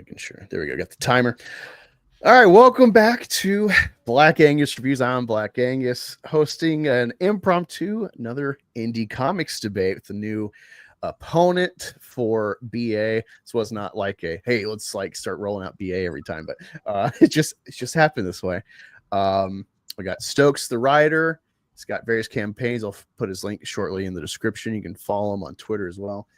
making sure. There we go. Got the timer. All right, welcome back to Black Angus Reviews. I'm Black Angus, hosting an impromptu, another indie comics debate with a new opponent for BA. This was not like a, hey, let's like start rolling out BA every time, but it just happened this way. We got Stokes, the writer. He's got various campaigns. I'll put his link shortly in the description. You can follow him on Twitter as well.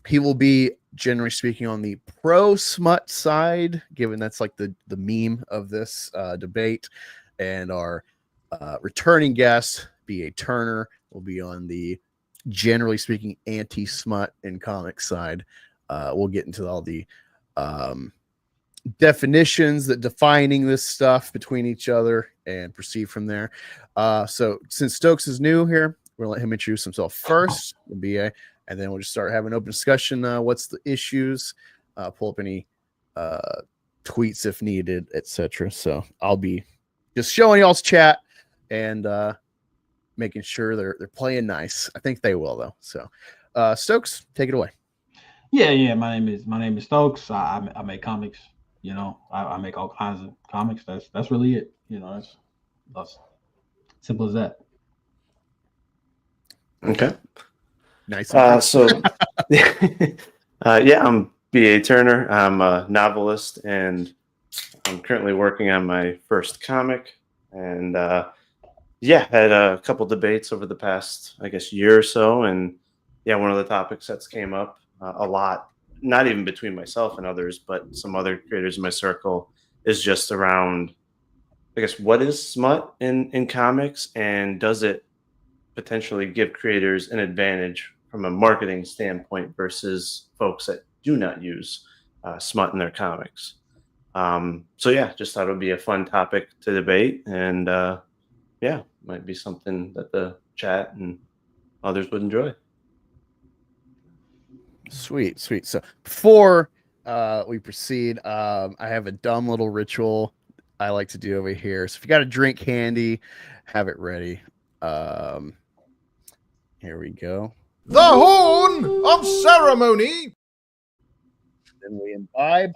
He will be, generally speaking, on the pro smut side, given that's like the meme of this debate. And our returning guest, B.A. Turner, will be on the, generally speaking, anti-smut and comics side. We'll get into all the definitions that defining this stuff between each other and proceed from there. So since Stokes is new here, we're gonna let him introduce himself first, the BA, and then we'll just start having an open discussion. What's the issues? Pull up any tweets if needed, etc. So I'll be just showing y'all's chat and making sure they're playing nice. I think they will though. So Stokes, take it away. Yeah. My name is Stokes. I make comics. You know, I make all kinds of comics. That's really it. You know, that's simple as that. Okay. Nice. I'm B.A. Turner. I'm a novelist, and I'm currently working on my first comic. And had a couple debates over the past, I guess, year or so. And one of the topics that's came up a lot, not even between myself and others, but some other creators in my circle, is just around, I guess, what is smut in comics, and does it potentially give creators an advantage from a marketing standpoint versus folks that do not use smut in their comics. Just thought it would be a fun topic to debate, and might be something that the chat and others would enjoy. Sweet. So before we proceed, I have a dumb little ritual I like to do over here. So if you got a drink handy, have it ready. Here we go. The horn of ceremony. Then we imbibe.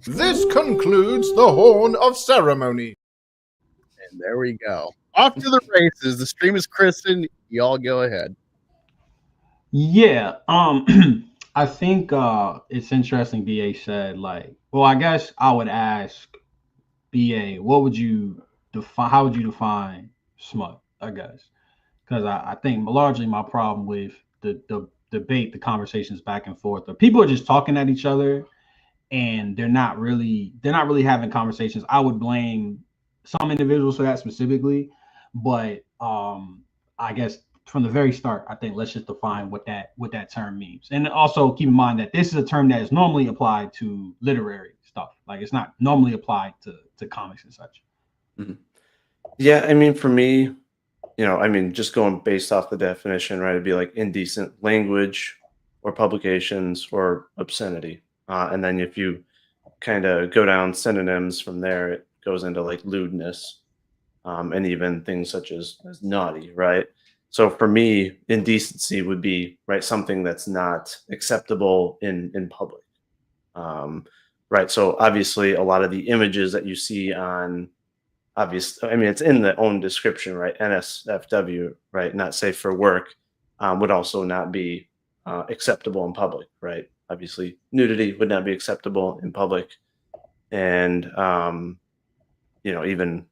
This concludes the horn of ceremony. And there we go. Off to the races. The stream is christened. Y'all go ahead. Yeah. I think it's interesting. BA said, I guess I would ask BA, what would you define? How would you define smut? I guess because I think largely my problem with the debate, the conversations back and forth, people are just talking at each other, and they're not really having conversations. I would blame some individuals for that specifically, but I guess from the very start, I think let's just define what that term means, and also keep in mind that this is a term that is normally applied to literary stuff. Like it's not normally applied to comics and such. Mm-hmm. Yeah, I mean, for me, just going based off the definition, right? It'd be like indecent language or publications or obscenity. And then if you kind of go down synonyms from there, it goes into like lewdness, and even things such as naughty, right? So for me, indecency would be, right, something that's not acceptable in public. Right. So obviously a lot of the images that you see on it's in the own description, right? NSFW, right? Not safe for work, would also not be acceptable in public, right? Obviously, nudity would not be acceptable in public, and even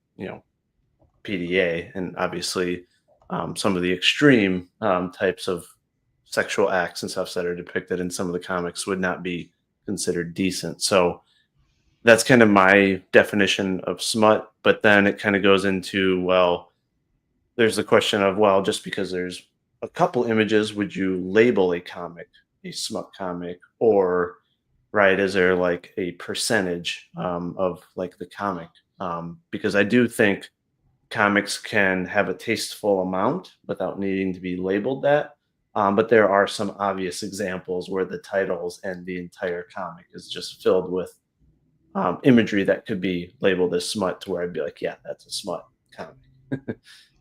PDA, and obviously some of the extreme types of sexual acts and stuff that are depicted in some of the comics would not be considered decent. So that's kind of my definition of smut. But then it kind of goes into, well, there's the question of, well, just because there's a couple images, would you label a comic a smut comic? Or, right, is there like a percentage of like the comic? Because I do think comics can have a tasteful amount without needing to be labeled that. But there are some obvious examples where the titles and the entire comic is just filled with imagery that could be labeled as smut, to where I'd be like, yeah, that's a smut comic.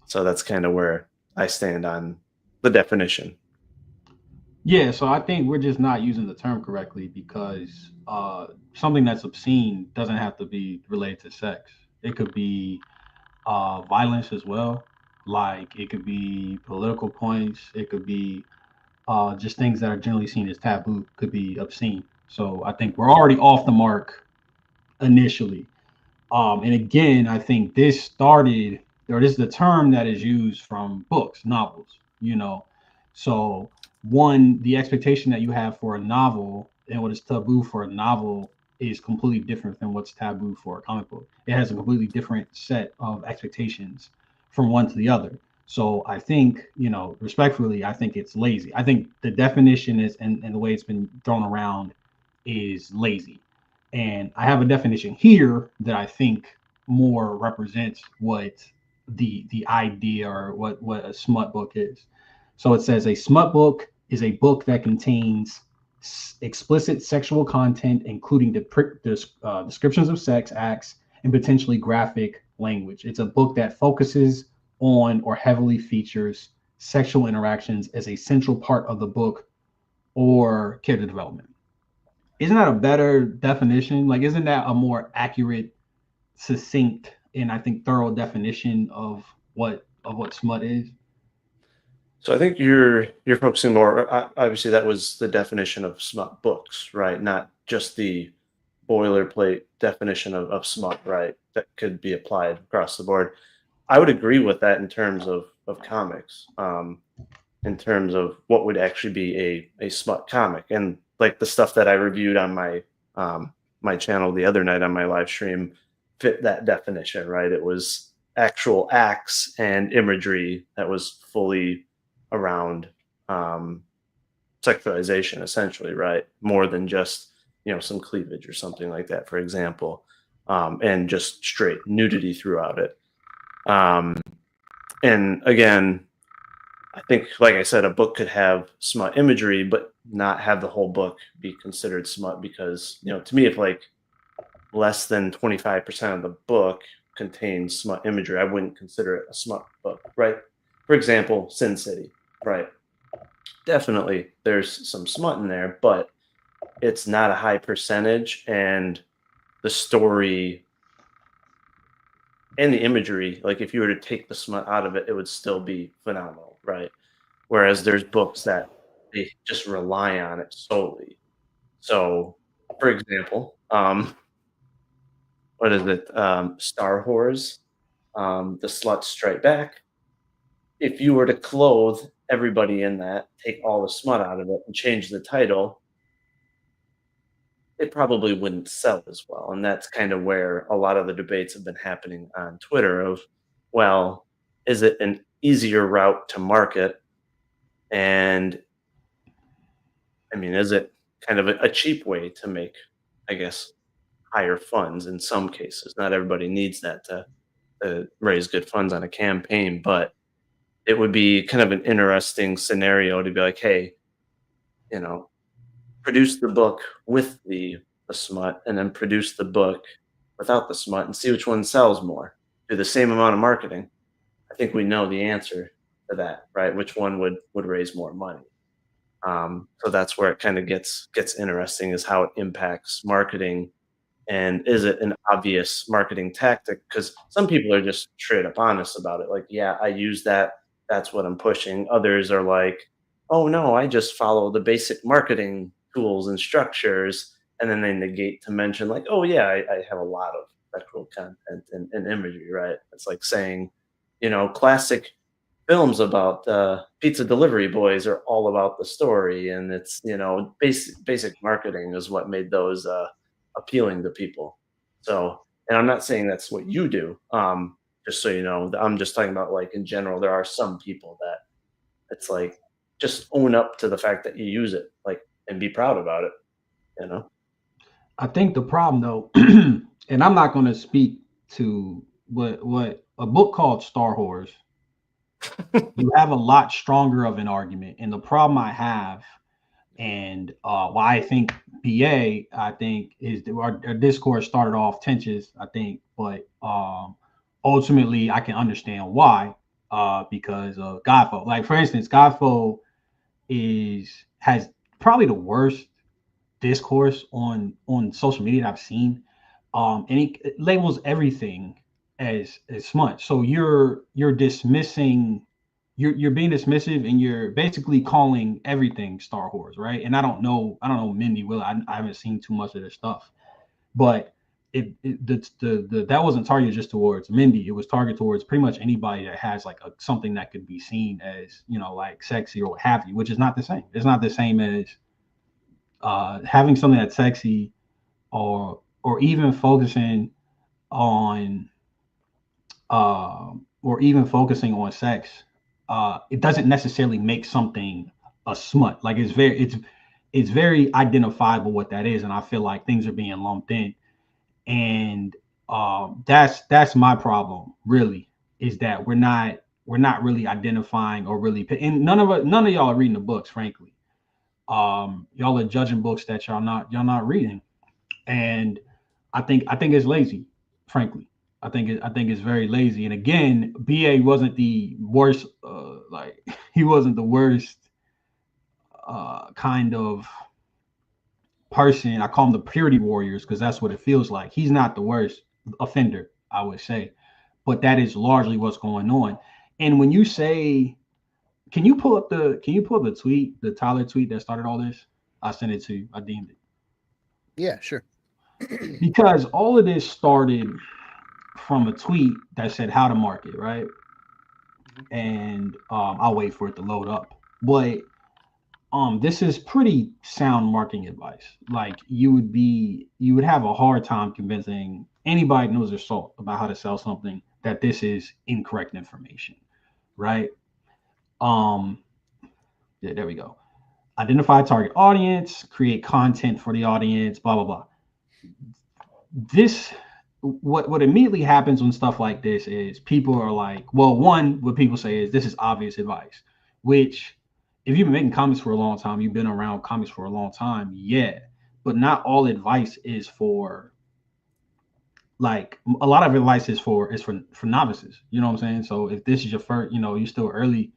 So that's kind of where I stand on the definition. Yeah, so I think we're just not using the term correctly because something that's obscene doesn't have to be related to sex. It could be violence as well. Like it could be political points. It could be just things that are generally seen as taboo. Could be obscene. So I think we're already off the mark initially. And again, I think this started, or this is the term that is used from books, novels, you know. So, one, the expectation that you have for a novel and what is taboo for a novel is completely different than what's taboo for a comic book. It has a completely different set of expectations from one to the other. So, I think, respectfully, I think it's lazy. I think the definition is, and the way it's been thrown around is lazy. And I have a definition here that I think more represents what the idea or what a smut book is. So it says a smut book is a book that contains explicit sexual content, including descriptions of sex acts and potentially graphic language. It's a book that focuses on or heavily features sexual interactions as a central part of the book or character development. Isn't that a better definition? Like, isn't that a more accurate, succinct, and I think thorough definition of what smut is? So I think you're focusing more. Obviously, that was the definition of smut books, right? Not just the boilerplate definition of smut, right? That could be applied across the board. I would agree with that in terms of comics, in terms of what would actually be a smut comic, and like the stuff that I reviewed on my channel the other night on my live stream fit that definition, right? It was actual acts and imagery that was fully around sexualization, essentially, right? More than just some cleavage or something like that, for example, and just straight nudity throughout it. And again, I think, like I said, a book could have smut imagery, but not have the whole book be considered smut because, to me, if like less than 25% of the book contains smut imagery, I wouldn't consider it a smut book, right? For example, Sin City, right? Definitely there's some smut in there, but it's not a high percentage, and the story and the imagery, like if you were to take the smut out of it, it would still be phenomenal, right? Whereas there's books that they just rely on it solely. So, for example, what is it? Star Whores, The Sluts Strike Back. If you were to clothe everybody in that, take all the smut out of it, and change the title, it probably wouldn't sell as well. And that's kind of where a lot of the debates have been happening on Twitter of, well, is it an easier route to market? And I mean, is it kind of a cheap way to make, I guess, higher funds in some cases? Not everybody needs that to raise good funds on a campaign, but it would be kind of an interesting scenario to be like, hey, produce the book with the smut and then produce the book without the smut and see which one sells more. Do the same amount of marketing. I think we know the answer to that, right? Which one would raise more money? So that's where it kind of gets interesting, is how it impacts marketing, and is it an obvious marketing tactic? Because some people are just straight up honest about it. Like, yeah, I use that. That's what I'm pushing. Others are like, oh no, I just follow the basic marketing tools and structures, and then they negate to mention like, oh yeah, I have a lot of sexual content and imagery, right? It's like saying, classic films about pizza delivery boys are all about the story, and it's basic marketing is what made those appealing to people. So, and I'm not saying that's what you do, just so you know. I'm just talking about, like, in general, there are some people that it's like, just own up to the fact that you use it, like, and be proud about it. I think the problem though, and I'm not going to speak to what a book called Star Whores. You have a lot stronger of an argument, and the problem I have, and why I think BA, I think is our discourse started off tensions, I think, but ultimately I can understand why, because of Godfo. Like, for instance, Godfo has probably the worst discourse on social media that I've seen. And it labels everything as smut. So you're dismissing, you're being dismissive, and you're basically calling everything Star Wars, right? And I don't know Mindy will. I haven't seen too much of their stuff, but that wasn't targeted just towards Mindy. It was targeted towards pretty much anybody that has like something that could be seen as, you know, like sexy or what have you, which is not the same. It's not the same as having something that's sexy, or even focusing on sex. It doesn't necessarily make something a smut. Like it's very identifiable what that is, and I feel like things are being lumped in. And that's my problem, really, is that we're not really identifying, or really, and none of y'all are reading the books, frankly. Y'all are judging books that y'all not reading, and I think it's lazy, frankly. I think it's very lazy. And again, BA wasn't the worst. Like he wasn't the worst kind of person. I call them the purity warriors because that's what it feels like. He's not the worst offender, I would say, but that is largely what's going on. And when you say, can you pull up the tweet, the Tyler tweet that started all this? I sent it to you. I deemed it. Yeah, sure. Because all of this started from a tweet that said how to market, right? And I'll wait for it to load up. But this is pretty sound marketing advice. Like you would have a hard time convincing anybody that knows their salt about how to sell something that this is incorrect information, right? Yeah, there we go. Identify target audience, create content for the audience, blah blah blah. This what immediately happens when stuff like this is people are like, well, one, what people say is this is obvious advice, which if you've been making comics for a long time, you've been around comics for a long time, yeah, but not all advice is for, like, a lot of advice is for novices, you know what I'm saying? So if this is your first, you know, you're still early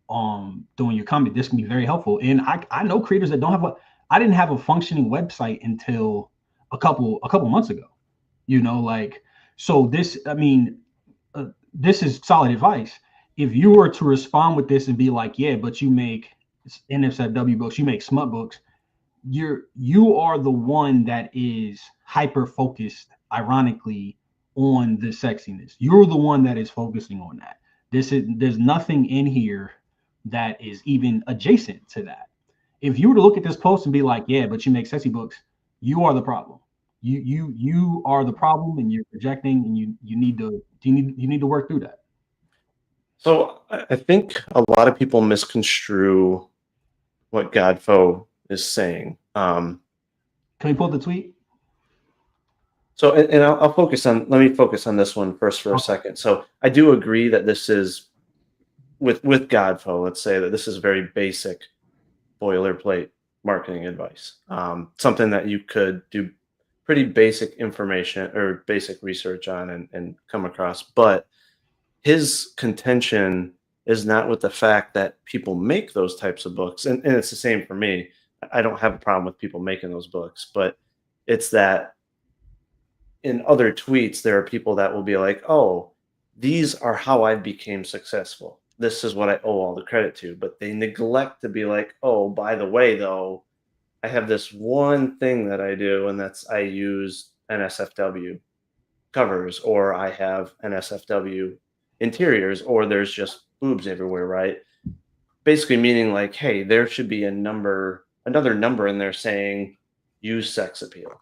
doing your comic, this can be very helpful. And I know creators that don't have I didn't have a functioning website until a couple months ago, you know, like, so this, I mean, this is solid advice. If you were to respond with this and be like, yeah, but you make NSFW books, you make smut books, you are the one that is hyper focused, ironically, on the sexiness. You're the one that is focusing on that. There's nothing in here that is even adjacent to that. If you were to look at this post and be like, yeah, but you make sexy books, you are the problem. You are the problem, and you're projecting, and you need to work through that. So I think a lot of people misconstrue what Godfo is saying. Can we pull the tweet? So, and I'll focus on, let me focus on this one first for a second. So I do agree that this is, with Godfo, let's say that this is very basic boilerplate marketing advice. Something that you could do pretty basic information or basic research on and come across. But his contention is not with the fact that people make those types of books. And it's the same for me. I don't have a problem with people making those books, but it's that in other tweets, there are people that will be like, oh, these are how I became successful. This is what I owe all the credit to. But they neglect to be like, oh, by the way, though, I have this one thing that I do, and that's I use NSFW covers, or I have NSFW interiors, or there's just boobs everywhere, right? Basically meaning like, hey, there should be another number in there saying use sex appeal.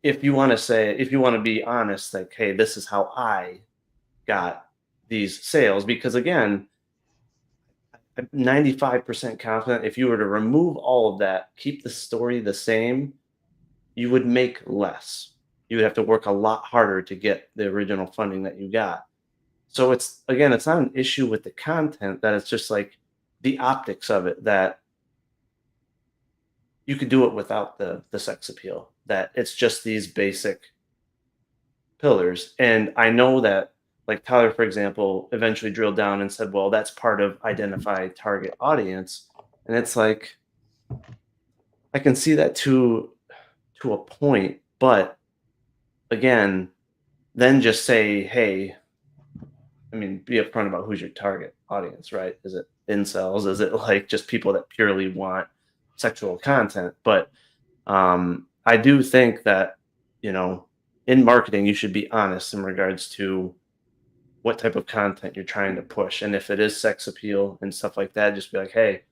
If you want to be honest, like, hey, this is how I got these sales, because again, I'm 95% confident if you were to remove all of that, keep the story the same, you would make less. You would have to work a lot harder to get the original funding that you got. So it's not an issue with the content, that it's just like the optics of it, that you could do it without the sex appeal, that it's just these basic pillars. And I know that, like Tyler, for example, eventually drilled down and said, well, that's part of identify target audience. And it's like, I can see that to a point, but again, then just say, hey, I mean, be upfront about who's your target audience, right? Is it incels? Is it like just people that purely want sexual content? But I do think that, you know, in marketing, you should be honest in regards to what type of content you're trying to push. And if it is sex appeal and stuff like that, just be like, hey,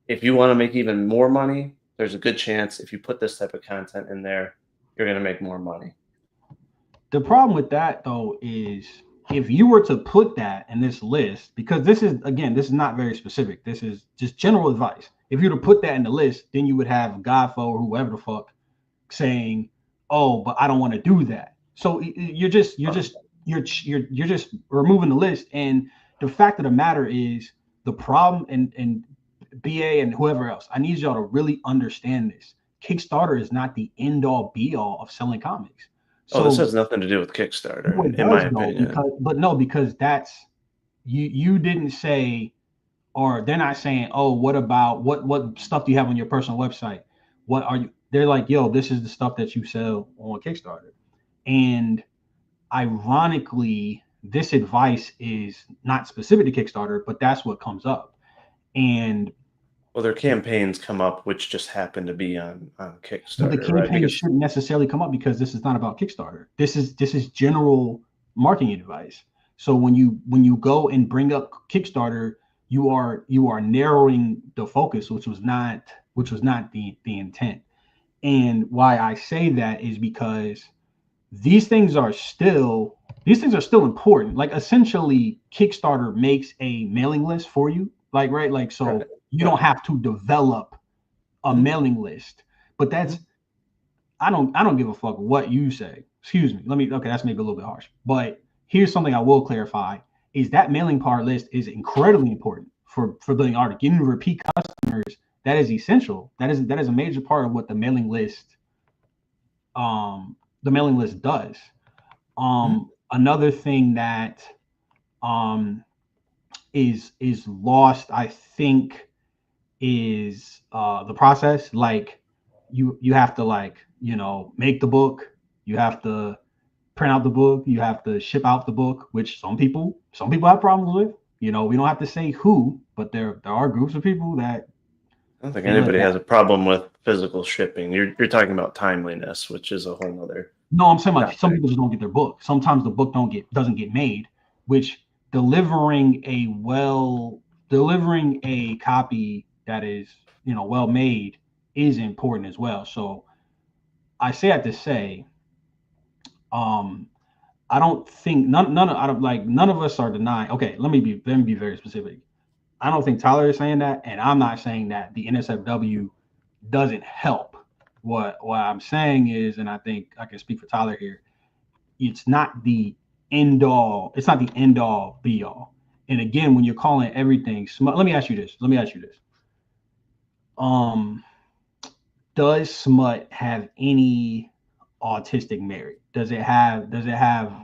if you want to make even more money, there's a good chance if you put this type of content in there, you're going to make more money. The problem with that, though, is if you were to put that in this list, because this is, again, this is not very specific. This is just general advice. If you were to put that in the list, then you would have Godfo or whoever the fuck saying, "Oh, but I don't want to do that." So you're just removing the list. And the fact of the matter is, the problem, and BA and whoever else, I need y'all to really understand this. Kickstarter is not the end all be all of selling comics. So this has nothing to do with Kickstarter, in my opinion. Because that's you didn't say, or they're not saying, oh, what about what stuff do you have on your personal website? What are you? They're like, yo, this is the stuff that you sell on Kickstarter. And ironically, this advice is not specific to Kickstarter, but that's what comes up. And well, their campaigns come up, which just happen to be on Kickstarter. But the campaign shouldn't necessarily come up because this is not about Kickstarter. This is general marketing advice. So when you go and bring up Kickstarter, you are narrowing the focus, which was not the intent. And why I say that is because these things are still important. Like, essentially, Kickstarter makes a mailing list for you. Like, right? Like, so right. You don't have to develop a mailing list. But that's, I don't give a fuck what you say. Excuse me. That's maybe a little bit harsh. But here's something I will clarify, is that mailing part list is incredibly important for building art. Getting repeat customers, that is essential. That is a major part of what the mailing list does. Another thing that is lost, I think, is the process. Like, you have to, like, make the book, you have to print out the book, you have to ship out the book, which some people have problems with. We don't have to say who, but there are groups of people that I don't think anybody has a problem with physical shipping. You're talking about timeliness, which is a whole other. No, I'm saying, like, some people just don't get their book. Sometimes the book doesn't get made, which delivering a copy that is, well made is important as well. So I say that to say, I don't think none of us are denying. Okay, let me be very specific. I don't think Tyler is saying that, and I'm not saying that the NSFW doesn't help. What I'm saying is, and I think I can speak for Tyler here, it's not the end all. It's not the end all be all. And again, when you're calling everything Smut, let me ask you this. Does Smut have any artistic merit? Does it have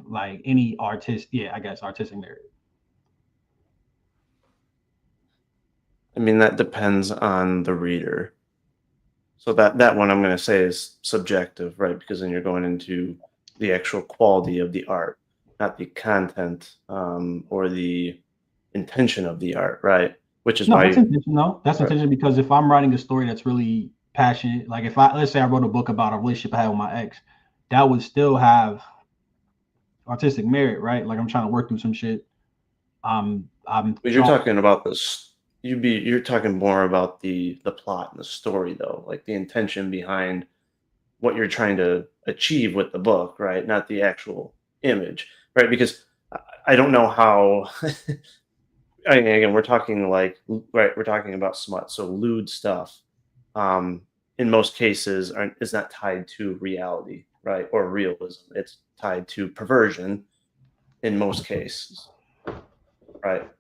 like any artistic merit? I mean, that depends on the reader. So that one I'm going to say is subjective, right? Because then you're going into the actual quality of the art, not the content or the intention of the art, right? Which is why that's intention. Because if I'm writing a story that's really passionate, like let's say I wrote a book about a relationship I had with my ex, that would still have artistic merit, right? Like, I'm trying to work through some shit. But you're talking about this. You're talking more about the plot and the story, though, like the intention behind what you're trying to achieve with the book, right? Not the actual image, right? Because I don't know how. Again, we're talking we're talking about smut, so lewd stuff. In most cases, is not tied to reality, right, or realism. It's tied to perversion in most cases, right?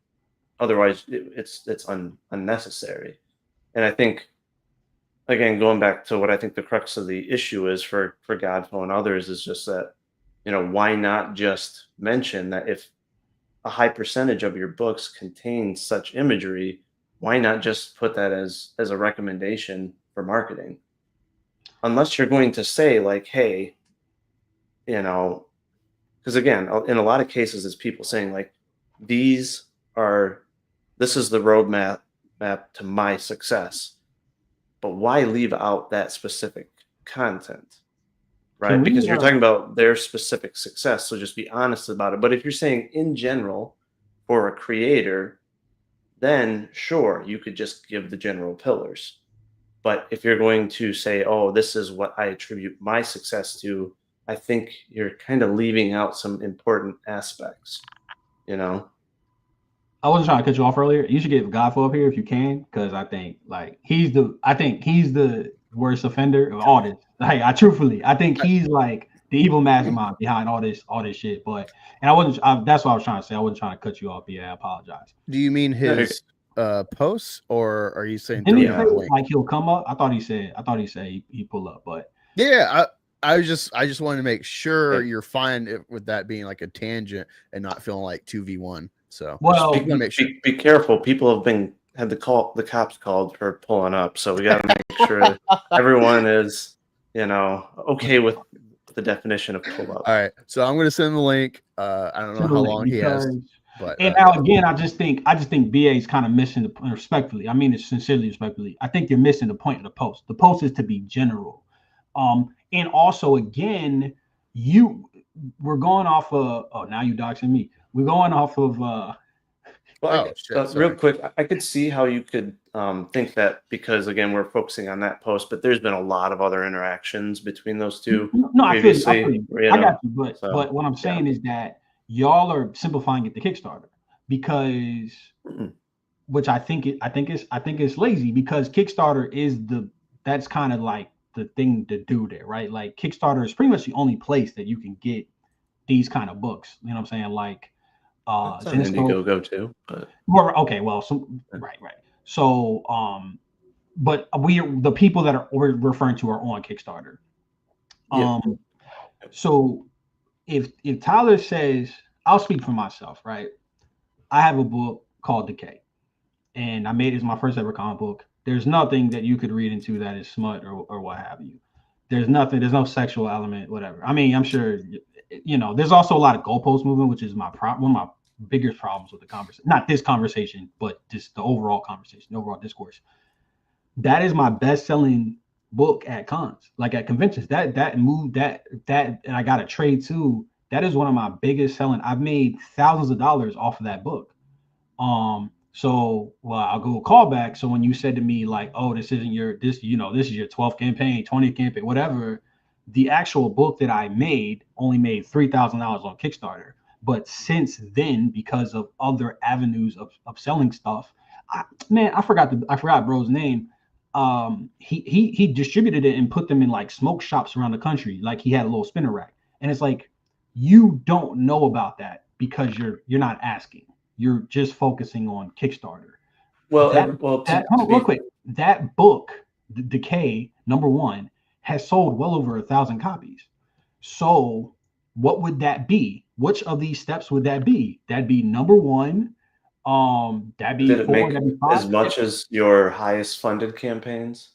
Otherwise, it's unnecessary. And I think, again, going back to what I think the crux of the issue is for Godfo and others is just that, why not just mention that if a high percentage of your books contain such imagery, why not just put that as a recommendation for marketing? Unless you're going to say like, hey, you know, because again, in a lot of cases, it's people saying like, this is the roadmap to my success. But why leave out that specific content, right? Because you're talking about their specific success, so just be honest about it. But if you're saying in general for a creator, then sure, you could just give the general pillars. But if you're going to say, oh, this is what I attribute my success to, I think you're kind of leaving out some important aspects, you know? I wasn't trying to cut you off earlier. You should get Godful up here if you can, because I think he's the worst offender of all this. Like I think he's like the evil mastermind behind all this shit. But that's what I was trying to say. I wasn't trying to cut you off. Yeah, I apologize. Do you mean his posts, or are you saying didn't he say, like he'll come up? I thought he said he pull up, but yeah, I just wanted to make sure you're fine with that being like a tangent and not feeling like 2v1. So be careful. People have had the cops called for pulling up, so we got to make sure everyone is, okay with the definition of pull up. All right, so I'm going to send the link. I don't know how long he has, but now again, I just think BA is kind of missing the point. Respectfully, I mean it sincerely, respectfully. I think you're missing the point of the post. The post is to be general, and also again, we're going off of. Oh, now you doxing me. We're going off of. Real quick, I could see how you could think that, because again, we're focusing on that post, but there's been a lot of other interactions between those two. No, I feel you. I got you, but what I'm saying is that y'all are simplifying it to Kickstarter, because, which I think it's lazy, because Kickstarter is that's kind of like the thing to do there, right? Like Kickstarter is pretty much the only place that you can get these kind of books. You know what I'm saying? Like. That's an Indiegogo too, but okay, well, right. So, but the people that we're referring to are on Kickstarter. So if Tyler says, I'll speak for myself, right? I have a book called Decay, and I made it as my first ever comic book. There's nothing that you could read into that is smut or what have you. There's no sexual element, whatever. I mean, I'm sure, there's also a lot of goalpost movement, which is one of my biggest problems with the conversation. Not this conversation, but just the overall conversation, the overall discourse. That is my best-selling book at cons, like at conventions. That and I got a trade too. That is one of my biggest selling. I've made thousands of dollars off of that book. So I'll go a callback. So when you said to me like, oh, this is your 12th campaign, 20th campaign, whatever, the actual book that I made only made $3,000 on Kickstarter. But since then, because of other avenues of selling stuff, I forgot bro's name. He distributed it and put them in like smoke shops around the country. Like he had a little spinner rack, and it's like, you don't know about that because you're not asking. You're just focusing on Kickstarter. Real quick, that book, The Decay #1, has sold well over 1,000 copies. So what would that be? Which of these steps would that be? That'd be #1. That'd be 4. That'd be 5. As much as your highest funded campaigns.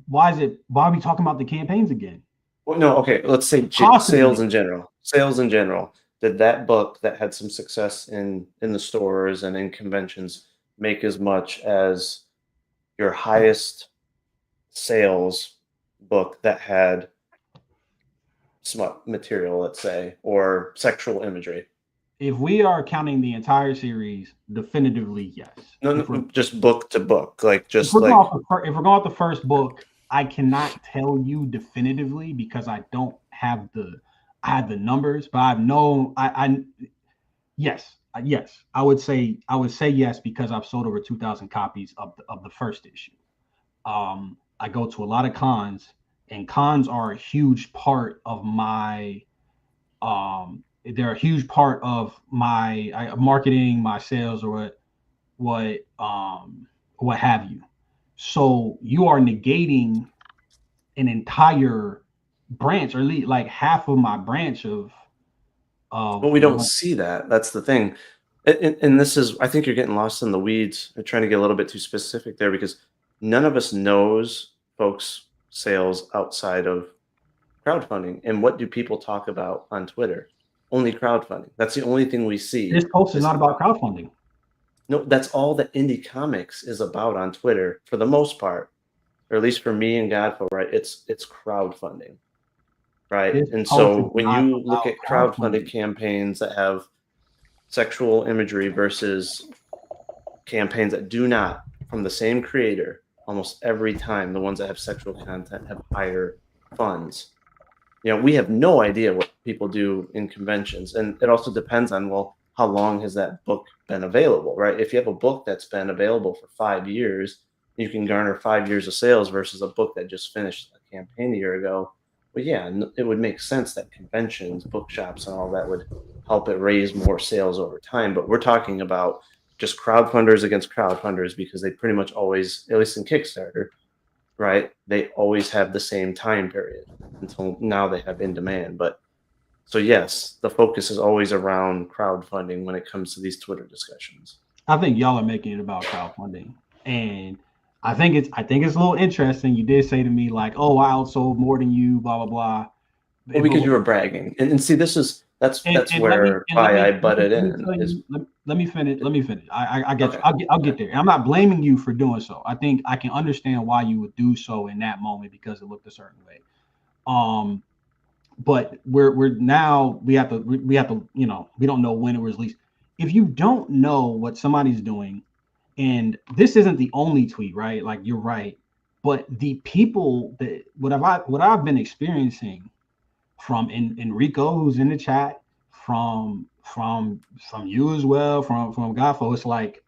Why are we talking about the campaigns again? Well, no, okay. Let's say sales in general. Sales in general. Did that book that had some success in the stores and in conventions make as much as your highest sales book that had smut material, let's say, or sexual imagery? If we are counting the entire series, definitively yes. No, just book to book, like just if we're like. If we're going off the first book, I cannot tell you definitively because I don't have the numbers, but yes, I would say yes because I've sold over 2,000 copies of the first issue. I go to a lot of cons, and cons are a huge part of my they're a huge part of my marketing, my sales, or what have you. So you are negating an entire branch, or like half of my branch of. Well, we don't see that. That's the thing. And this is, I think you're getting lost in the weeds. You're trying to get a little bit too specific there because none of us knows folks' sales outside of crowdfunding. And what do people talk about on Twitter? Only crowdfunding. That's the only thing we see. This post is not about crowdfunding. No, that's all that indie comics is about on Twitter for the most part, or at least for me and Godful, right? It's crowdfunding, right? And so when you look at crowdfunded campaigns that have sexual imagery versus campaigns that do not, from the same creator, almost every time the ones that have sexual content have higher funds. You know, we have no idea what people do in conventions, and it also depends on, well, how long has that book been available, right? If you have a book that's been available for 5 years, you can garner 5 years of sales versus a book that just finished a campaign a year ago. Well, yeah, it would make sense that conventions, bookshops, and all that would help it raise more sales over time. But we're talking about just crowdfunders against crowdfunders because they pretty much always, at least in Kickstarter, right? They always have the same time period until now they have in demand. But so yes, the focus is always around crowdfunding when it comes to these Twitter discussions. I think y'all are making it about crowdfunding, and I think it's a little interesting. You did say to me like, "Oh, I outsold more than you," blah blah blah. Well, because you were bragging, and see, that's where I butted in. Let me finish. I get Okay. I'll get there. I'm not blaming you for doing so. I think I can understand why you would do so in that moment because it looked a certain way. But we're now we have to you know, we don't know when it was released. If you don't know what somebody's doing, and this isn't the only tweet, right? Like you're right, but the people that what I've been experiencing from Enrico, who's in the chat, from you as well, from Godfo, it's like,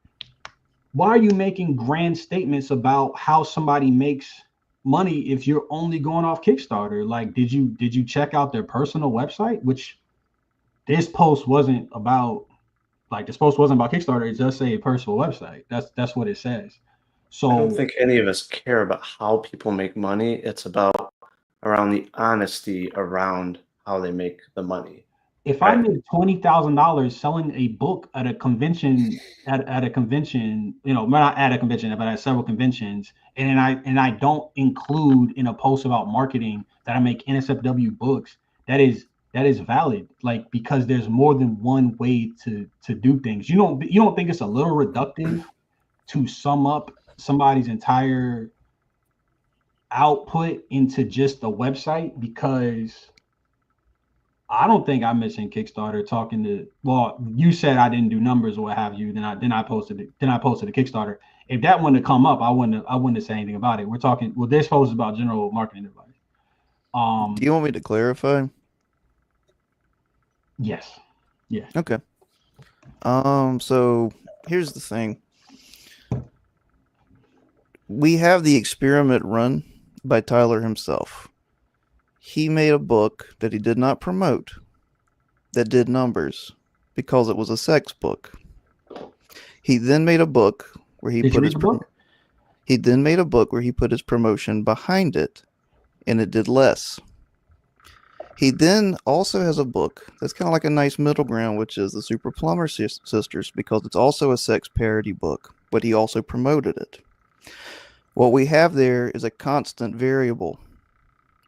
why are you making grand statements about how somebody makes money if you're only going off Kickstarter? Like, did you check out their personal website? Which this post wasn't about. Like, this post wasn't about Kickstarter. It does say a personal website. That's what it says. So I don't think any of us care about how people make money. It's about around the honesty around how they make the money. If I made $20,000 selling a book at a convention, at a convention, you know, not at a convention, but at several conventions, and I don't include in a post about marketing that I make NSFW books, that is valid. Like, because there's more than one way to do things. You don't think it's a little reductive to sum up somebody's entire output into just a website? Because I don't think I mentioned Kickstarter talking to, well, you said I didn't do numbers or what have you. Then I posted a Kickstarter. If that wouldn't have come up, I wouldn't have said anything about it. We're talking, well, this post is about general marketing advice. Do you want me to clarify? Yes. Yeah. Okay. So here's the thing. We have the experiment run by Tyler himself. He made a book that he did not promote that did numbers because it was a sex book. He then made a book where he put his promotion behind it, and it did less. He then also has a book that's kind of like a nice middle ground, which is the Super Plumber Sisters, because it's also a sex parody book, but he also promoted it. What we have there is a constant variable,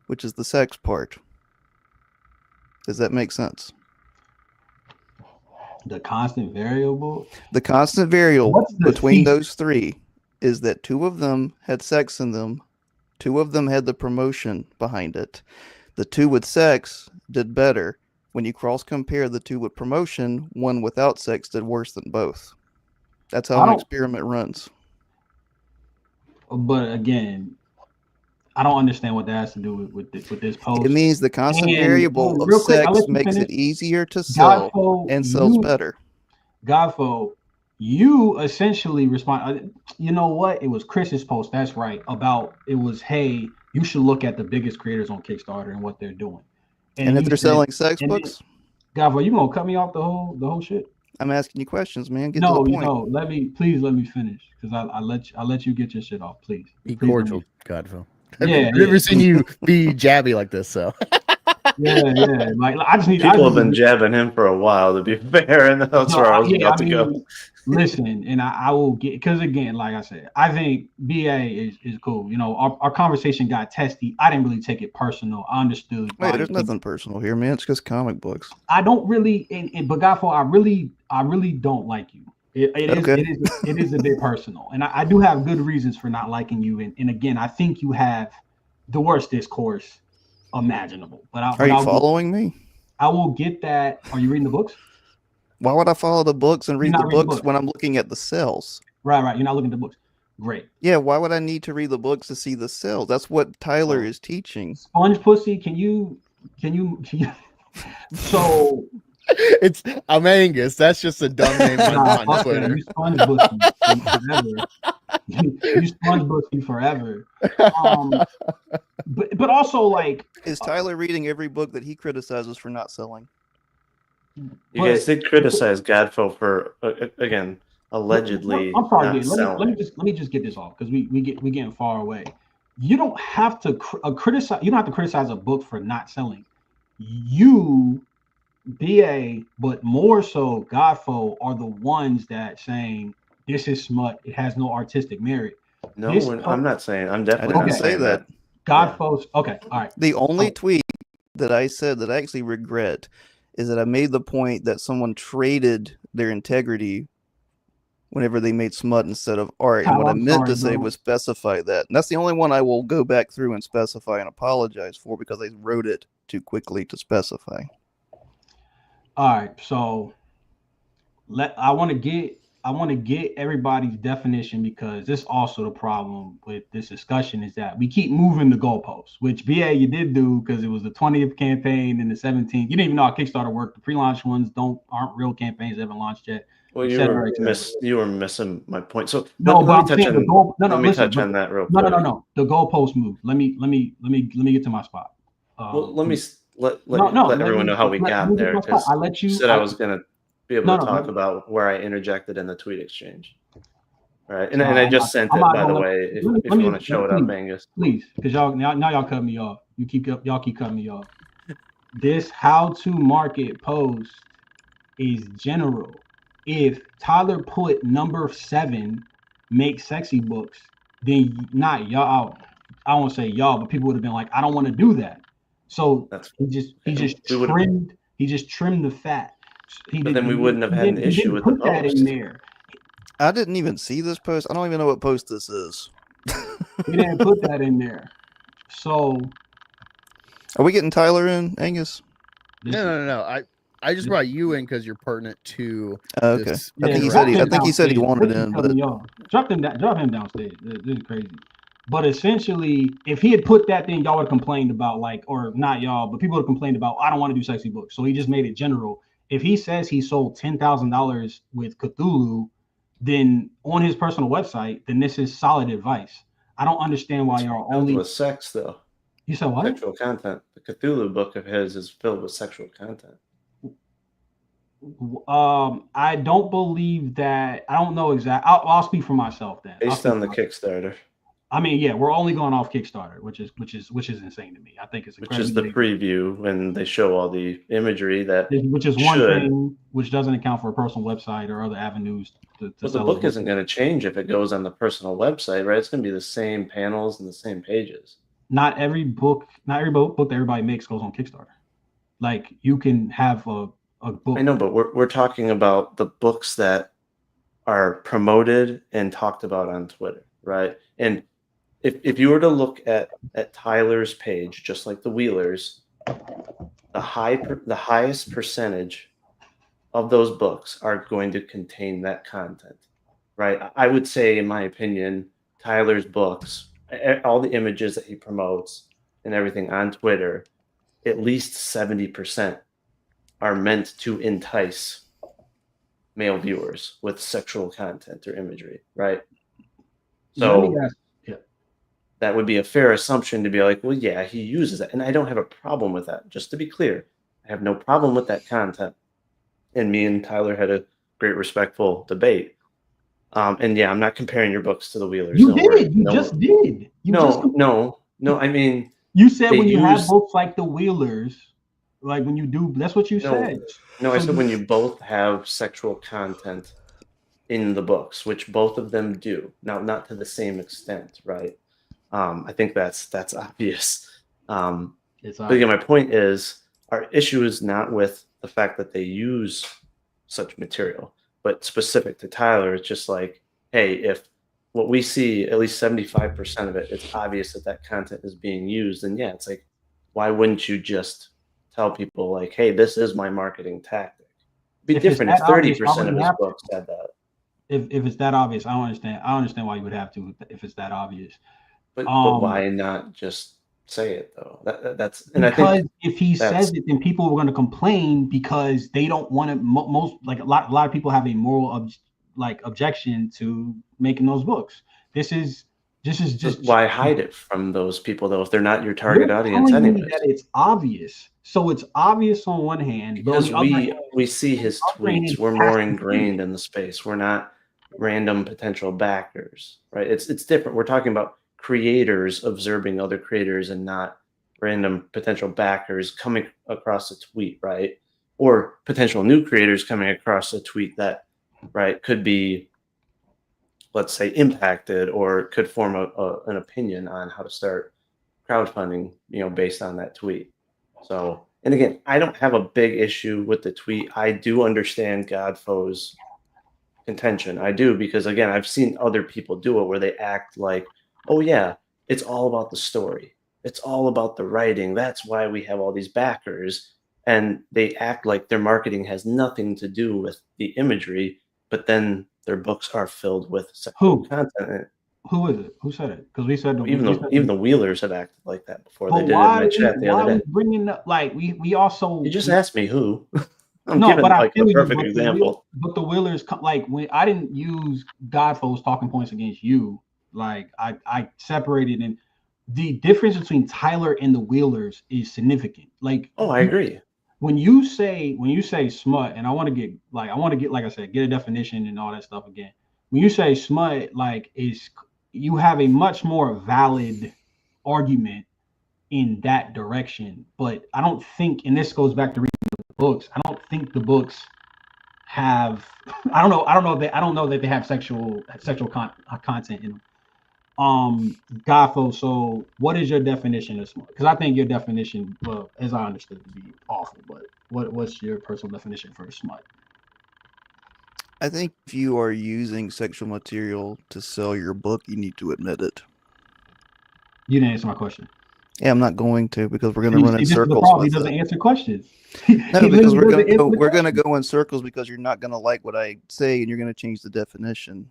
which is the sex part. Does that make sense? The constant variable? The constant variable between those three is that two of them had sex in them, two of them had the promotion behind it. The two with sex did better. When you cross-compare the two with promotion, one without sex did worse than both. That's how an experiment runs. But again, I don't understand what that has to do with this post. It means the constant variable of sex makes it easier to sell and sells better. Godfo, you essentially respond. You know what? It was Chris's post. That's right. It was, hey, you should look at the biggest creators on Kickstarter and what they're doing. And if they're selling sex books, Godfo, you gonna cut me off the whole shit? I'm asking you questions, man. Get to the point. No, let me finish, because I'll let you get your shit off, please. Be cordial, Godfo. Yeah, I've never seen you be jabby like this, so. Yeah. Like I just need. People have been jabbing him for a while, to be fair, and that's where I was about to go. Listen, and I will get, because again, like I said, I think BA is cool. You know, our conversation got testy. I didn't really take it personal. I understood. Hey, there's nothing personal here, man. It's just comic books. I don't really, but Godfall, I really don't like you. It is a bit personal, and I do have good reasons for not liking you. And again, I think you have the worst discourse imaginable. But are you following me? I will get that. Are you reading the books? Why would I follow the books and read the books when I'm looking at the cells? Right. You're not looking at the books. Great. Yeah, why would I need to read the books to see the cells? That's what Tyler is teaching. Sponge pussy, can you so I'm Angus. That's just a dumb name on Twitter. You sponge pussy forever. You sponge pussy forever. But also, like, is Tyler reading every book that he criticizes for not selling? You guys did criticize Godfall for again allegedly. I'm sorry, not selling. let me just get this off, because we getting far away. You don't have to criticize. You don't have to criticize a book for not selling. You, BA, but more so Godfall, are the ones that saying this is smut. It has no artistic merit. No, I'm not saying. I'm definitely not saying that. Godfall's okay. All right. The only tweet that I said that I actually regret is that I made the point that someone traded their integrity whenever they made smut instead of art. And what I meant to say was specify that. And that's the only one I will go back through and specify and apologize for, because I wrote it too quickly to specify. All right. So I want to get everybody's definition, because this is also the problem with this discussion, is that we keep moving the goalposts, which BA you did do, because it was the 20th campaign and the 17th. You didn't even know how Kickstarter worked. The pre-launch ones aren't real campaigns that haven't launched yet. Well, you were missing my point. So no, let me touch on that real quick. No. The goalpost moved. Let me get to my spot. Well, let everyone know how we got there. Because I let you. Said I was gonna be able to talk about where I interjected in the tweet exchange. Right. And I just sent it, by the way, if you want to show it up, Angus. Please, because y'all cut me off. Y'all keep cutting me off. This how to market post is general. If Tyler put number 7 make sexy books, then not y'all. I won't say y'all, but people would have been like, I don't want to do that. So he just trimmed the fat. Then we wouldn't have had an issue with the post. In there. I didn't even see this post. I don't even know what post this is. He didn't put that in there. So are we getting Tyler in, Angus? No. I just brought you in because you're pertinent to. Okay. This. I think he said he wanted in, but drop him downstairs. This is crazy. But essentially, if he had put that, then y'all would have complained about, like, or not y'all, but people would have complained about, I don't want to do sexy books. So he just made it general. If he says he sold $10,000 with Cthulhu, then on his personal website, then this is solid advice. I don't understand why y'all only with sex, though. You said what? Sexual content. The Cthulhu book of his is filled with sexual content. I don't believe that. I don't know exactly. I'll speak for myself then. Based on the Kickstarter. I mean, yeah, we're only going off Kickstarter, which is insane to me. I think it's which is the preview when they show all the imagery which is one thing which doesn't account for a personal website or other avenues to the book isn't going to change if it goes on the personal website, right? It's going to be the same panels and the same pages. Not every book that everybody makes goes on Kickstarter. Like, you can have a book. I know, but we're talking about the books that are promoted and talked about on Twitter, right? And if you were to look at Tyler's page, just like the Wheelers, the highest percentage of those books are going to contain that content, right? I would say, in my opinion, Tyler's books, all the images that he promotes and everything on Twitter, at least 70% are meant to entice male viewers with sexual content or imagery, right? So that would be a fair assumption to be like, well, yeah, he uses it. And I don't have a problem with that. Just to be clear, I have no problem with that content. And me and Tyler had a great, respectful debate. And yeah, I'm not comparing your books to the Wheelers. You did. You just did. No. I mean, you said when you have books like the Wheelers, Like when you do, that's what you said. No, I said when you both have sexual content in the books, which both of them do. Now, not to the same extent, right? I think that's obvious. But again, my point is, our issue is not with the fact that they use such material, but specific to Tyler, it's just like, hey, if what we see, at least 75% of it, it's obvious that that content is being used, and yeah, it's like, why wouldn't you just tell people like, hey, this is my marketing tactic? It'd be different if 30% of his books said that. If it's that obvious, I don't understand. I don't understand why you would have to if it's that obvious. But why not just say it though? That's and because I think if he says it, then people are going to complain because they don't want to. Most like a lot of people have a moral objection to making those books. This is just why hide it from those people though if they're not your target audience anyway. That it's obvious. So it's obvious on one hand, because we see his tweets. We're more ingrained in the space. We're not random potential backers, right? It's different. We're talking about creators observing other creators and not random potential backers coming across a tweet, right? Or potential new creators coming across a tweet that, right, could be, let's say, impacted or could form an opinion on how to start crowdfunding, based on that tweet. So, and again, I don't have a big issue with the tweet. I do understand Godfo's contention. I do, because again, I've seen other people do it where they act like, oh yeah, it's all about the story. It's all about the writing. That's why we have all these backers. And they act like their marketing has nothing to do with the imagery, but then their books are filled with sexual content. Who is it? Who said it? Because we said even the Wheelers have acted like that before. They did it in my chat the other day. Bringing up, like we also. You just asked me who. I'm giving a perfect example. But the Wheelers, like when I didn't use Godfo's talking points against you, like I separated, and the difference between Tyler and the Wheelers is significant. Like, I agree. When you say smut, and I want to get like I said, get a definition and all that stuff again. When you say smut, like you have a much more valid argument in that direction. But I don't think, and this goes back to reading the books, I don't think the books have. I don't know that they have sexual content in them. Godfo, so what is your definition of smut? Because I think your definition, well, as I understood, to be awful. But what's your personal definition for smut? I think if you are using sexual material to sell your book, you need to admit it. You didn't answer my question. Yeah, I'm not going to, because we're going to run in circles. He doesn't answer questions. No, because we're going to go in circles, because you're not going to like what I say, and you're going to change the definition.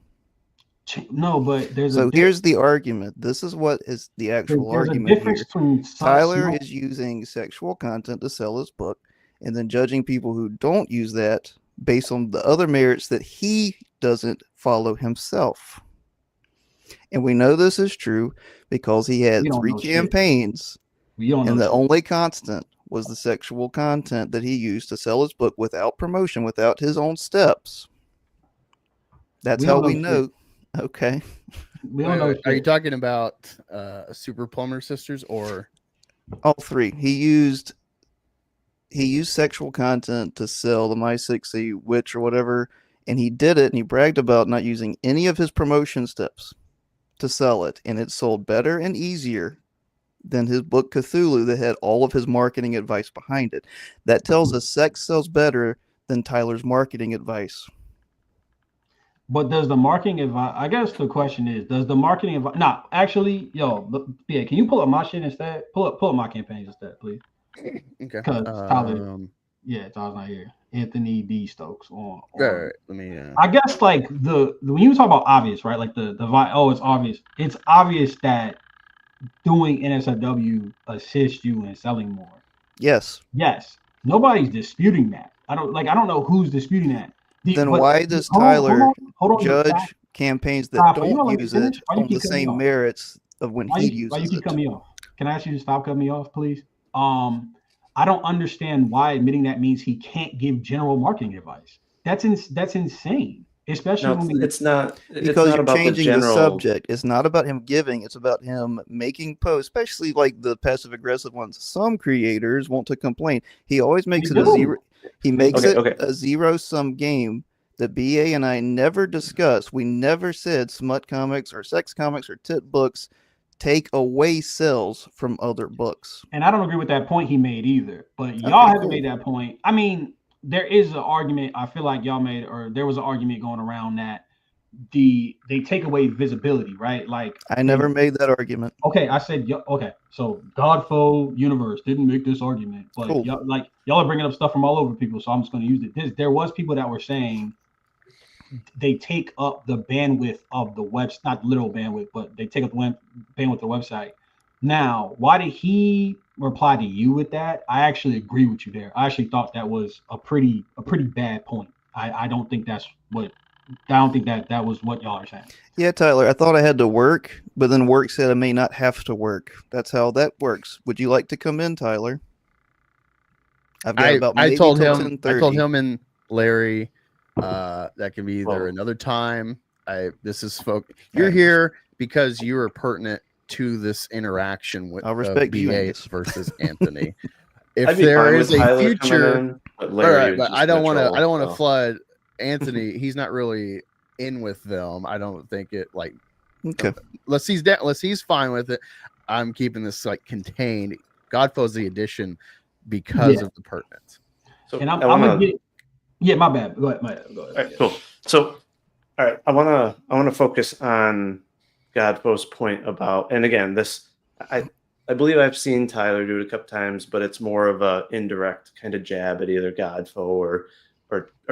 No, but here's the argument. This is what is the actual argument here. Tyler is using sexual content to sell his book, and then judging people who don't use that based on the other merits that he doesn't follow himself. And we know this is true because he had 3 campaigns, and the only constant was the sexual content that he used to sell his book without promotion, without his own steps. That's how we know. Okay. Are you talking about Super Plumber Sisters or all 3? He used sexual content to sell the My 6C Witch or whatever, and he did it, and he bragged about not using any of his promotion steps to sell it, and it sold better and easier than his book Cthulhu that had all of his marketing advice behind it. That tells us sex sells better than Tyler's marketing advice. But does the marketing advice? I guess the question is, does the marketing advice? No, actually, yeah. Can you pull up my shit instead? Pull up my campaigns instead, please. Okay. Because Tyler, Tyler's not here. Anthony D. Stokes on. All right. Let me. I guess like when you talk about obvious, right? Like it's obvious. It's obvious that doing NSFW assists you in selling more. Yes. Nobody's disputing that. I don't know who's disputing that. Then why does Tyler judge campaigns that don't use it on the same merits of when he uses it? Why you keep cutting me off? Can I ask you to stop cutting me off, please? I don't understand why admitting that means he can't give general marketing advice. That's insane. especially No, when we. it's not. It's Because not you're about changing the the general. subject. It's not about him giving. It's about him making posts, especially like the passive aggressive ones. Some creators want to complain. He always makes it a do. zero. He makes Okay, it okay. a zero-sum game that BA and I never discussed. We never said smut comics or sex comics or tit books take away sales from other books. And I don't agree with that point he made either. But y'all Okay, haven't cool. made that point. I mean, there is an argument. I feel like y'all made, or there was an argument going around that they take away visibility, right? Like I never made that argument. okay, I said okay. So Godfo Universe didn't make this argument, but Cool. y'all are bringing up stuff from all over people, so I'm just going to use it. There was people that were saying they take up the bandwidth of the web, not literal bandwidth, but they take up the bandwidth of the website. Now, why did he reply to you with that? I actually agree with you there. I actually thought that was a pretty bad point. I don't think that was what y'all are saying. Yeah, Tyler, I thought I had to work, but then work said I may not have to work. That's how that works. Would you like to come in, Tyler? I've got about I maybe told till him 10:30. and Larry that can be either Well- another time. You're here because you are pertinent to this interaction with I'll respect you, BA Angus. versus Anthony. If I'd be there fine is with a Tyler coming future, in, but all Larry right, was but just I don't gonna want to troll, so. flood Anthony. He's not really in with them. I don't think it like Okay. unless he's fine with it. I'm keeping this like contained. Godfellow's the addition because of the pertinence. So And I'm I wanna, gonna get. Yeah, my bad. Go ahead. Go ahead. all right, cool. So, all right, I wanna focus on Godfo's point about, and again, this I believe I've seen Tyler do it a couple times, but it's more of a indirect kind of jab at either Godfo or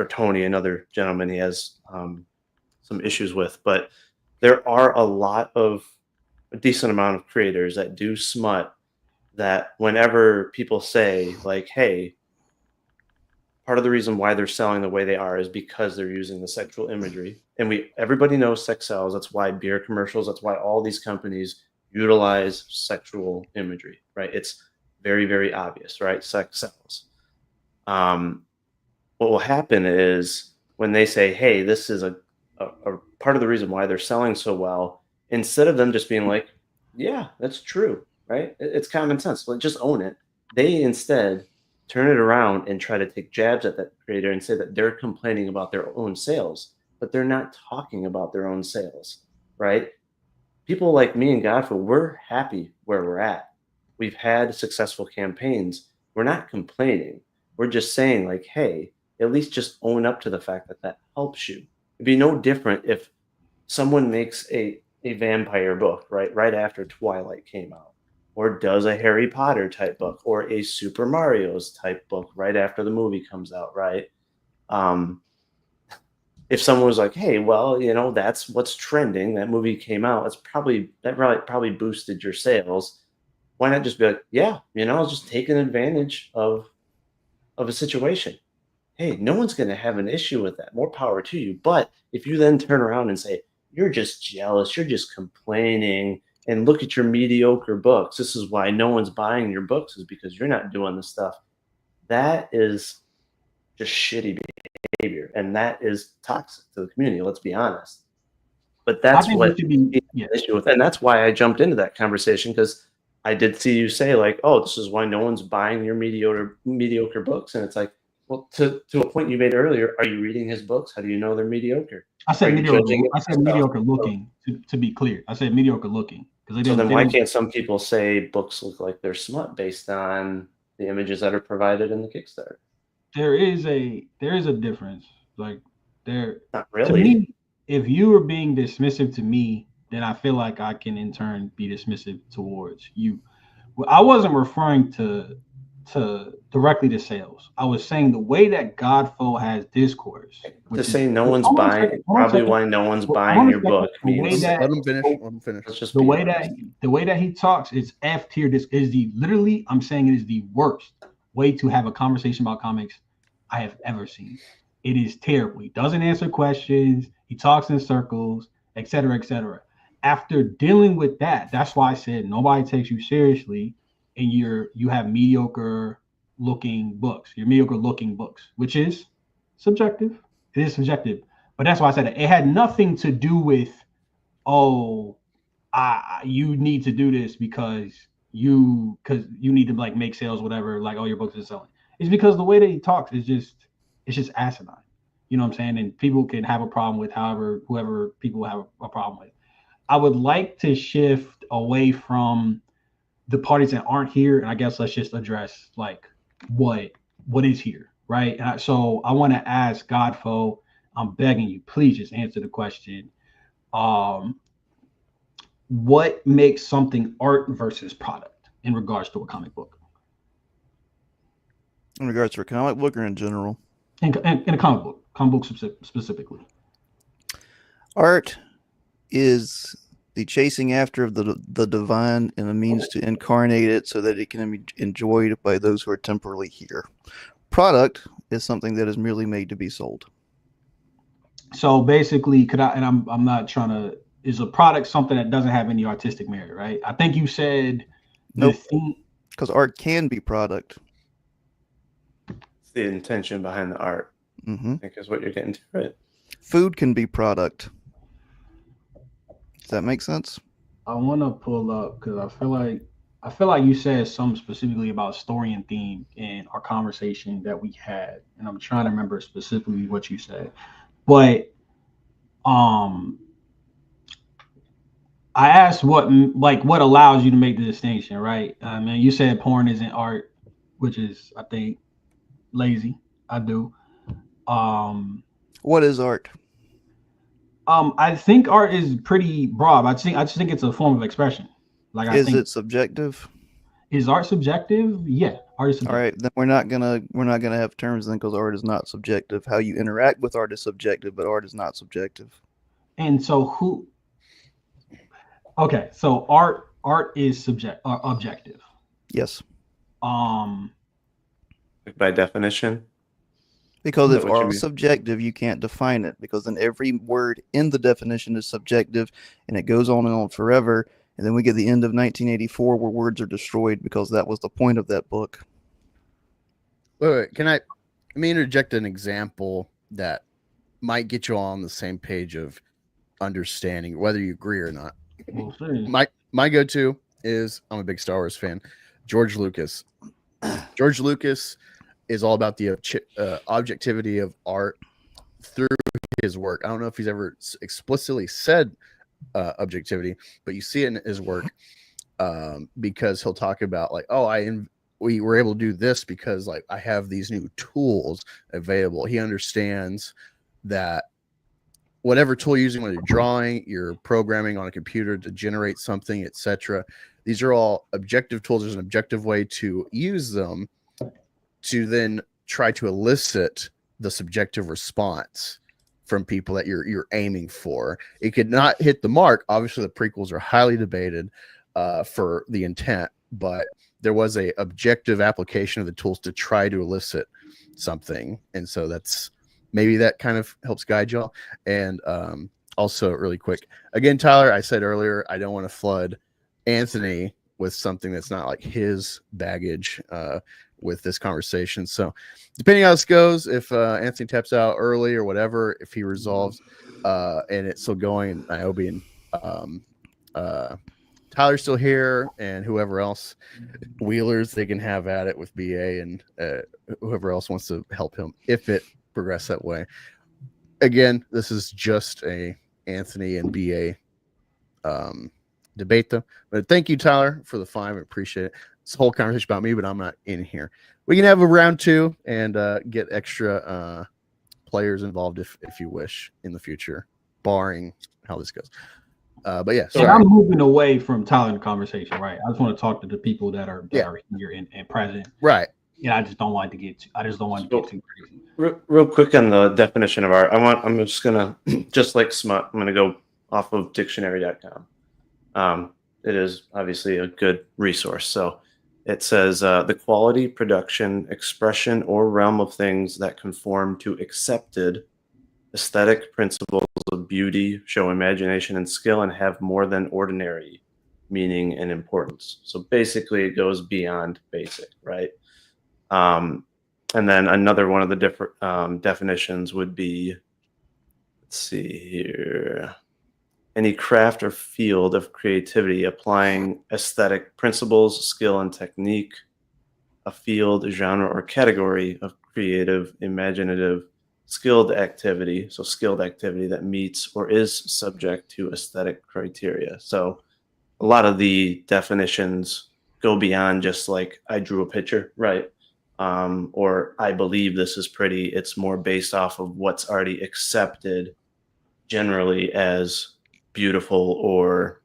Tony, another gentleman he has some issues with. But there are a decent amount of creators that do smut that whenever people say like, hey, part of the reason why they're selling the way they are is because they're using the sexual imagery. And everybody knows sex sells. That's why beer commercials, that's why all these companies utilize sexual imagery, right? It's very, very obvious, right? Sex sells. What will happen is when they say, hey, this is a part of the reason why they're selling so well, instead of them just being like, yeah, that's true, right? It's common sense. Like, just own it. They instead turn it around and try to take jabs at that creator and say that they're complaining about their own sales, but they're not talking about their own sales, right? People like me and Godfrey, we're happy where we're at. We've had successful campaigns. We're not complaining. We're just saying like, hey, at least just own up to the fact that that helps you. It'd be no different if someone makes a vampire book, right after Twilight came out, or does a Harry Potter type book, or a Super Mario's type book right after the movie comes out, right? If someone was like, hey, well, that's what's trending, that movie came out, that probably boosted your sales. Why not just be like, yeah, I was just taking advantage of a situation. Hey, no one's going to have an issue with that. More power to you. But if you then turn around and say, you're just jealous, you're just complaining, and look at your mediocre books, this is why no one's buying your books, is because you're not doing the stuff, that is just shitty behavior, and that is toxic to the community, let's be honest. But that's what the issue with, and that's why I jumped into that conversation, because I did see you say like, oh, this is why no one's buying your mediocre books. And it's like, well, to a point you made earlier, are you reading his books? How do you know they're mediocre? I said mediocre looking, to be clear. I said mediocre looking. So then why can't some people say books look like they're smut based on the images that are provided in the Kickstarter? There is a difference. Like, not really. To me, if you are being dismissive to me, then I feel like I can in turn be dismissive towards you. Well, I wasn't referring to directly to sales. I was saying the way that Godfo has discourse. To say no one's buying, probably why no one's buying your book means. Let him finish. Let's just the way that he talks is F tier. This is literally, I'm saying it is the worst way to have a conversation about comics I have ever seen. It is terrible. He doesn't answer questions. He talks in circles, etc., etc. After dealing with that, that's why I said nobody takes you seriously, and you have mediocre looking books. You're mediocre looking books, which is subjective. It is subjective. But that's why I said it had nothing to do with, oh, you need to do this because you need to like make sales, whatever, like, oh, your books are selling. It's because the way that he talks is just asinine. You know what I'm saying? And people can have a problem with whoever people have a problem with. I would like to shift away from the parties that aren't here, and I guess let's just address like what is here, right? So I want to ask Godfo, I'm begging you, please just answer the question. What makes something art versus product in regards to a comic book? In regards to a comic book or in general? In a comic book specifically. Art is the chasing after of the divine and a means to incarnate it so that it can be enjoyed by those who are temporarily here. Product is something that is merely made to be sold. So basically, I'm not trying to, is a product something that doesn't have any artistic merit, right? I think you said nope, because art can be product. It's the intention behind the art, I think, is what you're getting to, right? Food can be product. Does that make sense? I want to pull up because I feel like you said something specifically about story and theme in our conversation that we had, and I'm trying to remember specifically what you said. But I asked what allows you to make the distinction, right? I mean, you said porn isn't art, which is, I think, lazy. I do. What is art? I think art is pretty broad. I just think it's a form of expression. Like, is it subjective? Is art subjective? Yeah, art is subjective. All right, then we're not gonna have terms then, because art is not subjective. How you interact with art is subjective, but art is not subjective. And so okay, so art is objective. Yes. By definition. Because if art is subjective, you can't define it, because then every word in the definition is subjective, and it goes on and on forever. And then we get the end of 1984 where words are destroyed, because that was the point of that book. Wait, let me interject an example that might get you all on the same page of understanding whether you agree or not. My go-to is, I'm a big Star Wars fan, George Lucas. George Lucas is all about the objectivity of art through his work. I don't know if he's ever explicitly said objectivity, but you see it in his work, because he'll talk about like, oh, we were able to do this because like I have these new tools available. He understands that whatever tool you're using, whether you're drawing, you're programming on a computer to generate something, etc., these are all objective tools. There's an objective way to use them to then try to elicit the subjective response from people that you're aiming for. It could not hit the mark. Obviously, the prequels are highly debated for the intent, but there was a objective application of the tools to try to elicit something. And so maybe that kind of helps guide y'all. And also really quick, again, Tyler, I said earlier, I don't want to flood Anthony with something that's not like his baggage with this conversation. So depending on how this goes, if Anthony taps out early or whatever, if he resolves and it's still going, and Niobe and Tyler's still here, and whoever else, Wheelers, they can have at it with BA and whoever else wants to help him if it progress that way. Again, this is just a Anthony and BA debate though. But thank you, Tyler, for the 5. I appreciate it. This whole conversation about me, but I'm not in here. We can have a round 2 and get extra players involved if you wish in the future, barring how this goes. But yeah, so I'm moving away from Tyler in the conversation, right? I just want to talk to the people that are here and present, right? Yeah, I just don't want to get too crazy. Real quick on the definition of art, I'm just gonna, just like Smut, I'm gonna go off of dictionary.com. It is obviously a good resource. So it says the quality, production, expression, or realm of things that conform to accepted aesthetic principles of beauty, show imagination and skill, and have more than ordinary meaning and importance. So basically it goes beyond basic, right? And then another one of the different definitions would be, Let's see here. Any craft or field of creativity applying aesthetic principles, skill, and technique. A field, genre, or category of creative, imaginative, skilled activity. So skilled activity that meets or is subject to aesthetic criteria. So a lot of the definitions go beyond just like I drew a picture, right? Or I believe this is pretty. It's more based off of what's already accepted generally as beautiful or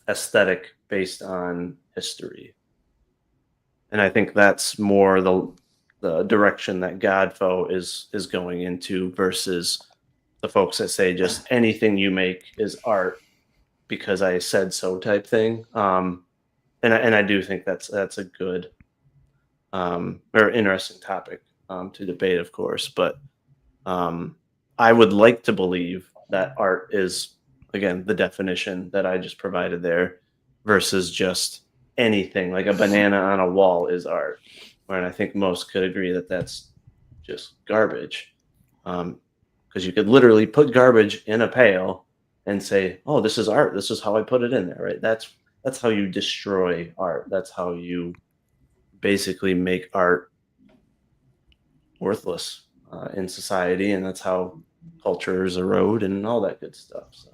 aesthetic based on history. And I think that's more the direction that Godfo is going into versus the folks that say just anything you make is art because I said so type thing. And I do think that's a good or interesting topic to debate, of course. But I would like to believe that art is, again, the definition that I just provided there versus just anything. Like a banana on a wall is art. And I think most could agree that that's just garbage. Because you could literally put garbage in a pail and say, oh, this is art. This is how I put it in there, right? That's how you destroy art. That's how you basically make art worthless in society, and that's how cultures erode and all that good stuff. So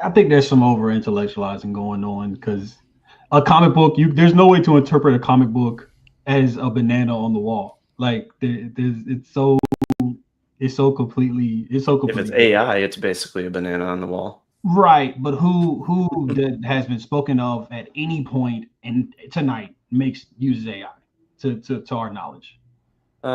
I think there's some over intellectualizing going on because a comic book, there's no way to interpret a comic book as a banana on the wall. Like it's so completely. If it's AI, it's basically a banana on the wall. Right, but who that has been spoken of at any point in tonight uses AI to our knowledge?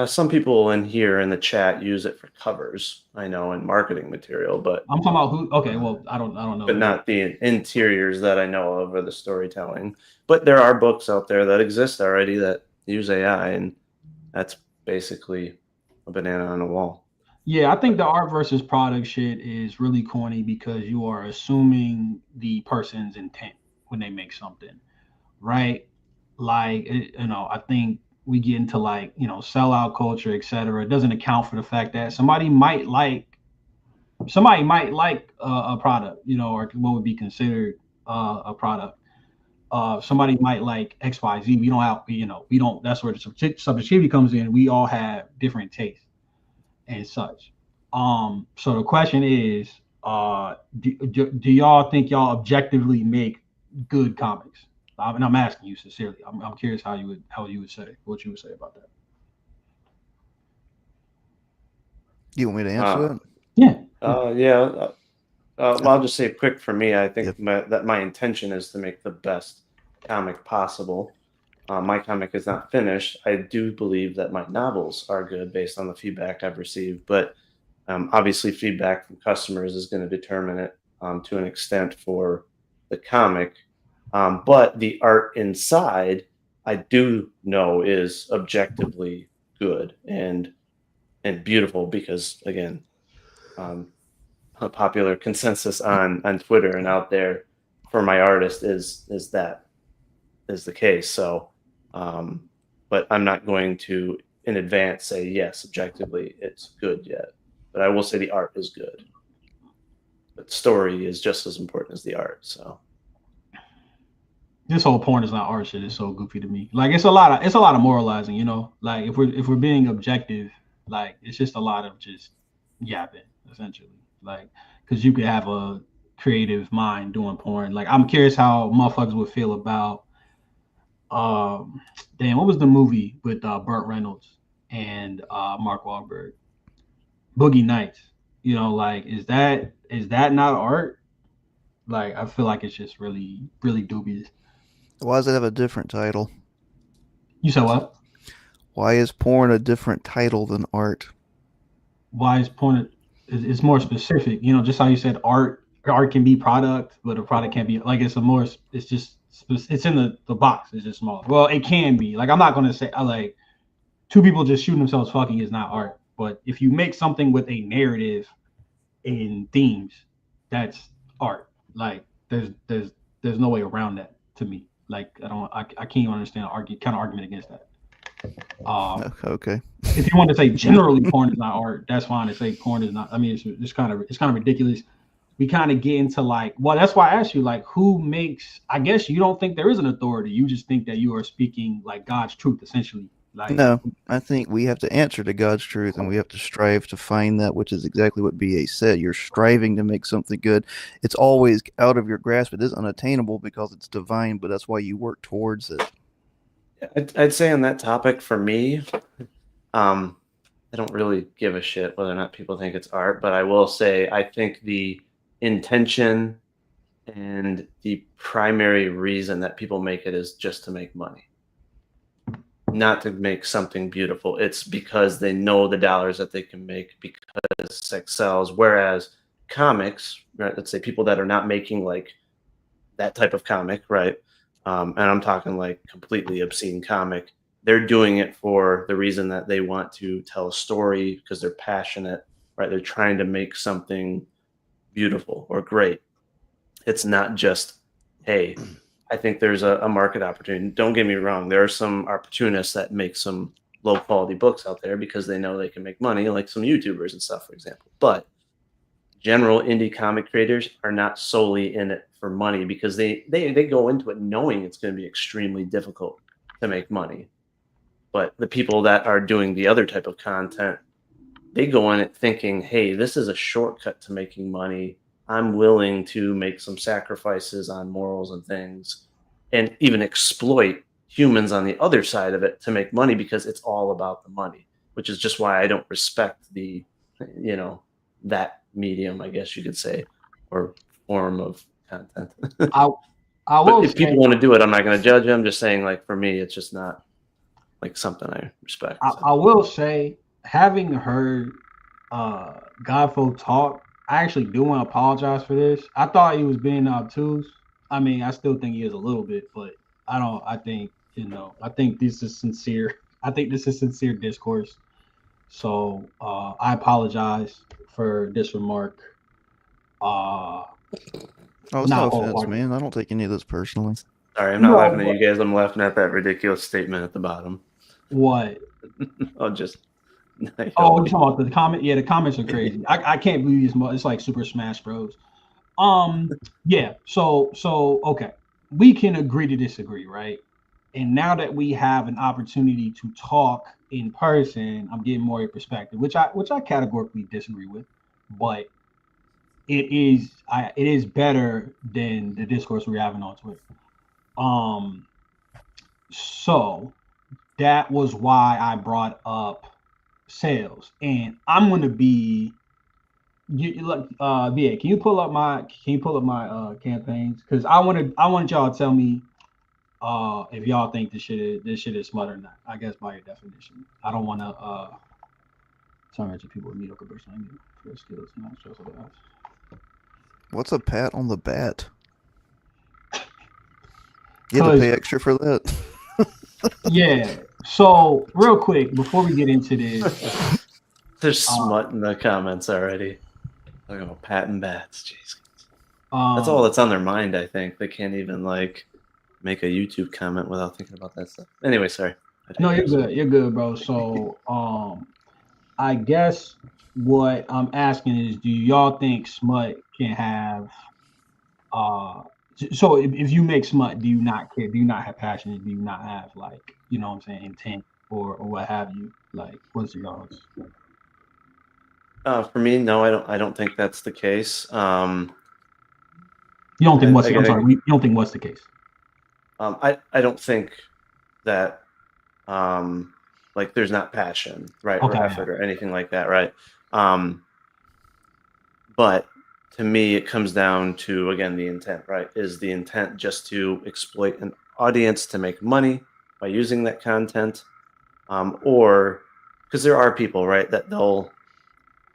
Some people in here in the chat use it for covers, I know, and marketing material, but I'm talking about who. Okay, well, I don't know, but not the interiors that I know of or the storytelling. But there are books out there that exist already that use AI, and that's basically a banana on a wall. Yeah, I think the art versus product shit is really corny because you are assuming the person's intent when they make something, right? Like, I think we get into like, sellout culture, etc. It doesn't account for the fact that somebody might like a product, or what would be considered a product. Somebody might like XYZ. We don't. That's where the subjectivity comes in. We all have different tastes and such. So the question is, do y'all think y'all objectively make good comics? And I'm asking you sincerely. I'm curious what you would say about that. You want me to answer that? Yeah. Well, I'll just say quick for me. I think that my intention is to make the best comic possible. My comic is not finished. I do believe that my novels are good based on the feedback I've received, but obviously feedback from customers is going to determine it to an extent for the comic. But the art inside, I do know is objectively good and beautiful because, again, a popular consensus on Twitter and out there for my artist is that is the case. So, but I'm not going to in advance say yes, objectively it's good yet. But I will say the art is good. But story is just as important as the art. So this whole porn is not art shit. It's so goofy to me. Like it's a lot of moralizing, Like if we're being objective, like it's just a lot of just yapping, essentially. Like because you could have a creative mind doing porn. Like I'm curious how motherfuckers would feel about what was the movie with Burt Reynolds and Mark Wahlberg? Boogie Nights. Like is that not art? Like I feel like it's just really, really dubious. Why does it have a different title? You said what? Why is porn a different title than art? Why is porn? It's more specific. Just how you said art can be product, but a product can't be like it's in the box. It's just small. Well, it can be. Like I'm not gonna say like two people just shooting themselves fucking is not art. But if you make something with a narrative and themes, that's art. Like there's no way around that to me. Like I can't even understand kind of argument against that. Okay. If you want to say generally porn is not art, that's fine to say porn is not. I mean, it's kind of ridiculous. We kind of get into like, well, that's why I asked you, like, who makes? I guess you don't think there is an authority. You just think that you are speaking like God's truth, essentially. Like, No, I think we have to answer to God's truth, and we have to strive to find that, which is exactly what BA said. You're striving to make something good. It's always out of your grasp. It is unattainable because it's divine, but that's why you work towards it. I'd say on that topic, for me, I don't really give a shit whether or not people think it's art, but I will say I think the intention and the primary reason that people make it is just to make money, not to make something beautiful. It's because they know the dollars that they can make because sex sells. Whereas comics, right? Let's say people that are not making like that type of comic, right? And I'm talking like completely obscene comic. They're doing it for the reason that they want to tell a story because they're passionate, right? They're trying to make something beautiful or great. It's not just, hey, I think there's a market opportunity. Don't get me wrong. There are some opportunists that make some low quality books out there because they know they can make money, like some YouTubers and stuff, for example. But general indie comic creators are not solely in it for money because they go into it knowing it's going to be extremely difficult to make money. But the people that are doing the other type of content, they go in it thinking, hey, this is a shortcut to making money. I'm willing to make some sacrifices on morals and things and even exploit humans on the other side of it to make money because it's all about the money, which is just why I don't respect the, that medium, I guess you could say, or form of content. I But will if say, people want to do it, I'm not going to judge them. I'm just saying, like, for me, it's just not like something I respect. I will say, having heard Godfo talk, I actually do want to apologize for this. I thought he was being obtuse. I mean, I still think he is a little bit, but I think, I think this is sincere. I think this is sincere discourse. So I apologize for this remark. Oh, it's Not no offense, wholeheartedly. man. I don't take any of this personally. Sorry, I'm not laughing at you guys. I'm laughing at that ridiculous statement at the bottom. What? I'll just. Oh, you're talking about the comment? Yeah, the comments are crazy. I can't believe this. It's like Super Smash Bros. Yeah. So okay, we can agree to disagree, right? And now that we have an opportunity to talk in person, I'm getting more your perspective, which I categorically disagree with, but it is better than the discourse we're having on Twitter. So that was why I brought up sales, and I'm gonna be. VA, can you pull up my campaigns? Because I want y'all to tell me if y'all think this shit is smut or not. I guess by your definition. I don't want to target people with mediocre personality for skills, not stressful to us. What's a pat on the bat? You have to pay extra for that. Yeah. So real quick before we get into this, there's smut in the comments already. Talking about pat and bats. Jeez. That's all that's on their mind. I think they can't even like make a YouTube comment without thinking about that stuff. Anyway, sorry. No, you're good. You're good, bro. So I guess what I'm asking is, do y'all think smut can have so if you make smut, do you not care? Do you not have passion? Do you not have like, what I'm saying, intent or what have you? Like, what's yours? For me, no, I don't think that's the case. You don't think I'm sorry, you don't think what's the case? I don't think that like there's not passion, right, or effort or anything like that, right? But to me, it comes down to, again, the intent, right? Is the intent just to exploit an audience to make money by using that content? Or because there are people, right, that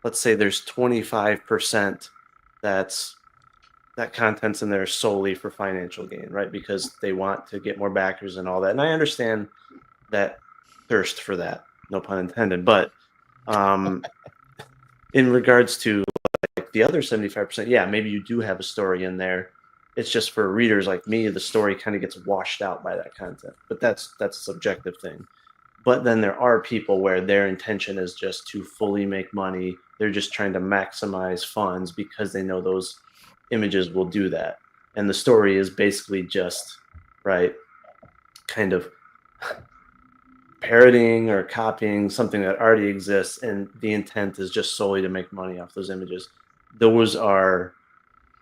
let's say there's 25% that content's in there solely for financial gain, right? Because they want to get more backers and all that. And I understand that thirst for that, no pun intended. But in regards to like the other 75%, yeah, maybe you do have a story in there. It's just for readers like me, the story kind of gets washed out by that content. But that's a subjective thing. But then there are people where their intention is just to fully make money. They're just trying to maximize funds because they know those images will do that. And the story is basically just, right, kind of parodying or copying something that already exists, and the intent is just solely to make money off those images. Those are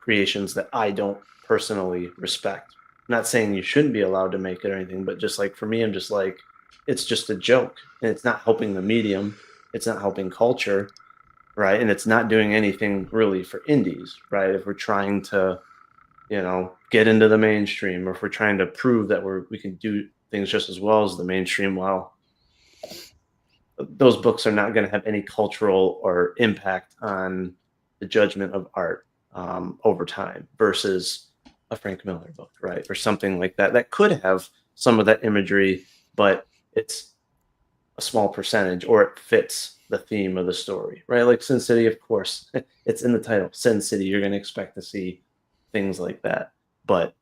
creations that I don't personally respect. I'm not saying you shouldn't be allowed to make it or anything, but just like for me, I'm just like, it's just a joke, and it's not helping the medium. It's not helping culture, right? And it's not doing anything really for indies, right? If we're trying to, get into the mainstream, or if we're trying to prove that we can do things just as well as the mainstream, well, those books are not going to have any cultural or impact on the judgment of art over time versus a Frank Miller book, right? Or something like that that could have some of that imagery, but it's a small percentage, or it fits the theme of the story, right? Like Sin City, of course, it's in the title, Sin City. You're going to expect to see things like that, but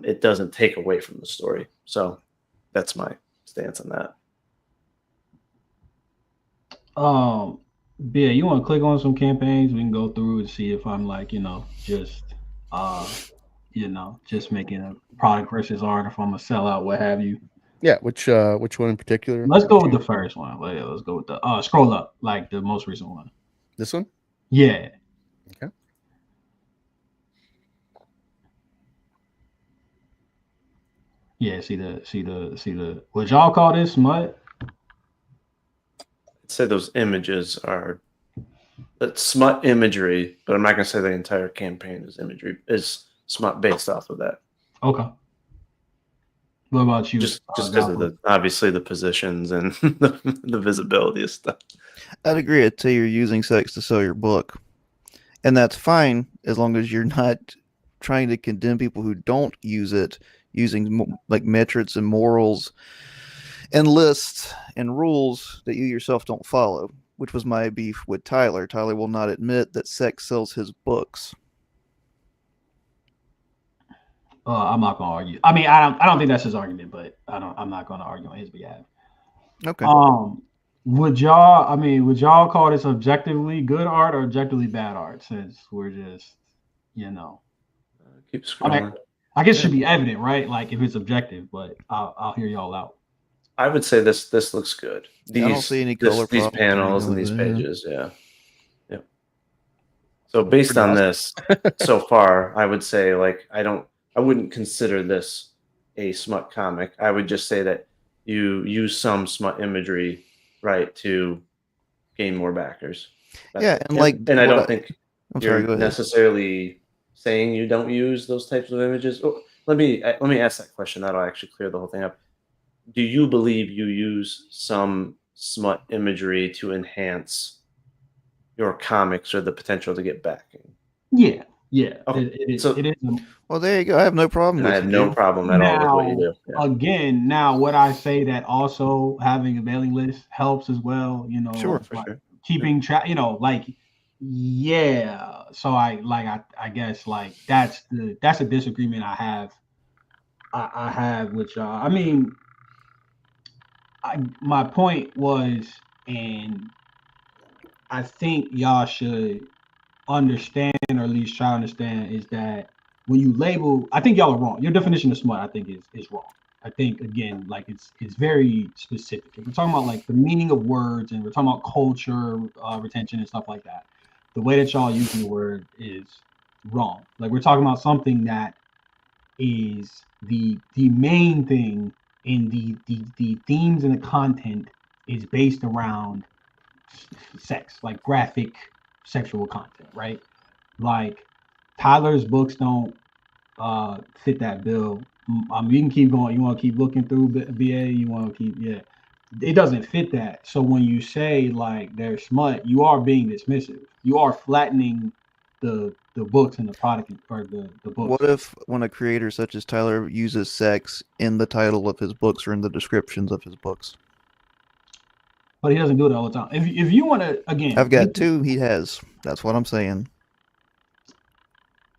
it doesn't take away from the story. So that's my stance on that. Yeah, you want to click on some campaigns? We can go through and see if I'm like, just making a product versus art, if I'm a sellout, what have you. Yeah, which one in particular? Let's go with the first one. Let's go with the scroll up, like the most recent one. This one? Yeah. Okay. Yeah, see the would y'all call this smut? I'd say those images are smut imagery, but I'm not going to say the entire campaign is smut based off of that. Okay. What about you? Just because of obviously the positions and the visibility of stuff. I'd agree. I'd say you're using sex to sell your book, and that's fine as long as you're not trying to condemn people who don't use it, using like metrics and morals and lists and rules that you yourself don't follow, which was my beef with Tyler. Tyler will not admit that sex sells his books. I'm not gonna argue. I mean, I don't think that's his argument, but I'm not gonna argue on his behalf. Okay. Would y'all call this objectively good art or objectively bad art? Since we're just, Keep scrolling. I guess it should be evident, right? Like if it's objective, but I'll hear y'all out. I would say this looks good. I don't see any color these problems panels and these pages, yeah. So based on this, so far, I would say I wouldn't consider this a smut comic. I would just say that you use some smut imagery, right, to gain more backers. Yeah, and I don't think you're necessarily saying you don't use those types of images. Oh, let me ask that question. That'll actually clear the whole thing up. Do you believe you use some smut imagery to enhance your comics or the potential to get backing? Yeah. Okay. It is. Well, there you go. I have no problem with it. I have no problem at all with what you do. Yeah. Again, now would I say that also having a mailing list helps as well? Sure, for sure. Keeping track, yeah. So I guess like that's a disagreement I have. I have with y'all. I mean, my point was, and I think y'all should understand, or at least try to understand, is that when you label, I think y'all are wrong. Your definition of smut, I think, is wrong. I think, again, like it's very specific. If we're talking about like the meaning of words, and we're talking about culture retention and stuff like that, the way that y'all using the word is wrong. Like we're talking about something that is the main thing in the themes and the content is based around sex, like graphic sexual content, right? Like Tyler's books don't fit that bill. You can keep going. You want to keep looking through BA. You want to keep, it doesn't fit that. So when you say like there's smut, you are being dismissive. You are flattening the books and the product, or the books. What if when a creator such as Tyler uses sex in the title of his books or in the descriptions of his books? But he doesn't do it all the time. If you want to, again, I've got two. He has. That's what I'm saying.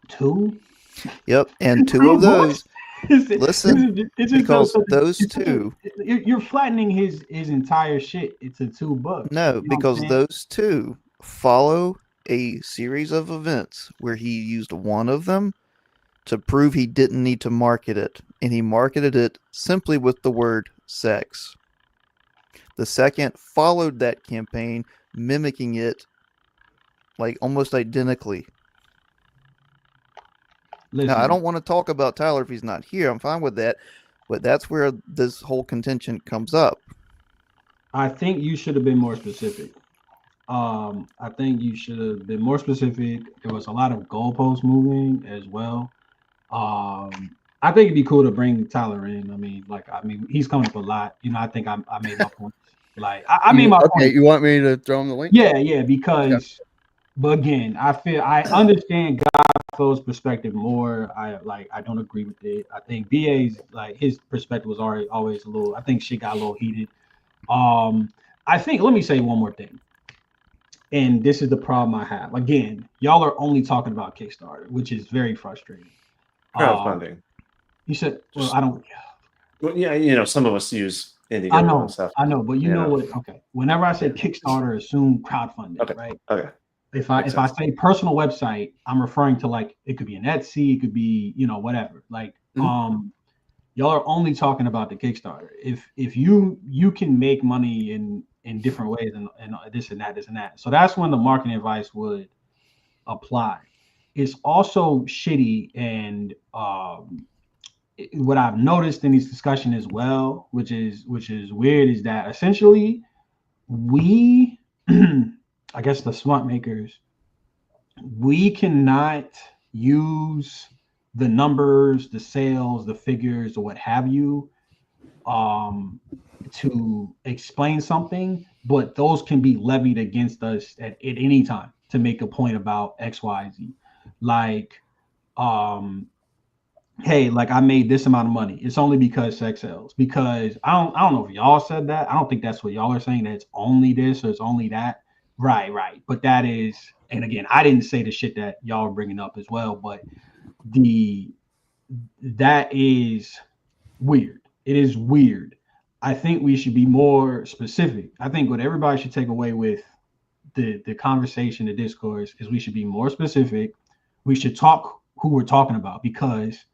Two. Yep, and two of those. Listen, because those two. You're flattening his entire shit into 2 books. No, You know because those two follow a series of events where he used one of them to prove he didn't need to market it, and he marketed it simply with the word sex. The second followed that campaign, mimicking it like almost identically. Listen, Now, I don't want to talk about Tyler if he's not here. I'm fine with that, but that's where this whole contention comes up. I think you should have been more specific. I think you should have been more specific. There was a lot of goalpost moving as well. I think it'd be cool to bring Tyler in. I mean, he's coming up a lot. You know, I think I made my point. Like, I made my point. Okay, you want me to throw him the link? Yeah, because, okay. But again, I understand Godfellow's perspective more. I don't agree with it. I think BA's his perspective was always a little. I think shit got a little heated. I think, let me say one more thing. And this is the problem I have. Again, y'all are only talking about Kickstarter, which is very frustrating. Crowdfunding. You said, well, I don't. Well, yeah, some of us use Indiegogo and stuff. I know, but you know what? Okay. Whenever I say Kickstarter, assume crowdfunding, okay. right? Okay. If I say personal website, I'm referring to it could be an Etsy, it could be, whatever. Y'all are only talking about the Kickstarter. If you can make money in different ways and this and that. So that's when the marketing advice would apply. It's also shitty, and what I've noticed in this discussion as well, which is weird, is that essentially we, I guess the smart makers, we cannot use the numbers, the sales, the figures, or what have you, to explain something, but those can be levied against us at any time to make a point about X, Y, Z. Hey, I made this amount of money. It's only because sex sells. Because I don't know if y'all said that. I don't think that's what y'all are saying, that it's only this or it's only that. Right. But that is, and again, I didn't say the shit that y'all are bringing up as well, but that is weird. It is weird. I think we should be more specific. I think what everybody should take away with the conversation, the discourse, is we should be more specific. We should talk who we're talking about, because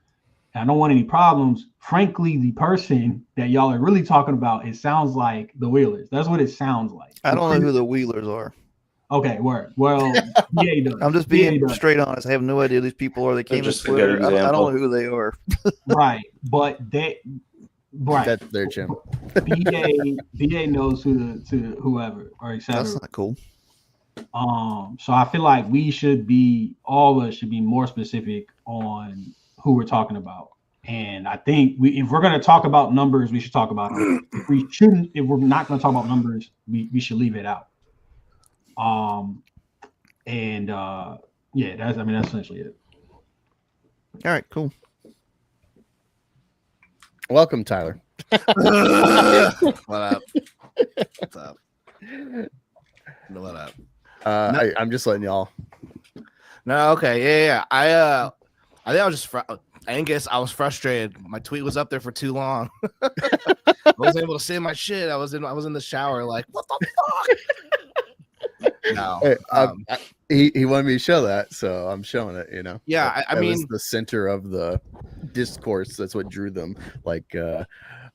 I don't want any problems. Frankly, the person that y'all are really talking about, it sounds like the Wheelers. That's what it sounds like. I don't know who the Wheelers are. Okay, word. Well, BA does. I'm just being straight honest. I have no idea who these people are. They came in Twitter. I don't know who they are. Right, but that's their Jim. BA knows who to whoever or etc. That's not cool. So I feel like all of us should be more specific on who we're talking about. And I think if we're going to talk about numbers, we should talk about numbers. If we're not going to talk about numbers, we should leave it out. That's essentially it. All right, cool. Welcome, Tyler. What up? What's up? What up? I'm just letting y'all. No, okay, yeah. I think I was just Angus. I was frustrated. My tweet was up there for too long. I wasn't able to say my shit. I was in the shower, like, what the fuck? No, hey, he wanted me to show that, so I'm showing it. Yeah, I mean, was the center of the discourse. That's what drew them like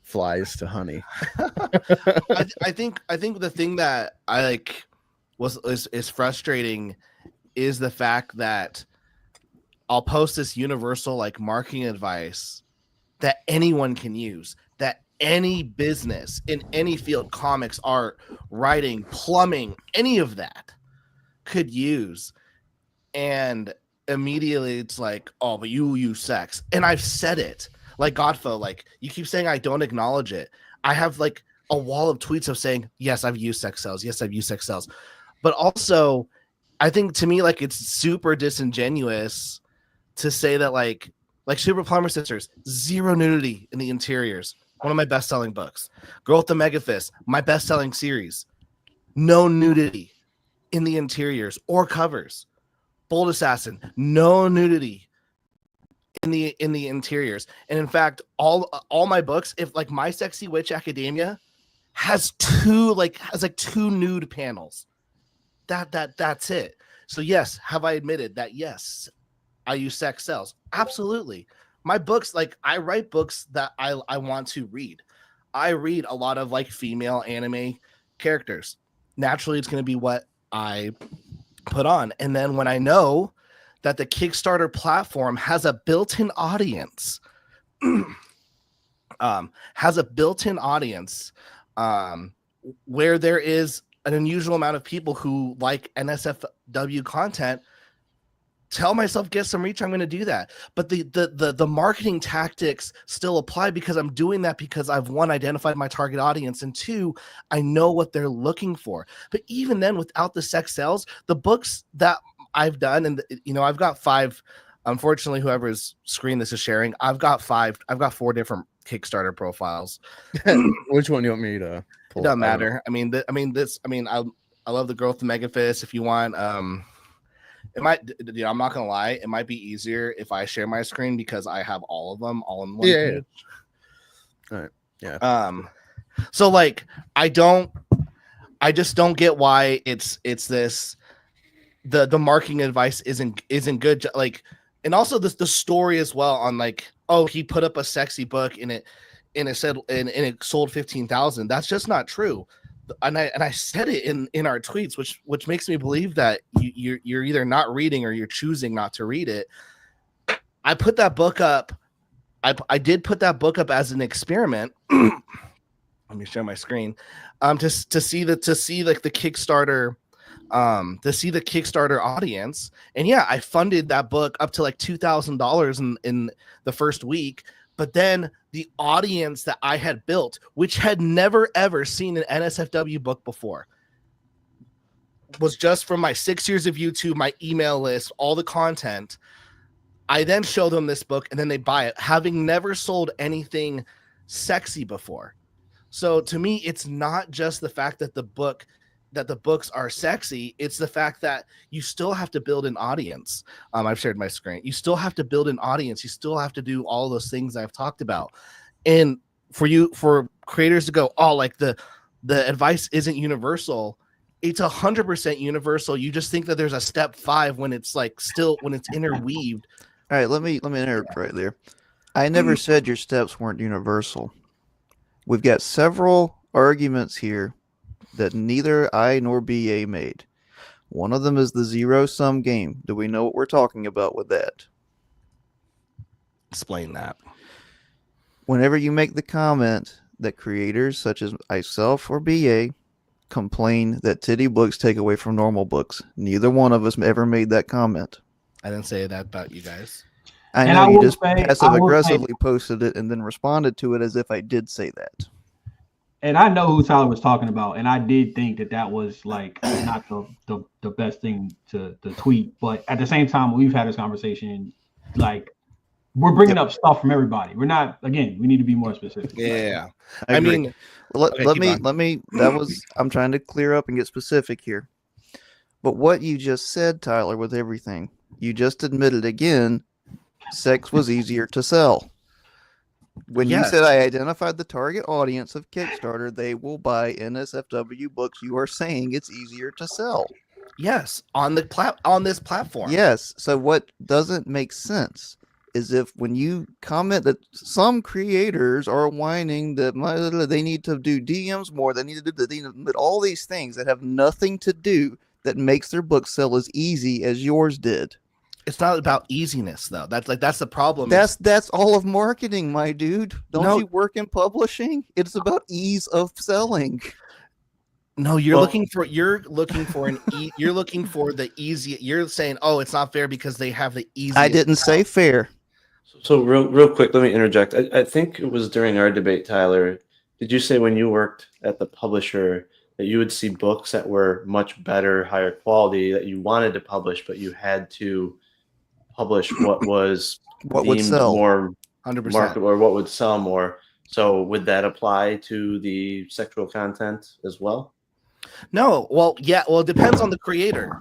flies to honey. I think the thing that I like is frustrating is the fact that I'll post this universal marketing advice that anyone can use, that any business in any field, comics, art, writing, plumbing, any of that could use. And immediately it's like, oh, but you use sex. And I've said it. Like Godfell, you keep saying I don't acknowledge it. I have a wall of tweets of saying, yes, I've used sex cells. Yes, I've used sex cells. But also, I think to me, it's super disingenuous to say that like Super Plumber Sisters, zero nudity in the interiors. One of my best-selling books. Girl with the Mega Fist, my best-selling series. No nudity in the interiors or covers. Bold Assassin, no nudity in the interiors. And in fact, all my books, if like My Sexy Witch Academia has two nude panels. That's it. So yes, have I admitted that yes, I use sex sells? Absolutely. My books, like I write books that I want to read. I read a lot of like female anime characters. Naturally, it's going to be what I put on. And then when I know that the Kickstarter platform has a built-in audience, where there is an unusual amount of people who like NSFW content, tell myself, get some reach, I'm going to do that. But the marketing tactics still apply because I'm doing that because I've, one, identified my target audience, and two, I know what they're looking for. But even then, without the sex sales, the books that I've done, and I've got 5, unfortunately, whoever's screen this is sharing, I've got 4 different Kickstarter profiles. Which one do you want me to pull? It doesn't matter. I love the growth of Megafist. If you want, it might, I'm not gonna lie, it might be easier if I share my screen because I have all of them all in one page. All right. Yeah. So like I just don't get why it's this, the marketing advice isn't good. Like, and also the story as well on like, oh, he put up a sexy book and it said and it sold 15,000. That's just not true. And I said it in our tweets, which makes me believe that you're either not reading or you're choosing not to read it. I put that book up. I did put that book up as an experiment. Let me share my screen. To see like the Kickstarter, to see the Kickstarter audience. And yeah, I funded that book up to like $2,000 in the first week. But then the audience that I had built, which had never, ever seen an NSFW book before, was just from my 6 years of YouTube, my email list, all the content. I then show them this book and then they buy it, having never sold anything sexy before. So to me, it's not just the fact that the books are sexy. It's the fact that you still have to build an audience. I've shared my screen. You still have to build an audience. You still have to do all those things I've talked about. And for creators to go, oh, like the advice isn't universal. It's 100% universal. You just think that there's a step 5 when it's like when it's interweaved. All right, let me interrupt right there. I never said your steps weren't universal. We've got several arguments here that neither I nor BA made. One of them is the zero-sum game. Do we know what we're talking about with that? Explain that. Whenever you make the comment that creators such as myself or BA complain that titty books take away from normal books, neither one of us ever made that comment. I didn't say that about you guys. I know you just passive-aggressively posted it and then responded to it as if I did say that. And I know who Tyler was talking about, and I did think that was like not the best thing to tweet. But at the same time, we've had this conversation. Like, we're bringing up stuff from everybody. We're not. Again, we need to be more specific. Yeah, I mean, let me. That was. I'm trying to clear up and get specific here. But what you just said, Tyler, with everything you just admitted again, sex was easier to sell. When you said I identified the target audience of Kickstarter, they will buy NSFW books. You are saying it's easier to sell. Yes, on this platform. Yes. So what doesn't make sense is if when you comment that some creators are whining that they need to do DMs more, they need to do all these things that have nothing to do that makes their book sell as easy as yours did. It's not about easiness, though. That's the problem. That's all of marketing, my dude. Don't you work in publishing? It's about ease of selling. No, you're looking for the easy. You're saying, oh, it's not fair because they have the easy. I didn't say fair. So real quick, let me interject. I think it was during our debate, Tyler. Did you say when you worked at the publisher that you would see books that were much better, higher quality that you wanted to publish, but you had to publish what would sell more 100% market or what would sell more? So would that apply to the sexual content as well? No. Well, yeah. Well, it depends on the creator.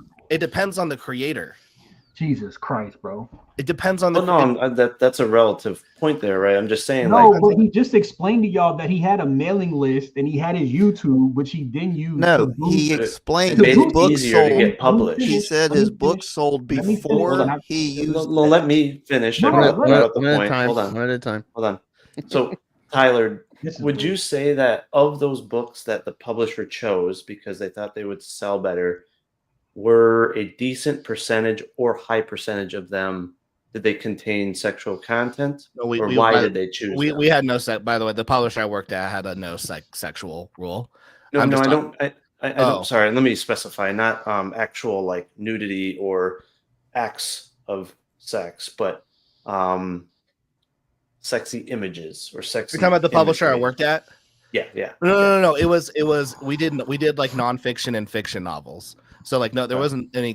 Jesus Christ, bro. It depends on the. Well, no, that's a relative point there, right? I'm just saying, No, like, but he just explained to y'all that he had a mailing list and he had his YouTube, which he then used. No, to he boost- explained it made his it book easier to sold. get published. He said Let me his book finish. sold Let me finish. before he used. Well, let me finish. No, I no, brought up the One at a point. time. Hold on. One at a time. Hold on. So, Tyler, This is would bullshit. you say that of those books that the publisher chose because they thought they would sell better, were a decent percentage or high percentage of them, did they contain sexual content? No, Or why did they choose them? We had no sex. By the way, the publisher I worked at had a no sexual rule. No, I'm no, just I talking- don't. I Oh. don't. Sorry, let me specify. Not actual like nudity or acts of sex, but sexy images or sexy. You're talking about the publisher I imagery. worked at? Yeah, yeah. No. It was we did like nonfiction and fiction novels. So like no, there wasn't any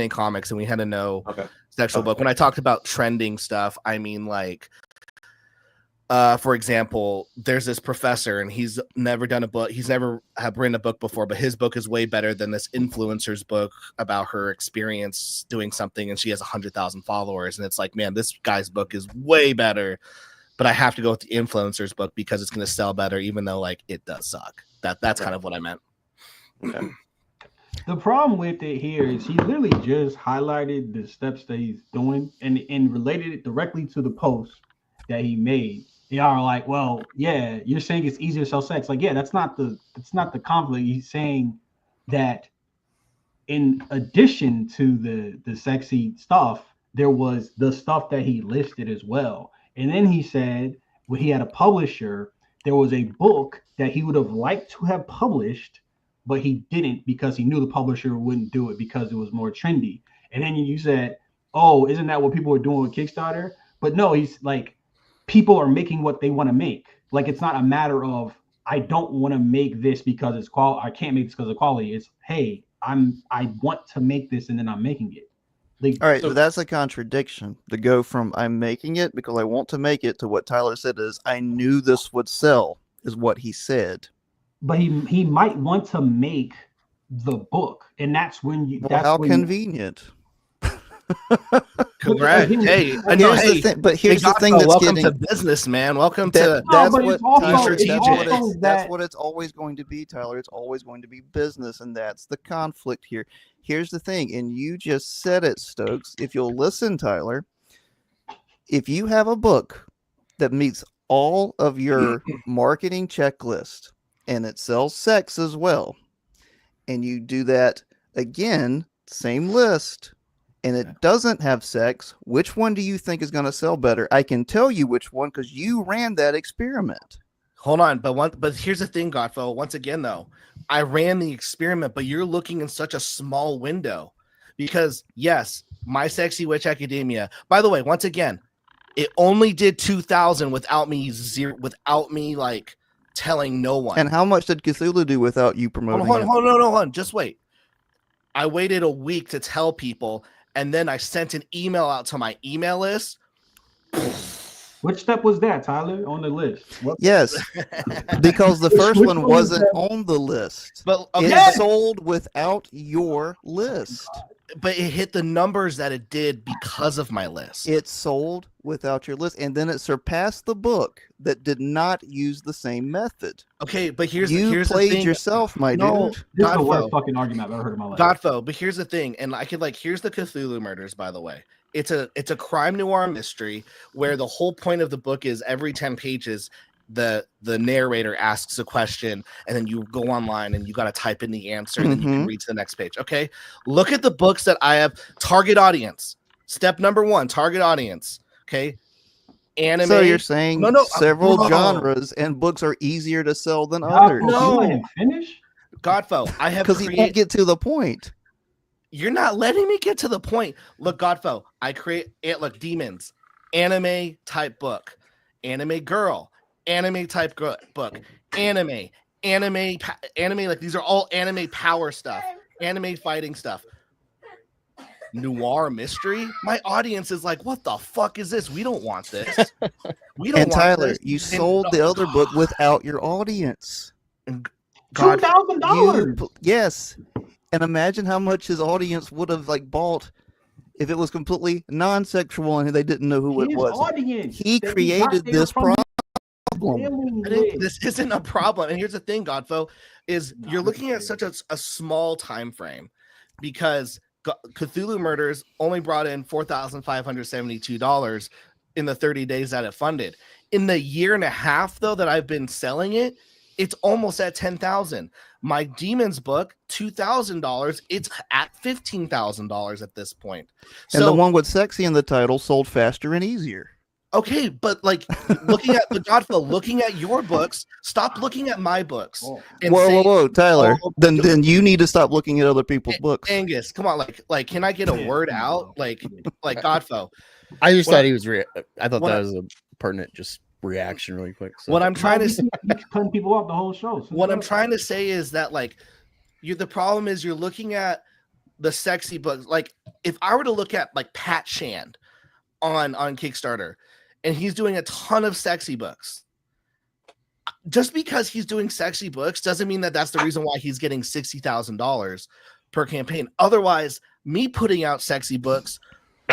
comics, and we had to know Okay. sexual book. When I talked about trending stuff, I mean like for example, there's this professor and he's never done a book. He's never have written a book before, but his book is way better than this influencer's book about her experience doing something. And she has 100,000 followers. And it's like, man, this guy's book is way better, but I have to go with the influencer's book because it's going to sell better, even though like it does suck. That's kind of what I meant. Okay. The problem with it here is he literally just highlighted the steps that he's doing and related it directly to the post that he made. They are like, well, yeah, you're saying it's easier to sell sex. Like, yeah, that's not the conflict. He's saying that in addition to the sexy stuff, there was the stuff that he listed as well. And then he said when he had a publisher, there was a book that he would have liked to have published, but he didn't because he knew the publisher wouldn't do it because it was more trendy. And then you said, oh, isn't that what people are doing with Kickstarter? But no, he's like, people are making what they want to make. Like, it's not a matter of, I don't want to make this because it's quality. I can't make this because of quality. It's, hey, I want to make this and then I'm making it. Like, All right, so that's a contradiction to go from I'm making it because I want to make it to what Tyler said is I knew this would sell is what he said. But he might want to make the book, and that's when you. Well, that's how when convenient. Congrats. Hey, I Here's know. the Hey, thing, but here's the thing Godfo, that's welcome getting to business, man. Welcome that, to. that's but what it's also- Tyler, it's that's, also what that's that- what it's always going to be, Tyler. It's always going to be business, and that's the conflict here. Here's the thing, and you just said it, Stokes. If you'll listen, Tyler, if you have a book that meets all of your marketing checklist and it sells sex as well, and you do that again, same list, and it doesn't have sex, which one do you think is going to sell better? I can tell you which one because you ran that experiment. Hold on, but here's the thing, Godfo. Once again, though, I ran the experiment, but you're looking in such a small window because yes, My Sexy Witch Academia. By the way, once again, it only did 2,000 without me like telling no one. And how much did Cthulhu do without you promoting it? Hold on, just wait. I waited a week to tell people, and then I sent an email out to my email list. Which step was that, Tyler, on the list? What? Yes, because the first Which one one was wasn't that? on the list. But It sold without your list. but it hit the numbers that it did because of my list. It sold without your list, and then it surpassed the book that did not use the same method. Okay, but here's You the played thing. yourself, my No, dude. This is the Godfo. worst fucking argument I've ever heard in my life. Godfo, but here's the thing, and I could here's the Cthulhu murders, by the way. It's a crime noir mystery where the whole point of the book is every 10 pages the narrator asks a question and then you go online and you got to type in the answer and then you can read to the next page. Okay, look at the books that I have. Target audience. Step number 1, target audience. Okay, anime. So you're saying No, several bro. genres and books are easier to sell than Godfo, others. can you No. let him finish? Godfo, I have Because he won't created. get to the point. You're not letting me get to the point. Look, Godfo, I create demons, anime type book, anime girl, anime type book, anime, like these are all anime power stuff, anime fighting stuff. Noir mystery. My audience is like, what the fuck is this? We don't want this. We don't And want Tyler, this. you sold the other book without your audience. God, $2,000. Yes. And imagine how much his audience would have bought if it was completely non-sexual and they didn't know who it His was. audience. He that created got there this from problem. family I think list. this isn't a problem. And here's the thing, Godfo, is you're looking at such a small time frame because Cthulhu Murders only brought in $4,572 in the 30 days that it funded. In the year and a half, though, that I've been selling it, it's almost at $10,000. My Demons book, $2,000. It's at $15,000 at this point. And the one with sexy in the title sold faster and easier. Okay, but like looking at Godfo, looking at your books, stop looking at my books. And Whoa, Tyler. oh, Then you need to stop looking at other people's books. Angus, come on, like, can I get a word out? Like Godfo. I just What- thought he was. I thought what that I- was a pertinent just reaction, really quick. So. What I'm trying to say, He's cutting people off the whole show. So what I'm trying to say is that like, the problem is you're looking at the sexy books. Like, if I were to look at like Pat Shand on Kickstarter, and he's doing a ton of sexy books. Just because he's doing sexy books doesn't mean that that's the reason why he's getting $60,000 per campaign. Otherwise, me putting out sexy books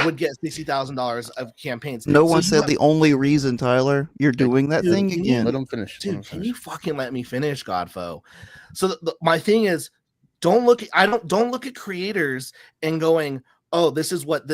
would get $60,000 of campaigns. No one said the only reason, Tyler. You're doing that Dude, thing can you again. Let him finish. Let him Dude, can finish. you fucking let me finish, Godfo? So my thing is, don't look at creators and going, oh, this is like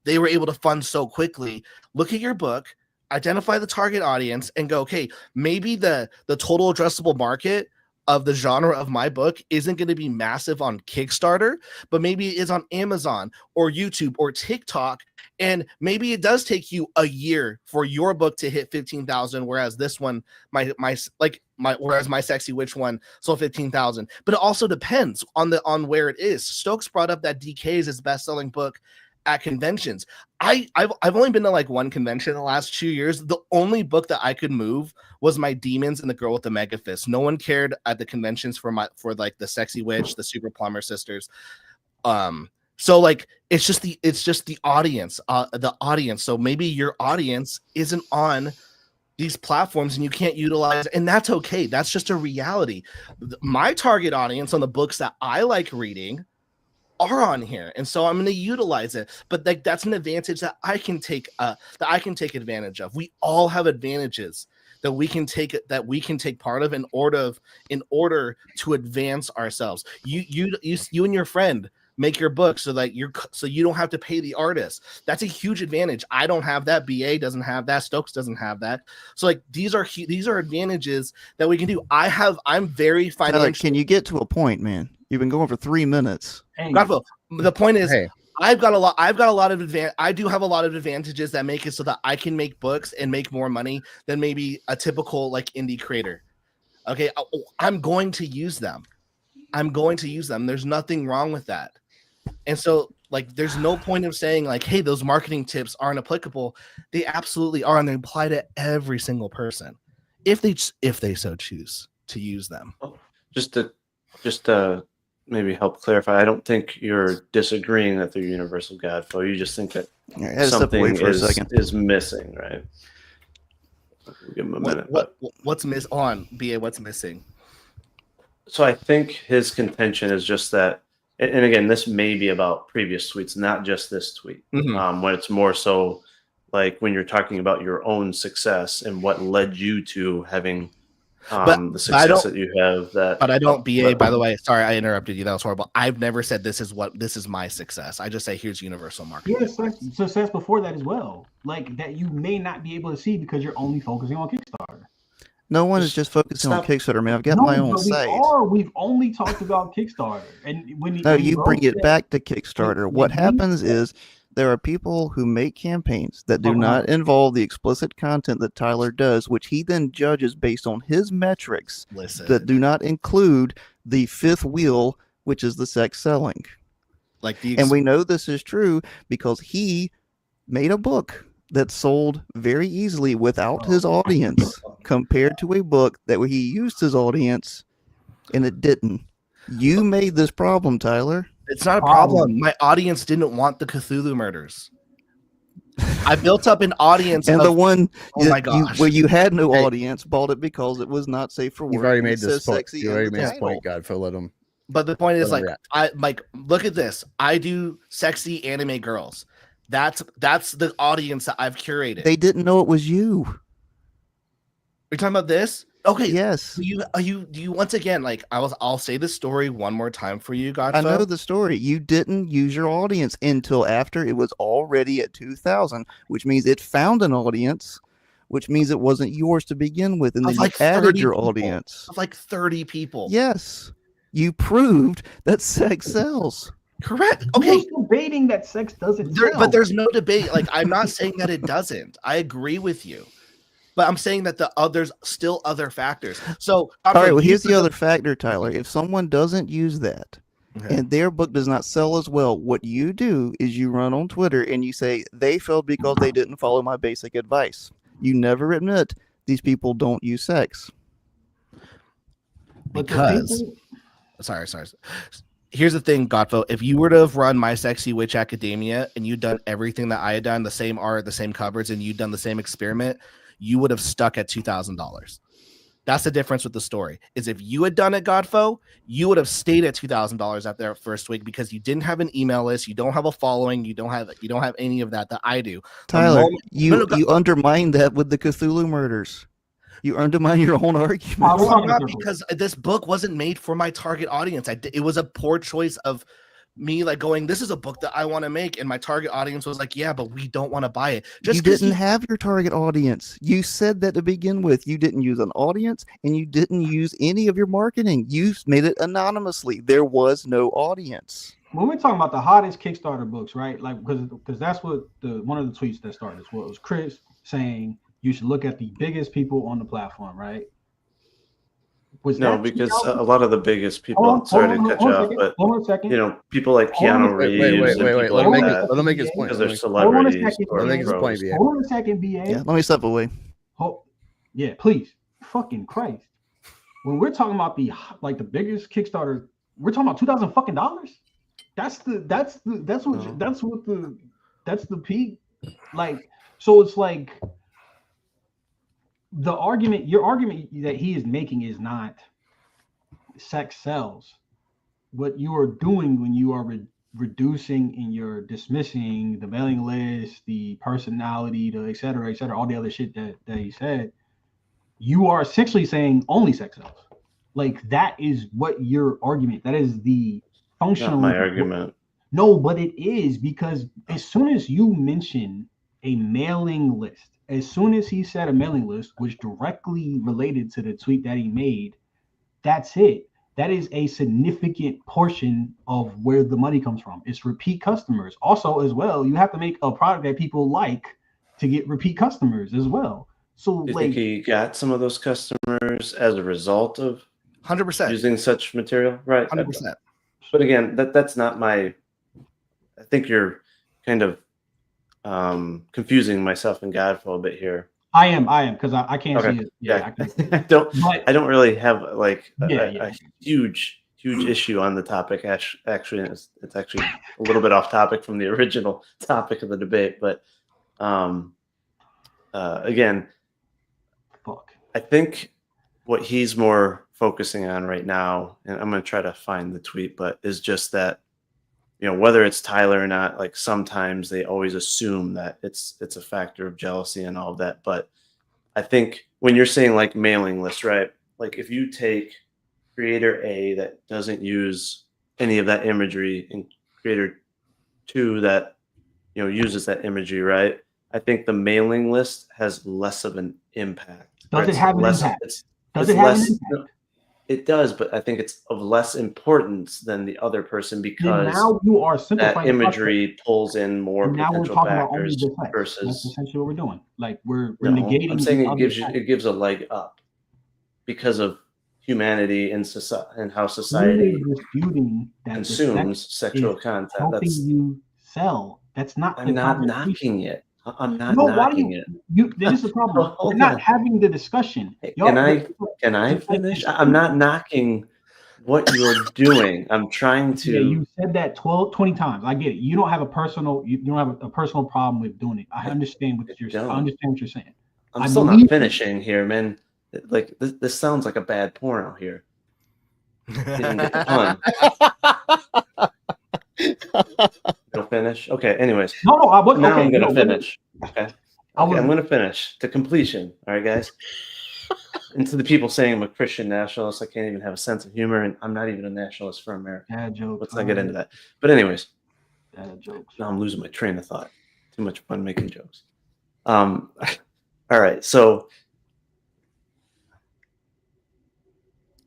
they were able to fund so quickly. Look at your book, identify the target audience, and go, okay, maybe the total addressable market of the genre of my book isn't going to be massive on Kickstarter, but maybe it is on Amazon or YouTube or TikTok. And maybe it does take you a year for your book to hit 15,000, whereas this one, whereas my Sexy Witch one sold 15,000. But it also depends on where it is. Stokes brought up that DK is his best-selling book at conventions. I've only been to like one convention in the last 2 years. The only book that I could move was my Demons and the Girl with the Mega Fist. No one cared at the conventions for like the Sexy Witch, the Super Plumber Sisters. So like it's just the audience, So maybe your audience isn't on these platforms and you can't utilize, and that's okay. That's just a reality. My target audience on the books that I like reading are on here, and so I'm going to utilize it. But like that's an advantage that I can take advantage of. We all have advantages that we can take part of in order to advance ourselves. You and your friend make your book so you don't have to pay the artist. That's a huge advantage. I don't have that. BA doesn't have that. Stokes doesn't have that. So like these are advantages that we can do. I'm very financial. Tyler, can you get to a point, man? You've been going for 3 minutes. Godfo, the point is, Hey. I do have a lot of advantages that make it so that I can make books and make more money than maybe a typical like indie creator. Okay, I'm going to use them. There's nothing wrong with that. And so like there's no point of saying like, hey, those marketing tips aren't applicable. They absolutely are, and they apply to every single person if they so choose to use them. Just to maybe help clarify, I don't think you're disagreeing that they're universal Godflow. You just think that All right, I had to step something away for a second. is missing, right? Give him a minute. What's BA? What's missing? So I think his contention is just that, and again, this may be about previous tweets, not just this tweet. Mhm. When it's more so like when you're talking about your own success and what led you to having the success that you have. But I don't, BA, by the way, sorry, I interrupted you. That was horrible. I've never said this is my success. I just say, here's universal marketing. Yeah, success before that as well. Like that you may not be able to see because you're only focusing on Kickstarter. No one is just focusing on Kickstarter, man. I've got my own site. We've only talked about Kickstarter. And you bring it back to Kickstarter. What happens is there are people who make campaigns that do not involve the explicit content that Tyler does, which he then judges based on his metrics that do not include the fifth wheel, which is the sex selling. And we know this is true because he made a book that sold very easily without his audience compared to a book that he used his audience and it didn't. You made this problem, Tyler. It's not a problem. My audience didn't want the Cthulhu Murders. I built up an audience, and the one where you had no Hey. audience bought it because it was not safe for work. You've already made It this says point. sexy You in already the made this title. point, Godfrey. Let him. But the point is, Let like, him I like look at this. I do sexy anime girls. That's the audience that I've curated. They didn't know it was you. You're talking about this? Okay. Yes. Do you once again, like, I'll say the story one more time for you, Godfo. I know the story. You didn't use your audience until after it was already at 2,000, which means it found an audience, which means it wasn't yours to begin with, and then like you added your people. audience. Of like 30 people. Yes. You proved that sex sells. Correct. Okay. Who's debating that sex doesn't sell? But there's no debate. Like, I'm not saying that it doesn't. I agree with you. But I'm saying that there's still other factors. So, all right, well, here's the other factor, Tyler. If someone doesn't use that and their book does not sell as well, what you do is you run on Twitter and you say, they failed because they didn't follow my basic advice. You never admit these people don't use sex. Because, sorry. Here's the thing, Godfo. If you were to have run My Sexy Witch Academia and you'd done everything that I had done, the same art, the same covers, and you'd done the same experiment, you would have stuck at $2,000. That's the difference with the story. Is if you had done it, Godfo, you would have stayed at $2,000 after that first week because you didn't have an email list, you don't have a following, you don't have any of that I do. Tyler, you undermined that with the Cthulhu murders. You undermine your own argument. Not because this book wasn't made for my target audience. It was a poor choice of me, like, going, this is a book that I want to make, and my target audience was like, yeah, but we don't want to buy it. You didn't have your target audience. You said that to begin with. You didn't use an audience, and you didn't use any of your marketing. You made it anonymously. There was no audience. When we're talking about the hottest Kickstarter books, right? Like, because that's what one of the tweets that started this was Chris saying you should look at the biggest people on the platform, right? Because a lot of the biggest people, sorry to cut you off, but you know, people like Keanu Reeves. Wait. Let him make his point. Because they're celebrities. Let him make his point. Hold on a second, BA. Yeah, let me step away. Yeah, please. Fucking Christ. When we're talking about the biggest Kickstarter, we're talking about $2,000 That's the peak. Like, so it's like your argument that he is making is not sex sells. What you are doing when you are reducing and you're dismissing the mailing list, the personality, the et cetera, all the other shit that he said, you are essentially saying only sex sells. Like, that is what your argument, that is the functional. Not my argument. No, but it is, because as soon as you mention a mailing list, as soon as he said a mailing list, which directly related to the tweet that he made, that's it. That is a significant portion of where the money comes from. It's repeat customers. Also, as well, you have to make a product that people like to get repeat customers as well. So, do you think he got some of those customers as a result of 100% using such material? Right. 100%. But again, that's not my. I think you're kind of confusing myself and Godfo a bit here. I am because I can't see it. Yeah, I don't really have like a huge issue on the topic. Actually, it's actually a little bit off topic from the original topic of the debate. But again, I think what he's more focusing on right now, and I'm going to try to find the tweet, but is just that, you know, whether it's Tyler or not, like, sometimes they always assume that it's a factor of jealousy and all of that. But I think when you're saying like mailing list, right? Like, if you take creator A that doesn't use any of that imagery and creator 2 that, you know, uses that imagery, right? I think the mailing list has less of an impact. Does it have an impact? Does it have an impact? It does, but I think it's of less importance than the other person, because now you are that imagery pulls in more potential factors versus. That's essentially what we're doing. Like, we're negating. I'm saying it gives a leg up because of humanity and society and how society consumes sexual content. Helping you sell. That's not. I'm not knocking it. I'm not knocking it. This is the problem. We're not having the discussion. Can I finish? I'm not knocking what you're doing. I'm trying to. Yeah, you said that 20 times. I get it. You don't have a personal. You don't have a personal problem with doing it. I understand what you're saying. I understand what you're saying. I'm still not finishing here, man. Like, this sounds like a bad porno here. Didn't get the pun. You'll finish? Okay, anyways. No, I was Now okay. I'm going to no, finish. Okay. I was- I'm going to finish to completion. All right, guys. And to the people saying I'm a Christian nationalist, I can't even have a sense of humor, and I'm not even a nationalist for America. Dad jokes. Let's not get into that. But anyways, Dad jokes. now I'm losing my train of thought. Too much fun making jokes. All right, so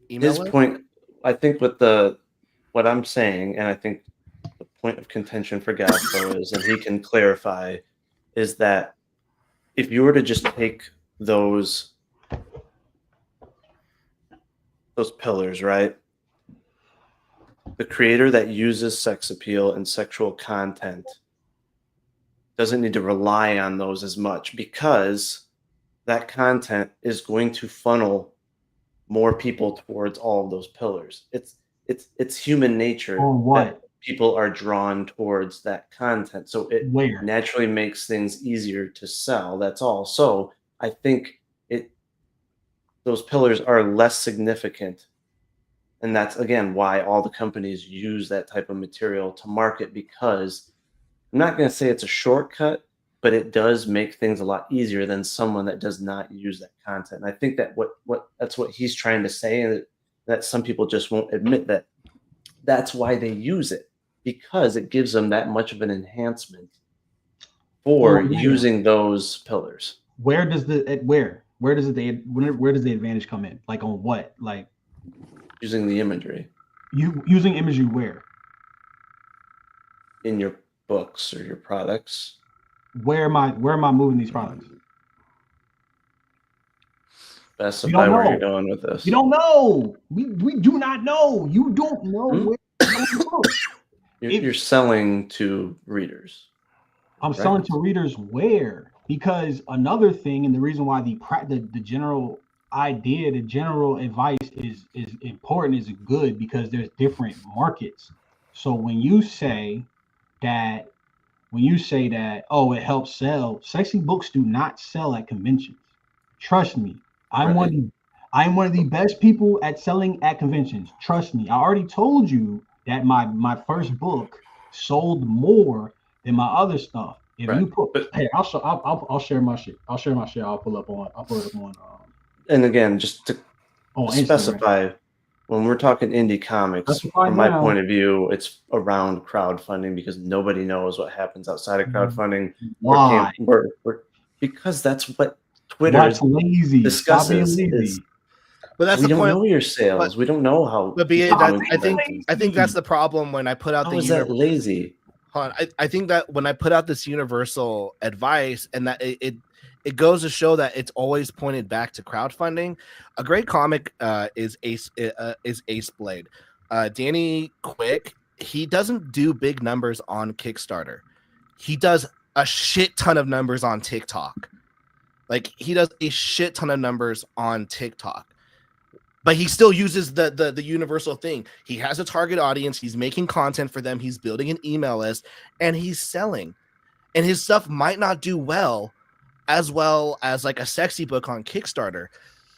his point, I think, with what I'm saying, and I think the point of contention for Gaspo is, and he can clarify, is that if you were to just take those pillars, right? The creator that uses sex appeal and sexual content doesn't need to rely on those as much, because that content is going to funnel more people towards all of those pillars. It's human nature that people are drawn towards that content. So it naturally makes things easier to sell. That's all. So I think those pillars are less significant. And that's, again, why all the companies use that type of material to market, because I'm not going to say it's a shortcut, but it does make things a lot easier than someone that does not use that content. And I think that that's what he's trying to say, and that some people just won't admit that that's why they use it, because it gives them that much of an enhancement for using those pillars. Where does the advantage come in? Like on what? Like using the imagery. Using imagery where? In your books or your products. Where am I moving these products? Specify where you're going with this. We don't know. We do not know. You don't know where you're selling to readers. I'm selling to readers where? Because another thing, and the reason why the general idea, the general advice is important, is good, because there's different markets. So when you say that, oh, it helps sell, sexy books do not sell at conventions. Trust me. I'm one of the best people at selling at conventions. Trust me. I already told you that my first book sold more than my other stuff. If you put, hey, I'll share my shit. I'll share my shit. I'll pull it up on. And again, just to specify, when we're talking indie comics, from my point of view, it's around crowdfunding, because nobody knows what happens outside of crowdfunding. Why? Because that's what Twitter discusses. But that's we the don't point. know your sales. We don't know how. But I think that's the problem when I put out how is that lazy? I think that when I put out this universal advice, and that it goes to show that it's always pointed back to crowdfunding. A great comic is Ace Blade. Danny Quick, he doesn't do big numbers on Kickstarter. He does a shit ton of numbers on TikTok. Like, he does a shit ton of numbers on TikTok. But he still uses the universal thing. He has a target audience. He's making content for them. He's building an email list, and he's selling. And his stuff might not do well as like a sexy book on Kickstarter,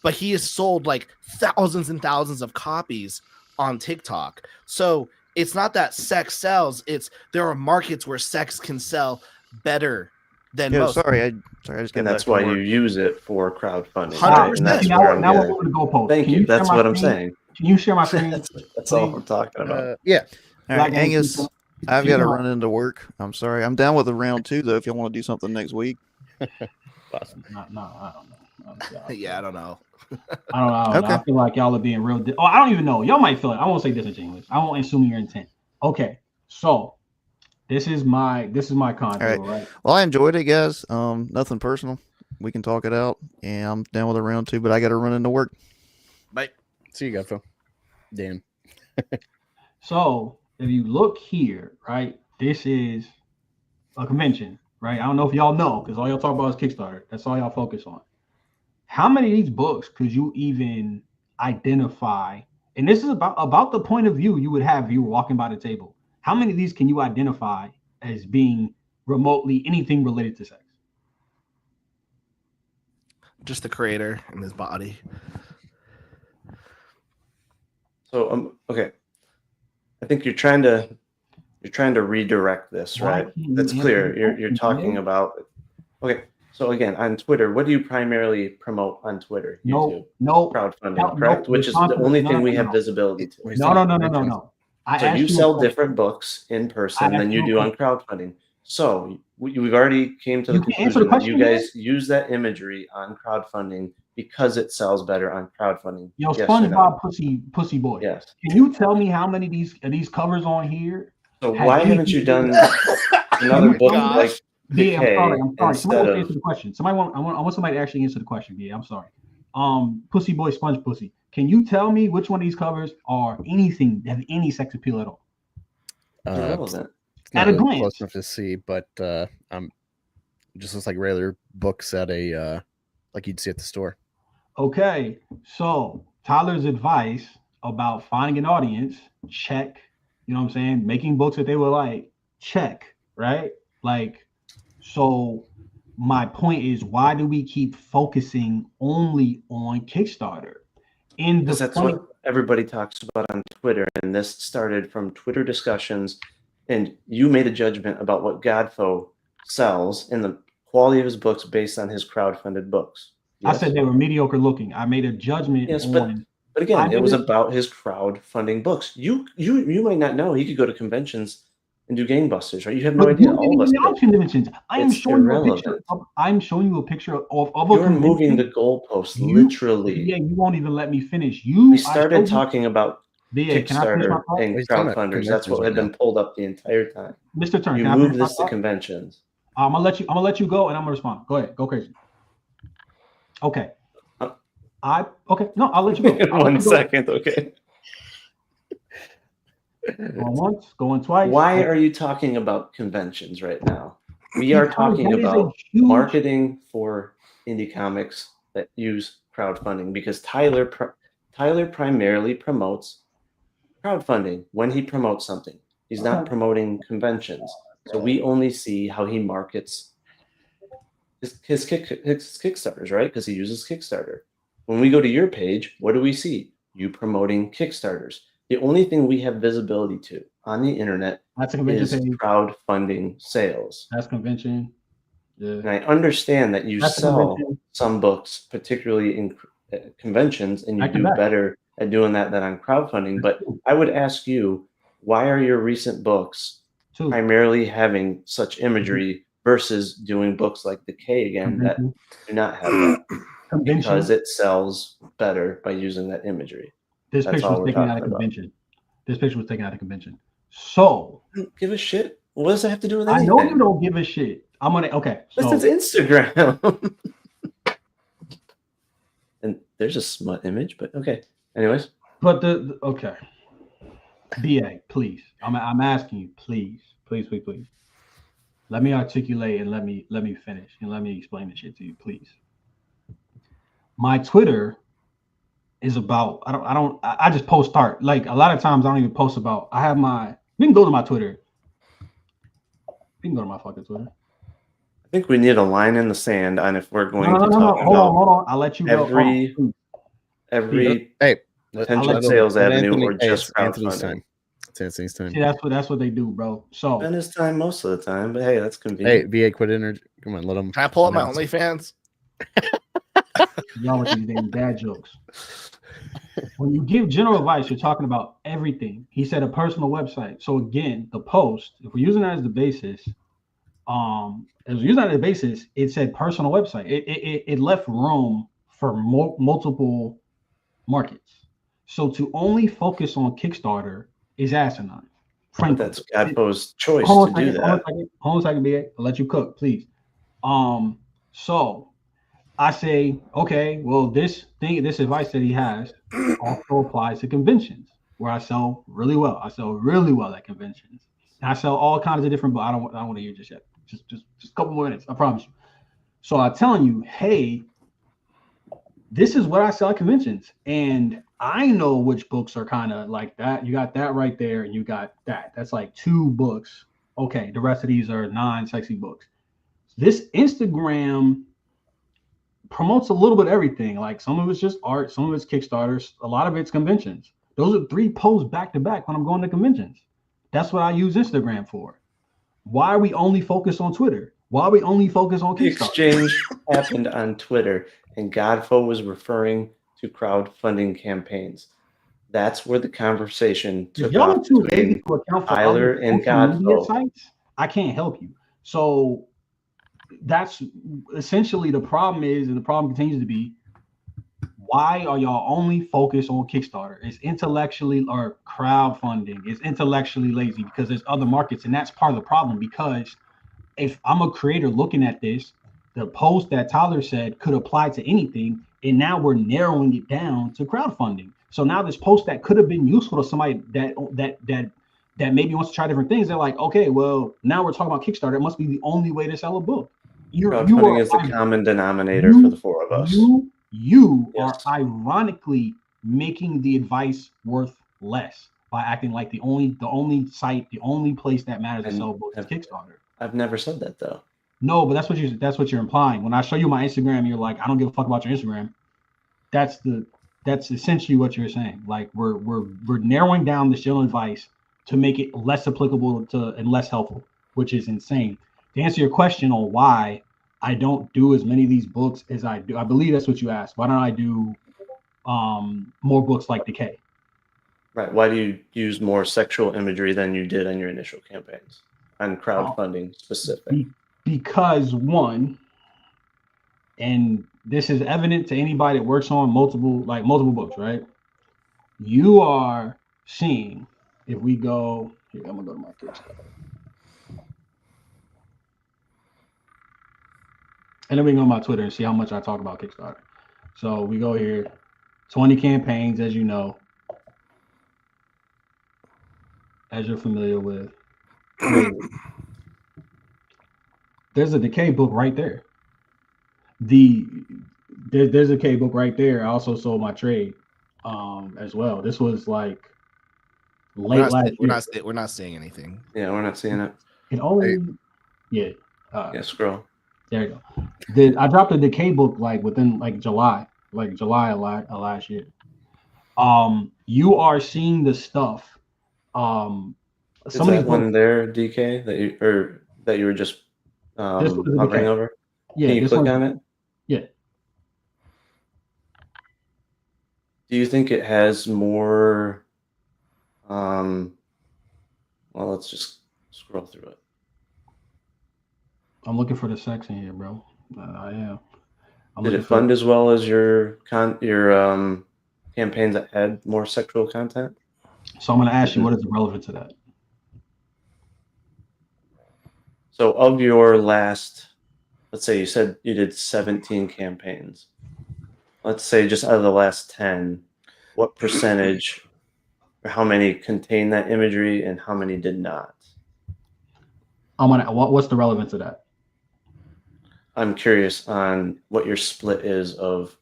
but he has sold like thousands and thousands of copies on TikTok. So it's not that sex sells. It's there are markets where sex can sell better than most. Sorry, I just and that's why you use it for crowdfunding. 100%. Now we're moving to goalposts. Thank you. That's what I'm saying. Can you share my screen? That's all I'm talking about. Yeah. All right, Angus, I've got to run into work. I'm sorry. I'm down with a round 2 though. If you want to do something next week. Awesome. No, I don't know. Yeah, I don't know. I don't know. I feel like y'all are being real. I don't even know. Y'all might feel like, I won't say disingenuous. I won't assume your intent. Okay, so this is my content, right? Well, I enjoyed it, guys. Nothing personal. We can talk it out, and I'm down with a round 2, but I got to run into work. Bye. See you, Godfo. Dan. So if you look here, right, this is a convention, right? I don't know if y'all know, because all y'all talk about is Kickstarter. That's all y'all focus on. How many of these books could you even identify? And this is about the point of view you would have if you were walking by the table. How many of these can you identify as being remotely anything related to sex? Just the creator and his body. So So okay, I think you're trying to redirect this, Why right? can't you That's answer clear. the You're question, talking BA? about. Okay, so again, on Twitter, what do you primarily promote on Twitter? YouTube, No, crowdfunding, correct? Which is Respond the to only no, thing no, we no, have no. visibility to. Wait, No, no, no, no, no, no. I So you asked you a sell question. different books in person I than asked you you a do on question. crowdfunding. So we've already came to the You can answer the conclusion that you question, guys use that imagery on crowdfunding because it sells better on crowdfunding. Yo, Yes or no? SpongeBob pussy boy. Yes. Can you tell me how many of these covers on here? So have why haven't you anything- done another my book gosh. like Yeah, I'm sorry. Somebody instead wants to of answer the question. I want somebody to actually answer the question. Yeah, I'm sorry. Pussy boy, sponge pussy. Can you tell me which one of these covers are anything that have any sex appeal at all? irrelevant? It's not At a really glance. close enough to see, but just looks like regular books at a like you'd see at the store. Okay, so Tyler's advice about finding an audience, check. You know what I'm saying? Making books that they will like, check, right? Like, so my point is, why do we keep focusing only on Kickstarter? Because that's what everybody talks about on Twitter, and this started from Twitter discussions, and you made a judgment about what Godfo sells and the quality of his books based on his crowdfunded books. I said they were mediocre looking. I made a judgment Yes, on. but again, it was about his crowdfunding books. You might not know he could go to conventions and do gangbusters, right? You have no idea. All of us. Conventions. I am It's showing you a picture. irrelevant. I'm showing you a picture of a You're convention. moving the goalposts, literally. Yeah, you won't even let me finish. We started talking about BA, can I finish my Kickstarter thought? and He's talking about crowdfunders. That's what conventions had right been pulled up the entire time. Mr. Turn, You can I finish move my this to thought? conventions. I'm gonna let you go, and I'm gonna respond. Go ahead, go crazy. Okay. No, I'll let you go. 1 second, okay. Going once, going twice. Why are you talking about conventions right now? We are talking about marketing for indie comics that use crowdfunding because Tyler primarily promotes crowdfunding when he promotes something. He's not promoting conventions. So we only see how he markets his Kickstarters, right? Because he uses Kickstarter. When we go to your page, what do we see? You promoting Kickstarters. The only thing we have visibility to on the internet is crowdfunding sales. That's convention. Yeah. And I understand that you sell some books, particularly in conventions, and you do better at doing that than on crowdfunding. But I would ask you, why are your recent books primarily having such imagery versus doing books like Decay again that do not have that? Because it sells better by using that imagery. This picture was taken out of convention. This picture was taken out of convention. So I don't give a shit. What does that have to do with anything? I know you don't give a shit. I'm gonna This is Instagram. And there's a smut image, but okay. Anyways. But okay. BA, please. I'm asking you, please. Let me articulate and let me finish and let me explain this shit to you, please. My Twitter is about I just post art. Like a lot of times I don't even post about. I have you can go to my Twitter. You can go to my fucking Twitter. I think we need a line in the sand on if we're going to talk about hold on. I'll let you every potential sales avenue or just crowdfunding. It's Anthony's time. See, that's what they do, bro. So spend his time most of the time, but hey, that's convenient. Hey, VA, quit in. Come on, let him. Can I pull up my OnlyFans? Y'all with these damn dad jokes. When you give general advice, you're talking about everything. He said a personal website. So again, the post, if we're using that as the basis, it said personal website. It left room for multiple markets. So to only focus on Kickstarter is asinine. Frankly, that's Godfo's choice to do that. Hold on a second, BA. I'll let you cook, please. So I say, okay, well, this advice that he has also applies to conventions where I sell really well. I sell really well at conventions. And I sell all kinds of different, but I don't want to hear just yet. Just a couple more minutes, I promise you. So I'm telling you, hey, this is what I sell at conventions. And I know which books are kind of like that. You got that right there, and you got that. That's like 2 books. Okay, the rest of these are non-sexy books. This Instagram promotes a little bit of everything. Like some of it's just art, some of it's Kickstarters, a lot of it's conventions. Those are 3 posts back to back when I'm going to conventions. That's what I use Instagram for. Why are we only focused on Twitter? Why are we only focused on The Kickstarter? exchange happened on Twitter, and Godfo was referring to crowdfunding campaigns. That's where the conversation If took y'all off are too between lazy to account for Tyler other and social media Godfo. sites, I can't help you. So that's essentially the problem is, and the problem continues to be, why are y'all only focused on Kickstarter? It's intellectually, or crowdfunding. It's intellectually lazy because there's other markets, and that's part of the problem. Because if I'm a creator looking at this, the post that Tyler said could apply to anything, and now we're narrowing it down to crowdfunding. So now this post that could have been useful to somebody that maybe wants to try different things, they're like, okay, well, now we're talking about Kickstarter. It must be the only way to sell a book. Crowdfunding is the common denominator for the 4 of us. You Yes. are ironically making the advice worth less by acting like the only site, the only place that matters to sell books is Kickstarter. I've never said that though. No, but that's what you're implying. When I show you my Instagram, you're like, I don't give a fuck about your Instagram. That's essentially what you're saying. Like we're narrowing down the general advice to make it less applicable to and less helpful, which is insane. To answer your question on why I don't do as many of these books as I do, I believe that's what you asked. Why don't I do more books like Decay? Right. Why do you use more sexual imagery than you did on your initial campaigns on crowdfunding specific? Because one, and this is evident to anybody that works on multiple books, right? You are seeing, if we go here, I'm gonna go to my Kickstarter. And then we can go on my Twitter and see how much I talk about Kickstarter. So we go here, 20 campaigns, as you know, as you're familiar with. There's a Decay book right there. There's a Decay book right there. I also sold my trade as well. This was like late last year. We're not seeing anything. Yeah, we're not seeing it. It only, yeah. Yeah, scroll. There you go. I dropped a Decay book like within July of last year. You are seeing the stuff. Is that one there, DK, that you were just hovering over? Yeah. Can you click on it? Yeah. Do you think it has more? Well, let's just scroll through it. I'm looking for the sex in here, bro. I am. Did it fund as well as your campaigns that had more sexual content? So I'm going to ask you, what is relevant to that? So of your last, let's say you said you did 17 campaigns. Let's say just out of the last 10, what percentage or how many contain that imagery and how many did not? What's the relevance of that? I'm curious on what your split is of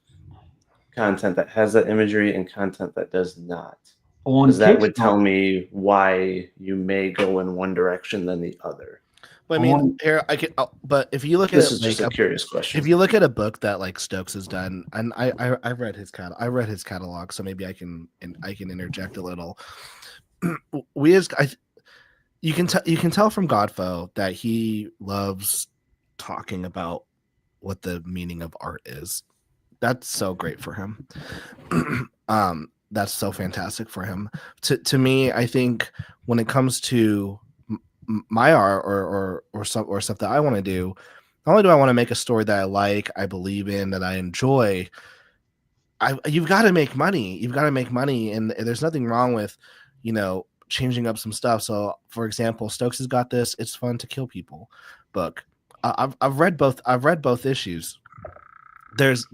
content that has that imagery and content that does not. Because that would tell me why you may go in one direction than the other. But I mean, here I can. But if you look at this is just a curious question. If you look at a book that like Stokes has done, and I read his catalog, so maybe I can interject a little. You can tell from Godfo that he loves talking about what the meaning of art is. That's so great for him. That's so fantastic for him. To me, I think when it comes to my art or stuff that I want to do, not only do I want to make a story that I like, I believe in, that I enjoy, you've got to make money. You've got to make money, and there's nothing wrong with, changing up some stuff. So, for example, Stokes has got this "It's Fun to Kill People" book. I've read both. I've read both issues. There's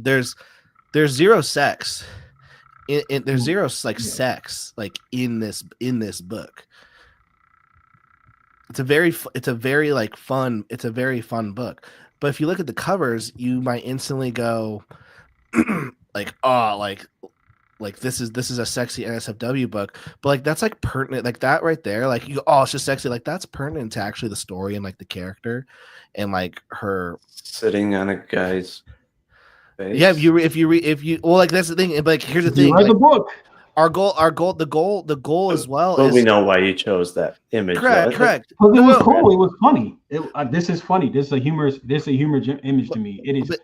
zero sex. There's zero sex in this book. It's a very fun book. But if you look at the covers, you might instantly go this is a sexy NSFW book. But that's pertinent, that right there. It's just sexy. That's pertinent to actually the story and the character and her sitting on a guy's face. Yeah, if you that's the thing. But here's the thing. You read the book. our goal the goal as well But is we know why you chose that image. correct. Because it was No. cool. It was funny. This is funny. This is a humorous image to me. It is.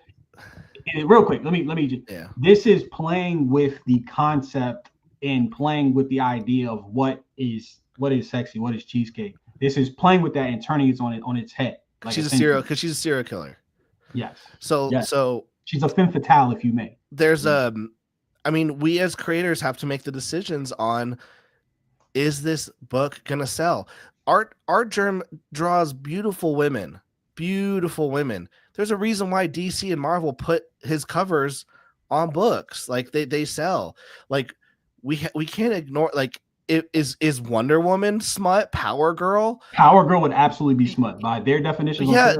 Real quick, let me just. Yeah. This is playing with the concept and playing with the idea of what is sexy, what is cheesecake. This is playing with that and turning it on its head. Like She's a serial killer. Yes. So she's a femme fatale, if you may. there's I mean, we as creators have to make the decisions on, is this book gonna sell? Art Germ draws beautiful women. There's a reason why DC and Marvel put his covers on books. Like they sell. Like we can't ignore, like, is Wonder Woman smut? Power Girl would absolutely be smut by their definition. Yeah,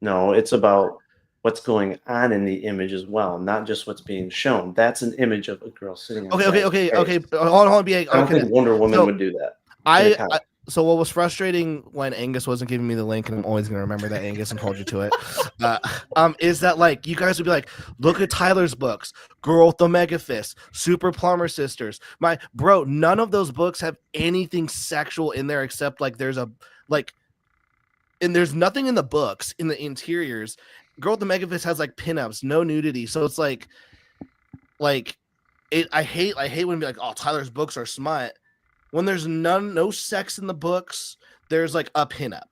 No, it's about what's going on in the image as well, not just what's being shown. That's an image of a girl sitting on Okay. Hold on, BA. I don't think Wonder Woman would do that. So what was frustrating when Angus wasn't giving me the link, and I'm always going to remember that, Angus, and hold you to it, is that, like, you guys would be like, look at Tyler's books, Girl with the Mega Fist, Super Plumber Sisters. None of those books have anything sexual in there except, like, there's nothing in the books, in the interiors. Girl with the Mega Fist has, like, pinups, no nudity. So it's I hate when be like, oh, Tyler's books are smut. When there's no sex in the books, there's like a pinup.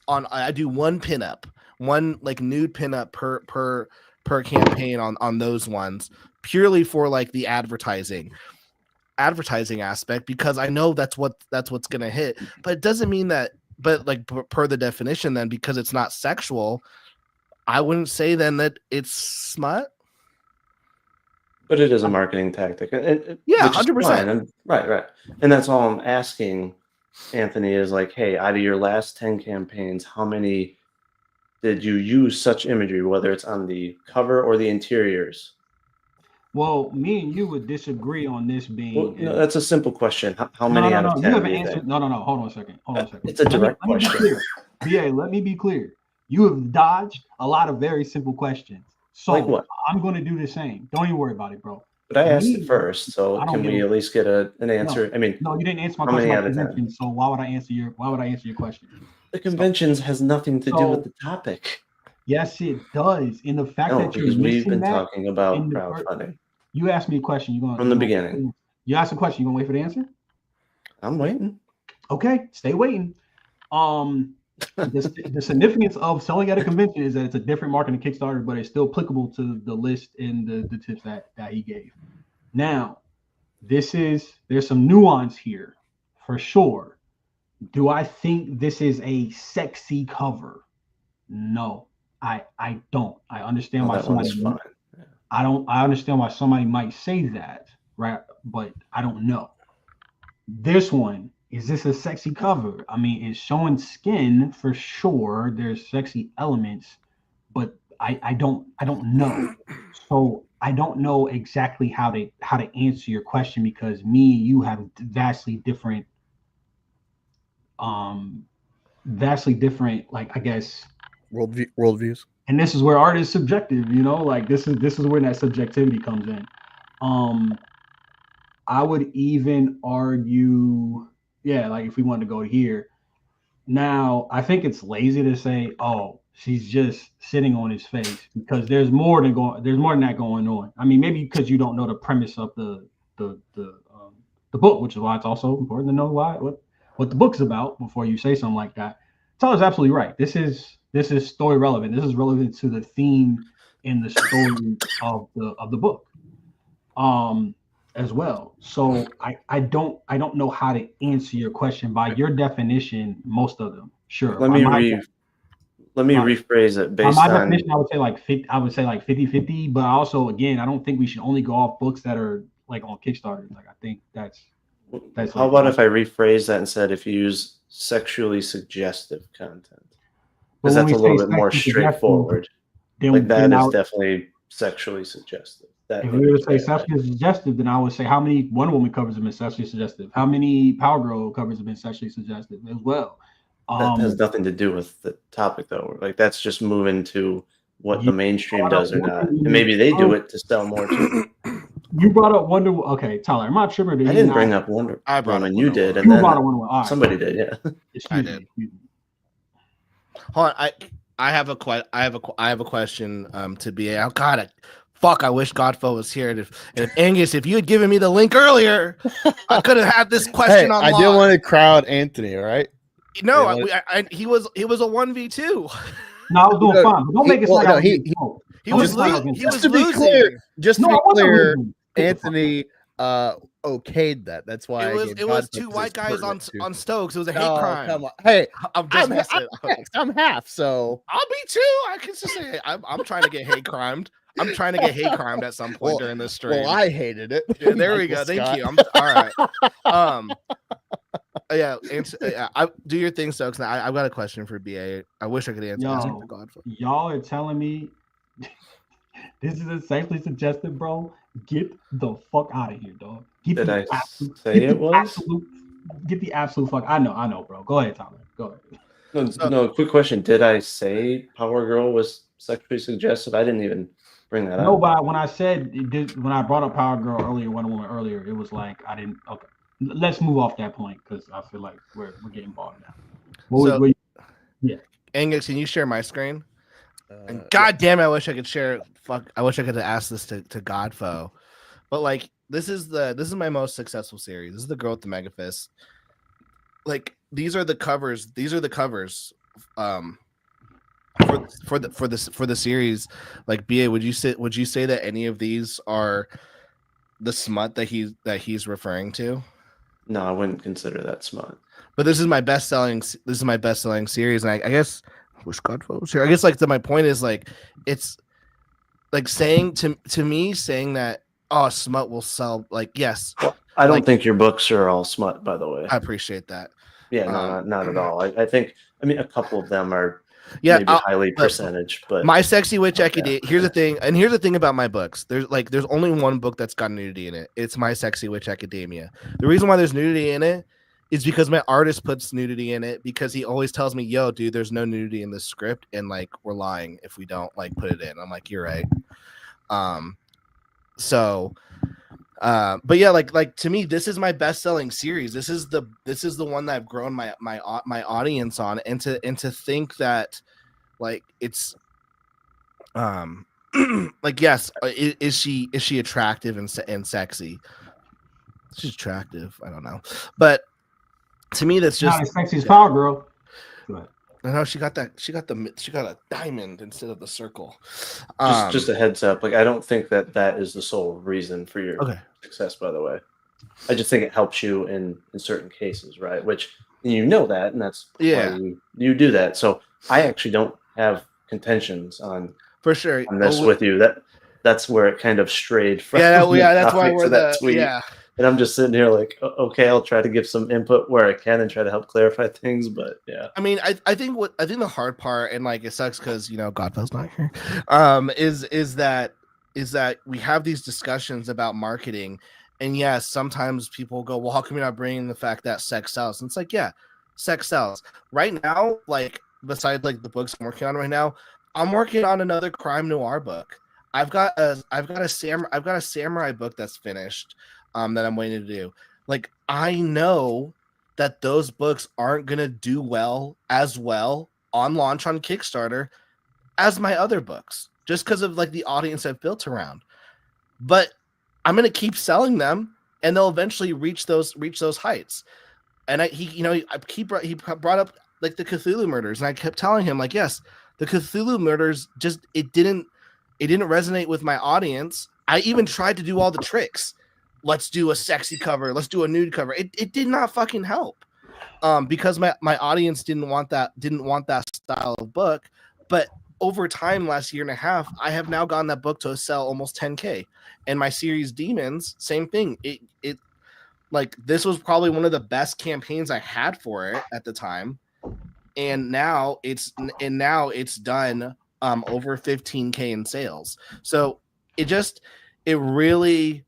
I do one pinup, one like nude pinup per campaign on those ones, purely for like the advertising aspect, because I know that's what's gonna hit. But it doesn't mean that. But like per the definition, then, because it's not sexual, I wouldn't say then that it's smut. But it is a marketing tactic. Yeah, 100%. Right. And that's all I'm asking, Anthony, is like, hey, out of your last 10 campaigns, how many did you use such imagery, whether it's on the cover or the interiors? Well, me and you would disagree on this being. Well, no, that's a simple question. How many out of 10? You haven't answered. No. Hold on a second. It's a direct question. BA, let me be clear. You have dodged a lot of very simple questions. So like what? I'm going to do the same. Don't even worry about it, bro. But I asked it first, so can we at least get an answer? No, you didn't answer my question. So why would I answer your question? The conventions has nothing to do with the topic. Yes, it does. In the fact that you're because we've missing been talking about crowdfunding. You asked me a question. You're going from the beginning. You asked a question. You gonna wait for the answer? I'm waiting. Okay, stay waiting. The significance of selling at a convention is that it's a different market than Kickstarter, but it's still applicable to the list and the tips that he gave. Now, there's some nuance here for sure. Do I think this is a sexy cover? No, I don't. I understand why somebody. I understand why somebody might say that, right? But I don't know. This one. Is this a sexy cover? I mean, it's showing skin for sure. There's sexy elements, but I don't know. So I don't know exactly how to answer your question, because you have vastly different, like, I guess, worldviews. And this is where art is subjective, like this is where that subjectivity comes in. I would even argue. Yeah, like if we wanted to go here. Now, I think it's lazy to say, "Oh, she's just sitting on his face," because there's more than that going on. I mean, maybe because you don't know the premise of the book, which is why it's also important to know what the book's about before you say something like that. Tyler's absolutely right. This is story relevant. This is relevant to the theme in the story of the book. As well. So I don't know how to answer your question by your definition. Most of them, sure. Let me rephrase it based on my on definition. I would say like 50-50, but also, again, I don't think we should only go off books that are like on Kickstarter. Like, I think that's how about if I rephrase that and said if you use sexually suggestive content, because that's a little bit more straightforward. Like that is definitely sexually suggestive. If we were to say sexually suggestive, then I would say how many Wonder Woman covers have been sexually suggestive? How many Power Girl covers have been sexually suggestive as well? That has nothing to do with the topic, though. Like, that's just moving to what the mainstream does or not. And maybe they do it to sell more too. You brought up Wonder Woman. Okay, Tyler, am I tripping? I didn't bring up Wonder I brought Woman. up You Wonder did, Woman. and You then brought up Wonder Woman. All right. somebody did. Yeah. Excuse did. me. Hold on, I have a question to BA. Oh God, I wish Godfo was here. And if Angus, if you had given me the link earlier, I could have had this question Hey, on. I didn't want to crowd Anthony, all right? No, he was a 1v2. No, I was doing fine. But don't make it sound like He was losing. Just to be clear, Anthony okayed that. That's why it was two white guys on Stokes. It was a hate crime. Come on. Hey, I'm half, so I'll be too. I can just say I'm trying to get hate crimed. I'm trying to get hate crimed at some point during this stream. Well, I hated it. Yeah, there we go. Thank you. All right. Yeah, do your thing, Stokes. Now, I've got a question for BA. I wish I could answer this. Y'all are telling me this is safely suggested, bro. Get the fuck out of here, dog. Get the absolute fuck. I know, bro. Go ahead, Tyler. Go ahead. No, quick question. Did I say Power Girl was sexually suggestive? I didn't even bring that up. No, but when I said when I brought up Power Girl earlier, Wonder Woman earlier, it was like I didn't. Okay, let's move off that point because I feel like we're getting bogged now. Yeah, Angus, can you share my screen? And God damn it, I wish I could share. Fuck, I wish I could have asked this to Godfo, but like this is my most successful series. This is the girl with the mega fist. Like these are the covers. These are the covers. For the series, like BA, would you say that any of these are the smut that he's referring to? No, I wouldn't consider that smut. But this is my best selling series, and I guess I wish Godfo was here. I guess like my point is like it's like saying to me that smut will sell. Like yes, well, I don't think your books are all smut, by the way. I appreciate that. Yeah, no, not at all. I think a couple of them are. Maybe highly percentage, but my sexy witch academia. Here's the thing about my books. There's only one book that's got nudity in it. It's my sexy witch academia. The reason why there's nudity in it is because my artist puts nudity in it because he always tells me, "Yo, dude, there's no nudity in this script, and like we're lying if we don't like put it in." I'm like, "You're right." But yeah, like to me, this is my best-selling series. This is the one that I've grown my audience on, and to think that like it's like yes, is she attractive and sexy? She's attractive. I don't know, but to me, that's just not as sexy as Power Girl. No, she got a diamond instead of the circle. Just a heads up. Like I don't think that is the sole reason for your success. By the way, I just think it helps you in certain cases, right? Which you know that, and that's why you do that. So I actually don't have contentions on for sure on this with you. That's where it kind of strayed from. That's why we're that tweet. And I'm just sitting here like, okay, I'll try to give some input where I can and try to help clarify things. But yeah, I mean, I think the hard part, and like it sucks because Godfel's not here, is that we have these discussions about marketing, and yes, sometimes people go, well, how come you're not bringing the fact that sex sells? And it's like, yeah, sex sells. Right now, like besides like the books I'm working on right now, I'm working on another crime noir book. I've got a samurai book that's finished. That I'm waiting to do. Like I know that those books aren't gonna do as well on launch on Kickstarter as my other books, just because of like the audience I've built around. But I'm gonna keep selling them, and they'll eventually reach those heights. And he brought up like the Cthulhu murders, and I kept telling him like, yes, the Cthulhu murders just it didn't resonate with my audience. I even tried to do all the tricks. Let's do a sexy cover. Let's do a nude cover. It did not fucking help, because my audience didn't want that style of book. But over time, last year and a half, I have now gotten that book to sell almost 10K. And my series Demons, same thing. It like this was probably one of the best campaigns I had for it at the time, and now it's done over 15K in sales. So it really.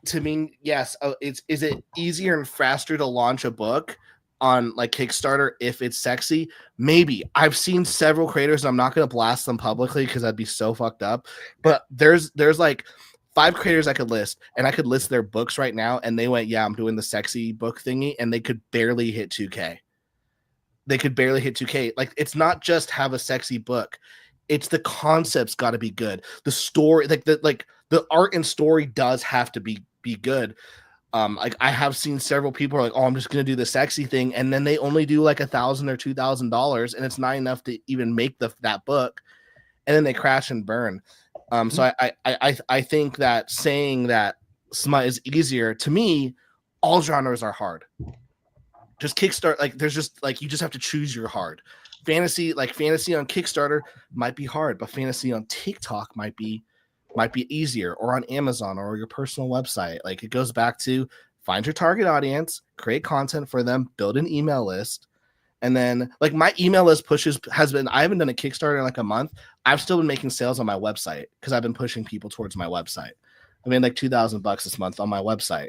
To me, yes. Is it easier and faster to launch a book on like Kickstarter if it's sexy? Maybe. I've seen several creators, and I'm not going to blast them publicly because that'd be so fucked up. But there's like 5 creators I could list, and I could list their books right now, and they went, yeah, I'm doing the sexy book thingy, and they could barely hit 2K. They could barely hit 2K. Like, it's not just have a sexy book. It's the concept's got to be good. The story, like the art and story does have to be good. Like I have seen several people are like, oh, I'm just gonna do the sexy thing, and then they only do like $1,000 or $2,000, and it's not enough to even make that book, and then they crash and burn. So I think that saying that smut is easier, to me, all genres are hard. Just Kickstarter, like there's just like you just have to choose your hard. Fantasy on Kickstarter might be hard, but fantasy on TikTok might be easier, or on Amazon or your personal website. Like it goes back to find your target audience, create content for them, build an email list. And then like my email list I haven't done a Kickstarter in like a month. I've still been making sales on my website because I've been pushing people towards my website. I made like $2,000 this month on my website.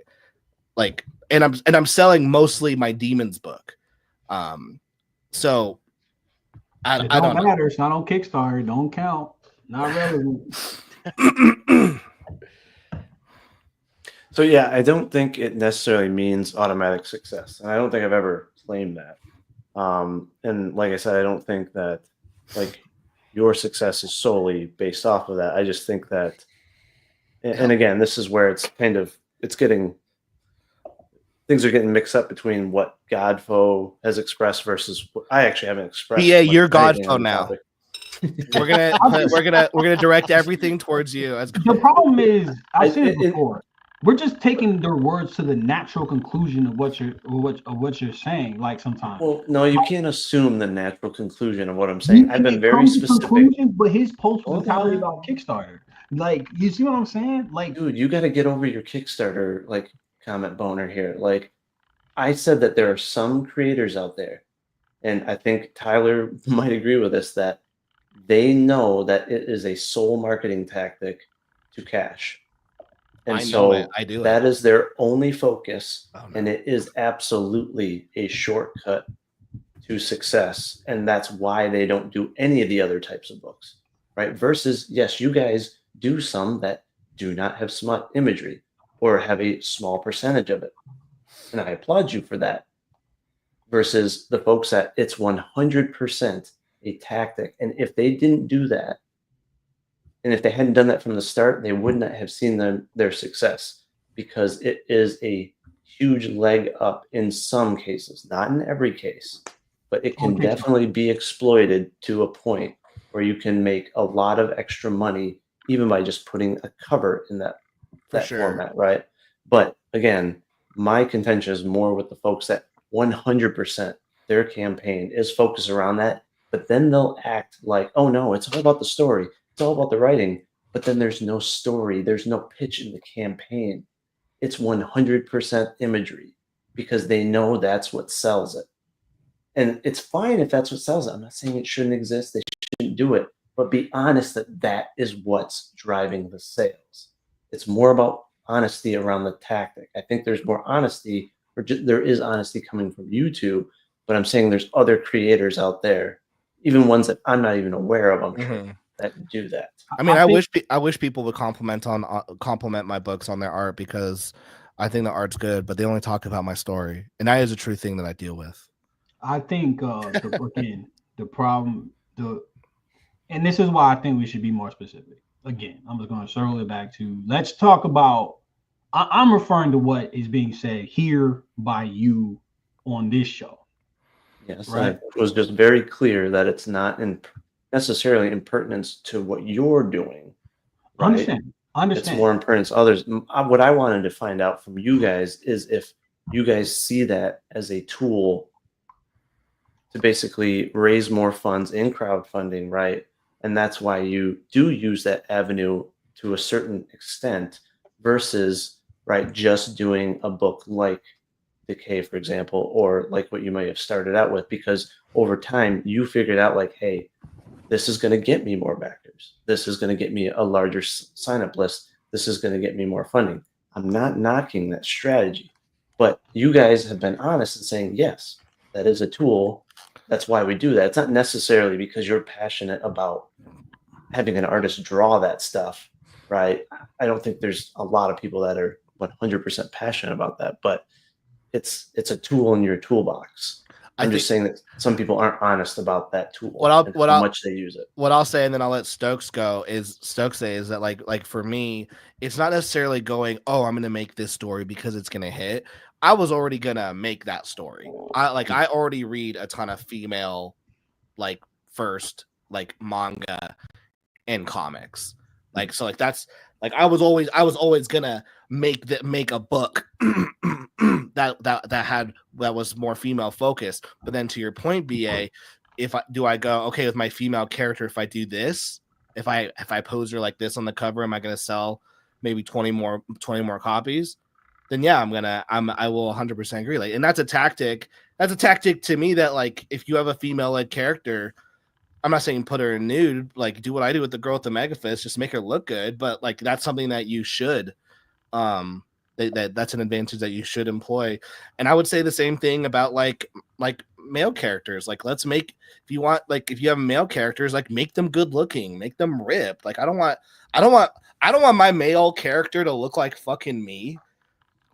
Like, and I'm selling mostly my Demons book. So I don't matter. Know. It's not on Kickstarter. It don't count. Not relevant. So yeah, I don't think it necessarily means automatic success, and I don't think I've ever claimed that. And like I said, I don't think that like your success is solely based off of that. I just think that, and again, this is where things are getting mixed up between what Godfo has expressed versus what I actually haven't expressed. Yeah, you're Godfo now. We're gonna direct everything towards you. The problem is, I said it before. We're just taking their words to the natural conclusion of what you're saying. Like sometimes. Well, no, you can't assume the natural conclusion of what I'm saying. I've been very specific. But his post was entirely about Kickstarter. Like, you see what I'm saying? Like, dude, you got to get over your Kickstarter like comment boner here. Like, I said that there are some creators out there, and I think Tyler might agree with this, that they know that it is a sole marketing tactic to cash. And that is their only focus. Oh, no. And it is absolutely a shortcut to success. And that's why they don't do any of the other types of books, right? Versus, yes, you guys do some that do not have smut imagery or have a small percentage of it. And I applaud you for that. Versus the folks that it's 100% a tactic. And if they didn't do that, and if they hadn't done that from the start, they would not have seen their success, because it is a huge leg up in some cases, not in every case, but it can definitely be exploited to a point where you can make a lot of extra money even by just putting a cover in that format, right? But again, my contention is more with the folks that 100% their campaign is focused around that, but then they'll act like, oh no, it's all about the story. It's all about the writing, but then there's no story. There's no pitch in the campaign. It's 100% imagery because they know that's what sells it. And it's fine if that's what sells it. I'm not saying it shouldn't exist. They shouldn't do it, but be honest that that is what's driving the sales. It's more about honesty around the tactic. I think there's more honesty, or there is honesty coming from YouTube, but I'm saying there's other creators out there, even ones that I'm not even aware of, I'm sure, that do that. I mean, I wish people would compliment my books on their art, because I think the art's good, but they only talk about my story, and that is a true thing that I deal with. I think the problem, and this is why I think we should be more specific. Again, I'm just going to circle it back to, let's talk about, I'm referring to what is being said here by you on this show. Yes, right? It was just very clear that it's not necessarily impertinence to what you're doing. Right? Understand. It's more impertinence to others. What I wanted to find out from you guys is if you guys see that as a tool to basically raise more funds in crowdfunding, right? And that's why you do use that avenue to a certain extent versus, right, just doing a book like Decay, for example, or like what you might have started out with, because over time you figured out like, hey, this is going to get me more backers. This is going to get me a larger sign-up list. This is going to get me more funding. I'm not knocking that strategy, but you guys have been honest in saying, yes, that is a tool. That's why we do that. It's not necessarily because you're passionate about having an artist draw that stuff, right? I don't think there's a lot of people that are 100% passionate about that, but it's a tool in your toolbox. I'm just saying that some people aren't honest about that tool and how much they use it. What I'll say, and then I'll let Stokes go, is that like for me, it's not necessarily going, oh, I'm gonna make this story because it's gonna hit. I was already gonna make that story. I already read a ton of female like first like manga and comics. Like so like that's like I was always gonna make a book that was more female focused. But then to your point, BA, I go, okay, with my female character, if I do this, if I pose her like this on the cover, am I gonna sell maybe 20 more copies? Then yeah, I will 100% agree. Like, and that's a tactic to me that like if you have a female led character, I'm not saying put her in nude, like do what I do with the girl with the mega fist, just make her look good. But like that's something that you should, that's an advantage that you should employ. And I would say the same thing about like male characters. Like if you have male characters, like make them good looking, make them ripped. Like I don't want my male character to look like fucking me.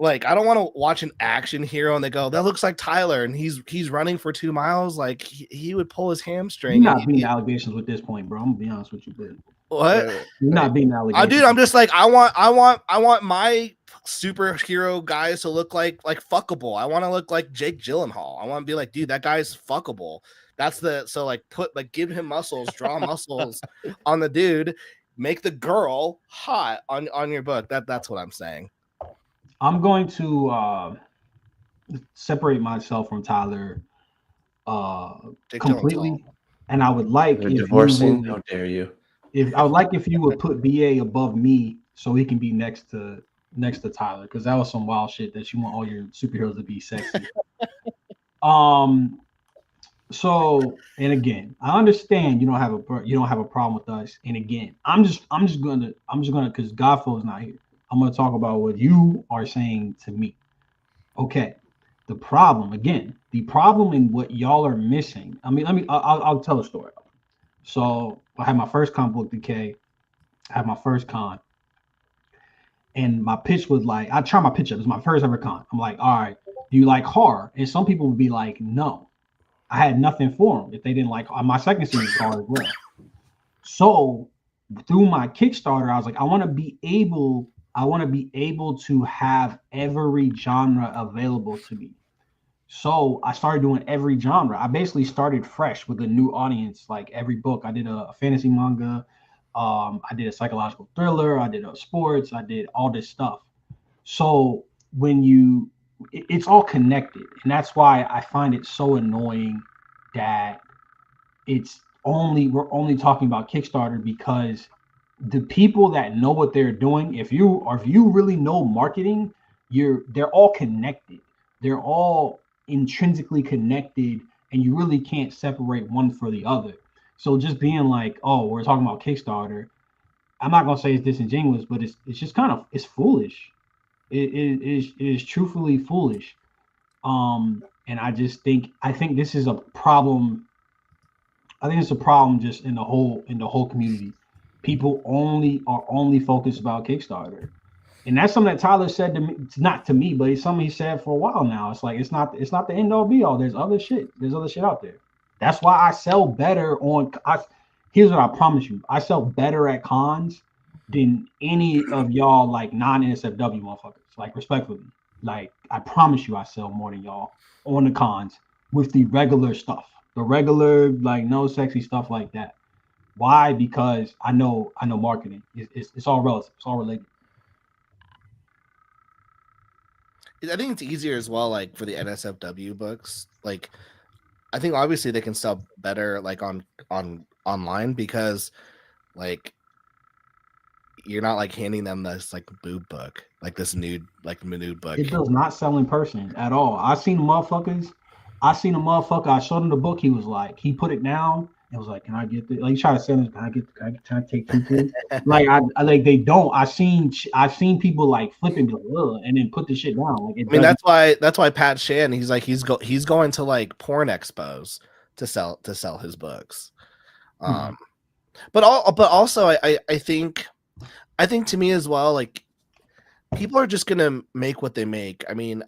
Like, I don't want to watch an action hero and they go, that looks like Tyler, and he's running for 2 miles. Like, he would pull his hamstring. You're not being allegations with this point, bro. I'm gonna be honest with you, but what? You're not being allegations. Dude, I'm just like, I want my superhero guys to look like fuckable. I want to look like Jake Gyllenhaal. I want to be like, dude, that guy's fuckable. Give him muscles, draw muscles on the dude, make the girl hot on your book. That's what I'm saying. I'm going to separate myself from Tyler completely, and I would like if divorcing. How dare you? If you would put BA above me so he can be next to Tyler, because that was some wild shit that you want all your superheroes to be sexy. So, and again, I understand you don't have a problem with us, and again, I'm just gonna because Godflow is not here. I'm going to talk about what you are saying to me. Okay. The problem in what y'all are missing. I'll tell a story. So I had my first comic book decay. I had my first con. And my pitch was like, I tried my pitch up. It was my first ever con. I'm like, all right, do you like horror? And some people would be like, no. I had nothing for them if they didn't like my second series horror as well. So through my Kickstarter, I was like, I want to be able to have every genre available to me. So I started doing every genre. I basically started fresh with a new audience. Like every book, I did a fantasy manga. I did a psychological thriller. I did a sports. I did all this stuff. So it's all connected. And that's why I find it so annoying that we're only talking about Kickstarter, because the people that know what they're doing, if you really know marketing, they're all connected. They're all intrinsically connected, and you really can't separate one for the other. So just being like, oh, we're talking about Kickstarter, I'm not gonna say it's disingenuous, but it's just it's foolish. It is truthfully foolish. And I think this is a problem. I think it's a problem just in the whole community. People are only focused about Kickstarter, and that's something that Tyler said to me. It's not to me, but it's something he said for a while now. It's like it's not the end all be all. There's other shit out there. That's why I sell better here's what I promise you: I sell better at cons than any of y'all like non-NSFW motherfuckers. Like respectfully, like I promise you, I sell more than y'all on the cons with the regular stuff, the regular like no sexy stuff like that. Why? Because I know marketing. It's all relative. It's all related. I think it's easier as well, like for the NSFW books. Like, I think obviously they can sell better like on online, because like you're not like handing them this like boob book, like this nude book. It does not sell in person at all. I seen a motherfucker. I showed him the book. He was like, he put it down. It was like, can I get this? Like, you try to sell it. Can I take 2 kids? Like, I like they don't. I've seen people like flipping, like, ugh, and then put the shit down. Like, that's why Pat Shan, he's like, he's going to like porn expos to sell his books. But also I think I think to me as well, like people are just gonna make what they make. I mean,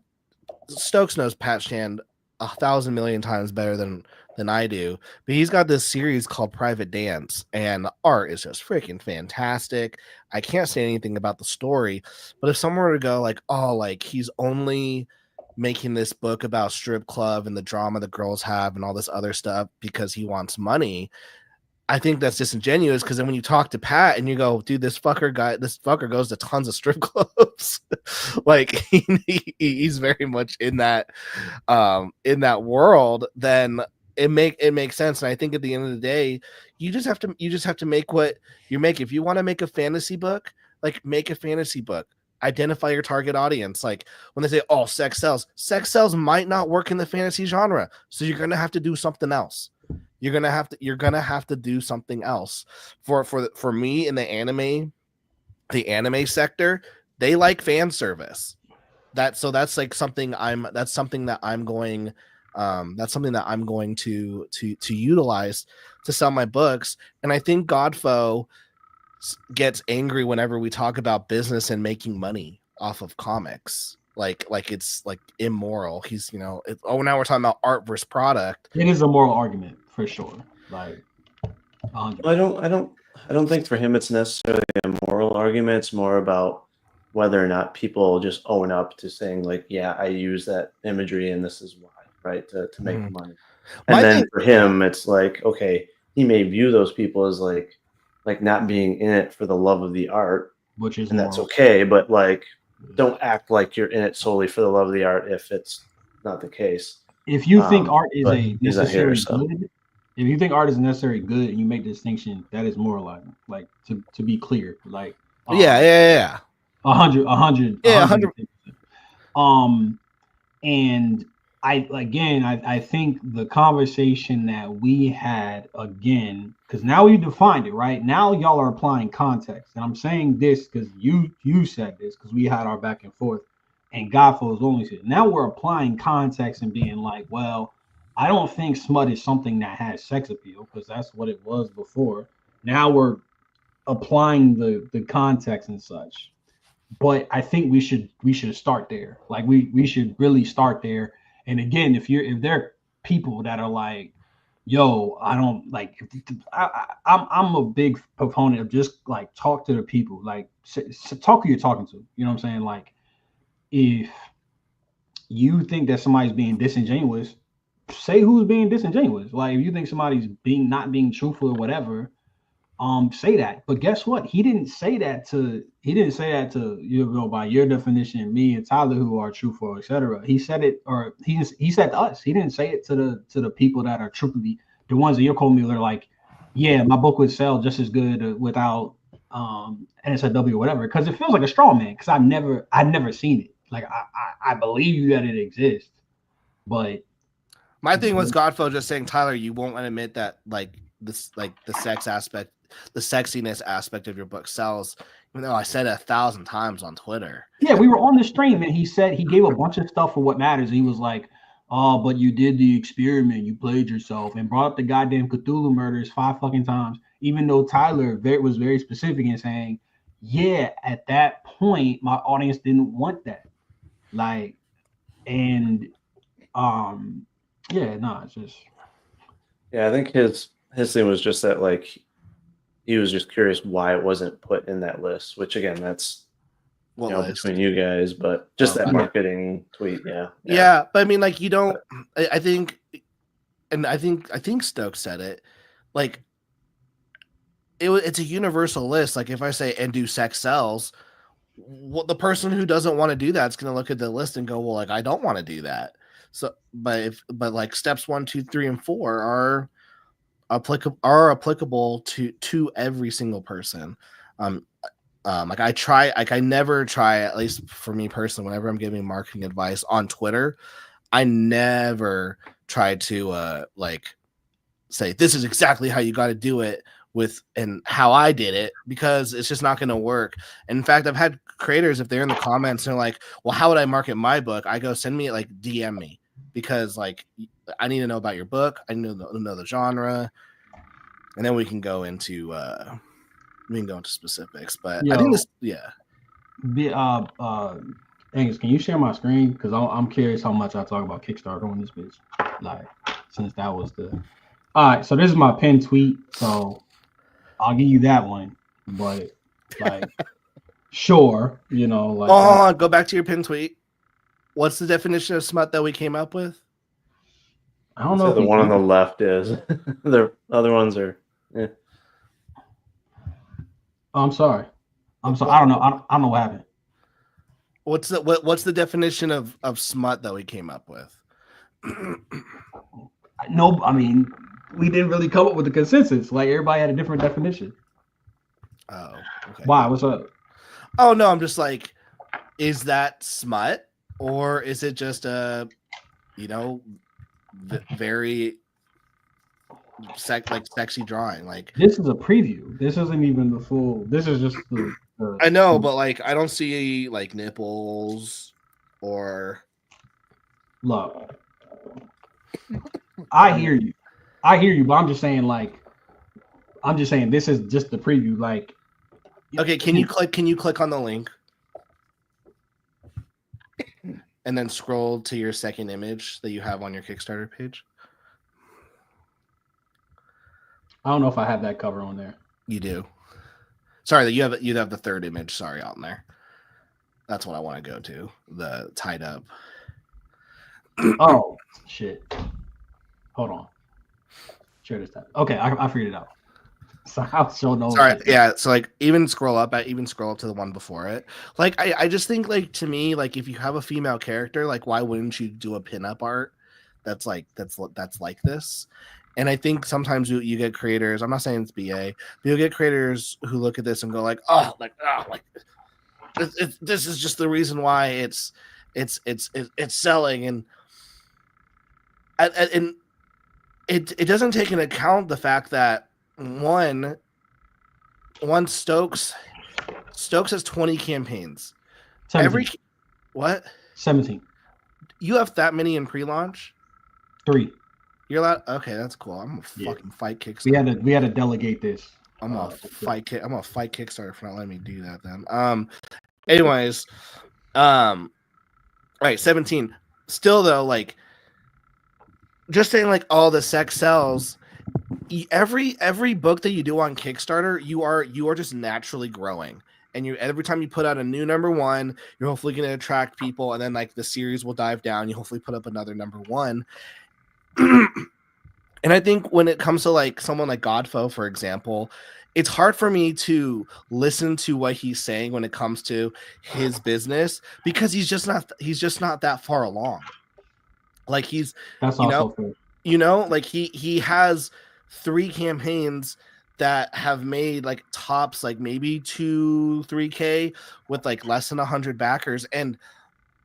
Stokes knows Pat Shand 1,000 million times better than I do, but he's got this series called Private Dance, and the art is just freaking fantastic. I can't say anything about the story, but if someone were to go like, oh, like he's only making this book about strip club and the drama the girls have and all this other stuff because he wants money, I think that's disingenuous, because then when you talk to Pat and you go, dude, this fucker goes to tons of strip clubs. Like he's very much in that world, then it makes sense. And I think at the end of the day, you just have to make what you make. If you want to make a fantasy book, like make a fantasy book. Identify your target audience. Like when they say, oh, sex sells might not work in the fantasy genre. So you're gonna have to do something else. You're gonna have to do something else. For me in the anime sector, they like fan service. That's something that I'm going to utilize to sell my books. And I think Godfo gets angry whenever we talk about business and making money off of comics. Like it's like immoral. He's now we're talking about art versus product. It is a moral argument for sure. Like, I don't think for him it's necessarily a moral argument. It's more about whether or not people just own up to saying like, yeah, I use that imagery and this is why, right? To make money. And for him, it's like, okay, he may view those people as like not being in it for the love of the art, and that's okay, but like don't act like you're in it solely for the love of the art if it's not the case. If you think art is a necessary so. good, if you think art is necessary good and you make distinction, that is moralizing. Like to be clear, like yeah. 100. Yeah, 100. And I think the conversation that we had again, because now we defined it, right? Now y'all are applying context. And I'm saying this because you said this, because we had our back and forth, and Godful is only said. Now we're applying context and being like, well, I don't think smut is something that has sex appeal, because that's what it was before. Now we're applying the context and such. But I think we should start there. Like we should really start there. And again, if there are people that are like, yo, I don't like, I'm a big proponent of just like talk to the people, like talk who you're talking to. You know what I'm saying? Like if you think that somebody's being disingenuous, say who's being disingenuous. Like if you think somebody's not being truthful or whatever, say that. But guess what? He didn't say that to by your definition, me and Tyler, who are truthful, etc. He said it, or he said to us. He didn't say it to the people that are truthfully the ones that you're calling me. They're like, yeah, my book would sell just as good without NSFW or whatever, because it feels like a straw man. Because I've never seen it. Like I believe you that it exists, but my thing was Godfo just saying, Tyler, you won't admit that like this, like the sex aspect, the sexiness aspect of your book sells, even though I said it 1,000 times on Twitter. Yeah, we were on the stream and he said he gave a bunch of stuff for what matters. He was like, oh, but you did the experiment, you played yourself, and brought up the goddamn Cthulhu murders 5 fucking times, even though Tyler was very specific in saying, yeah, at that point my audience didn't want that. Like, and it's just, yeah, I think his thing was just that like he was just curious why it wasn't put in that list, which again, that's between you guys, but just that marketing tweet. Yeah. But I mean, like, you don't, I think Stokes said it, like it's a universal list. Like if I say, and do sex sells, the person who doesn't want to do that is going to look at the list and go, well, like, I don't want to do that. So, but like steps 1, 2, 3, and 4 are applicable to every single person. I never try, at least for me personally, whenever I'm giving marketing advice on Twitter, I never try to like say this is exactly how you got to do it and how I did it, because it's just not going to work. And in fact, I've had creators, if they're in the comments and they're like, well, how would I market my book? I go, send me like DM me, because like I need to know about your book. I need to know the genre, and then we can go into we can go into specifics, but Yo. I think this, Angus, can you share my screen? Because I'm curious how much I talk about Kickstarter on this bitch. Like, since that was the. All right, so this is my pinned tweet. So I'll give you that one. But, like, sure, you know, like. go back to your pin tweet. What's the definition of smut that we came up with? I don't know if the one on the left is. The other ones are. Yeah. Oh, I'm sorry. I don't know. I don't know what happened. What's the definition of smut that we came up with? No, I mean, we didn't really come up with a consensus. Like, everybody had a different definition. Oh, okay. Why? What's up? Oh no, I'm just like, is that smut or is it just a, very sexy drawing? Like, this is a preview. This isn't even the full. This is just the I know, but like, I don't see like nipples or. Look, I hear you, but I'm just saying this is just the preview. Like, okay, can you click on the link and then scroll to your second image that you have on your Kickstarter page? I don't know if I have that cover on there. You do. Sorry, that you have the third image. Sorry, on there. That's what I want to go to. The tied up. Oh shit! Hold on. Share this time. Okay, I figured it out. So I'll show no. Sorry, yeah. So like, even scroll up to the one before it. Like, I just think, like, to me, like, if you have a female character, like, why wouldn't you do a pinup art that's like this? And I think sometimes you get creators. I'm not saying it's BA, but you'll get creators who look at this and go like, this is just the reason why it's selling, and it doesn't take into account the fact that one Stokes has 20 campaigns. 17. What? 17. You have that many in pre-launch? 3. You're allowed. Okay, that's cool. I'm gonna fucking fight Kickstarter. We had to delegate this. I'm gonna fight Kickstarter for not letting me do that. Then, anyways, all right, 17. Still though, like, just saying, like, all the sex sells. Every book that you do on Kickstarter, you are just naturally growing. And every time you put out a new number one, you're hopefully going to attract people, and then like the series will dive down. You hopefully put up another number one. And I think when it comes to like someone like Godfo, for example, it's hard for me to listen to what he's saying when it comes to his business, because he's just not that far along. Like, that's also fair. Like he has 3 campaigns that have made like tops, like maybe 2-3K with like less than 100 backers, and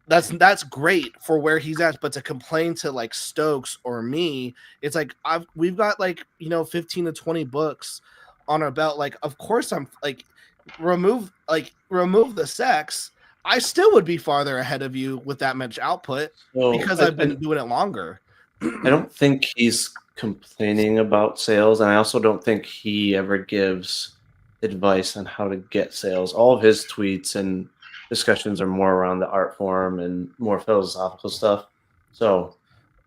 that's great for where he's at. But to complain to like Stokes or me, it's like we've got like 15 to 20 books on our belt. Like, of course I'm like, remove the sex, I still would be farther ahead of you with that much output, because I've been doing it longer. I don't think he's complaining about sales, and I also don't think he ever gives advice on how to get sales. All of his tweets and discussions are more around the art form and more philosophical stuff. So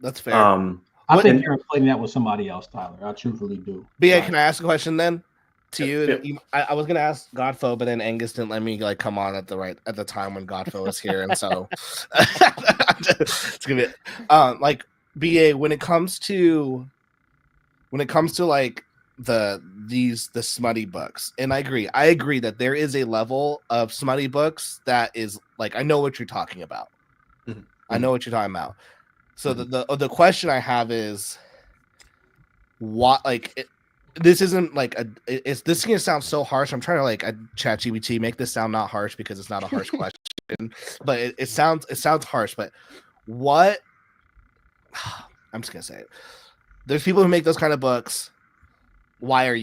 that's fair. I think you're explaining that with somebody else, Tyler. I truthfully do. BA, can I ask a question then to you? I was gonna ask Godfo, but then Angus didn't let me like come on at the time when Godfo was here, and so it's gonna be like, BA, when it comes to like the smutty books, and I agree that there is a level of smutty books that is like, I know what you're talking about. Mm-hmm. I know what you're talking about. So the question I have is, what, like, this isn't like this is gonna sound so harsh. I'm trying to like ChatGPT make this sound not harsh, because it's not a harsh question, but it sounds harsh. But what, I'm just gonna say it. There's people who make those kind of books. Why are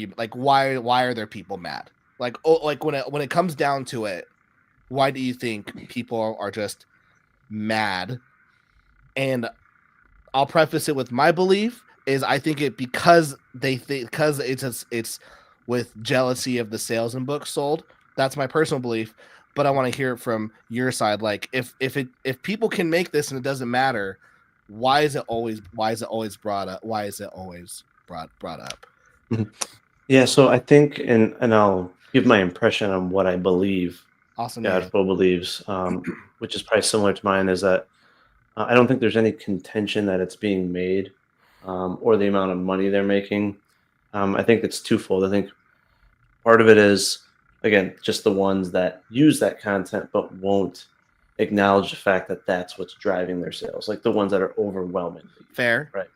there people mad? Like, when it comes down to it, why do you think people are just mad? And I'll preface it with my belief is, I think it because it's with jealousy of the sales and books sold. That's my personal belief, but I want to hear it from your side. Like, if people can make this and it doesn't matter, why is it always brought up? Why is it always brought up? Yeah, so I think, and I'll give my impression on what I believe. Awesome. Godful believes, which is probably similar to mine, is that I don't think there's any contention that it's being made or the amount of money they're making. I think it's twofold. I think part of it is, again, just the ones that use that content but won't acknowledge the fact that that's what's driving their sales, like the ones that are overwhelming. Fair. Right.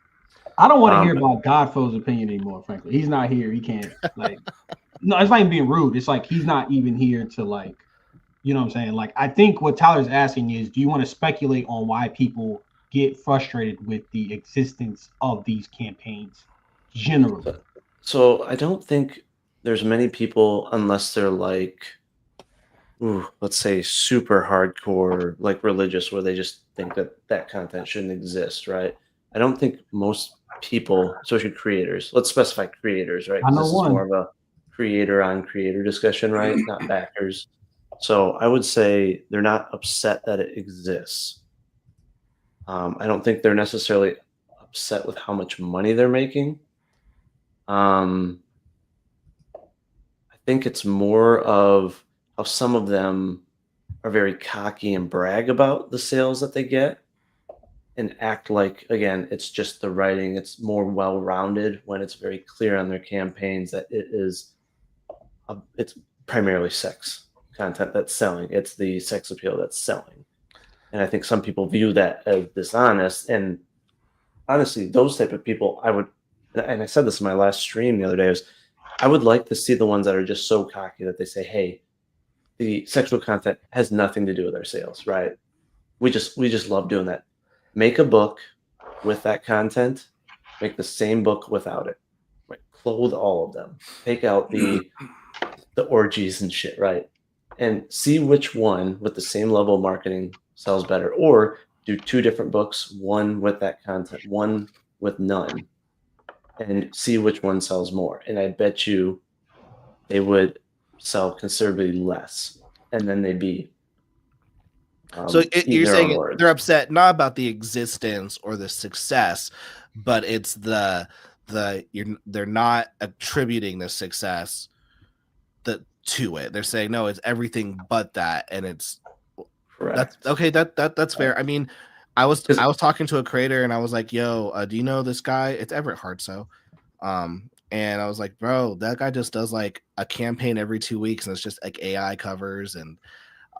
I don't want to hear about Godfellow's opinion anymore, frankly. He's not here. He can't, like, no, it's not even being rude. It's like he's not even here to, like, you know what I'm saying? Like, I think what Tyler's asking is, do you want to speculate on why people get frustrated with the existence of these campaigns generally? So I don't think there's many people, unless they're like, let's say super hardcore, like religious, where they just think that that content shouldn't exist, right? I don't think most people, especially creators, let's specify creators, right? I know this is one. more of a creator on creator discussion, right? Not backers. So I would say they're not upset that it exists. I don't think they're necessarily upset with how much money they're making. I think it's more of how some of them are very cocky and brag about the sales that they get and act like, again, it's just the writing. It's more well-rounded when it's very clear on their campaigns that it's primarily sex content that's selling. It's the sex appeal that's selling. And I think some people view that as dishonest. And honestly, those type of people, and I said this in my last stream the other day, I would like to see the ones that are just so cocky that they say, hey, the sexual content has nothing to do with our sales, right? We just love doing that. Make a book with that content, make the same book without it. Right? Clothe all of them. Take out the orgies and shit, right? And see which one with the same level of marketing sells better, or do 2 different books, one with that content, one with none, and see which one sells more. And I bet you they would sell considerably less, and then they'd be so you're saying they're upset not about the existence or the success, but it's they're not attributing the success to it. They're saying no, it's everything but that, and it's correct. That's fair. I mean, I was talking to a creator and I was like, yo, do you know this guy? It's Everett Hartso. And I was like, bro, that guy just does like a campaign every 2 weeks and it's just like AI covers and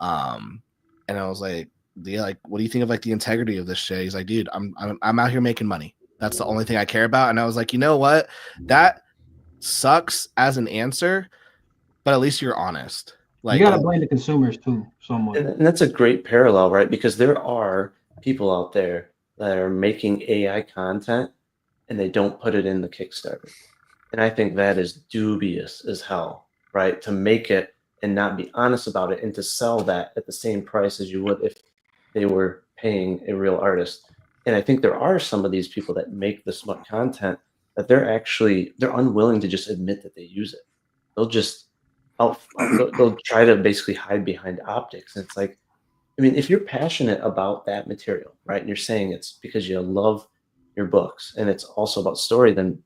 I was like, yeah, like, what do you think of like the integrity of this shit? He's like, dude, I'm out here making money. That's the only thing I care about. And I was like, you know what? That sucks as an answer, but at least you're honest. Like, you gotta blame the consumers too, somewhat. And that's a great parallel, right? Because there are people out there that are making AI content and they don't put it in the Kickstarter. And I think that is dubious as hell, right? To make it and not be honest about it and to sell that at the same price as you would if they were paying a real artist. And I think there are some of these people that make the smut content that they're unwilling to just admit that they use it. They'll try to basically hide behind optics. And it's like, I mean, if you're passionate about that material, right, and you're saying it's because you love your books and it's also about story, then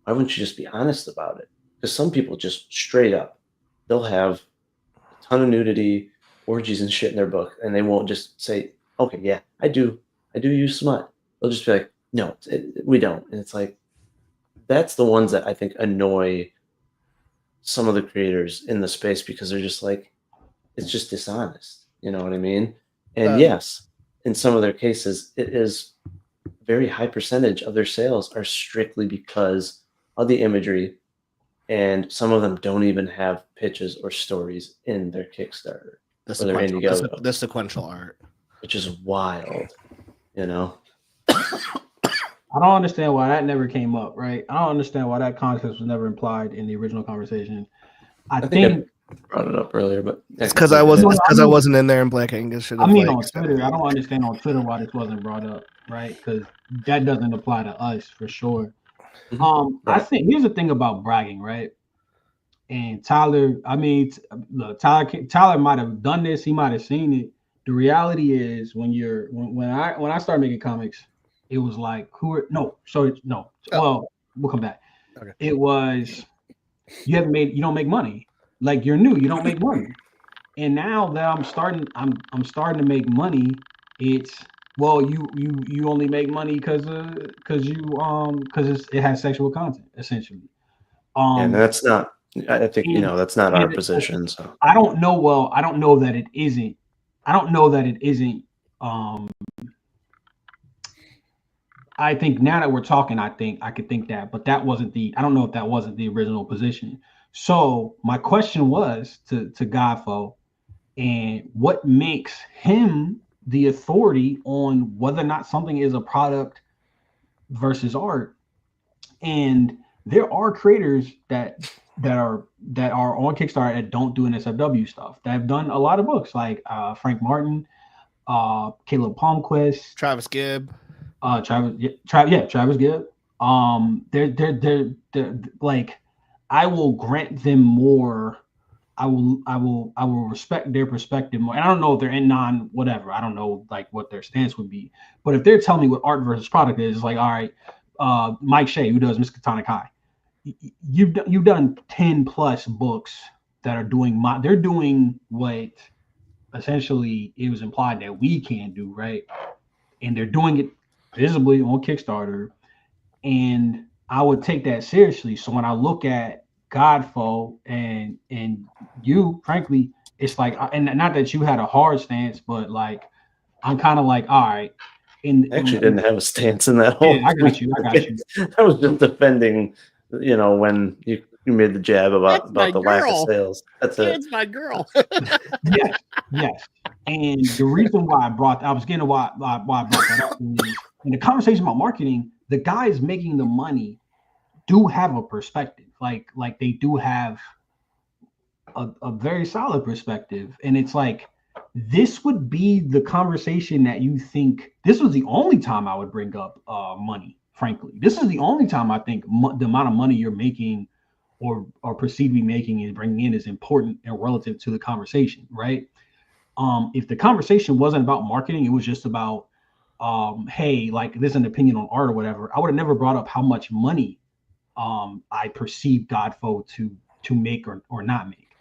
why wouldn't you just be honest about it? Because some people just straight up, they'll have a ton of nudity, orgies and shit in their book, and they won't just say, okay, yeah, I do use smut. They'll just be like, no, we don't. And it's like, that's the ones that I think annoy some of the creators in the space because they're just like, it's just dishonest. You know what I mean? And yes, in some of their cases, it is very high percentage of their sales are strictly because of the imagery, and some of them don't even have pitches or stories in their Kickstarter. The sequential art, which is wild, you know. I don't understand why that never came up, right? I don't understand why that concept was never implied in the original conversation. I think I brought it up earlier, but it's because I wasn't in there, and Black Angus should have. I mean, on Twitter, I don't understand on Twitter why this wasn't brought up, right? Because that doesn't apply to us for sure. I think here's the thing about bragging, right? And Tyler, I mean, look, Tyler might have done this. He might have seen it. The reality is, when I started making comics, it was like, well, we'll come back. Okay. It was, you don't make money. Like, you're new, you don't make money. And now that I'm starting to make money, it's, well, you only make money because it has sexual content, essentially. And that's not, I think, that's not our position. So I don't know. Well, I don't know that it isn't. I don't know that it isn't. I think now that we're talking, I think I could think that, but that wasn't I don't know if that wasn't the original position. So my question was to Godfo, and what makes him the authority on whether or not something is a product versus art. And there are creators that are on Kickstarter that don't do NSFW stuff, that have done a lot of books, like Frank Martin, Caleb Palmquist, Travis Gibb. Travis Gibb. They're like, I will grant them more. I will respect their perspective more. And I don't know if they're in whatever. I don't know like what their stance would be. But if they're telling me what art versus product is, it's like, all right, Mike Shea, who does Miskatonic High, you've done 10 plus books that are they're doing what essentially it was implied that we can't do, right? And they're doing it visibly on Kickstarter, and I would take that seriously. So when I look at Godfo and you, frankly, it's like, and not that you had a hard stance, but like, I'm kind of like, all right. Actually didn't have a stance in that whole. Yeah, I got you. I was just defending, when you made the jab about the lack of sales. That's it. It's my girl. Yes. And the reason why I was getting why I brought that up is, in the conversation about marketing, the guys making the money do have a perspective. Like they do have a very solid perspective. And it's like, this would be the conversation that you think, this was the only time I would bring up money, frankly. This is the only time I think the amount of money you're making or perceived to be making and bringing in is important and relative to the conversation, right? If the conversation wasn't about marketing, it was just about, hey, like, this is an opinion on art or whatever, I would have never brought up how much money I perceive Godfo to make or not make,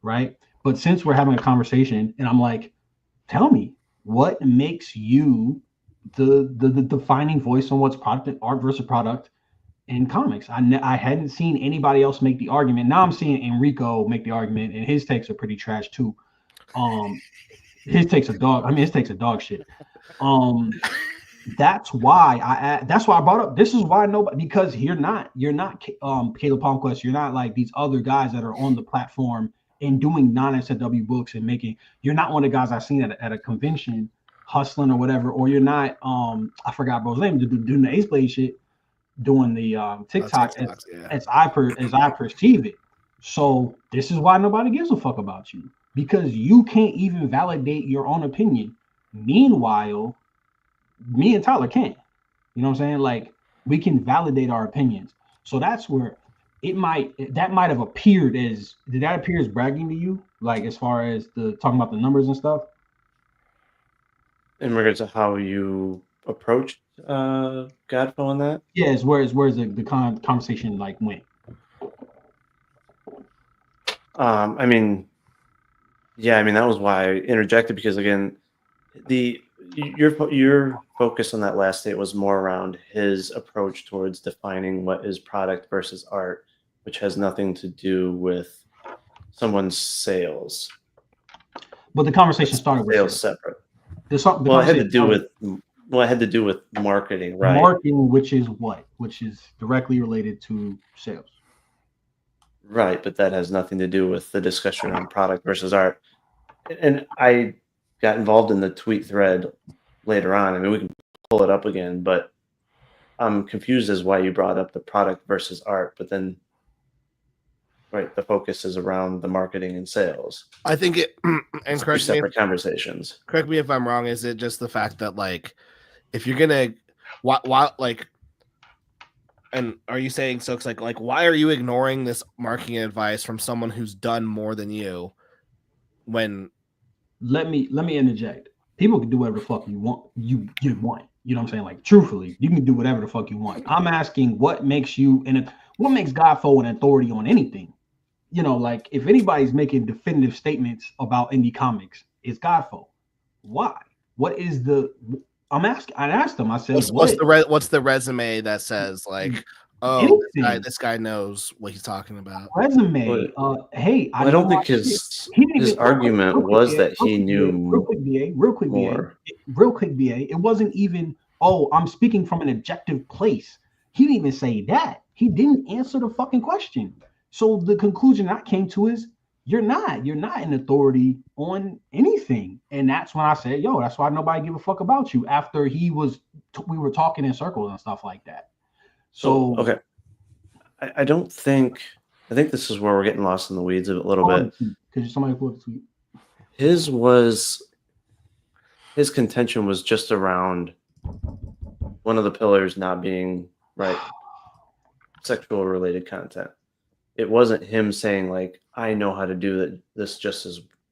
right? But since we're having a conversation and I'm like, tell me, what makes you the defining voice on what's product, art versus product in comics? I hadn't seen anybody else make the argument. Now I'm seeing Enrico make the argument, and his takes are pretty trash too. His takes are dog shit. That's why I brought up, this is why nobody, because you're not Caleb Palmquist, you're not like these other guys that are on the platform and doing non-SFW books and you're not one of the guys I've seen at a convention hustling or whatever, or you're not I forgot bro's name, doing the Ace Blade shit, doing the TikTok as I perceive it. So this is why nobody gives a fuck about you, because you can't even validate your own opinion. Meanwhile, me and Tyler can. You know what I'm saying? Like, we can validate our opinions. So that's where that might have appeared as, did that appear as bragging to you? Like, as far as talking about the numbers and stuff? In regards to how you approached Godfo on that? Yeah, where's the conversation like went? I mean, that was why I interjected, because again, your focus on that last state was more around his approach towards defining what is product versus art, which has nothing to do with someone's sales. But the conversation started with sales separate. It had to do with marketing, right? Marketing, which is directly related to sales. Right, but that has nothing to do with the discussion on product versus art. And I got involved in the tweet thread later on. I mean, we can pull it up again, but I'm confused as why you brought up the product versus art, but then, right, the focus is around the marketing and sales. I think it, and correct separate conversations. Correct me if I'm wrong. Is it just the fact that, like, if you're gonna, why like, And are you saying so? It's like why are you ignoring this marketing advice from someone who's done more than you? When Let me interject. People can do whatever the fuck you want. You want. You know what I'm saying? Like truthfully, you can do whatever the fuck you want. I'm asking what makes you what makes Godfo an authority on anything? You know, like if anybody's making definitive statements about indie comics, it's Godfo. Why? What is the? I'm asking. I asked them. I said, what's the resume that says like, oh, this guy knows what he's talking about? Resume. Hey, I don't think his argument was that he knew real quick, BA. It wasn't even, oh, I'm speaking from an objective place. He didn't even say that. He didn't answer the fucking question. So the conclusion I came to is you're not an authority on anything. And that's when I said, yo, that's why nobody give a fuck about you after we were talking in circles and stuff like that. So okay. I think this is where we're getting lost in the weeds a little bit. Because somebody pulled the tweet. His contention was just around one of the pillars not being sexual related content. It wasn't him saying like, I know how to do this just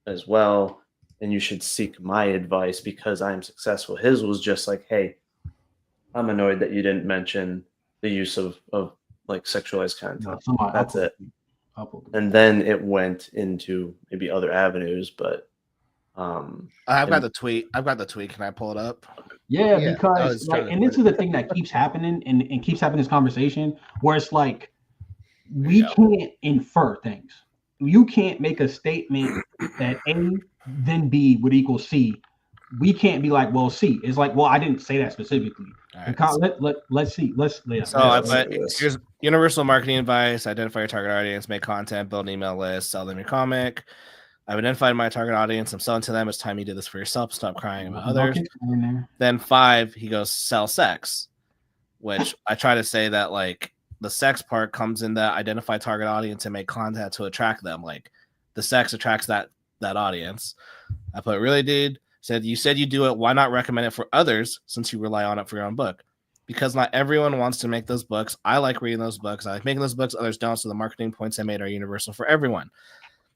as well, and you should seek my advice because I'm successful. His was just like, hey, I'm annoyed that you didn't mention the use of like sexualized content. No, that's it. And then it went into maybe other avenues, but I've got the tweet. Can I pull it up? Yeah, because and this is the thing that keeps happening and keeps having this conversation where it's like we can't infer things. You can't make a statement that A then B would equal C. We can't be like, well, C. It's like, well, I didn't say that specifically. Right, let's see. Here's universal marketing advice: identify your target audience, make content, build an email list, sell them your comic. I've identified my target audience. I'm selling to them. It's time you did this for yourself. Stop crying about others. Then 5, he goes, sell sex, which I try to say that like the sex part comes in the identify target audience and make content to attract them. Like the sex attracts that audience. I put, really, dude? You said you do it. Why not recommend it for others since you rely on it for your own book? Because not everyone wants to make those books. I like reading those books. I like making those books. Others don't. So the marketing points I made are universal for everyone.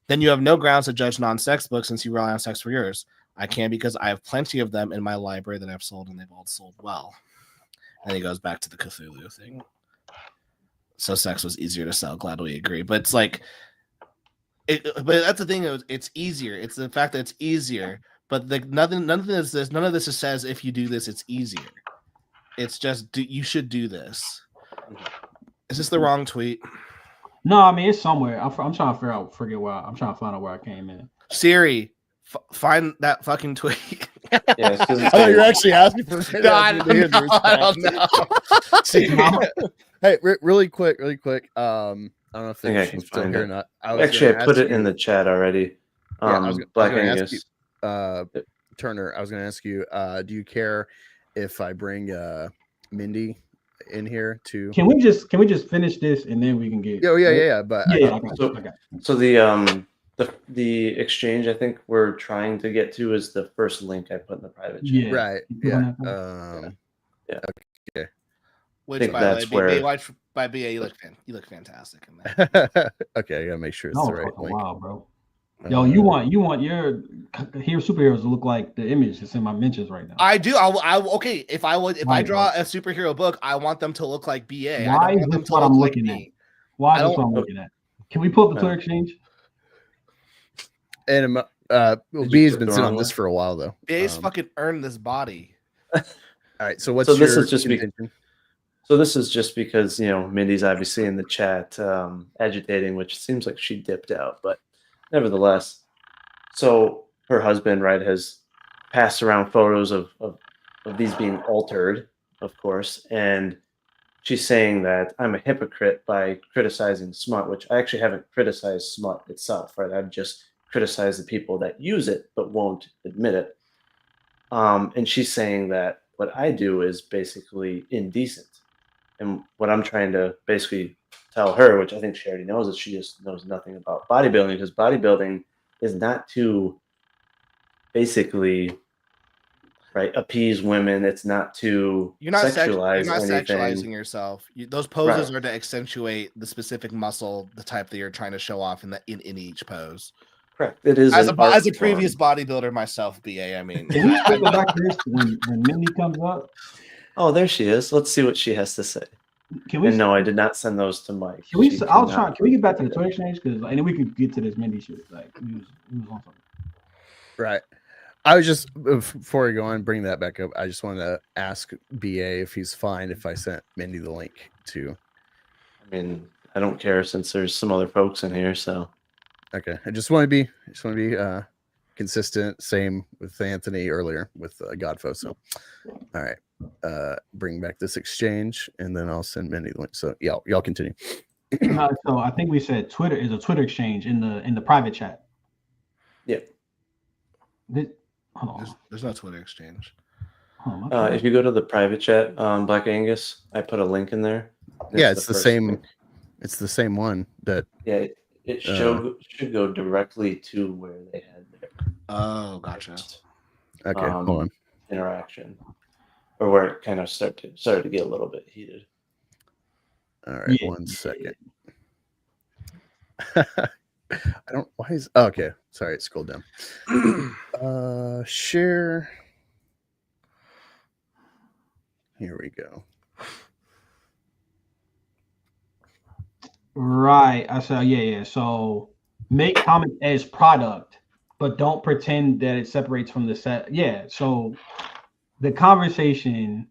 Then you have no grounds to judge non-sex books since you rely on sex for yours. I can because I have plenty of them in my library that I've sold, and they've all sold well. And he goes back to the Cthulhu thing. So sex was easier to sell. Glad we agree. But it's like, but that's the thing. It's easier. It's the fact that it's easier. But none of this says if you do this, it's easier. It's just you should do this. Is this the wrong tweet? No, I mean it's somewhere. I'm trying to I'm trying to find out where I came in. Siri, find that fucking tweet. I thought you were actually asking for it. No, I don't know. Hey, really quick. I don't know if I can still find here it. or not. I put it in the chat already. Black Angus. Turner, I was going to ask you, do you care if I bring Mindy in here too? Can we just finish this and then we can get? Yeah. But so the exchange I think we're trying to get to is the first link I put in the private chat. Yeah. Right. Yeah. Okay. Which by BA, you look fantastic in that. Okay, I gotta make sure it's the right link. Wow, bro. Yo, you want your hero superheroes to look like the image that's in my mentions right now. I do. Okay. If I draw a superhero book, I want them to look like BA. Why is this what I'm looking at? Why is this what I'm looking at? Can we pull up the Twitter exchange? And B's been sitting on this for a while though. BA's fucking earned this body. All right. So this is just because Mindy's obviously in the chat agitating, which seems like she dipped out, but. Nevertheless, so her husband, has passed around photos of these being altered, of course, and she's saying that I'm a hypocrite by criticizing Smut, which I actually haven't criticized Smut itself, right? I've just criticized the people that use it but won't admit it. And she's saying that what I do is basically indecent. And what I'm trying to basically tell her, which I think she already knows, is she just knows nothing about bodybuilding, because bodybuilding is not to basically right, appease women. It's not to You're not sexualize sexualizing anything. yourself. Those poses Right. are to accentuate the specific muscle, the type that you're trying to show off in each pose. Correct. It is As an a art previous form. bodybuilder myself, BA. I mean, Can we circle back to this when Mindy comes up? Oh, there she is. Let's see what she has to say. Can we? And no, I did not send those to Mike. Can we? She I'll cannot- try. Can we get back to the Twitter exchange? Because and then we could get to this Mindy shit. Like we was on something. Right. I was just before we go on, bring that back up. I just wanted to ask BA if he's fine if I sent Mindy the link to. I mean, I don't care since there's some other folks in here. So Okay, I just want to be consistent. Same with Anthony earlier with Godfo. So, all right, bring back this exchange, and then I'll send Mindy the link. So, y'all continue. So I think we said Twitter is a Twitter exchange in the private chat. Yep. Hold on. there's no Twitter exchange. Hold on. If you go to the private chat, Black Angus, I put a link in there. Yeah, it's the first same. link. It's the same one that. Yeah, it should go directly to where they had their Oh, gotcha. Okay, hold on. interaction, or where it kind of started to get a little bit heated. All right, Yeah. 1 second. I don't. Why is? Oh, okay, sorry, it scrolled down. Share. Here we go. Right. I said, yeah. So make comics as product, but don't pretend that it separates from the set. Yeah. So the conversation,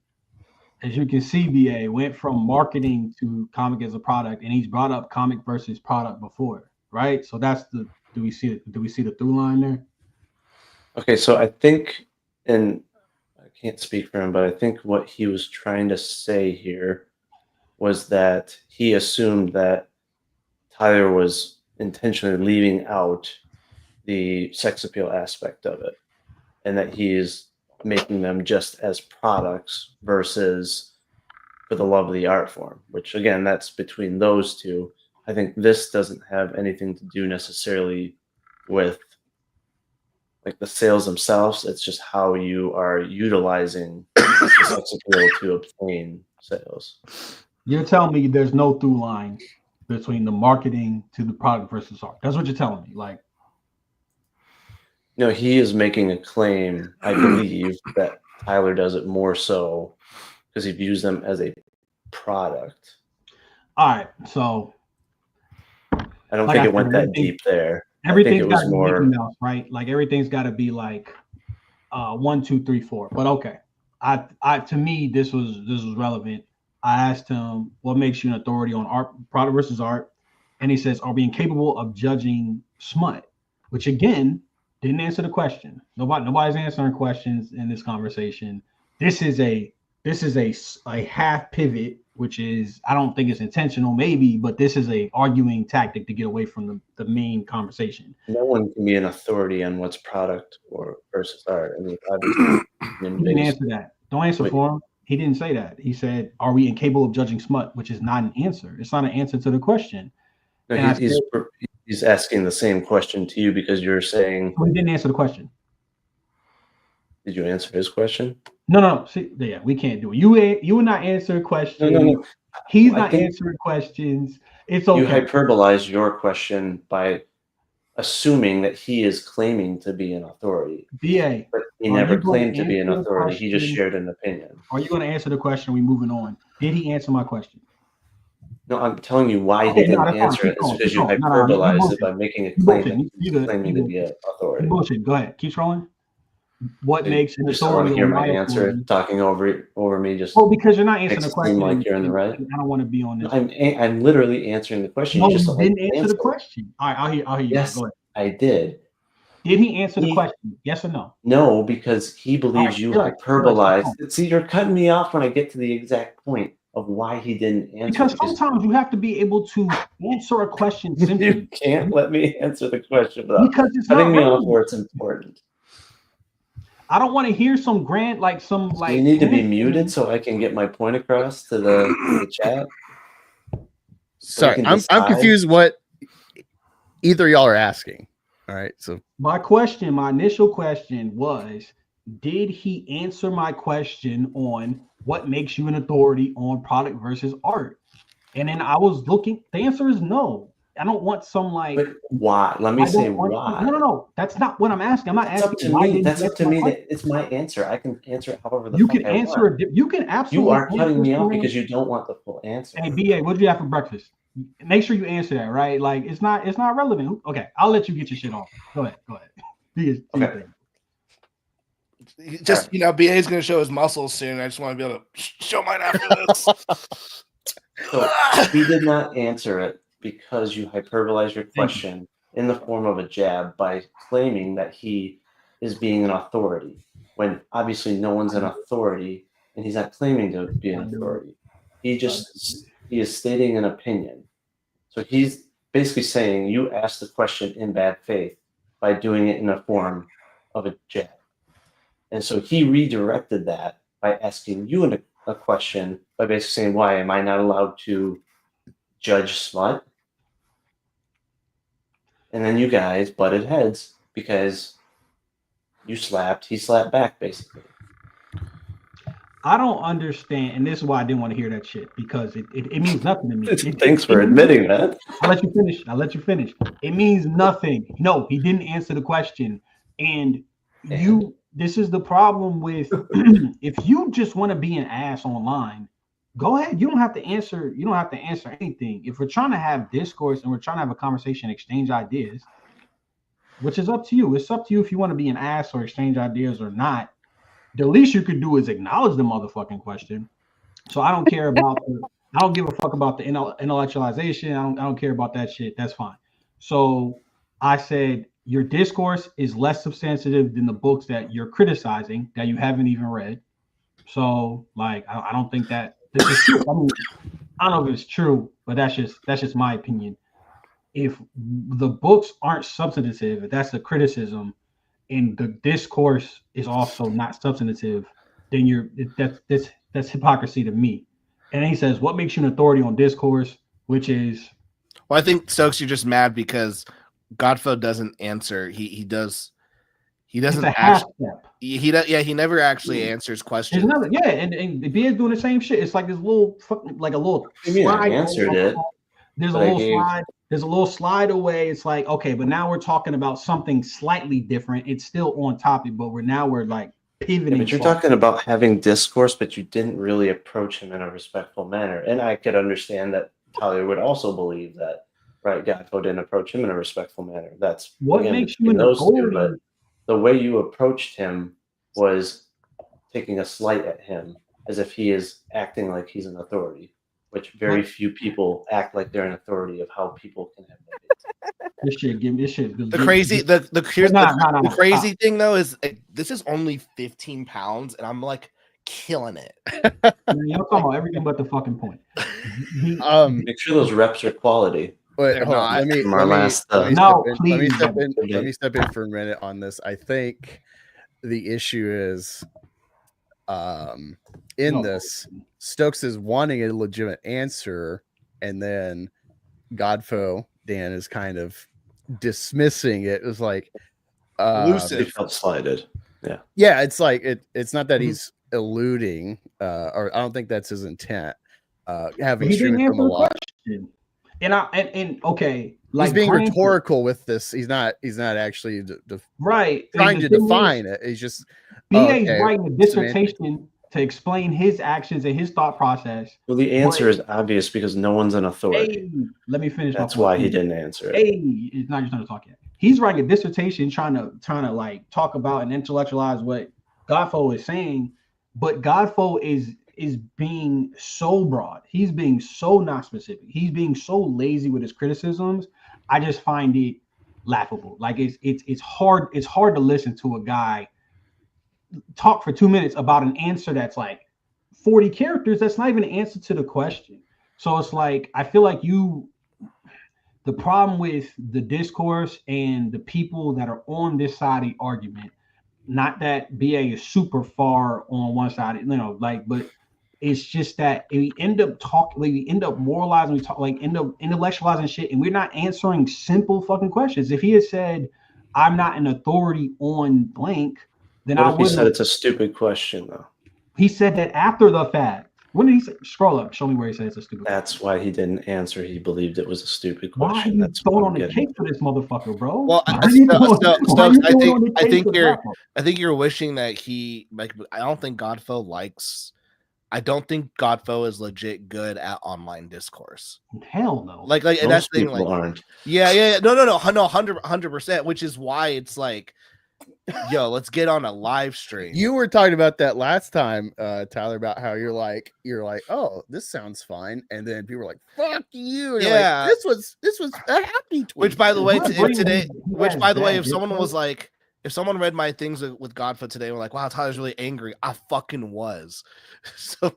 as you can see, BA went from marketing to comic as a product, and he's brought up comic versus product before, right? So that's the do we see the through line there? Okay, so I think, and I can't speak for him, but I think what he was trying to say here was that he assumed that Tyler was intentionally leaving out the sex appeal aspect of it, and that he's making them just as products versus for the love of the art form, which again, that's between those two. I think this doesn't have anything to do necessarily with like the sales themselves. It's just how you are utilizing the sex appeal to obtain sales. You're telling me there's no through line between the marketing to the product versus art. That's what you're telling me. Like, No, he is making a claim, I believe, that Tyler does it more so because he views them as a product. all right, so I don't Like think I it went said, that everything- deep there. everything's it was got to be more- Mickey Mouse, right? Like everything's got to be like 1, 2, 3, 4. But okay, I to me this was relevant. I asked him what makes you an authority on art, product versus art, and he says, "Are we incapable of judging smut?" Which again didn't answer the question. Nobody's answering questions in this conversation. This is a half pivot, which is I don't think it's intentional, maybe, but this is a arguing tactic to get away from the main conversation. No one can be an authority on what's product or versus art. I mean, obviously, He didn't answer that. Don't answer Wait. for him. He didn't say that. He said, "Are we incapable of judging smut?" Which is not an answer. It's not an answer to the question. no, And I he's asking the same question to you because you're saying, So he didn't answer the question. did you answer his question? No. See, yeah, we can't do it. You and I answer questions. No. He's I not think answering questions. It's You okay. hyperbolized your question by assuming that he is claiming to be an authority, BA, but he Are never you going claimed to be an to answer the authority. He just question? shared an opinion. are you going to answer the question? We moving on. Did he answer my question? No, I'm telling you why Okay, he no, didn't that's fine. answer Keep it is going, because keep you going. No, you hyperbolized bullshit. it by making a You claim bullshit. that he's You claiming to be an authority. Bullshit. Go ahead. Keep scrolling. What You makes an just don't want authority to hear or my my answer, authority? talking over me. Just Well, because you're not answering makes the it seem question. like you're in the right. I don't want to be on this. I'm literally answering the question. No, You just you don't like didn't the answer the question. All right, I'll hear you. Yes. Go ahead. I did. Did he answer the He- question? Yes or no? No, because he believes you good. hyperbolized. See, you're cutting me off when I get to the exact point of why he didn't answer. Because sometimes you have to be able to answer a question you simply. can't let me answer the question without Because it's not cutting me off relevant. where it's important. I don't want to hear some grand like some So like. you need to be tangent. muted so I can get my point across to the chat. Sorry, can I'm decide. confused what either of y'all are asking. All right, so My initial question was, did he answer my question on what makes you an authority on product versus art? And then I was looking, the answer is no. I don't want some like But why? Let me say why. No. That's not what I'm asking. I'm not That's up asking to why me. didn't That's you up to answer my me. question? It's my answer. I can answer it however the You fuck can I answer want. it. You can absolutely. You are cutting me off answer because you don't want the full answer. Hey, BA, what did you have for breakfast? Make sure you answer that, right? Like it's not relevant. Okay, I'll let you get your shit off. Go ahead. Do your Okay. thing. Just BA is going to show his muscles soon. I just want to be able to show mine after this. So he did not answer it because you hyperbolized your question in the form of a jab by claiming that he is being an authority when obviously no one's an authority and he's not claiming to be an authority. He is stating an opinion. So he's basically saying you asked the question in bad faith by doing it in the form of a jab. And so he redirected that by asking you a question by basically saying, why am I not allowed to judge Smut? And then you guys butted heads because he slapped back, basically. I don't understand, and this is why I didn't want to hear that shit because it means nothing to me. Thanks for admitting that. I'll let you finish. It means nothing. No, he didn't answer the question. And this is the problem with if you just want to be an ass online, go ahead. You don't have to answer anything. If we're trying to have discourse and we're trying to have a conversation, exchange ideas, which is up to you. It's up to you if you want to be an ass or exchange ideas or not. The least you could do is acknowledge the motherfucking question. So I don't care about I don't give a fuck about the intellectualization. I don't care about that shit. That's fine. So I said your discourse is less substantive than the books that you're criticizing that you haven't even read. So like I don't think that this is true. I don't know if it's true, but that's just my opinion. If the books aren't substantive, if that's the criticism, and the discourse is also not substantive, then that's hypocrisy to me. And then he says, what makes you an authority on discourse? Which is, well, I think Stokes, you're just mad because Godfo doesn't answer. He doesn't actually. He never actually answers questions. And the BA is doing the same shit. It's like this little fucking like a little slide. I answered it. There's a little slide. There's a little slide away. It's like, okay, but now we're talking about something slightly different. It's still on topic, but we're like pivoting. Yeah, but you're talking about having discourse, but you didn't really approach him in a respectful manner. And I could understand that Talia would also believe that, right? Godfo didn't approach him in a respectful manner. That's what makes you an authority. But the way you approached him was taking a slight at him as if he is acting like he's an authority, which very few people act like they're an authority of how people can have that. This shit. The crazy thing though is this is only 15 pounds, and I'm like killing it. You're talking about everything but the fucking point. Make sure those reps are quality. Wait, hold on. Let me step in for a minute on this. I think the issue is this Stokes is wanting a legitimate answer, and then Godfo Dan is kind of dismissing it. It was like He felt slighted. Yeah, it's like it's not that he's eluding, or I don't think that's his intent. Having streamed from a lot. Okay, like he's being rhetorical with this. He's not actually trying to define it. He's just BA's writing a dissertation to explain his actions and his thought process. Well, the answer is obvious because no one's an authority. Let me finish. That's why he didn't answer it. It's not just trying to talk yet. He's writing a dissertation trying to like talk about and intellectualize what Godfo is saying, but Godfo is being so broad. He's being so not specific. He's being so lazy with his criticisms. I just find it laughable. Like it's hard to listen to a guy talk for 2 minutes about an answer that's like 40 characters. That's not even an answer to the question. So it's like I feel like the problem with the discourse and the people that are on this side of the argument, not that BA is super far on one side, but it's just that we end up moralizing, end up intellectualizing shit, and we're not answering simple fucking questions. If he had said, I'm not an authority on blank, then What I if he would. said it's a stupid question though? He said that after the fact. When did he say? Scroll up. Show me where he said it's a stupid. That's why he didn't answer. He believed it was a stupid Why are question. you That's throwing what on I'm the getting cake for this motherfucker, bro? Well, Why are you throwing on the cake for Godfo? I think you're wishing that he like. I don't think Godfo likes. I don't think Godfo is legit good at online discourse. Hell no. Like, and Most that's the thing. people Like, aren't. yeah. No, 100%. Which is why it's like, yo, let's get on a live stream. You were talking about that last time, Tyler, about how you're like, oh, this sounds fine, and then people were like, fuck you. And Yeah. like, this was a happy tweet. Which, by the way, Today, if someone was like, if someone read my things with Godfoot today, we're like, wow, Tyler's really angry. I fucking was. So,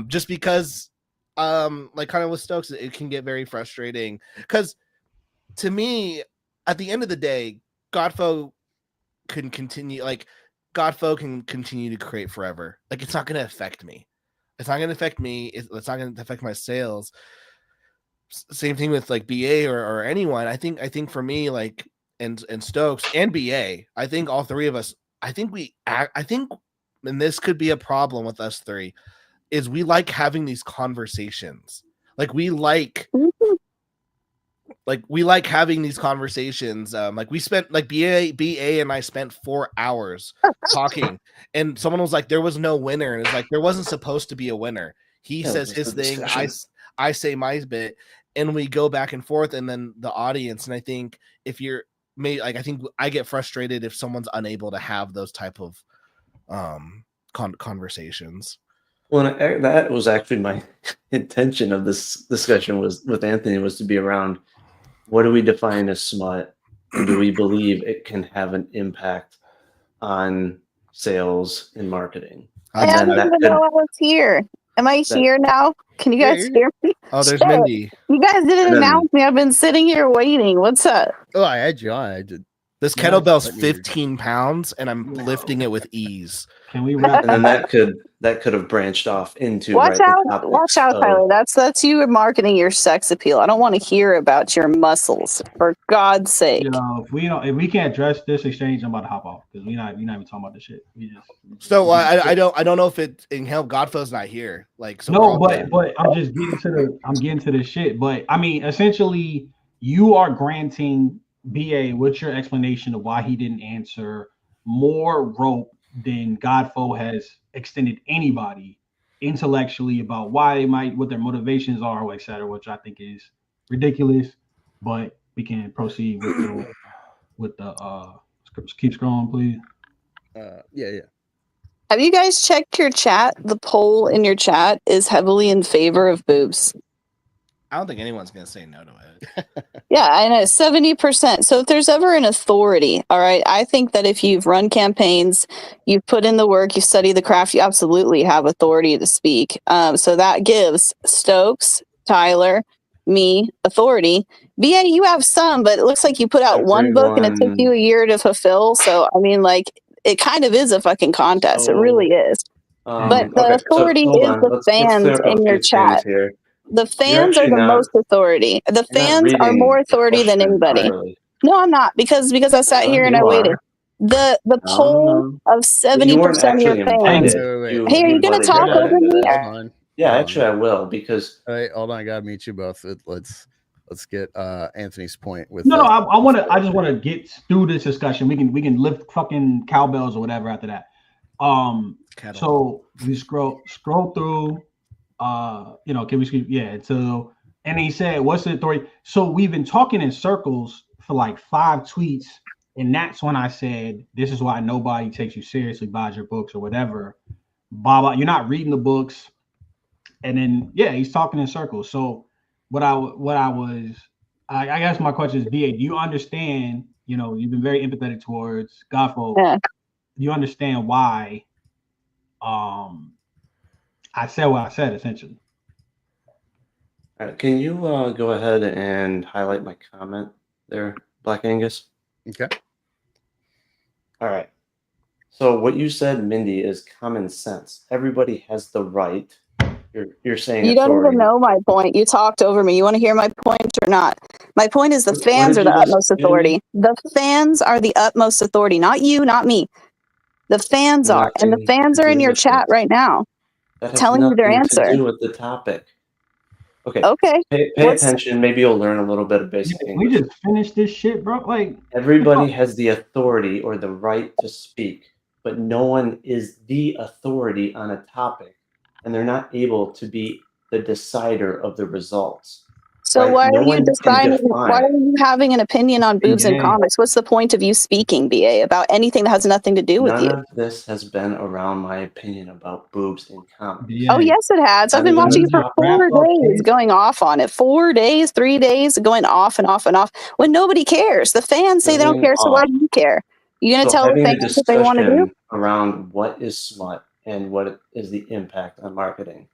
just because, like, kind of with Stokes, it can get very frustrating. Because to me, at the end of the day, Godfo can continue to create forever. Like, it's not going to affect me. It's not going to affect me. It's not going to affect my sales. Same thing with like BA or anyone. I think for me, like, and Stokes and BA, I think all three of us, I think, and this could be a problem with us three, is we like having these conversations. Like, we like having these conversations. Like, we spent, like, BA and I spent 4 hours talking, and someone was like, there was no winner, and it's like, there wasn't supposed to be a winner. He says his thing, I say my bit, and we go back and forth, and then the audience. And I think if you're I think I get frustrated if someone's unable to have those type of conversations. Well, that was actually my intention of this discussion with Anthony, was to be around, what do we define as smut, and do we believe it can have an impact on sales and marketing? I don't even know I was here. Am I here now? Can you guys hear me? Oh, there's Mindy. You guys didn't announce me. I've been sitting here waiting. What's up? Oh, I had you on. I did. This kettlebell's 15 pounds, and I'm lifting it with ease. Can we wrap? And then that could have branched off into watch out, Tyler. That's you marketing your sex appeal. I don't want to hear about your muscles, for God's sake. You know, if we can't address this exchange, I'm about to hop off because we're not even talking about this shit. I don't know if it in hell Godfo's not here. Like, so no, but I'm just getting to the shit. But I mean, essentially, you are granting BA, what's your explanation of why he didn't answer more rope than Godfo has extended anybody intellectually about why they might, what their motivations are, or et cetera, which I think is ridiculous. But we can proceed with the keep scrolling, please. Yeah. Have you guys checked your chat? The poll in your chat is heavily in favor of boobs. I don't think anyone's going to say no to it. Yeah, I know, 70%. So if there's ever an authority, all right, I think that if you've run campaigns, you've put in the work, you study the craft, you absolutely have authority to speak. So that gives Stokes, Tyler, me authority. BA, you have some, but it looks like you put out one book and it took you a year to fulfill. So, I mean, like, it kind of is a fucking contest. It really is. But the authority is the fans in your chat. The fans are the most authority. The fans are more authority than anybody. No, I'm not, because I sat here and I waited. The poll of 70% of your fans. Hey, are you going to talk over me? Yeah, actually, I will, because. All right, hold on, I gotta meet you both. Let's get Anthony's point with. No, I just want to get through this discussion. We can lift fucking cowbells or whatever after that. So we scroll through. Can we speak? Yeah. So, and he said, what's the authority? So we've been talking in circles for like 5 tweets. And that's when I said, this is why nobody takes you seriously, buys your books or whatever. Blah, you're not reading the books. And then, yeah, he's talking in circles. So I guess my question is, BA, do you understand, you've been very empathetic towards Godfo. Yeah. Do you understand why, I said what I said, essentially. All right, can you go ahead and highlight my comment there, Black Angus? Okay. All right. So what you said, Mindy, is common sense. Everybody has the right. You're saying you don't even know my point. You talked over me. You want to hear my point or not? My point is the fans are the utmost authority. The fans are the utmost authority, not you, not me. The fans are, and the fans are in your chat right now, That has telling you their nothing to answer. do with the topic. Okay. Okay. Pay attention. Maybe you'll learn a little bit of basic We English. just finished this shit, bro. Like, Everybody has the authority or the right to speak, but no one is the authority on a topic, and they're not able to be the decider of the results. So right? why No are you one can deciding? define Why it. are you having an opinion on boobs and BA. comics? What's the point of you speaking, BA, about anything that has nothing to do with None you? of this has been around my opinion about boobs in comics. BA. Oh yes, it has. I've Not been even watching the you for top 4 wrap-up days, page. going off on it. 4 days, 3 days, going off and off and off. When nobody cares, the fans say they don't Going care. So why off. do you care? You gonna So tell the having a fans what they want to do? discussion around what is smut and what is the impact on marketing.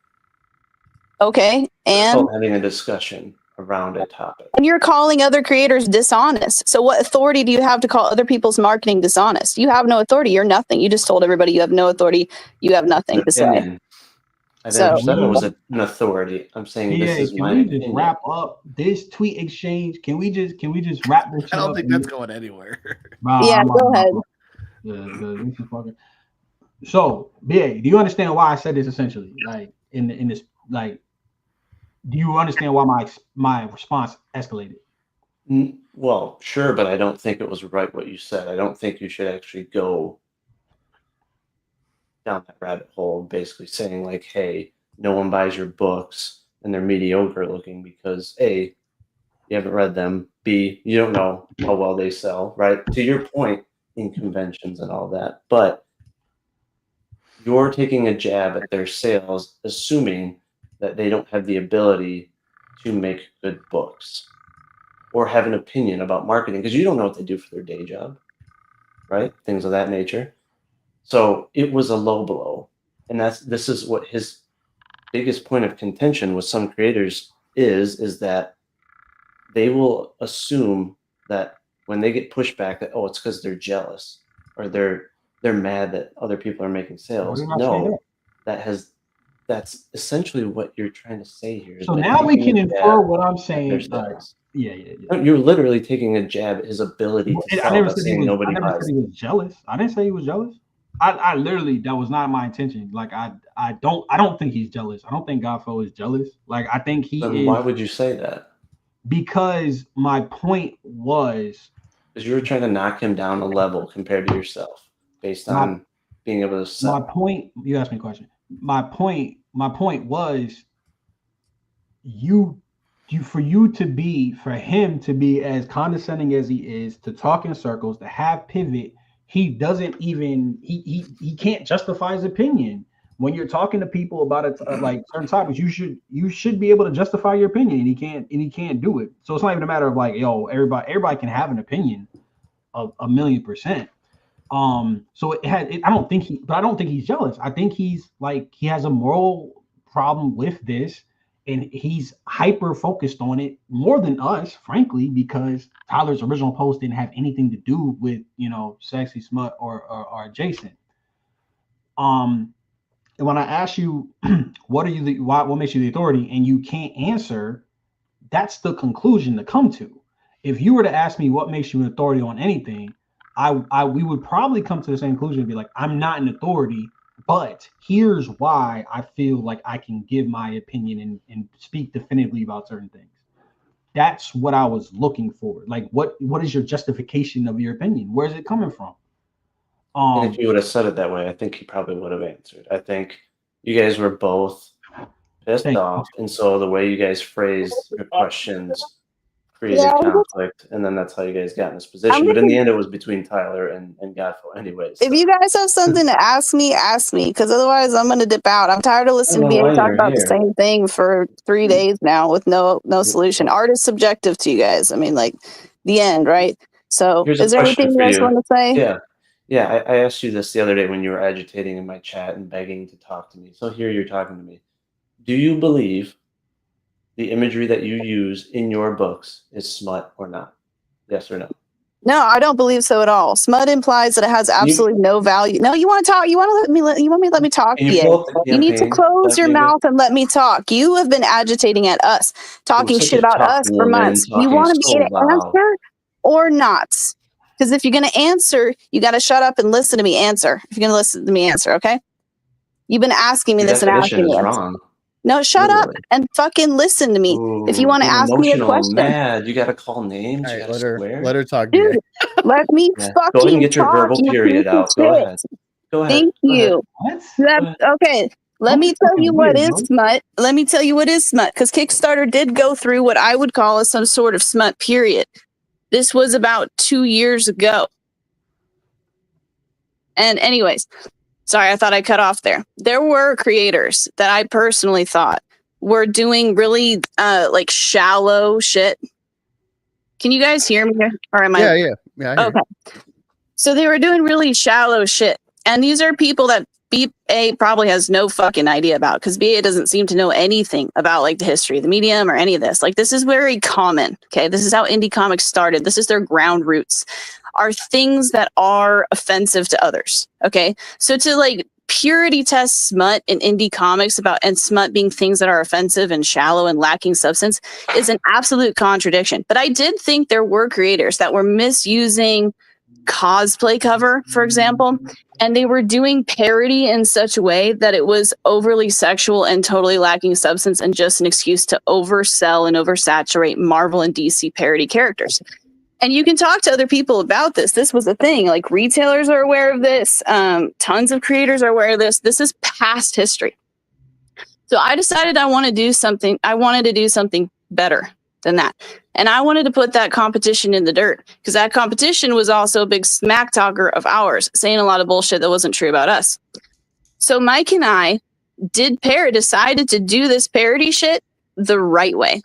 Okay, It's and called having a discussion around a topic. you're calling other creators dishonest. So what authority do you have to call other people's marketing dishonest? You have no authority. You're nothing. You just told everybody you have no authority. You have nothing to say. Opinion. I So- never said I was an authority. I'm saying this BA, is can my we opinion. just wrap up this tweet exchange? Can we just wrap this shit I up? don't think that's going anywhere. Yeah, go ahead. This is fucking. So, BA, do you understand why I said this essentially? Like in this, like, do you understand why my response escalated? Well, sure, but I don't think it was right what you said. I don't think you should actually go down that rabbit hole, basically saying like, hey, no one buys your books and they're mediocre looking because A, you haven't read them, B, you don't know how well they sell, right? To your point in conventions and all that, but you're taking a jab at their sales, assuming that they don't have the ability to make good books or have an opinion about marketing because you don't know what they do for their day job, right? Things of that nature. So it was a low blow. And this is what his biggest point of contention with some creators is that they will assume that when they get pushback that, oh, it's because they're jealous or they're mad that other people are making sales. No, that's essentially what you're trying to say here. So now we can infer what I'm saying. Yeah. You're literally taking a jab at his ability to sell. I never said he was jealous. I didn't say he was jealous. I literally, that was not my intention. Like I don't think he's jealous. I don't think Godfo is jealous. Like I think he is. Why would you say that? Because my point was, because you were trying to knock him down a level compared to yourself based on being able to sell. My point, you asked me a question. My point was for him to be as condescending as he is, to talk in circles, to have pivot, he doesn't even he can't justify his opinion. When you're talking to people about it, like certain topics, you should be able to justify your opinion, and he can't do it. So it's not even a matter of like, yo, everybody can have an opinion of 1,000,000%. So I don't think he's jealous. I think he's like, he has a moral problem with this, and he's hyper focused on it more than us, frankly, because Tyler's original post didn't have anything to do with, Sexy Smut or Jason. And when I ask you, what makes you the authority, and you can't answer, that's the conclusion to come to. If you were to ask me what makes you an authority on anything, we would probably come to the same conclusion and be like, I'm not an authority, but here's why I feel like I can give my opinion and speak definitively about certain things. That's what I was looking for. Like, what is your justification of your opinion? Where's it coming from? And if you would have said it that way, I think he probably would have answered. I think you guys were both pissed off, and so the way you guys phrased your questions created conflict, and then that's how you guys got in this position. But in the end, it was between Tyler and Godfo anyways. If you guys have something to ask me, because otherwise I'm going to dip out. I'm tired of listening to BA talk about the same thing for 3 days now with no solution. Art is subjective to you guys. I mean, like, the end, right? So is there anything you guys want to say? Yeah, I asked you this the other day when you were agitating in my chat and begging to talk to me. So here you're talking to me. Do you believe the imagery that you use in your books is smut or not? Yes or no? No, I don't believe so at all. Smut implies that it has absolutely no value. No, you want to talk? You want me to let me talk? You need to close your mouth and let me talk. You have been agitating at us, talking shit about us for months. You want to be able to answer or not? Because if you're going to answer, you got to shut up and listen to me answer. If you're going to listen to me answer, okay? You've been asking me Your this and definition asking is me. wrong. No, shut up Literally. and fucking listen to me. If you Ooh, want to getting ask me a emotional, question, mad. You got to call names. All You right, got to swear. let her talk. dude, let me Yeah. Go ahead and fucking get your talk, verbal you period piece of out. Go shit. ahead. Go ahead. Thank Go ahead. you. What? Okay, let Don't me be tell fucking you what weird, is bro. smut. Let me tell you what is smut, because Kickstarter did go through what I would call as some sort of smut period. This was about 2 years ago. And anyways, sorry, I thought I cut off there. There were creators that I personally thought were doing really like shallow shit. Can you guys hear me? Or am I? Yeah. I hear Okay. So they were doing really shallow shit. And these are people that BA probably has no fucking idea about, because BA doesn't seem to know anything about like the history of the medium or any of this. Like, this is very common. Okay. This is how indie comics started. This is their ground roots, are things that are offensive to others. Okay. So to like purity test smut in indie comics about, and smut being things that are offensive and shallow and lacking substance, is an absolute contradiction. But I did think there were creators that were misusing cosplay cover, for example, and they were doing parody in such a way that it was overly sexual and totally lacking substance and just an excuse to oversell and oversaturate Marvel and DC parody characters. And you can talk to other people about this. This was a thing. Like, retailers are aware of this. Tons of creators are aware of this. This is past history. So I decided I wanted to do something better than that. And I wanted to put that competition in the dirt, because that competition was also a big smack talker of ours, saying a lot of bullshit that wasn't true about us. So Mike and I decided to do this parody shit the right way.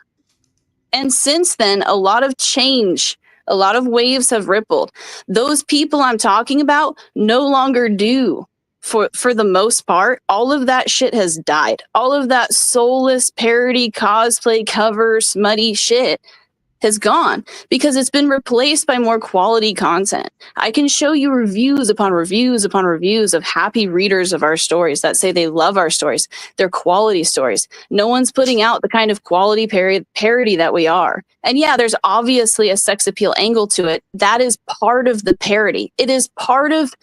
And since then, a lot of change, a lot of waves have rippled. Those people I'm talking about no longer do. For the most part, all of that shit has died. All of that soulless parody, cosplay, cover, smutty shit has gone, because it's been replaced by more quality content. I can show you reviews upon reviews upon reviews of happy readers of our stories that say they love our stories. They're quality stories. No one's putting out the kind of quality parody that we are. And yeah, there's obviously a sex appeal angle to it. That is part of the parody. It is part of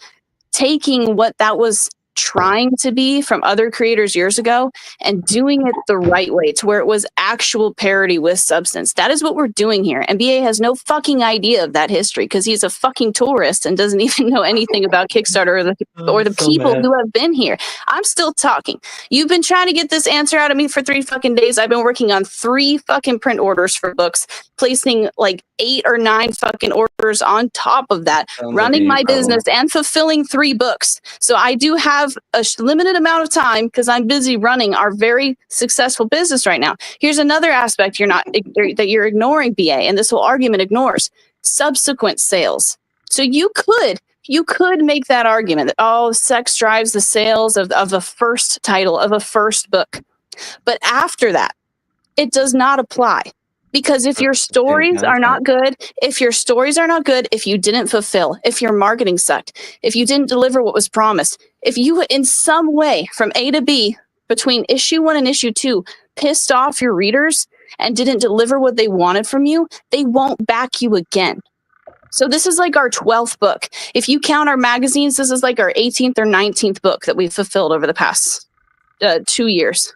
taking what that was trying to be from other creators years ago and doing it the right way, to where it was actual parody with substance. That is what we're doing here. And BA has no fucking idea of that history, because he's a fucking tourist and doesn't even know anything about Kickstarter or the people who have been here. I'm still talking. You've been trying to get this answer out of me for 3 fucking days. I've been working on 3 fucking print orders for books, placing like 8 or 9 fucking orders on top of that, running my business and fulfilling 3 books. So I do have a limited amount of time, because I'm busy running our very successful business right now. Here's another aspect that you're ignoring, BA, and this whole argument ignores: subsequent sales. So you could make that argument that, oh, sex drives the sales of a first title, of a first book. But after that, it does not apply. Because if your stories are not good, if you didn't fulfill, if your marketing sucked, if you didn't deliver what was promised, if you in some way from A to B between issue 1 and issue 2 pissed off your readers and didn't deliver what they wanted from you, they won't back you again. So this is like our 12th book. If you count our magazines, this is like our 18th or 19th book that we've fulfilled over the past 2 years.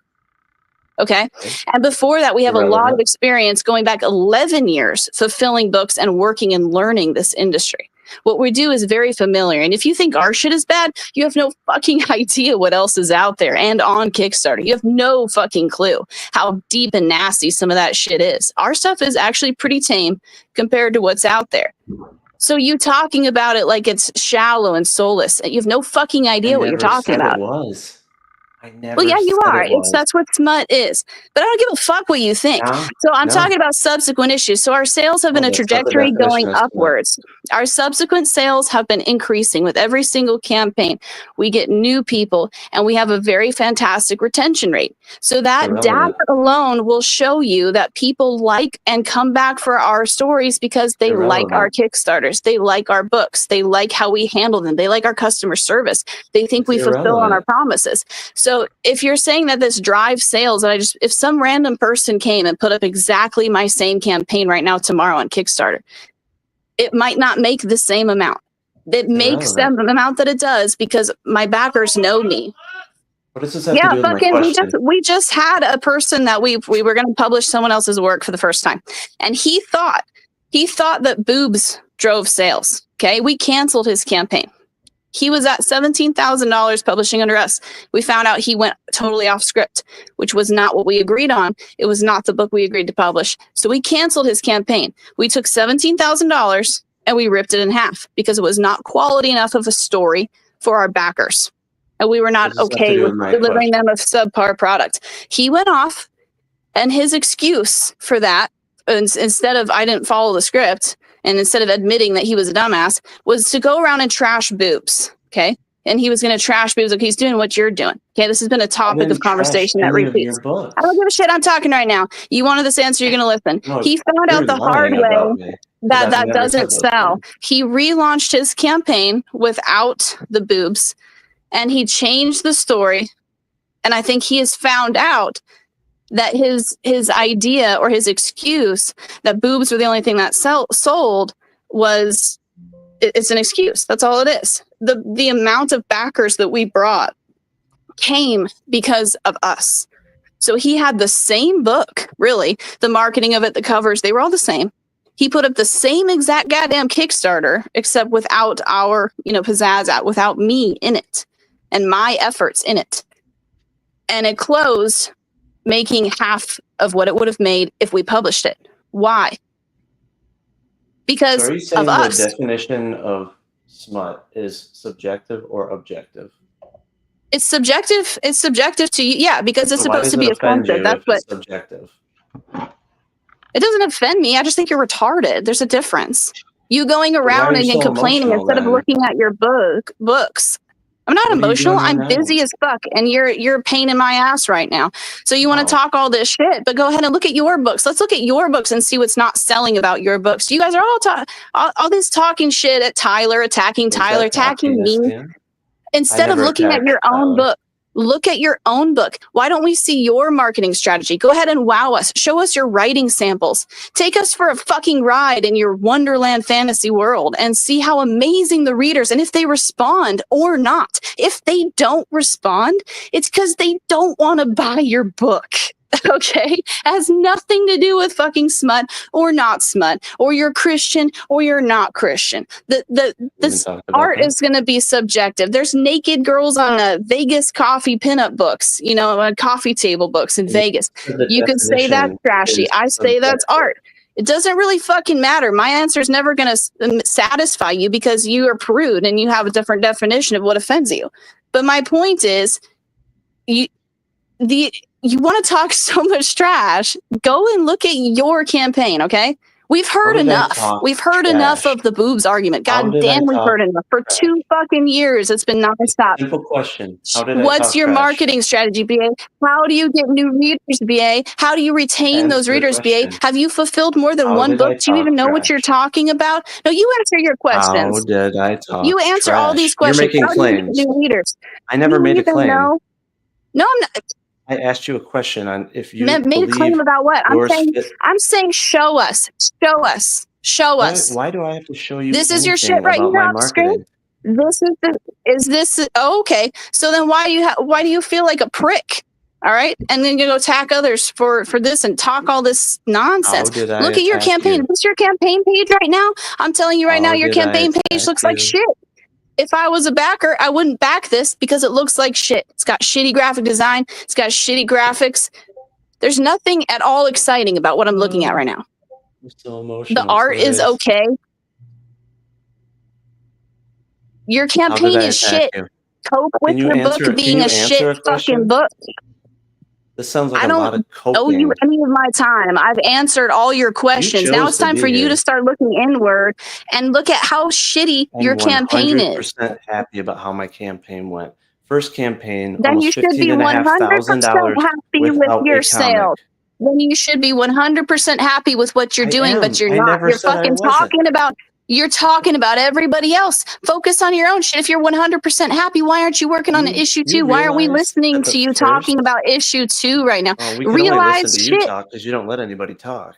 Okay. And before that, we have a lot of experience going back 11 years fulfilling books and working and learning this industry. What we do is very familiar. And if you think our shit is bad, you have no fucking idea what else is out there and on Kickstarter. You have no fucking clue how deep and nasty some of that shit is. Our stuff is actually pretty tame compared to what's out there. So you talking about it like it's shallow and soulless. You have no fucking idea what you're talking about. Well, yeah, you are. That's what smut is. But I don't give a fuck what you think. So I'm talking about subsequent issues. So our sales have been a trajectory going upwards. Our subsequent sales have been increasing with every single campaign. We get new people, and we have a very fantastic retention rate. So that data alone will show you that people like and come back for our stories because they like our Kickstarters. They like our books. They like how we handle them. They like our customer service. They think we fulfill on our promises. So if you're saying that this drives sales, and if some random person came and put up exactly my same campaign right now tomorrow on Kickstarter, it might not make the same amount. It makes the amount that it does because my backers know me. What does this have to do with my question? We just had a person that we were going to publish someone else's work for the first time, and he thought that boobs drove sales. Okay, we canceled his campaign. He was at $17,000 publishing under us. We found out he went totally off script, which was not what we agreed on. It was not the book we agreed to publish. So we canceled his campaign. We took $17,000 and we ripped it in half because it was not quality enough of a story for our backers. And we were not okay with delivering them a subpar product. He went off, and his excuse for that, instead of I didn't follow the script, and instead of admitting that he was a dumbass, was to go around and trash boobs. Okay. And he was going to trash boobs. Okay. He's doing what you're doing. Okay. This has been a topic of conversation that repeats. I don't give a shit. I'm talking right now. You wanted this answer. You're going to listen. No, he found out the hard way that doesn't sell. He relaunched his campaign without the boobs, and he changed the story. And I think he has found out that his idea or his excuse that boobs were the only thing that sold was, it's an excuse. That's all it is. The amount of backers that we brought came because of us. So he had the same book, really. The marketing of it, the covers, they were all the same. He put up the same exact goddamn Kickstarter, except without our, pizzazz, without me in it and my efforts in it. And it closed making half of what it would have made if we published it. Why? Because so are you saying of us. The definition of smut is subjective or objective? It's subjective. It's subjective to you. Yeah, because it's supposed to be offensive. That's what. Subjective. It doesn't offend me. I just think you're retarded. There's a difference. You going around and complaining instead of looking at your books. I'm not emotional. I'm busy as fuck, and you're a pain in my ass right now. So you want to talk all this shit, but go ahead and look at your books. Let's look at your books and see what's not selling about your books. You guys are all this talking shit at Tyler, attacking Tyler, attacking me. Instead of looking at your own book. Look at your own book. Why don't we see your marketing strategy? Go ahead and wow us. Show us your writing samples. Take us for a fucking ride in your Wonderland fantasy world and see how amazing the readers, and if they respond or not. If they don't respond, it's because they don't want to buy your book. Okay? It has nothing to do with fucking smut or not smut, or you're Christian or you're not Christian. This art is going to be subjective. There's naked girls on Vegas coffee pinup books, on coffee table books in Vegas. You can say that's trashy. I say that's art. It doesn't really fucking matter. My answer is never going to satisfy you because you are prude and you have a different definition of what offends you. But my point is, you want to talk so much trash, go and look at your campaign, okay? We've heard enough. We've heard enough of the boobs argument. God damn, we've heard enough. For 2 fucking years, it's been nonstop. Simple question. What's your marketing strategy, BA? How do you get new readers, BA? How do you retain those readers, BA? Have you fulfilled more than one book? Do you even know what you're talking about? No, you answer your questions. How did I talk You answer trash? all these questions. You're making claims. New readers. I never made a claim. No, I'm not. I asked you a question on if you made a claim about what? I'm saying show us. Why do I have to show you? This is your shit right now on the screen. Okay. So then why do you feel like a prick? All right, and then you go attack others for this and talk all this nonsense. Look at your campaign. Is this your campaign page right now? I'm telling you right now, your campaign page looks like shit. If I was a backer, I wouldn't back this because it looks like shit. It's got shitty graphic design. It's got shitty graphics. There's nothing at all exciting about what I'm looking at right now. I'm still emotional. The art is okay. Your campaign is shit. Cope with your book being a shit fucking book. This sounds like a lot of coping. I don't owe you any of my time. I've answered all your questions. Now it's time for you to start looking inward and look at how shitty your campaign is. I'm 100% happy about how my campaign went. First campaign, then you should be 100% happy with your sales. Then you should be 100% happy with what you're doing, but you're not. You're fucking talking about everybody else. Focus on your own shit. If you're 100% happy, why aren't you working on issue 2? Why aren't we listening to you talking about issue 2 right now? We can realize shit. Because you don't let anybody talk.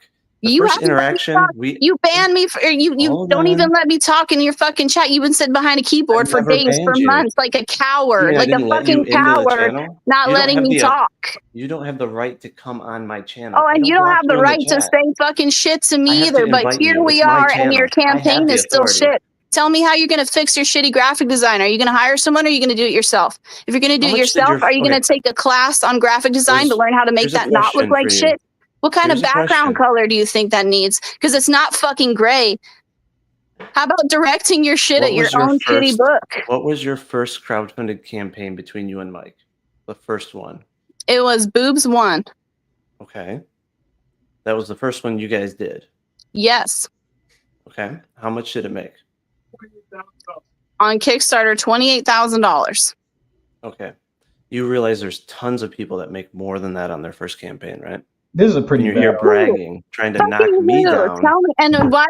You first have to let me interaction, talk. we You ban me for you Hold don't even on. let me talk in your fucking chat. You've been sitting behind a keyboard I've for never days, for banned you. months, like a You coward, mean I like a didn't let you fucking into the coward, channel? not You don't letting have me the talk. you don't have the right to come on my channel. Oh, I and don't you don't block have the you in right to chat. say fucking shit to I me have to either. But invite here you. we It's my are, and your channel. I have campaign the is still authority. shit. Tell me how you're going to fix your shitty graphic design. Are you going to hire someone or are you going to do it yourself? If you're going to do How it much did yourself, your are you going okay? to take a class on graphic design to learn how to make Here's a that not look question like for you. shit? What kind Here's of a background question. color do you think that needs? Because it's not fucking gray. How about directing your shit What at your was your own shitty first? book? What was your first crowdfunded campaign between you and Mike? The first one. It was boobs 1. Okay. That was the first one you guys did. Yes. Okay. How much did it make? On Kickstarter, $28,000. Okay. You realize there's tons of people that make more than that on their first campaign, right? This is a And pretty you're bad. here bragging, trying to knock Fucking me who? down. Tell me, and why?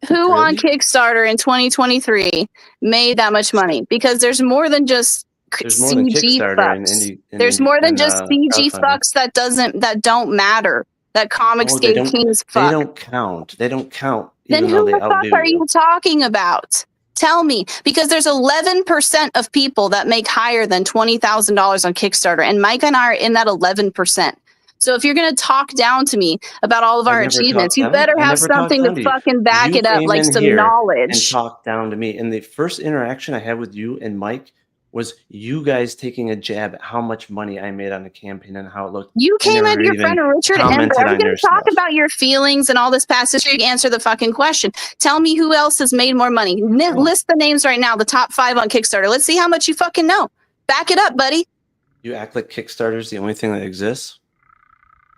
Who on Really? Kickstarter in 2023 made that much money? Because there's more than just There's more than CG Kickstarter and fucks. indie. And There's indie, more than and, just CG crowdfunding. fucks that don't matter. That Oh, they Comicsgate don't. Kings They fuck. don't count. They don't count. Then Even though who they the fuck outdo are you talking about? Tell me, because there's 11% of people that make higher than $20,000 on Kickstarter, and Mike and I are in that 11%. So if you're going to talk down to me about all of our achievements, you better have something to fucking back it up, like some and knowledge. talk down to me. And the first interaction I had with you and Mike was you guys taking a jab at how much money I made on the campaign and how it looked. You came at your even friend Richard Ember. commented Are we on going your to talk stuff. about your feelings and all this past history? Answer the fucking question. Tell me who else has made more money. List the names right now, the top 5 on Kickstarter. Let's see how much you fucking know. Back it up, buddy. You act like Kickstarter's the only thing that exists.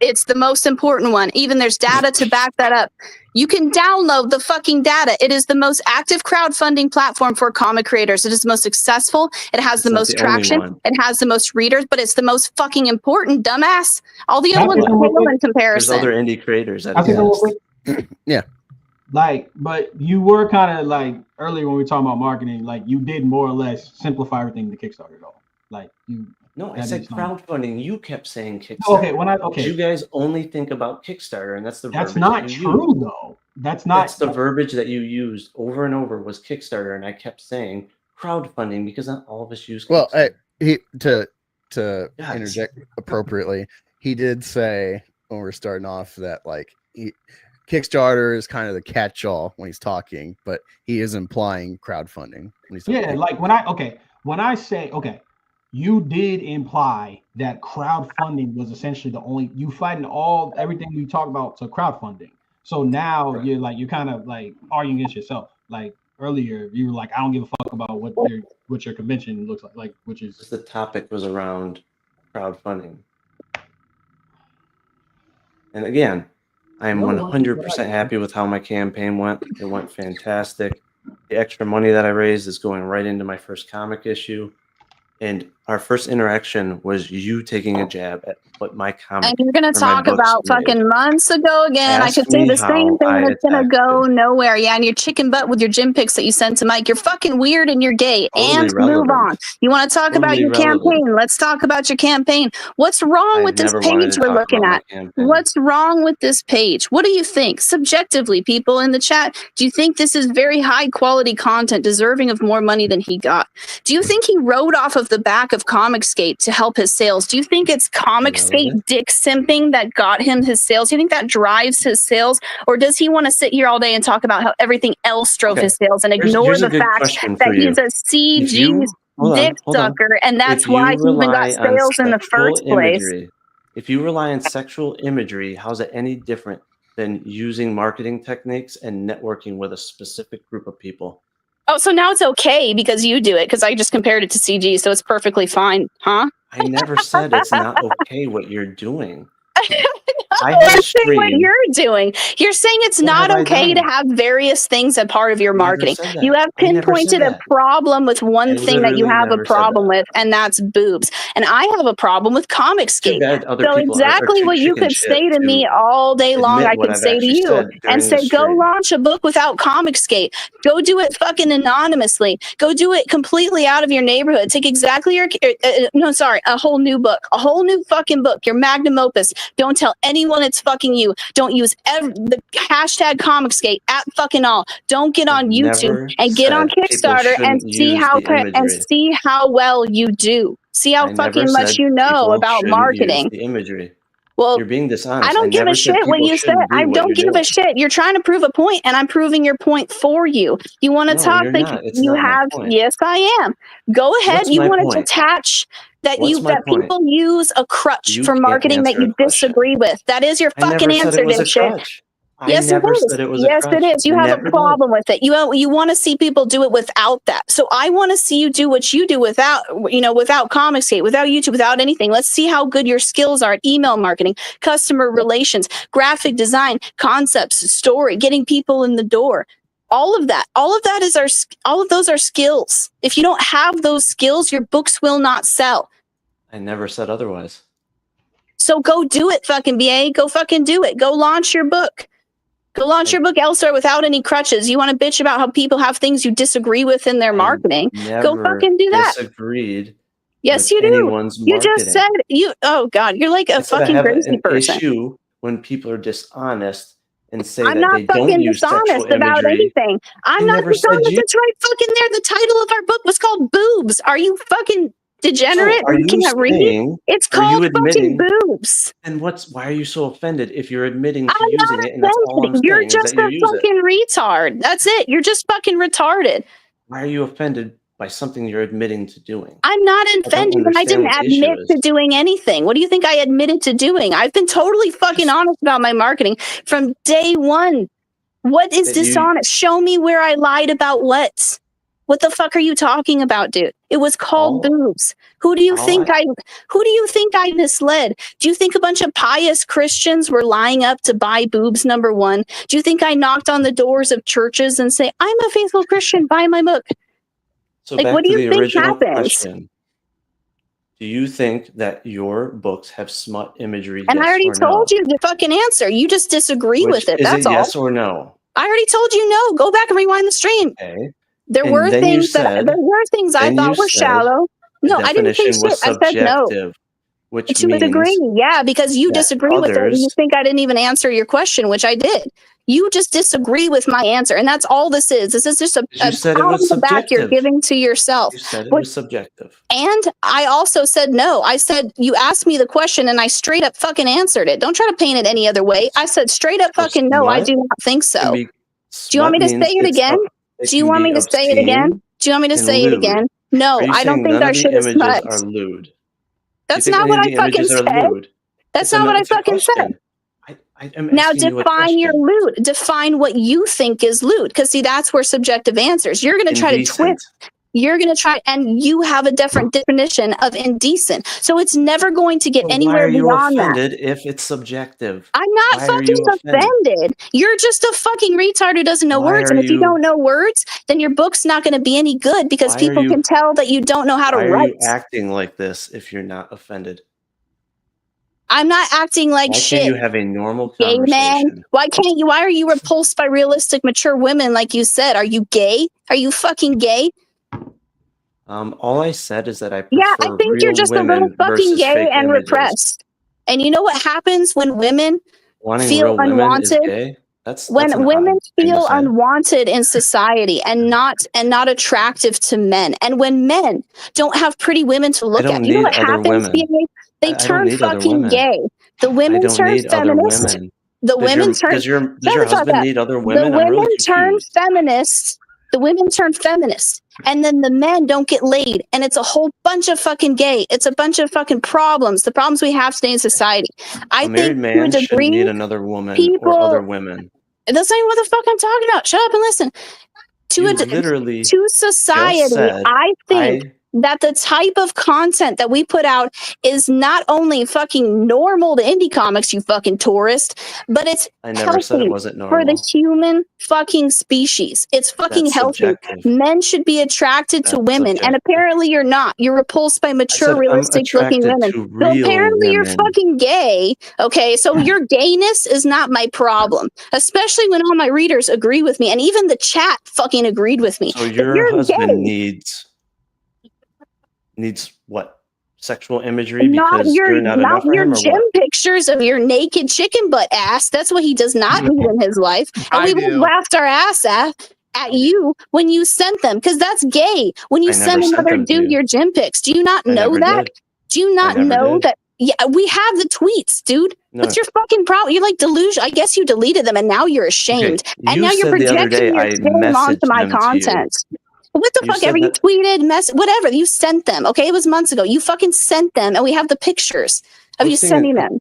It's the most important one. Even there's data to back that up. You can download the fucking data. It is the most active crowdfunding platform for comic creators. It is the most successful. It has It's the not most the only traction. one. It has the most readers, but it's the most fucking important, dumbass. All the other Can I ones say something real pale quick? in There's comparison. other indie creators that I think exist. Yeah. Like, but you were kind of like earlier when we were talking about marketing, like you did more or less simplify everything to Kickstarter though. Like you. No, I said crowdfunding. You kept saying Kickstarter. Okay, You guys only think about Kickstarter, and that's the that's verbiage not that you true used. though. That's not. That's the verbiage that you used over and over was Kickstarter, and I kept saying crowdfunding because not all of us use Kickstarter. Well, to interject appropriately, he did say when we're starting off that Kickstarter is kind of the catch-all when he's talking, but he is implying crowdfunding. Yeah, like when I say you did imply that crowdfunding was essentially the only you fighting everything we talk about to crowdfunding. So now you're kind of like arguing against yourself. Like earlier, you were like, I don't give a fuck about what your convention looks like, which is the topic was around crowdfunding. And again, I am 100% happy with how my campaign went. It went fantastic. The extra money that I raised is going right into my first comic issue. And our first interaction was you taking a jab at what my comic. And you're going to talk about fucking months ago again. I could say the same thing and it's going to go nowhere. Yeah, and your chicken butt with your gym pics that you sent to Mike. You're fucking weird and you're gay. Totally and move on. You want to talk about your campaign? Let's talk about your campaign. What's wrong with this page we're looking at? What's wrong with this page? What do you think? Subjectively, people in the chat, do you think this is very high quality content deserving of more money than he got? Do you think he rode off of the back of Comicsgate to help his sales? Do you think it's Comicsgate dick simping that got him his sales? Do you think that drives his sales? Or does he want to sit here all day and talk about how everything else drove his sales and ignore the fact that he's a CG dick sucker and that's why he even got sales in the first place? If you rely on sexual imagery, how's it any different than using marketing techniques and networking with a specific group of people? Oh, so now it's okay because you do it, because I just compared it to CG, so it's perfectly fine, huh? I never said it's not okay what you're doing. I have saying what you're doing. You're saying it's not okay to have various things as part of your marketing. You have pinpointed a problem with one thing that you have a problem with, and that's boobs. And I have a problem with Comicsgate. So exactly what you could say to me all day long, I could say to you and say, go launch a book without Comicsgate. Go do it fucking anonymously. Go do it completely out of your neighborhood. Take exactly a whole new book, a whole new fucking book, your magnum opus. Don't tell anyone anyone, it's fucking you. Don't use the hashtag Comicsgate at fucking all. Don't get on YouTube and get on Kickstarter and see how well you do. See how fucking much you know about marketing. The imagery. Well, you're being dishonest. I don't give a shit what you said. I don't give a shit. You're trying to prove a point, and I'm proving your point for you. You want to talk like you have? Yes, I am. Go ahead. You want to attach that people use a crutch for marketing that you disagree with. That is your fucking answer, dipshit. Yes, it is. Yes, it is. You have a problem with it. You want to see people do it without that. So I want to see you do what you do without Comicsgate, without YouTube, without anything. Let's see how good your skills are at email marketing, customer relations, graphic design, concepts, story, getting people in the door. All of that is all of those are skills. If you don't have those skills, your books will not sell. I never said otherwise. So go do it, fucking BA. Go fucking do it. Go launch your book. Go launch your book elsewhere without any crutches. You want to bitch about how people have things you disagree with in their marketing. Go fucking do that. Disagreed. Yes, you do. You just said oh God, you're like a fucking crazy person. Issue when people are dishonest and say I'm not fucking dishonest about anything. I'm not dishonest. It's right fucking there. The title of our book was called Boobs. Are you fucking degenerate? You can't read. It's called fucking Boobs. And why are you so offended if you're admitting to using it? And that's all I'm You're just a fucking retard. That's it. You're just fucking retarded. Why are you offended by something you're admitting to doing? I'm not offended. I didn't admit to doing anything. What do you think I admitted to doing? I've been totally fucking honest about my marketing from day one. What is dishonest? Show me where I lied about what. What the fuck are you talking about, dude? It was called Boobs. Who do you think I misled? Do you think a bunch of pious Christians were lining up to buy Boobs #1? Do you think I knocked on the doors of churches and say, I'm a faithful Christian, buy my book? So like, what do you think happens? Do you think that your books have smut imagery? And I already told you the fucking answer. You just disagree with it. That's all. Yes or no? I already told you no. Go back and rewind the stream. Okay. There were things I thought were shallow. No, I didn't say shit. I said no. To a degree, yeah, because you disagree with it. And you think I didn't even answer your question, which I did. You just disagree with my answer, and that's all this is. This is just a pat on the back you're giving to yourself. You said it was subjective. And I also said no. I said, you asked me the question, and I straight up fucking answered it. Don't try to paint it any other way. I said straight up fucking no, I do not think so. Do you want me to say it again? Do you want me to say it again? Do you want me to say it again? No, I don't think our shit is smut. That's not what I fucking said. That's not what I fucking said. Now define your lewd. Define what you think is lewd. Because see, that's where subjective answers. You're going to try to twist. You're going to try, and you have a different definition of indecent. So it's never going to get anywhere beyond that. Why are you offended if it's subjective? I'm not fucking offended. You're just a fucking retard who doesn't know words. And if you don't know words, then your book's not going to be any good because people can tell that you don't know how to write. Why are you acting like this if you're not offended? I'm not acting like shit. Why can't you have a normal conversation? Gay man. Why can't you? Why are you repulsed by realistic, mature women like you said? Are you gay? Are you fucking gay? All I said is that I prefer I think you're just a little fucking gay and repressed. And you know what happens when women feel unwanted? When women feel unwanted in society and not attractive to men, and when men don't have pretty women to look at, you know what happens? They turn fucking gay. The women turn feminist. The women turn. Does your husband need other women? The women turn feminist. The women turn feminist, and then the men don't get laid, and it's a whole bunch of fucking gay. It's a bunch of fucking problems. The problems we have today in society. A married man shouldn't need another woman or other women. That's not even what the fuck I'm talking about. Shut up and listen. To society, I think that the type of content that we put out is not only fucking normal to indie comics, you fucking tourist, but it's healthy for the human fucking species. It's fucking healthy. Men should be attracted to women, and apparently you're not. You're repulsed by mature, realistic looking women. So apparently you're fucking gay. Okay, so your gayness is not my problem, especially when all my readers agree with me, and even the chat fucking agreed with me. So your husband needs what? sexual imagery Not because your, you're not not enough for your him, or gym what? pictures of your naked chicken butt ass. That's what he does not need in his life. And I we do. would laughed our ass at you when you sent them, because that's gay. When you I never send sent another them to dude you. your gym pics, do you not I know never that? did. Do you not never know did. that? Yeah, we have the tweets, dude. No. What's your fucking problem? You're like delusional. I guess you deleted them and now you're ashamed. And You now you're said the other projecting day your I shame onto messaged my them to you. content. What the You fuck said ever? You that- tweeted, whatever. You sent them. Okay, it was months ago. You fucking sent them, and we have the pictures of you sending them.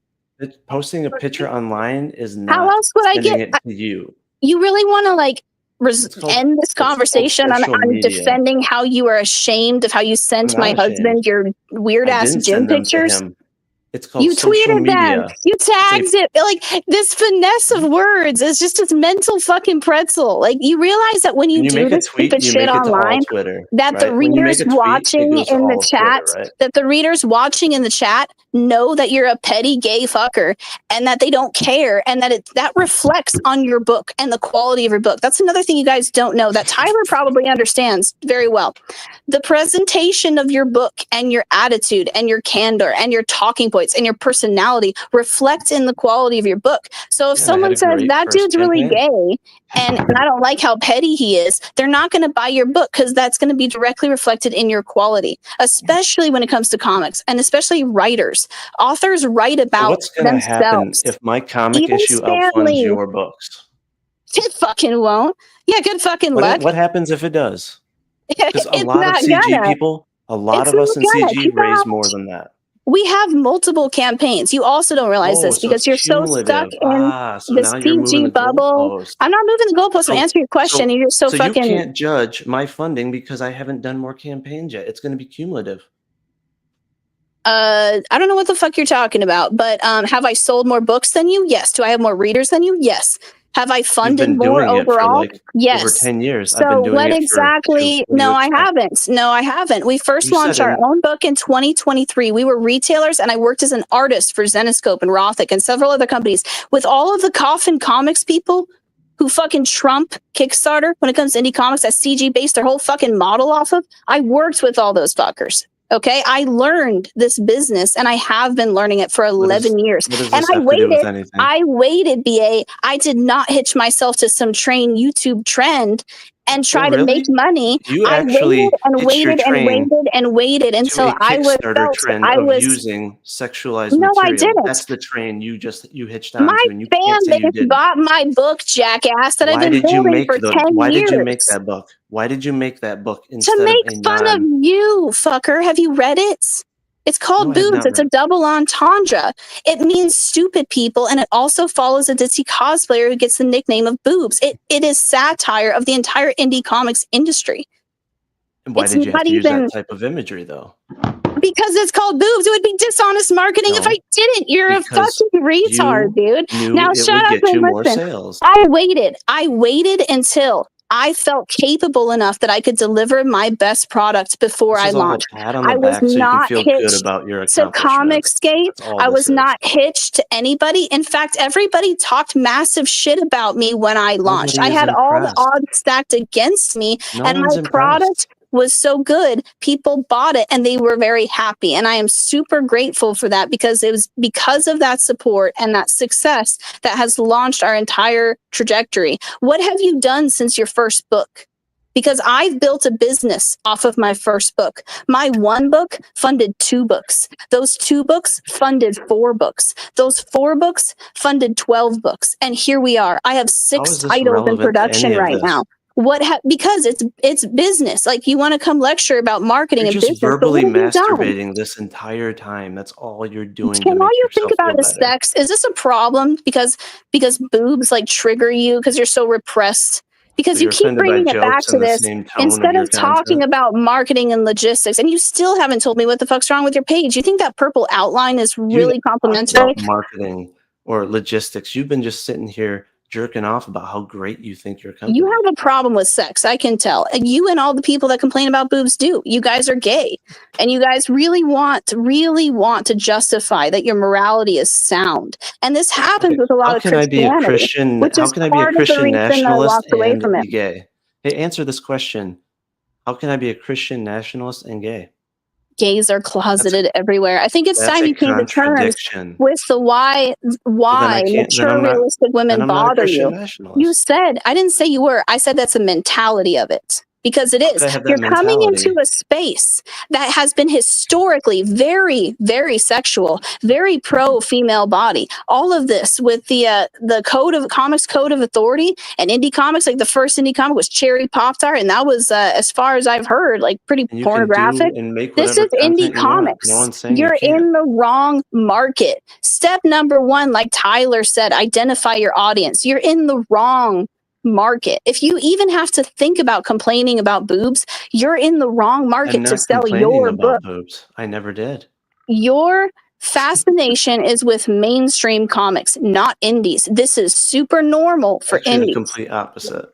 Posting a picture online is not How else would I sending get? it to you. You really want to like end this called conversation on social media. defending how you are ashamed of how you sent I'm my not husband ashamed. your weird I ass didn't gym send them to pictures? him. It's called You social tweeted them. media. You tagged it. Like this finesse of words is just this mental fucking pretzel. Like you realize that when you, do make a this tweet, stupid you shit make it to all online, Twitter. that the right? When you make readers a tweet, watching it goes to in the all chat, Twitter, right? that the readers watching in the chat know that you're a petty gay fucker and that they don't care, and that that reflects on your book and the quality of your book. That's another thing you guys don't know that Tyler probably understands very well. The presentation of your book and your attitude and your candor and your talking points and your personality reflects in the quality of your book. So if someone says that dude's really gay and I don't like how petty he is, they're not going to buy your book because that's going to be directly reflected in your quality, especially when it comes to comics and especially writers. Authors write about What's going to happen themselves. if my comic Even issue Stan outfunds Lee. your books? It fucking won't. Yeah, good fucking luck. What happens if it does? Because a It's lot of not CG gonna. people, a lot It's of us in not gonna. CG People raise have- more than that. We have multiple campaigns. You also don't realize this So because it's you're so stuck cumulative. in So the now you're moving CG the bubble. goalpost. I'm not moving the goalpost. I'm answering your question. And you're so fucking. You can't judge my funding because I haven't done more campaigns yet. It's going to be cumulative. I don't know what the fuck you're talking about, but have I sold more books than you? Yes. Do I have more readers than you? Yes. Have I funded more overall? Yes. Over 10 years. So I've been doing what it exactly? No, I haven't. No, I haven't. We first launched our own book in 2023. We were retailers, and I worked as an artist for Zenoscope and Rothic and several other companies with all of the Coffin Comics people who fucking trump Kickstarter when it comes to indie comics that CG based their whole fucking model off of. I worked with all those fuckers. Okay, I learned this business and I have been learning it for 11 years. And I waited, BA. I did not hitch myself to some YouTube trend and try to make money. I waited and waited and waited and waited until I was using sexualized material. No, I didn't. That's the train you hitched on my to, and you can't say you didn't. Bought my book, jackass, that I've been building for 10 years. Why did you make that book? Why did you make that book instead to make fun of you, fucker? Have you read it? It's called Boobs. It's a double entendre. It means stupid people, and it also follows a DC cosplayer who gets the nickname of Boobs. It is satire of the entire indie comics industry. And why did you have to use that type of imagery, though? Because it's called Boobs. It would be dishonest marketing if I didn't. You're a fucking retard, dude. Now shut up and listen. I waited until I felt capable enough that I could deliver my best product before I launched. I was not hitched to Comicsgate. I was not hitched to anybody. In fact, everybody talked massive shit about me when I launched. I had all the odds stacked against me, and my product was so good, people bought it and they were very happy. And I am super grateful for that, because it was because of that support and that success that has launched our entire trajectory. What have you done since your first book? Because I've built a business off of my first book. My one book funded 2 books. Those 2 books funded 4 books. Those 4 books funded 12 books. And here we are. I have 6 titles in production right now. Because it's business. Like, you want to come lecture about marketing and business. You're just verbally masturbating this entire time. That's all you're doing. All you think about is sex. Is this a problem? Because boobs like trigger you because you're so repressed. Because you keep bringing it back to this instead of talking about marketing and logistics, and you still haven't told me what the fuck's wrong with your page. You think that purple outline is really complimentary? Marketing or logistics. You've been just sitting here jerking off about how great you think your company. You have a problem with sex, I can tell. And you and all the people that complain about boobs do. You guys are gay, and you guys really want to justify that your morality is sound. And this happens with a lot of Christianity. How can I be a Christian nationalist and gay? Hey, answer this question. How can I be a Christian nationalist and gay? gays are closeted everywhere. I think it's That's time a you came to terms contradiction. with the why mature, realistic women I'm not a bother Christian you. nationalist. You said, I didn't say you were. I said that's a mentality of it. Because it is. I have that You're coming mentality. into a space that has been historically very, very sexual, very pro-female body. All of this with the comics code of authority and indie comics, like the first indie comic was Cherry Pop-Tart, and that was, as far as I've heard, like pretty And you pornographic. can do and make This whatever is indie content you want. comics. No one's saying You're you can't. in the wrong market. Step number 1, like Tyler said, identify your audience. You're in the wrong market. If you even have to think about complaining about boobs, you're in the wrong market I'm to not sell complaining your about book. boobs. I never did. Your fascination is with mainstream comics, not indies. This is super normal for Actually, indies. the complete opposite.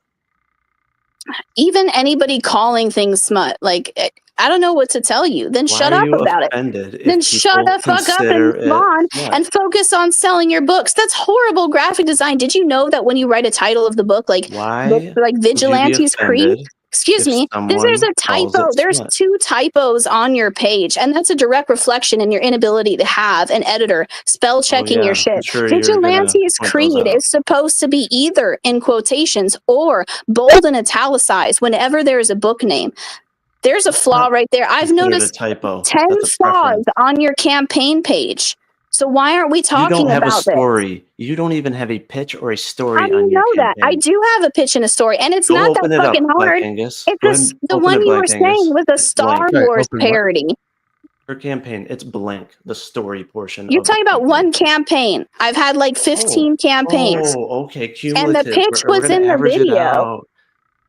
Even anybody calling things smut, like, I don't know what to tell you. Then Why shut are up you about it. offended if Then shut people the fuck up and consider move on it smut? and focus on selling your books. That's horrible graphic design. Did you know that when you write a title of the book, like Why like would you be Vigilantes Creed, offended excuse if me, there's someone a calls typo. it There's smut? 2 typos on your page, and that's a direct reflection in your inability to have an editor spell checking your I'm shit. sure you're gonna Vigilantes point those Creed out. is supposed to be either in quotations or bold and italicized whenever there is a book name. There's a flaw right there. I've Considered noticed a typo. 10 That's a flaws preference. on your campaign page. So why aren't we You talking don't have a about this? story. You don't even have a pitch or a story How do you on your know that? I campaign. do have a pitch and a story, and it's Go not open that it up, fucking Black hard. Angus. It's Go a, ahead and the open one it, you Black were Angus. saying with a It's Star blank. Okay, Wars open what? parody. Her campaign, it's blank. The story portion. You're of the talking about campaign. one campaign. I've had like 15 campaigns. Oh, okay. And the Cumulative. pitch We're was gonna in the average it video. out.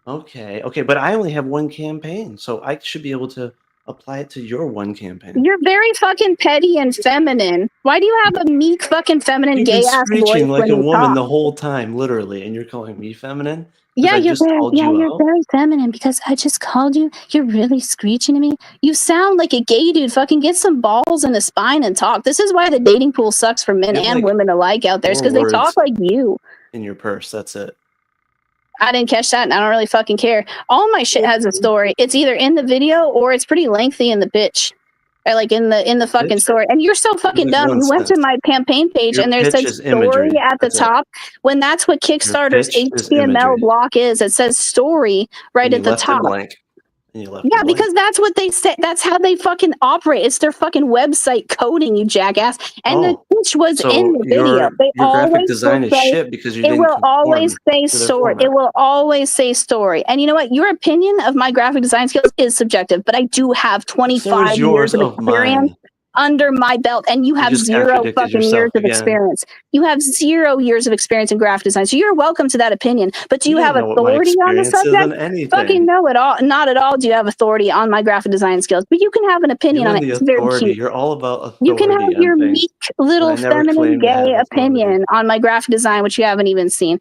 Okay, but I only have one campaign, so I should be able to apply it to your one campaign. You're very fucking petty and feminine. Why do you have a meek fucking feminine You've been gay ass voice screeching like when a you woman talk? the whole time, literally, and you're calling me feminine? Yeah, I just called you you're out? very feminine because I just called you. You're really screeching to me. You sound like a gay dude. Fucking get some balls in the spine and talk. This is why the dating pool sucks for men You have, and like, women alike out there. It's more because they talk words like you. in your purse. That's it. I didn't catch that, and I don't really fucking care. All my shit has a story. It's either in the video or it's pretty lengthy in the pitch. Or like in the fucking Pitch? story. And you're so fucking dumb. You went to Nonsense. my campaign page Your and there pitch said is story imagery. at the That's it. top. When that's what Kickstarter's pitch is HTML imagery. block is. It says story right And you at the left top. it blank. And you left Yeah, it blank. because that's what they say. That's how they fucking operate. It's their fucking website coding, you jackass. And the pitch was so in the video. They your graphic always design will is say, shit because you it didn't will always say to their story. It format. will always say story. And you know what? Your opinion of my graphic design skills is subjective, but I do have So 25 is years yours of of experience mine. under my belt, and you have just 0 contradicted fucking years yourself of again. experience. You have 0 years of experience in graphic design, so you're welcome to that opinion. But do you don't have know what my authority on the experience is subject? on anything. Fucking no at all. Not at all do you have authority on my graphic design skills, but you can have an opinion You on and it. the It's very authority. cute. You're all about authority. You can have on your things. meek little I never feminine claimed to have gay authority. opinion on my graphic design, which you haven't even seen.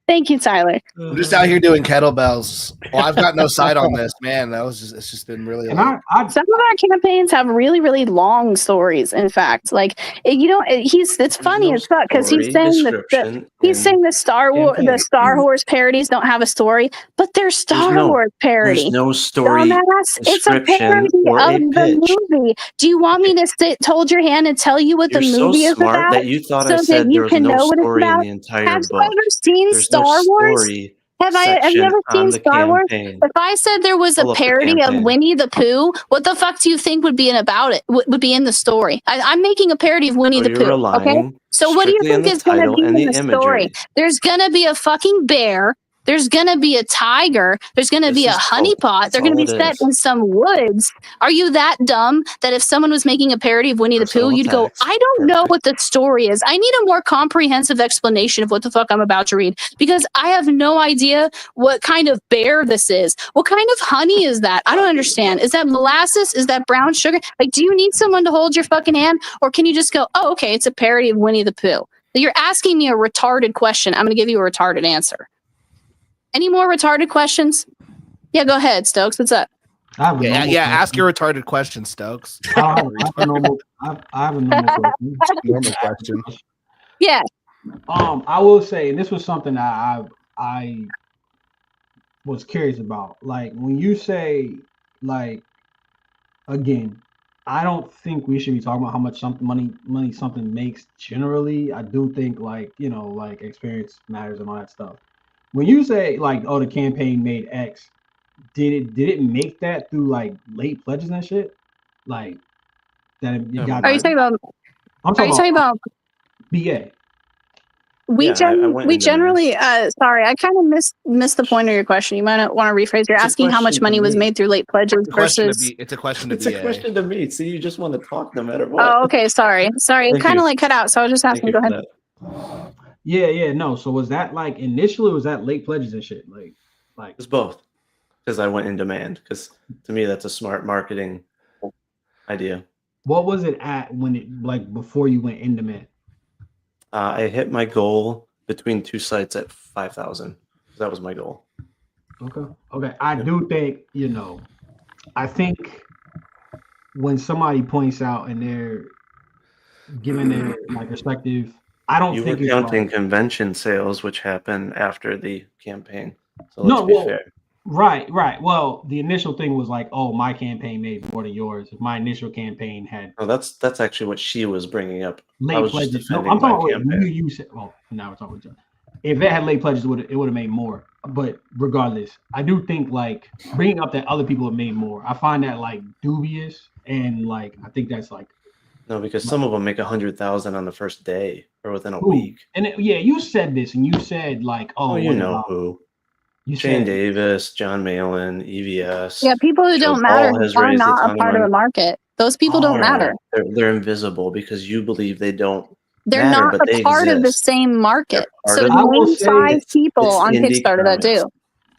Thank you, Tyler. I'm just out here doing kettlebells. Well, I've got no side on this, man. It's just been really. And Like, Some of our campaigns have really, really long stories. In fact, like it's funny no as fuck because he's story saying description he's in saying the Star campaign. Wars parodies don't have a story, but they're Star Wars parody. There's no story Dumbass, it's a description parody or of a the pitch. movie. Do you want me to hold your hand and tell you what You're the so movie is smart about, that you thought so I that said you there was can no know what it's story in about? the entire Have book. you ever seen There's Star no Wars? story Have you section ever on seen the Star Wars? campaign. If I said there was a Pull up the parody of campaign. Winnie the Pooh, what the fuck do you think would be about it? Would be in the story? I'm making a parody of Winnie So the you're Pooh. relying Okay, so what do you strictly on think the is going to title be and in the the story? imagery. There's going to be a fucking bear. There's going to be a tiger. There's going to be a honeypot. They're going to be set in some woods. Are you that dumb that if someone was making a parody of Winnie the Pooh, you'd go, I don't know what the story is. I need a more comprehensive explanation of what the fuck I'm about to read because I have no idea what kind of bear this is. What kind of honey is that? I don't understand. Is that molasses? Is that brown sugar? Like, do you need someone to hold your fucking hand? Or can you just go, oh, okay, it's a parody of Winnie the Pooh? You're asking me a retarded question. I'm going to give you a retarded answer. Any more retarded questions? Yeah, go ahead, Stokes. What's up? ask your retarded question, Stokes. I have a normal question. Normal question. Yeah. I will say, and this was something I was curious about. Like when you say, like, again, I don't think we should be talking about how much money something makes generally. I do think like, like experience matters and all that stuff. When you say like, oh, the campaign made X, did it make that through like late pledges and shit? Like that it got. Are you talking about? I'm Are you talking about? BA. We I went into generally sorry, I kind of missed the point of your question. You might not want to rephrase. You're It's a asking how much question to money was me. made through late pledges It's a question versus. it's a question to It's a BA. question to me. See, you just want to talk no matter what. Oh, okay. Sorry. It Thank kind you. of like cut out, so I was just Thank asking. you Go for ahead. that. Yeah, no. So was that like initially was that late pledges and shit? Like It's both. Because I went in demand. Because to me, that's a smart marketing idea. what was it at when it like before you went in demand? I hit my goal between two sites at 5,000. That was my goal. Okay. I do think, I think when somebody points out and they're giving their like perspective, I don't You were think it's counting like, convention sales, which happened after the campaign. So No, let's be well, fair. right. Well, the initial thing was like, oh, my campaign made more than yours. My initial campaign had No, that's actually what she was bringing up. I late was just pledges. No, defending I'm my talking about campaign. you said. Well, now we're talking about. If it had late pledges, it would have made more. But regardless, I do think like bringing up that other people have made more. I find that like dubious, and like I think that's like No, because some of them make 100,000 on the first day or within a Who? week. And you said this, and you said like, oh, You what know about who? you Shane said Davis, John Malin, EVS. Yeah, people who Joe don't matter Ball has are raised a not a ton of part of money. the market. Those people don't matter. They're invisible because you believe they don't They're matter, not but they a part of the exist. same market. They're part So of I will name say 5 people it's on indie Kickstarter that comics.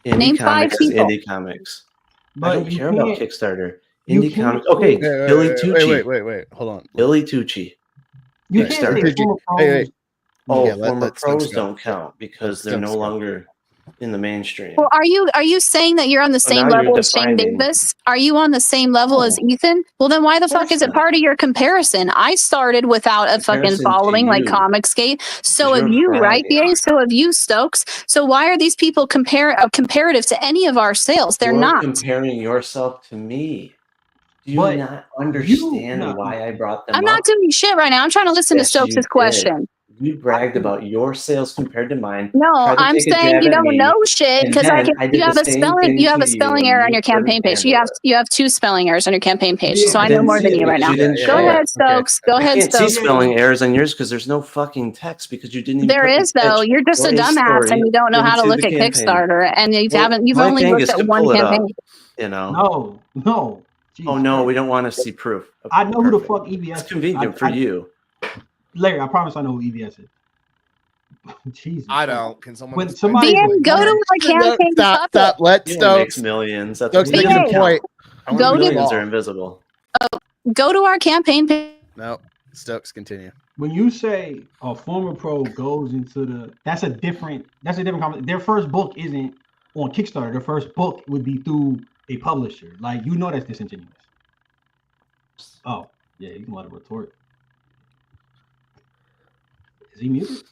do. Indie Name 5 comics is people. indie comics. I but don't you care about can't. Kickstarter. You Indie can't comics. Okay, say- Billy Tucci. Wait. Hold on. Billy Tucci. You Right. can't Kickstarter. say Did you- former pros. hey, Oh, Yeah, former let Stokes pros go. don't count because they're Stokes no go. longer in the mainstream. Well, are you saying that you're on the So same now you're level as Shane defining- Davis? Are you on the same level as No. Ethan? Well, then why the fuck course is it not. part of your comparison? I started without a fucking Comparison to following like you. Comicsgate. So Because have you're you, right, bragging. BA? So have you, Stokes. So why are these people comparative to any of our sales? They're You're not. comparing yourself to me. Do you But not understand no. why I brought them I'm up? not doing shit right now. I'm trying to listen to Yes, you Stokes' did. question. You bragged about your sales compared to mine. No, tried to I'm take a saying jab you at don't me, know shit and because then I did you have the a same spelling thing you have to a spelling you, error and on you your couldn't campaign page. handle it. You have 2 spelling errors on your campaign page. Yeah, So I I know didn't more see than it you right because now. you didn't Go show ahead, it. Stokes. Go I ahead, can't see Stokes. spelling errors on yours because there's no fucking text because you didn't even There put is though. You're just a dumbass and you don't know how to look at Kickstarter and you've Mike only Angus looked at could one pull it up, campaign. you know. No. Jeez, Oh no, Christ. we don't want to see proof. I know who the Perfect. fuck EVS It's is. convenient for you. Larry, I promise I know who EVS is. Jesus. I don't. Can someone When explain somebody BA, was go like, to our campaign. Stop. Let He only makes Stokes. millions. That's Stokes what makes a BA. point. I wanna Go read to- them Millions all. are invisible. Go to our campaign page. No, Stokes, continue. when you say a former pro goes into that's a different comment. Their first book isn't on Kickstarter. Their first book would be through a publisher. Like, that's disingenuous. Oh, yeah, you can let it retort. Is he muted?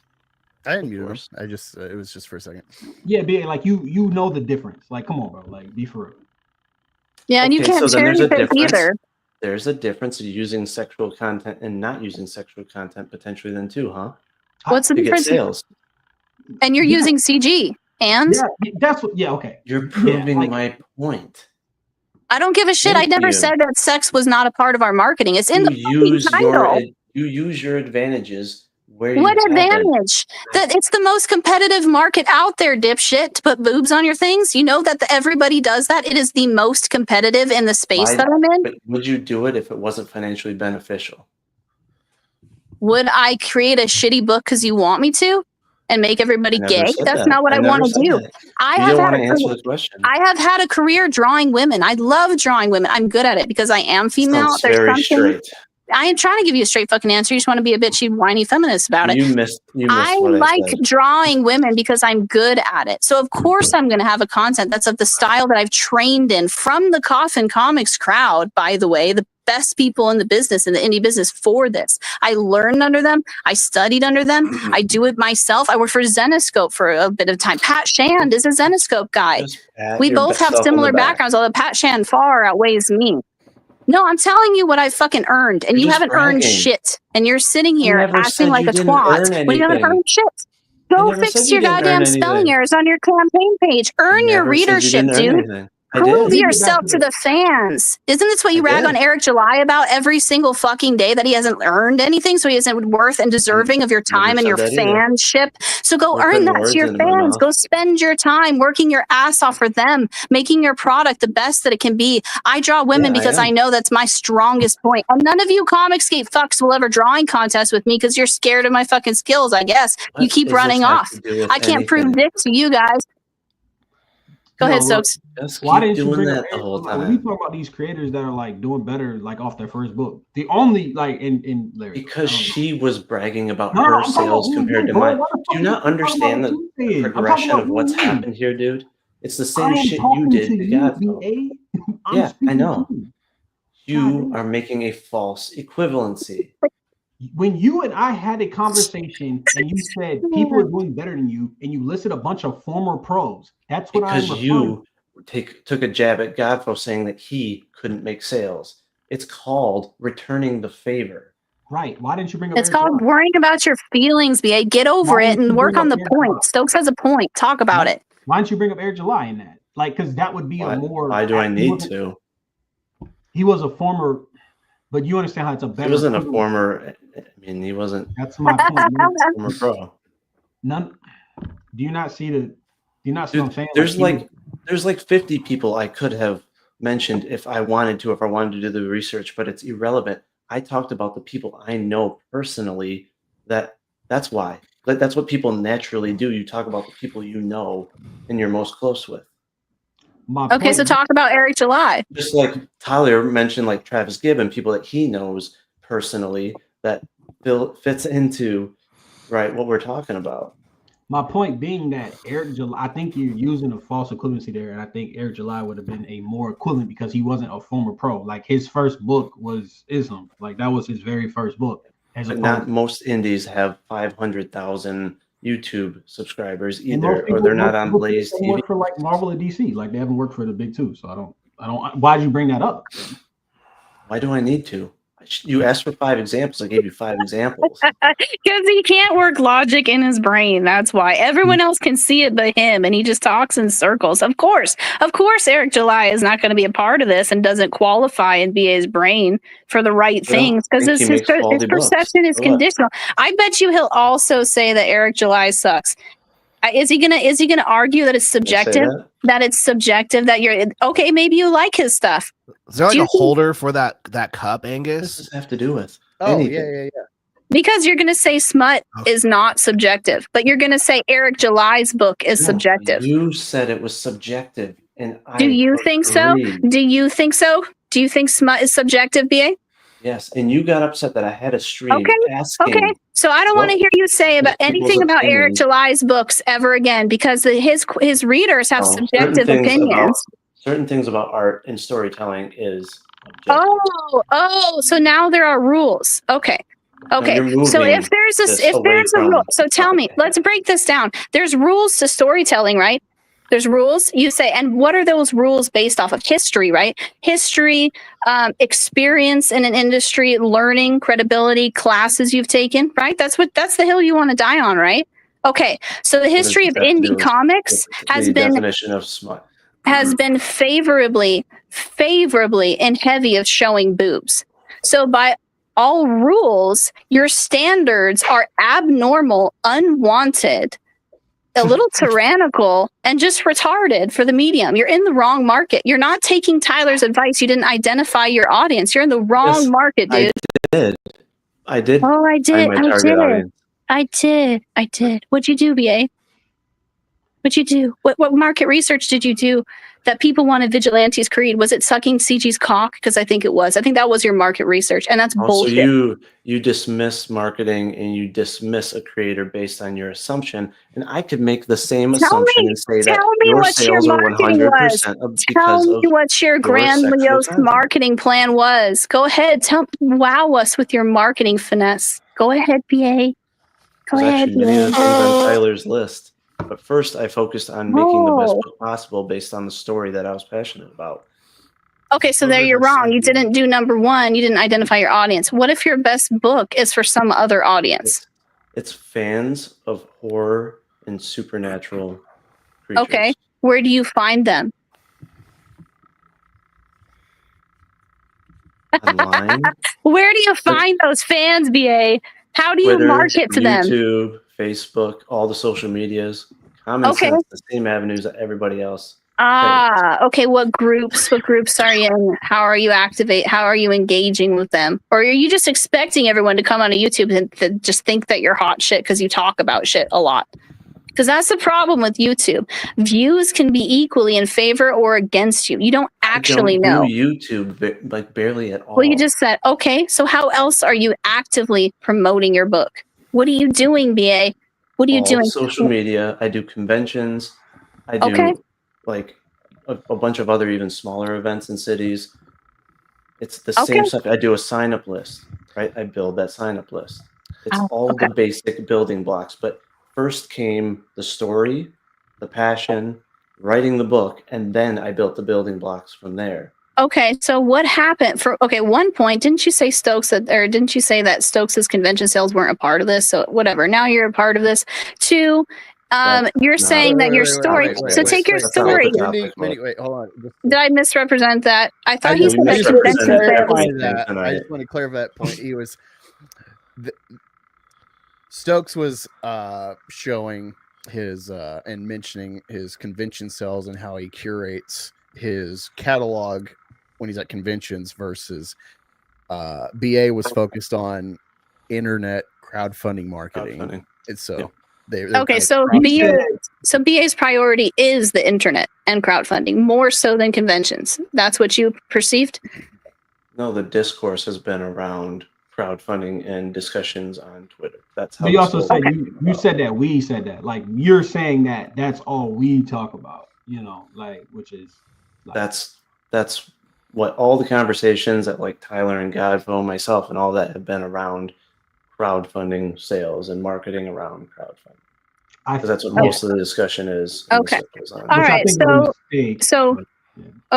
I didn't mute him. course. I just it was just for a second. Yeah, be like you know the difference. Like, come on, bro. Like, be for real. Yeah, and you Okay, can't so then there's a cherry pick difference. either. There's a difference in using sexual content and not using sexual content potentially then too, huh? What's the To get difference? sales. And you're Yeah. using CG. And Yeah, that's what. Yeah, okay. You're proving like- my point. I don't give a shit. I Thank never you. said that sex was not a part of our marketing. It's in the You use your advantages where What you haven't. advantage? That it's the most competitive market out there, dipshit, to put boobs on your things. You know that everybody does that. It is the most competitive in the space Why- that I'm in. But would you do it if it wasn't financially beneficial? Would I create a shitty book because you want me to and make everybody I never gay? said That's that. not what I never want to said do. that. I You have don't had want to answer a, the question. I have had a career drawing women. I love drawing women. I'm good at it because I am female. Sounds There's very something straight. I am trying to give you a straight fucking answer. You just want to be a bitchy, whiny feminist about it. You missed I what like I said. drawing women because I'm good at it. So of course I'm going to have a content that's of the style that I've trained in from the Coffin Comics crowd, by the way, the best people in the business, in the indie business for this. I learned under them. I studied under them. I do it myself. I worked for Zenoscope for a bit of time. Pat Shand is a Zenoscope guy. Just pat We your both have self on the similar back. backgrounds, although Pat Shand far outweighs me. No, I'm telling you what I fucking earned, and You're you just haven't earned bragging. shit. And you're sitting You here never acting said like you a didn't twat earn when you haven't anything. earned shit. You Go never said fix you your didn't earn goddamn spelling anything. errors on your campaign page. Earn your Never said you readership, didn't earn dude. anything. I Prove did. yourself to the fans. Isn't this what you I rag did. on Eric July about every single fucking day, that he hasn't earned anything, so he isn't worth and deserving of your Never time and said your that either. fanship? So go We're earn putting that to words your into my fans. mouth. Go spend your time working your ass off for them, making your product the best that it can be. I draw women Yeah, I because I am. know that's my strongest point. And none of you Comicsgate fucks will ever drawing contests with me because you're scared of my fucking skills, I guess. You What keep does running this have off. to do with I can't prove anything? dick to you guys. Go ahead, look, Stokes. Just why keep didn't you doing bring that up the whole when we time. talk about these creators that are like doing better like off their first book? The only like in Larry, Because I don't know. she was bragging about No, her I'm talking about sales compared to bro. mine. What the Do fuck you not talking understand about the what you said? I'm talking progression about of what's me. happened here, dude? It's the I same am shit you talking did to to you, Godfall. BA. I'm Yeah, I speaking know. to you. You God, are making a false equivalency. when you and I had a conversation and you said people are doing better than you, and you listed a bunch of former pros, that's what I'm Because referring you took a jab at Godfall saying that he couldn't make sales. It's called returning the favor. right. Why didn't you bring up It's Eric called July? worrying about your feelings, BA. Get over Why it didn't you and work bring on up the Eric July? point. Stokes has a point. Talk about it. Why don't you bring up Eric July in that? Like, because that would be a more. Why do I need to? He was a former, but you understand how it's a better. He wasn't a equivalent. former. I mean, he wasn't That's my point. former pro. None. Do you not see the? Do you not see what I'm saying? There's like 50 people I could have mentioned if I wanted to do the research, but it's irrelevant. I talked about the people I know personally. That's why. That's what people naturally do. You talk about the people you know and you're most close with. Okay, so talk about Eric July. Just like Tyler mentioned, like Travis Gibb and people that he knows personally that fits into what we're talking about. My point being that Eric July, I think you're using a false equivalency there, and I think Eric July would have been a more equivalent because he wasn't a former pro. Like his first book was Islam, like that was his very first book. But not most indies have 500,000 YouTube subscribers either, or they're not on Blaze TV. Work for like Marvel or DC, like they haven't worked for the big two. So I don't. Why did you bring that up? Why do I need to? You asked for 5 examples. I gave you 5 examples. Because he can't work logic in his brain. That's why. Everyone else can see it but him, and he just talks in circles. Of course, Eric July is not going to be a part of this and doesn't qualify in BA's brain for the right things because his perception is conditional. I bet you he'll also say that Eric July sucks. Is he gonna argue that it's subjective? That it's subjective, that you're okay, maybe you like his stuff. Is there like a holder for that cup, Angus? What does this have to do with? Oh, anything? yeah. Because you're gonna say Smut is not subjective, but you're gonna say Eric July's book is subjective. You said it was subjective, and do you think so? Do you think so? Do you think Smut is subjective, BA? Yes, and you got upset that I had a stream asking. Okay, so I don't want to hear you say about anything about Eric July's books ever again because his readers have subjective opinions. Certain things about art and storytelling is objective. Oh, so now there are rules. Okay. So if there's a rule, so tell me, let's break this down. There's rules to storytelling, right? There's rules, you say, and what are those rules based off of? History, right? History, experience in an industry, learning, credibility, classes you've taken, right? That's the hill you want to die on, right? Okay, so the history of indie comics has been definition of smut. Has been favorably and heavy of showing boobs. So by all rules, your standards are abnormal, unwanted, a little tyrannical, and just retarded for the medium. You're in the wrong market. You're not taking Tyler's advice. You didn't identify your audience. You're in the wrong market, dude. I did. Oh, I did. I did. What'd you do, BA? What'd you do? What market research did you do that people wanted Vigilante's creed? Was it sucking CG's cock? Because I think it was. I think that was your market research, and that's bullshit. So you dismiss marketing and you dismiss a creator based on your assumption, and I could make the same assumption and say that your sales are 100% because of what your grandiose marketing plan was. Go ahead, wow us with your marketing finesse. Go ahead, BA. Go ahead, actually many of the things on Tyler's list. But first, I focused on making the best book possible based on the story that I was passionate about. Okay, so there you're wrong. You didn't do number one. You didn't identify your audience. What if your best book is for some other audience? It's fans of horror and supernatural creatures. Okay, where do you find them? Online. Where do you find those fans, BA? How do you Twitter, market to them? YouTube, Facebook, all the social medias. Common sense, the same avenues that everybody else. Okay. What groups are you in? How are you engaging with them? Or are you just expecting everyone to come on YouTube and to just think that you're hot shit because you talk about shit a lot? Because that's the problem with YouTube. Views can be equally in favor or against you. You don't actually know. YouTube like barely at all. Well, you just said, okay, so how else are you actively promoting your book? What are you doing, BA? What are you doing? Social media. I do conventions. I do like a bunch of other even smaller events in cities. It's the same stuff. I do a sign-up list, right? I build that sign-up list. It's all the basic building blocks. But first came the story, the passion, writing the book, and then I built the building blocks from there. Okay, so what happened one point, didn't you say didn't you say that Stokes's convention sales weren't a part of this? So whatever, now you're a part of this. Two, you're saying that your story. So take your story. Wait, hold on. Did I misrepresent that? I thought he said that convention sales. I just want to clarify that point. He was Stokes was showing his and mentioning his convention sales and how he curates his catalog when he's at conventions versus BA was focused on internet crowdfunding marketing. It's so so BA's priority is the internet and crowdfunding more so than conventions. That's what you perceived? No, the discourse has been around crowdfunding and discussions on Twitter. That's how. But you also said you said that we said that. Like you're saying that that's all we talk about. You know, like which is like, that's what all the conversations that like Tyler and Godfo, myself, and all that have been around crowdfunding sales and marketing around crowdfunding. Because that's what most of the discussion is. Okay. All right.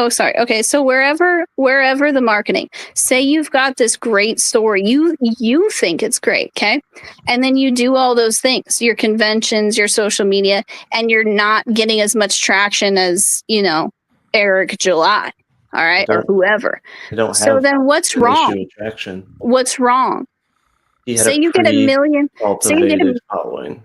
Sorry. Okay. So wherever the marketing, say you've got this great story, you think it's great. Okay. And then you do all those things, your conventions, your social media, and you're not getting as much traction as, Eric July. All right. Or whoever. So then what's wrong? What's wrong? Say you get a million. Say you get a following.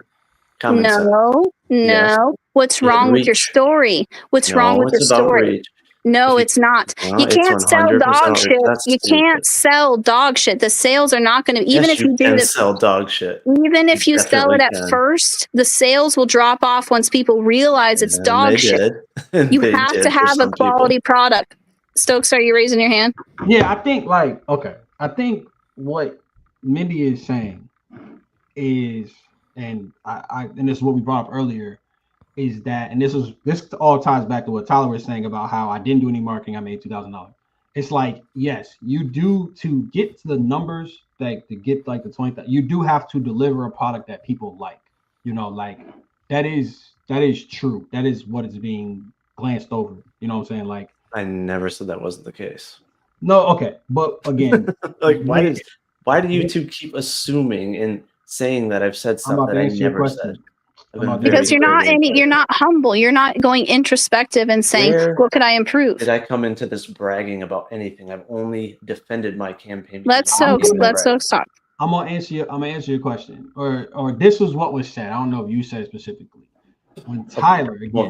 No. Yes. What's wrong with your story? What's wrong with your story? No, it's not. You can't sell dog shit. You can't sell dog shit. The sales are not going to, even if you do this, sell dog shit. Even if you sell it at first, the sales will drop off once people realize it's dog shit. You have to have a quality product. Stokes, are you raising your hand? Yeah, I think I think what Mindy is saying is, and and this is what we brought up earlier, is that, and this all ties back to what Tyler was saying about how I didn't do any marketing, I made $2,000. It's like, yes, you do, to get to the numbers, like to get like the 20, you do have to deliver a product that people like, like that is true. That is what is being glanced over. You know what I'm saying? Like, I never said that wasn't the case. No, okay, but again, like why do you two keep assuming and saying that I've said stuff that I never said? Because you're not humble. You're not going introspective and saying, what could I improve? Did I come into this bragging about anything? I've only defended my campaign. Let's stop. I'm gonna answer your question. Or this was what was said. I don't know if you said specifically. When Tyler, again,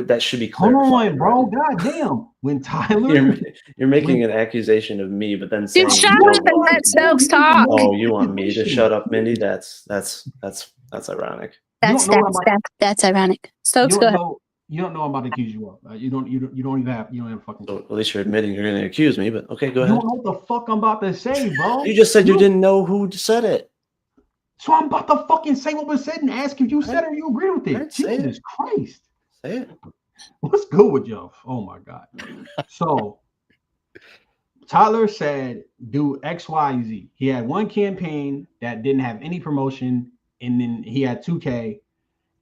that should be clear. Come on, bro. God damn. When Tyler, you're making an accusation of me, but then saying, dude, shut up and let Stokes talk. Oh, you want me to shut up, Mindy? That's ironic. That's ironic. Stokes, go ahead. You don't know I'm about to accuse you of. You don't even have fucking. So at least you're admitting you're going to accuse me, but okay, go You ahead. don't know what the fuck I'm about to say, bro. You just said you didn't know who said it. So I'm about to fucking say what was said and ask if you said it or you agree with it. Jesus Christ. Say it. What's good with y'all? Oh my God. So Tyler said do X, Y, Z. He had one campaign that didn't have any promotion, and then he had 2K,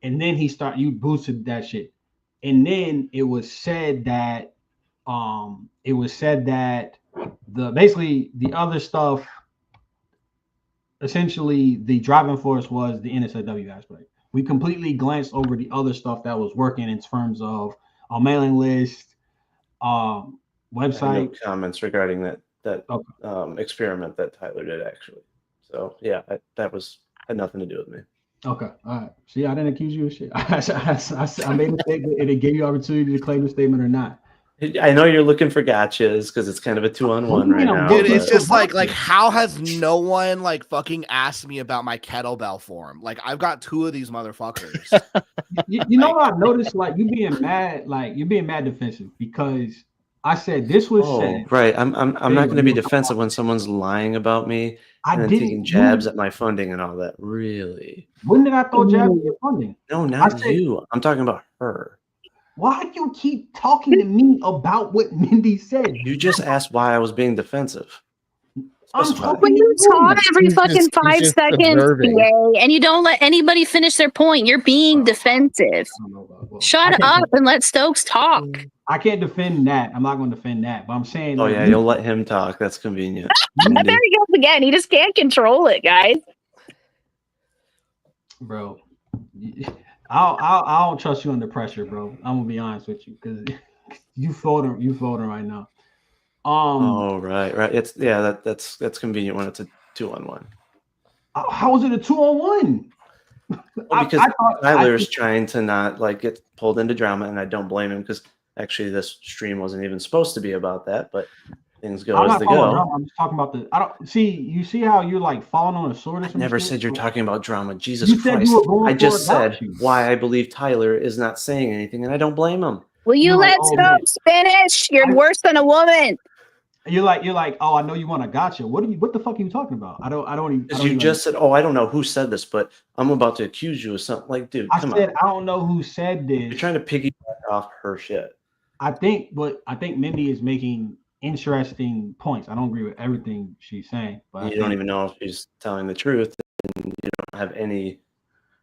and then you boosted that shit. And then it was said that basically the other stuff, essentially the driving force was the NSFW aspect. We completely glanced over the other stuff that was working in terms of a mailing list, website. No comments regarding that experiment that Tyler did, actually. So yeah, that had nothing to do with me. Okay, all right. See, I didn't accuse you of shit. I made a statement, and it gave you opportunity to claim the statement or not. I know you're looking for gotchas because it's kind of a 2-on-1 right now. Dude, it's just like how has no one like fucking asked me about my kettlebell form? Like I've got 2 of these motherfuckers. you know what I've noticed? Like you're being mad defensive because I said this was said. Right. I'm not going to be defensive when someone's lying about me and then taking jabs at my funding and all that. Really? When did I throw jabs at your funding? No, not you. I'm talking about her. Why do you keep talking to me about what Mindy said? You just asked why I was being defensive. When you talk every fucking 5 seconds, BA, and you don't let anybody finish their point, you're being defensive. Shut up and let Stokes talk. I can't defend that. I'm not going to defend that, but I'm saying. Oh yeah, you'll let him talk. That's convenient. There he goes again. He just can't control it, guys. Bro, I don't trust you under pressure, bro. I'm gonna be honest with you because you folding right now. Oh right. It's that's convenient when it's a 2-on-1. How is it a 2-on-1? Well, because Tyler's trying to not like get pulled into drama, and I don't blame him because actually this stream wasn't even supposed to be about that, but things go as they go. Drama. I'm just talking about the. I don't see. You see how you're like falling on a sword or something? I never said you're talking about drama. Jesus Christ! I just said why I believe Tyler is not saying anything, and I don't blame him. Will you let Stokes finish? You're worse than a woman. You're like, oh, I know you want a gotcha. What the fuck are you talking about? I don't even. Because you just said, oh, I don't know who said this, but I'm about to accuse you of something. Like, dude, come on. I don't know who said this. You're trying to piggyback off her shit. I think Mindy is making interesting points. I don't agree with everything she's saying, but you don't even know if she's telling the truth, and you don't have any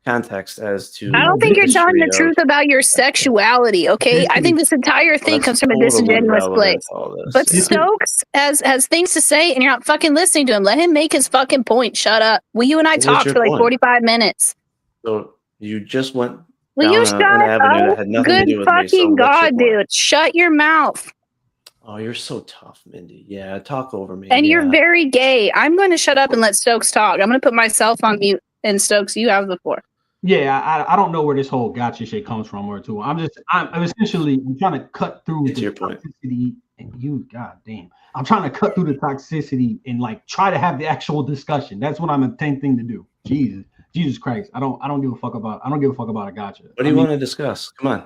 context as to. I don't think you're telling the truth about your sexuality. Okay, I think this entire thing comes from a disingenuous place. But Stokes has things to say, and you're not fucking listening to him. Let him make his fucking point. Shut up. Will you and I talk for like 45 minutes? So you just went. Will you shut up? Good fucking God, dude! Shut your mouth. Oh, you're so tough, Mindy. Yeah, talk over me. And you're very gay. I'm going to shut up and let Stokes talk. I'm going to put myself on mute. And Stokes, you have the floor. Yeah, I don't know where this whole gotcha shit comes from or to. I'm essentially trying to cut through the toxicity and you, goddamn. I'm trying to cut through the toxicity and like try to have the actual discussion. That's what I'm intending to do. Jesus Christ. I don't give a fuck about a gotcha. What do you want to discuss? Come on.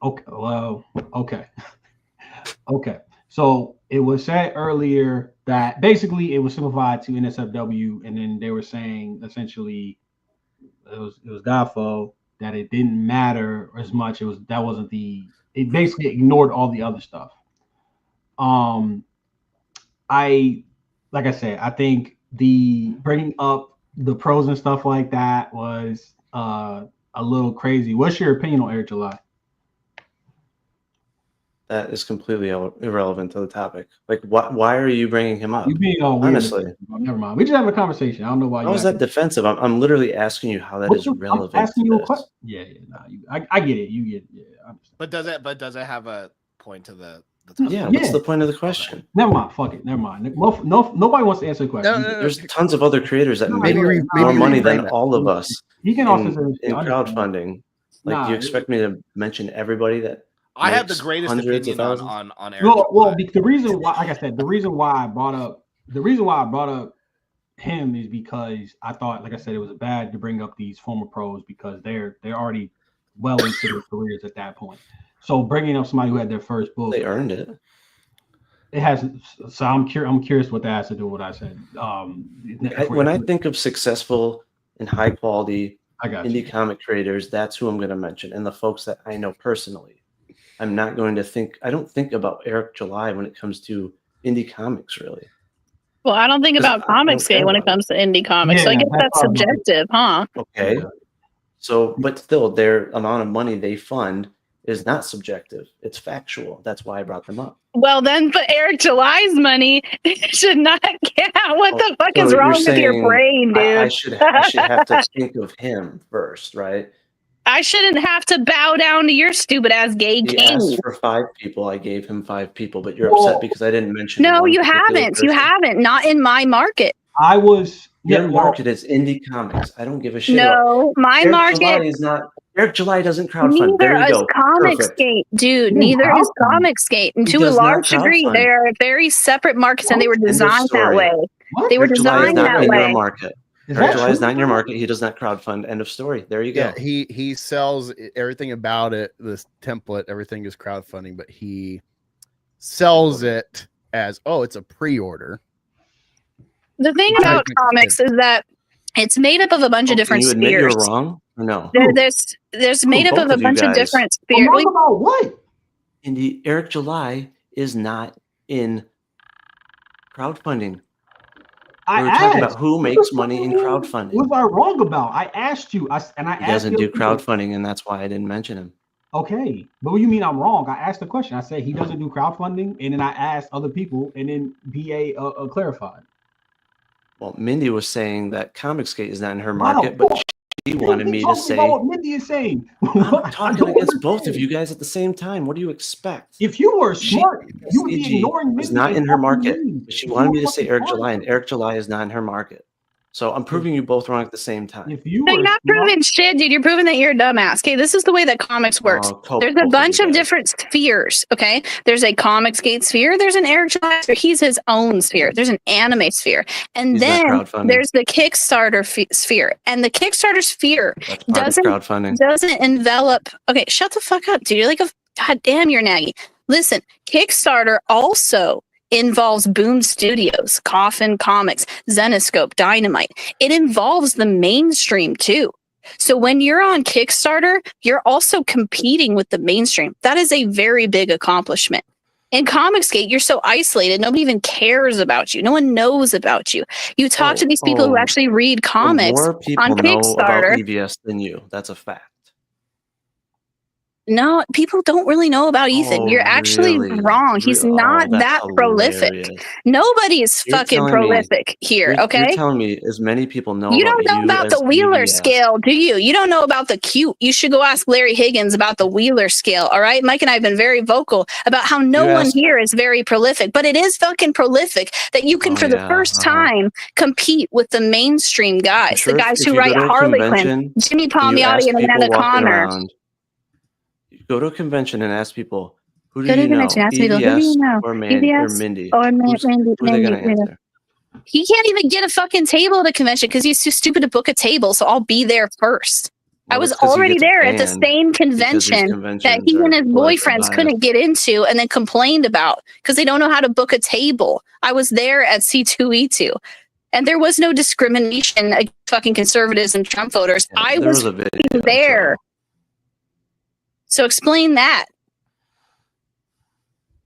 Okay. Well, okay. Okay. So it was said earlier that basically it was simplified to NSFW, and then they were saying essentially it was Godfo that it didn't matter as much. It basically ignored all the other stuff. Like I said, I think the bringing up the pros and stuff like that was a little crazy. What's your opinion on Eric July? That is completely irrelevant to the topic. Like, why are you bringing him up? You being all weird. Honestly, never mind. We just having a conversation. I don't know why. How is that defensive? I'm literally asking you how that is relevant. I'm asking you a question. Yeah. I get it. You get it. Yeah. But does it have a point to the topic? Yeah. What's the point of the question? Never mind. Fuck it. Never mind. Nobody wants to answer the question. No. There's tons of other creators that make more money than all of us. He can also in crowdfunding. Like, do you expect me to mention everybody that? I have the greatest opinion on Eric. Well, the reason why, like I said, the reason why I brought up him is because I thought, like I said, it was bad to bring up these former pros because they're already well into their careers at that point. So bringing up somebody who had their first book, They earned it. It has. So I'm curious what that has to do with what I said. When I think of successful and high quality indie you. comic creators, that's who I'm going to mention, and the folks that I know personally. I'm not going to think. I don't think about Eric July when it comes to indie comics, really. Well, I don't think about Comicsgate when it comes to indie comics. So I guess that's subjective, huh? Okay. Yeah. So, but still, their amount of money they fund is not subjective. It's factual. That's why I brought them up. Well, then, but Eric July's money should not count. What the fuck is wrong with your brain, dude? I should have to think of him first, right? I shouldn't have to bow down to your stupid ass gay king. He asked for 5 people. I gave him 5 people, but you're upset because I didn't mention. No, you haven't. You haven't. Not in my market. I was. Your market is indie comics. I don't give a shit. No, my market July is not. Eric July doesn't crowdfund. Neither is Comicsgate, dude. Neither is Comicsgate. And to a large degree, they are very separate markets, and they were designed that way. They were designed that way. Your market. Eric July is not in your market. He does not crowdfund. End of story. There you go. Yeah, he sells everything about it. This template, everything is crowdfunding, but he sells it as, oh, it's a pre-order. The thing about comics is that it's made up of a bunch of different spheres. Can you admit you're wrong or no? There's made up of a bunch of different spheres. Wrong about what? Indy, Eric July is not in crowdfunding. We were talking about who makes money in crowdfunding. What was I wrong about? I asked you, he doesn't do crowdfunding, and that's why I didn't mention him. Okay, but what do you mean I'm wrong? I asked the question. I said he doesn't do crowdfunding, and then I asked other people, and then BA clarified. Well, Mindy was saying that Comicsgate is not in her market, but she wanted me to say what Mindy is saying. I'm talking against both of you guys at the same time. What do you expect? If you were smart, you would be ignoring Mindy. Is not in her market. But she wanted me to say Eric July, and Eric July is not in her market. So I'm proving you both wrong at the same time. You're not proving shit, dude. You're proving that you're a dumbass. Okay, this is the way that comics works. There's a bunch of different spheres. Okay, there's a Comicsgate sphere. There's an Eric July sphere. He's his own sphere. There's an anime sphere, and then there's the Kickstarter sphere. And the Kickstarter sphere doesn't envelop. Okay, shut the fuck up, dude. You're like a goddamn. You're naggy. Listen, Kickstarter also involves Boom Studios, Coffin Comics, Zenoscope, Dynamite. It involves the mainstream too. So when you're on Kickstarter, you're also competing with the mainstream. That is a very big accomplishment. In Comicsgate, you're so isolated. Nobody even cares about you. No one knows about you. You talk to these people who actually read comics more people on Kickstarter. Know about EVS than you. That's a fact. No, people don't really know about Ethan. You're actually wrong. He's not that prolific. Nobody is fucking prolific here, okay? You're telling me as many people know you don't know about the Wheeler scale, do you? You don't know about the cute. You should go ask Larry Higgins about the Wheeler scale, all right? Mike and I have been very vocal about how no one here is very prolific, but it is fucking prolific that you can, for the first time, compete with the mainstream guys, the guys who write Harlequin, Jimmy Palmiotti, and Amanda Connor. Go to a convention and ask people, who do you know? EVS or Mindy? Or Mindy. He can't even get a fucking table at a convention because he's too stupid to book a table, so I'll be there first. I was already there at the same convention that he and his boyfriends couldn't get into and then complained about because they don't know how to book a table. I was there at C2E2. And there was no discrimination against fucking conservatives and Trump voters. I was there. So explain that.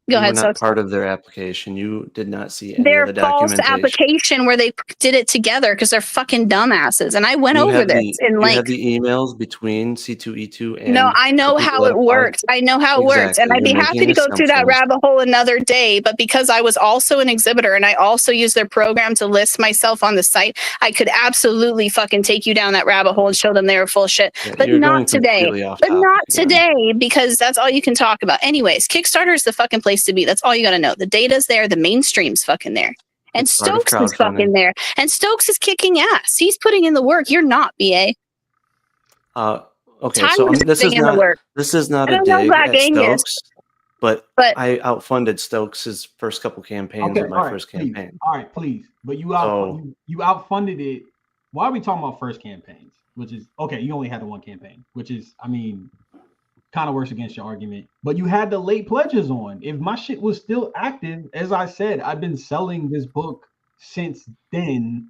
Go ahead. Not part of their application. You did not see any of the false application where they did it together because they're fucking dumbasses. And I went over this in length. You had the emails between C2E2 and no, I know how it works. I know how it works, and I'd be happy to go through that rabbit hole another day. But because I was also an exhibitor and I also used their program to list myself on the site, I could absolutely fucking take you down that rabbit hole and show them they were full shit. Yeah, but not today. But not today because that's all you can talk about. Anyways, Kickstarter is the fucking place to be. That's all you got to know. The data's there. The mainstream's fucking there. And Stokes is fucking there. And Stokes is kicking ass. He's putting in the work. You're not, BA. Okay, so this is not a dig at Stokes, but I outfunded Stokes' first couple campaigns of my first campaign. All right, please. But you outfunded it. Why are we talking about first campaigns? which is okay. You only had the one campaign, which is, I mean, kind of works against your argument. But you had the late pledges on. If my shit was still active, as I said, I've been selling this book since then,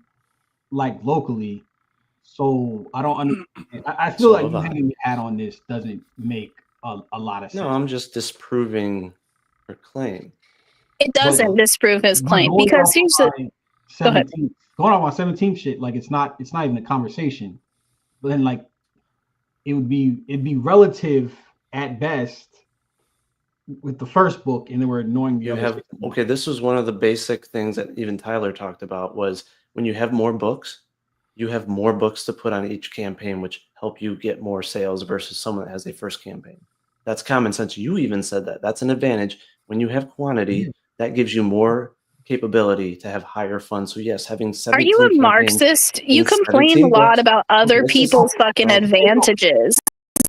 like locally. So I don't understand. I feel like you hanging your hat on this doesn't make a lot of sense. No, I'm just disproving her claim. It doesn't disprove his claim because here's the. Go ahead. Going on my 17th shit, like it's not even a conversation. But then like it'd be relative at best with the first book, and then we're ignoring the other. Okay, this was one of the basic things that even Tyler talked about was when you have more books, you have more books to put on each campaign, which help you get more sales versus someone that has a first campaign. That's common sense. You even said that. That's an advantage. When you have quantity, that gives you more capability to have higher funds. So yes, having 17 Are you a Marxist? You complain a lot about other people's fucking advantages.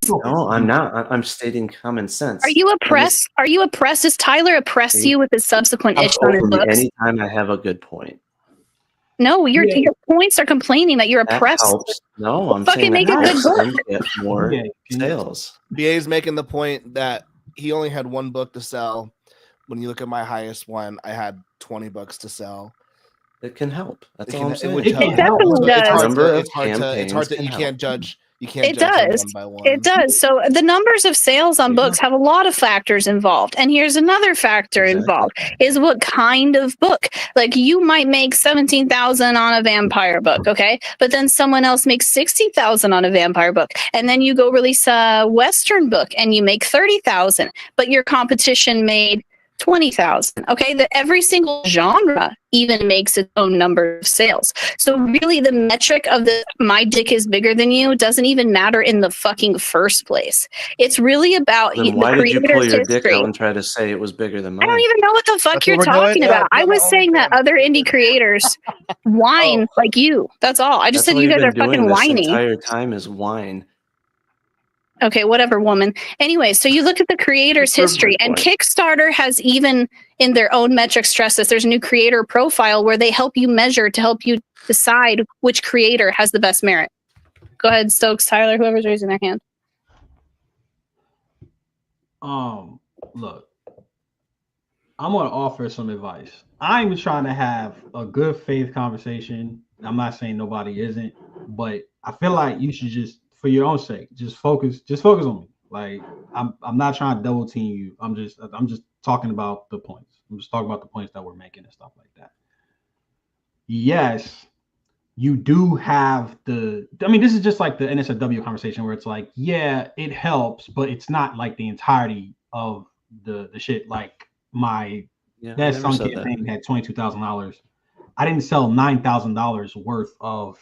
No, I'm not. I'm stating common sense. Are you oppressed? Are you oppressed? Does Tyler oppress you with his subsequent issue on his books? Anytime I have a good point. No, your points are complaining that you're oppressed. Helps. No, I'm fucking make a good book. Get more sales. BA's making the point that he only had one book to sell. When you look at my highest one, I had 20 books to sell. It can help. That's all I'm saying. It definitely does. It's hard to you can't judge. You can't it does. One by one. It does. So the numbers of sales on books have a lot of factors involved. And here's another factor involved is what kind of book. Like you might make 17,000 on a vampire book, okay? But then someone else makes 60,000 on a vampire book. And then you go release a Western book and you make 30,000, but your competition made 20,000. Okay, that every single genre even makes its own number of sales. So really, the metric of the "my dick is bigger than you" doesn't even matter in the fucking first place. It's really about then why did you pull your dick out and try to say it was bigger than mine? I don't even know what the fuck you're talking about. I was saying that other indie creators whine like you. That's all. I just said you guys are fucking whiny. The entire time is whine. Okay, whatever, woman. Anyway, so you look at the creator's history, and Kickstarter has even in their own metric stressed this. There's a new creator profile where they help you measure to help you decide which creator has the best merit. Go ahead, Stokes, Tyler, whoever's raising their hand. Look, I'm gonna offer some advice. I'm trying to have a good faith conversation. I'm not saying nobody isn't, but I feel like you should just, for your own sake, just focus on me. Like I'm not trying to double team you. I'm just talking about the points. I'm just talking about the points that we're making and stuff like that. Yes, you do have this is just like the NSFW conversation where it's like, yeah, it helps, but it's not like the entirety of the shit. Like my that song campaign had $22,000. I didn't sell $9,000 worth of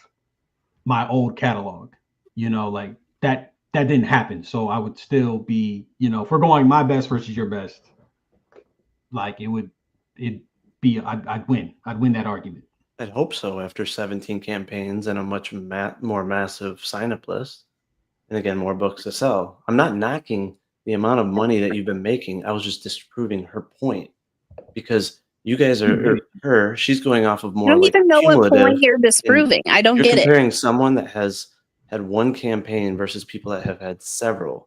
my old catalog. You know, like that didn't happen. So I would still be, if we're going my best versus your best, like I'd win that argument. I'd hope so after 17 campaigns and a much more massive sign-up list. And again, more books to sell. I'm not knocking the amount of money that you've been making. I was just disproving her point because you guys are she's going off of more. I don't even know what point you're disproving. I don't get it. You're comparing someone that has had one campaign versus people that have had several.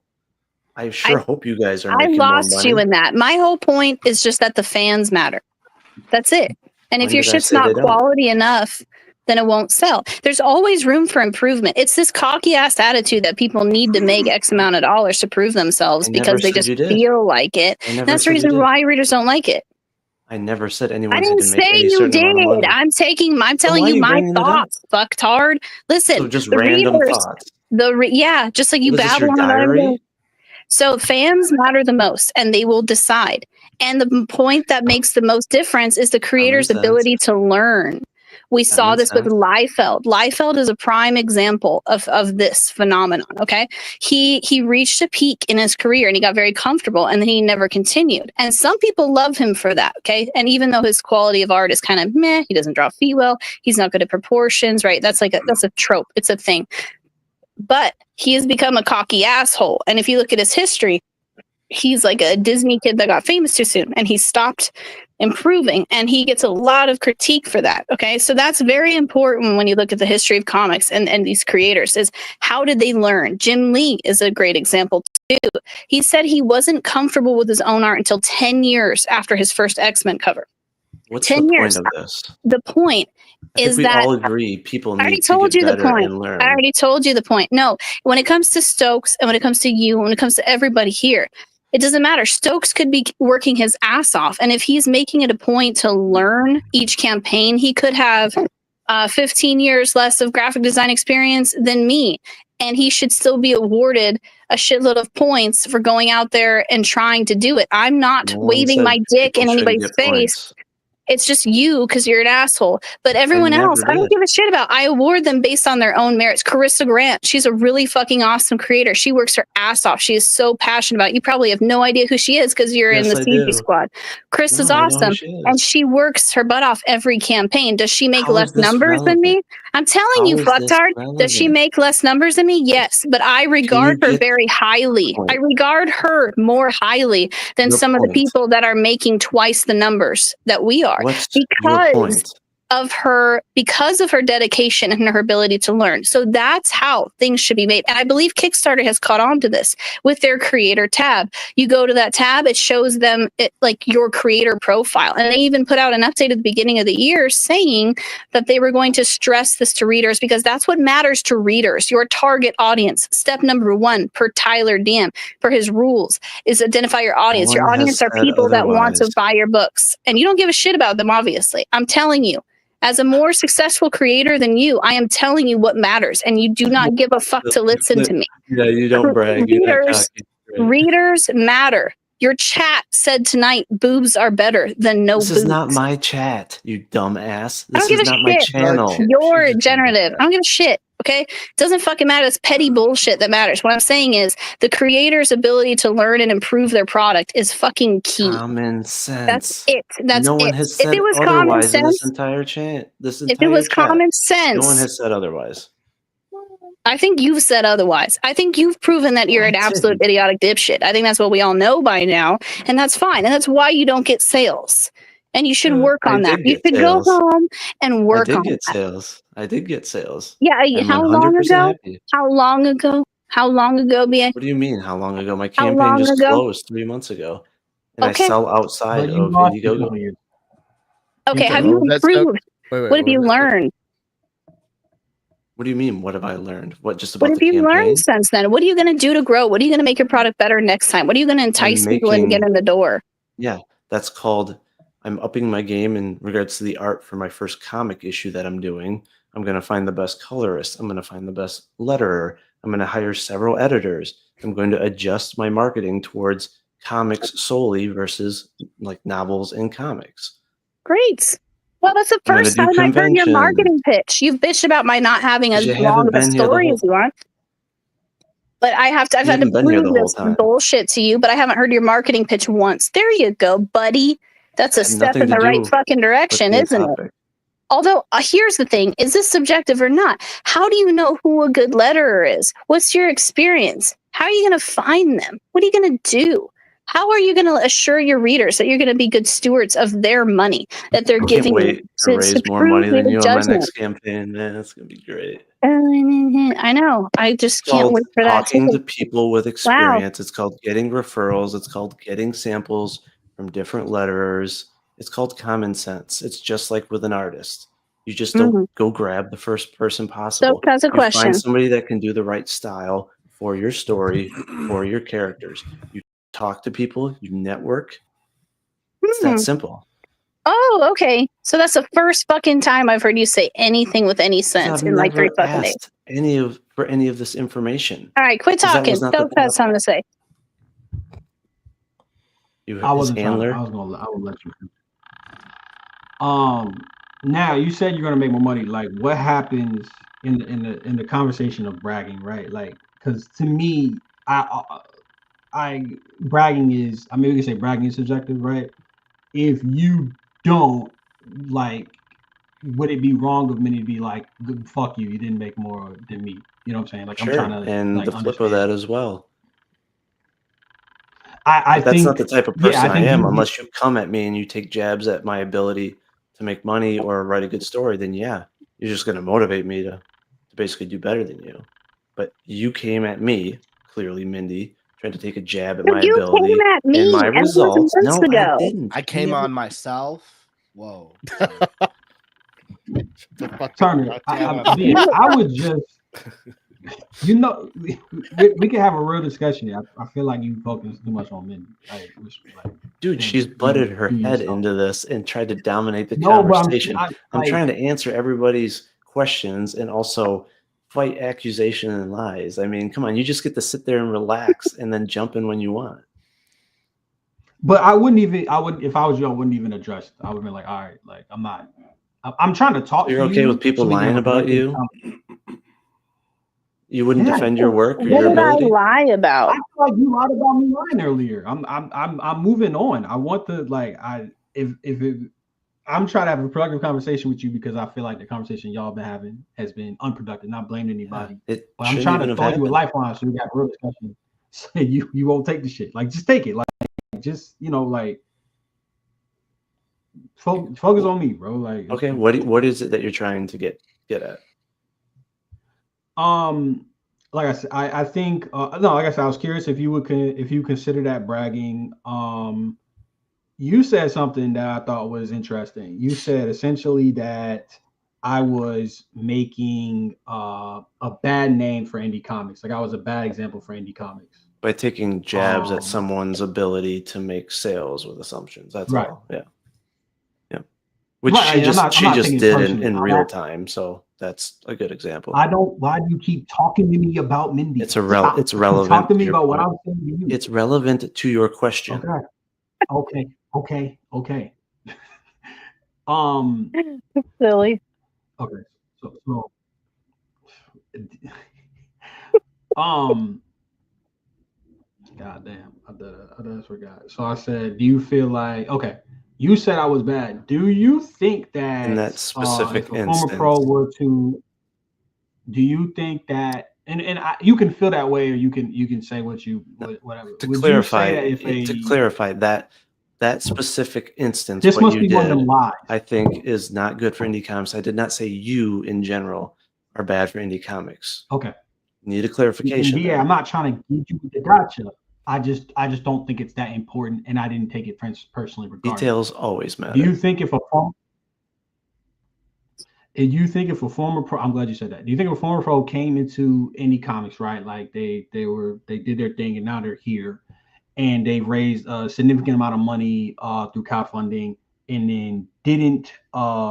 I hope you guys are making more money. I lost you in that. My whole point is just that the fans matter. That's it. And if your shit's not quality enough, then it won't sell. There's always room for improvement. It's this cocky ass attitude that people need to make X amount of dollars to prove themselves because they just feel like it. And that's the reason why readers don't like it. I never said anyone. I didn't say you did. I'm telling you my thoughts. Fucktard. Listen, so just random thoughts. Just like you babble on. So fans matter the most, and they will decide. And the point that makes the most difference is the creator's ability to learn. We saw this with Liefeld. Liefeld is a prime example of this phenomenon. Okay, he reached a peak in his career and he got very comfortable, and then he never continued. And some people love him for that. Okay, and even though his quality of art is kind of meh, he doesn't draw feet well. He's not good at proportions. Right? That's a trope. It's a thing. But he has become a cocky asshole. And if you look at his history, he's like a Disney kid that got famous too soon, and he stopped improving, and he gets a lot of critique for that. Okay, so that's very important when you look at the history of comics and these creators, is how did they learn? Jim Lee is a great example too. He said he wasn't comfortable with his own art until 10 years after his first X-Men cover. What's 10 the years. point of this? The point I think is we that all agree people I already need to told get you the better point. and learn. I already told you the point. No, when it comes to Stokes and when it comes to you, when it comes to everybody here, it doesn't matter. Stokes could be working his ass off. And if he's making it a point to learn each campaign, he could have 15 years less of graphic design experience than me. And he should still be awarded a shitload of points for going out there and trying to do it. I'm not No one waving said my dick people in shouldn't anybody's get face. points. It's just you because you're an asshole. But everyone never else, I don't did. give a shit about. I award them based on their own merits. Carissa Grant, she's a really fucking awesome creator. She works her ass off. She is so passionate about it. You probably have no idea who she is because you're in Yes, the I CG do. squad. Chris is No, I know who awesome. she is. And she works her butt off every campaign. Does she make How less is this numbers than me? relevant? I'm telling How you, is this fucktard. Does she relevant? make less numbers than me? Yes. But I regard her get very highly. point? I regard her more highly than Your some of the point. people that are making twice the numbers that we are. What's your Because point? because of her dedication and her ability to learn. So that's how things should be made. And I believe Kickstarter has caught on to this with their creator tab. You go to that tab, it shows them like your creator profile. And they even put out an update at the beginning of the year saying that they were going to stress this to readers because that's what matters to readers, your target audience. Step number 1 per Tyler DM for his rules is identify your audience. No Your one audience has are said people that want to otherwise. buy your books. And you don't give a shit about them, obviously. I'm telling you. As a more successful creator than you, I am telling you what matters, and you do not give a fuck to listen to me. Yeah, you don't brag. You're not cocky. Right. Readers matter. Your chat said tonight boobs are better than no This boobs. is not my chat, you dumbass. I don't This give is a not my shit. channel. You're She just generative. I don't give a shit. Okay, it doesn't fucking matter. It's petty bullshit that matters. What I'm saying is the creator's ability to learn and improve their product is fucking key. Common sense. That's it. That's no one it. has If said it was common otherwise in this sense, entire chat. if it was common sense, No one has said otherwise. I think you've said otherwise. I think you've proven that you're I an absolute didn't. idiotic dipshit. I think that's what we all know by now, and that's fine. And that's why you don't get sales. And you should work I on that. did You get should go sales. home and work I on did get that. sales. I did get sales. Yeah. I'm How long 100% ago? happy. How long ago? How long ago, BA? What do you mean? How long ago? My How campaign long just ago? closed 3 months ago, and Okay. I sell outside But you of lost Indiegogo. earlier. Okay. Have What you was that, Stokes? improved? What have you learned? What do you mean? What have I learned? What just What about have the you campaign? learned since then? What are you going to do to grow? What are you going to make your product better next time? What are you going to entice people in to get in the door? Yeah, that's called. I'm upping my game in regards to the art for my first comic issue that I'm doing. I'm going to find the best colorist. I'm going to find the best letterer. I'm going to hire several editors. I'm going to adjust my marketing towards comics solely versus like novels and comics. Great. Well, that's the I'm gonna first do time I heard your conventions. marketing pitch. You've bitched about my not having as 'Cause you long haven't of a been here the story whole- as you want. But I've had to haven't been here prove the whole this time. bullshit to you, but I haven't heard your marketing pitch once. There you go, buddy. That's a Had step nothing in the to right do fucking direction, with the isn't it? topic. Although, here's the thing. Is this subjective or not? How do you know who a good letterer is? What's your experience? How are you going to find them? What are you going to do? How are you going to assure your readers that you're going to be good stewards of their money that they're I can't giving wait you to raise more prove money than their you on my judgment? next campaign, man. It's gonna be great. I know. I just It's can't called wait for that. talking too. to people with experience. It's called getting referrals. It's called getting samples from different letterers. It's called common sense. It's just like with an artist. You just don't go grab the first person possible. So, that's a You question. find somebody that can do the right style for your story, for your characters. You talk to people, you network. It's that simple. Oh, okay. So that's the first fucking time I've heard you say anything with any sense I've in like 3 never fucking days. asked any of this information. All right, quit 'Cause that talking. was not the Stokes has something to say. You I his wasn't trying. handler. I would let you. Now you said you're gonna make more money. Like, what happens in the conversation of bragging, right? Like, because to me, I bragging is. I mean, we can say bragging is subjective, right? If you don't, like, would it be wrong of me to be like, fuck you, you didn't make more than me? You know what I'm saying? Like, Sure. I'm trying to And like the flip understand. of that as well. I But that's think not the type of yeah, person I I think am. you Unless you come at me and you take jabs at my ability to make money or write a good story, then yeah, you're just going to motivate me to basically do better than you. But you came at me, clearly, Mindy, trying to take a jab at So my you ability came at me, and my and that was results. months No, I ago. didn't. I came never- on myself. Whoa. The fuck Turner, goddamn up. I would just, you know, we can have a real discussion here. I feel like you focus too much on Mindy. Like, Dude, she's butted her head into this and tried to dominate the No, but conversation. I'm like, trying to answer everybody's questions and also fight accusation and lies. I mean, come on, you just get to sit there and relax and then jump in when you want. but I wouldn't if I was you, I wouldn't even address it. I would be like, all right, like I'm trying to talk So you're to okay you. with people so we can lying have a about productive you? You wouldn't Yeah. defend your work or What your did I ability? lie about? I feel like you lied about me lying earlier. I'm moving on. I want to like I'm trying to have a productive conversation with you because I feel like the conversation y'all been having has been unproductive. Not blaming anybody, It but I'm shouldn't trying even to have throw you a happened. lifeline so we got a real discussion. So you won't take the shit. Like just take it. Like just like focus on me, bro. Like Okay, what is it that you're trying to get at? Like I said, I think no, like I said, I was curious if you consider that bragging. You said something that I thought was interesting. You said essentially that I was making a bad name for indie comics. Like I was a bad example for indie comics. By taking jabs at someone's ability to make sales with assumptions. That's Right. all. Yeah. Yeah. Which Right, she just taking it did personally. in real time. So that's a good example. Why do you keep talking to me about Mindy? It's relevant. Talk to to me your about what point. I'm saying to you. It's relevant to your question. Okay. Silly. Okay. So God damn, I forgot. So I said, do you feel like you said I was bad. Do you think that In that specific if a instance, former pro were to, do you think that you can feel that way or you can say whatever. to Would clarify, you say that that specific instance, this what must you be one of did, them lies? I think is not good for indie comics. I did not say you in general are bad for indie comics. Okay. Need a clarification. Yeah, I'm not trying to get you the gotcha. I just don't think it's that important, and I didn't take it personally. Regardless, Details always matter. Do you think if a former pro, I'm glad you said that. Do you think if a former pro came into indie comics, right? Like they did their thing, and now they're here, and they raised a significant amount of money through crowdfunding, and then didn't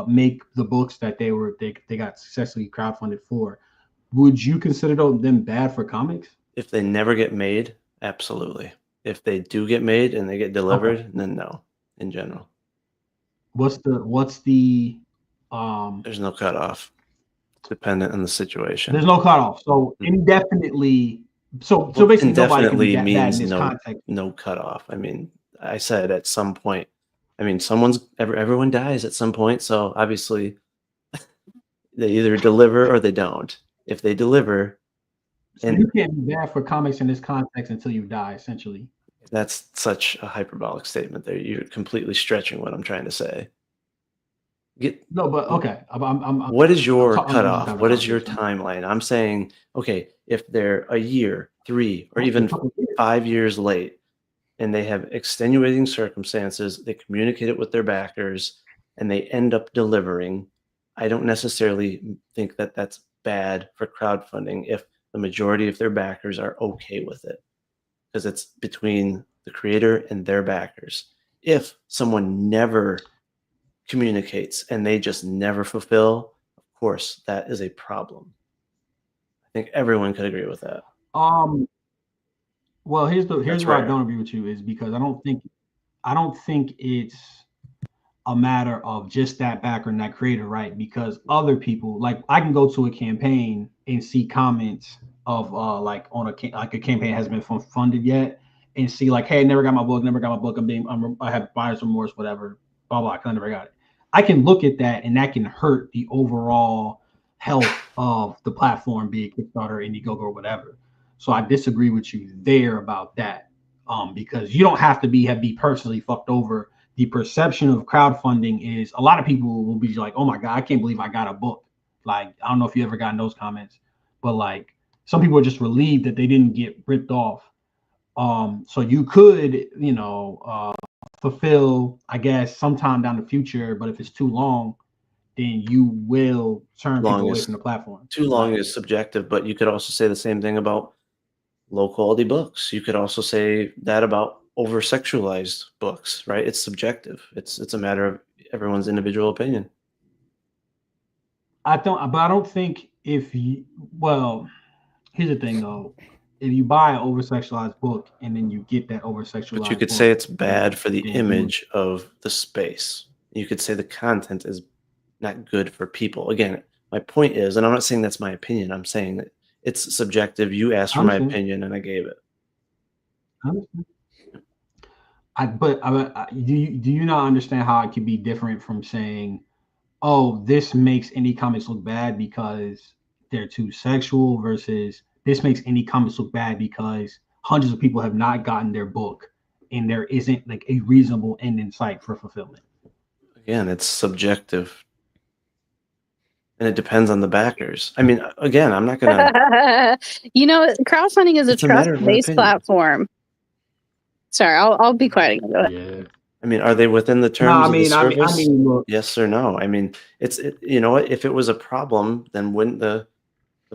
make the books that they got successfully crowdfunded for? Would you consider them bad for comics? If they never get made, absolutely. If they do get made and they get delivered, then no. In general, what's the there's no cutoff. Dependent on the situation. There's no cutoff. So indefinitely. So basically, nobody can be bad in this context. No cutoff. I mean, I said at some point. I mean, everyone dies at some point. So obviously, they either deliver or they don't. If they deliver, so you can't be bad for comics in this context until you die. Essentially, that's such a hyperbolic statement. There, you're completely stretching what I'm trying to say. No, but okay. What is your cutoff? What is your timeline? I'm saying, okay, if they're a year, 3, or even 5 years late, and they have extenuating circumstances, they communicate it with their backers, and they end up delivering, I don't necessarily think that that's bad for crowdfunding if the majority of their backers are okay with it, because it's between the creator and their backers. If someone never communicates and they just never fulfill, of course, that is a problem. I think everyone could agree with that. Well, here's where I don't agree with you is because I don't think it's a matter of just that backer and that creator, right? Because other people, like I can go to a campaign and see comments of like on a campaign hasn't been funded yet, and see like, hey, never got my book. I have buyer's remorse, whatever, blah blah. I never got it. I can look at that, and that can hurt the overall health of the platform, be it Kickstarter, Indiegogo, or whatever. So I disagree with you there about that. because you don't have to be personally fucked over. The perception of crowdfunding is a lot of people will be like, oh my God, I can't believe I got a book. Like, I don't know if you ever gotten those comments, but like some people are just relieved that they didn't get ripped off. So you could, fulfill, I guess, sometime down the future, but if it's too long, then you will turn people away from the platform. Too long is subjective, but you could also say the same thing about low quality books. You could also say that about over sexualized books, right? It's subjective. It's a matter of everyone's individual opinion. I don't think here's the thing though. If you buy an over sexualized book and then you get that over sexualized, but you could say it's bad for the image of the space. You could say the content is not good for people. Again, my point is, and I'm not saying that's my opinion, I'm saying that it's subjective. You asked for my opinion and I gave it. Do you not understand how it could be different from saying, oh, this makes indie comics look bad because they're too sexual, versus this makes indie comics look bad because hundreds of people have not gotten their book and there isn't like a reasonable end in sight for fulfillment? Again, it's subjective. And it depends on the backers. I mean, again, I'm not going to... crowdfunding is a trust-based platform. Sorry, I'll be quiet again. Go ahead. Yeah. I mean, are they within the terms of the service? Look, yes or no? I mean, you know what? If it was a problem, then wouldn't the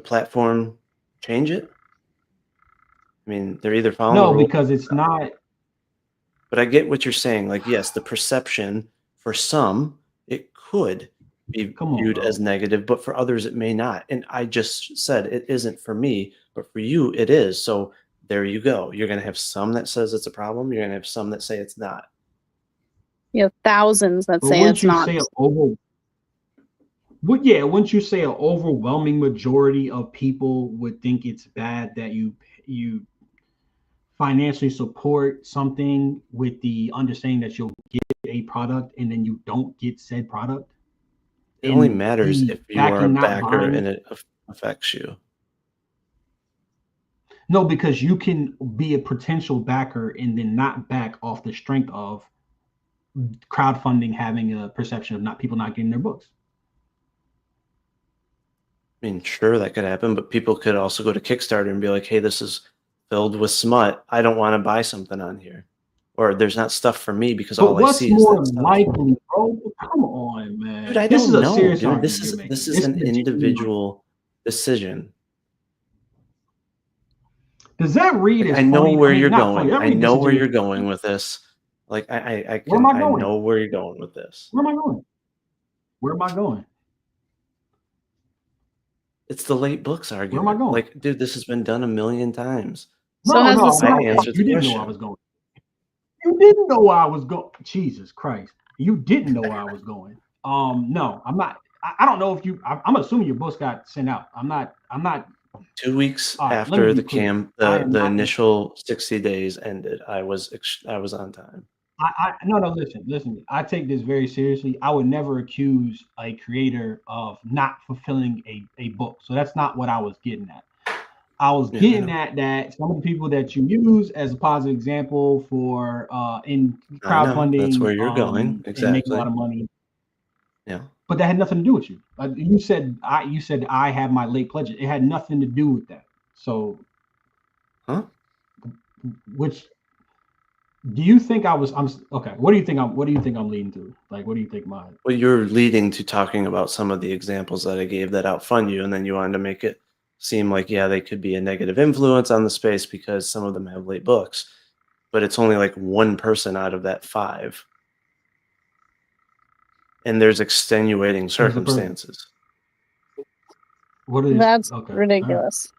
platform change it? I mean, they're either following... No, because it's not... But I get what you're saying. Like, yes, the perception for some, it could be viewed as negative, but for others it may not. And I just said it isn't for me, but for you it is. So there you go. You're going to have some that says it's a problem. You're going to have some that say it's not. You have thousands that say it's not. Wouldn't you say an overwhelming majority of people would think it's bad that you financially support something with the understanding that you'll get a product and then you don't get said product? It only matters if you are a backer and it affects you. No, because you can be a potential backer and then not back off the strength of crowdfunding having a perception of people not getting their books. I mean, sure, that could happen, but people could also go to Kickstarter and be like, hey, this is filled with smut. I don't want to buy something on here. Or there's not stuff for me because all I see is that stuff. What's more likely, bro? Come on, man. Dude, I don't know, dude. This is an individual decision. Does that read as I know funny? where you're going. I know where you're going with this. Like, I know where you're going with this. Where am I going? Where am I going? It's the late books argument. Where am I going? Like, dude, this has been done a million times. You didn't know I was going. You didn't know where I was going. Jesus Christ. You didn't know where I was going. No, I'm not. I don't know if you... I'm assuming your books got sent out. I'm not... 2 weeks after the initial 60 days ended, I was on time. Listen. I take this very seriously. I would never accuse a creator of not fulfilling a book. So that's not what I was getting at. I was getting at that some of the people that you use as a positive example for in crowdfunding. That's where you're going. Exactly. And make a lot of money. Yeah. But that had nothing to do with you. You said I have my late pledges. It had nothing to do with that. So, which do you think I'm okay? What do you think I'm leading to? Like, what do you think mine? Well, you're leading to talking about some of the examples that I gave that outfund you, and then you wanted to make it seem like, yeah, they could be a negative influence on the space because some of them have late books, but it's only like one person out of that 5. And there's extenuating circumstances. What is that's ridiculous?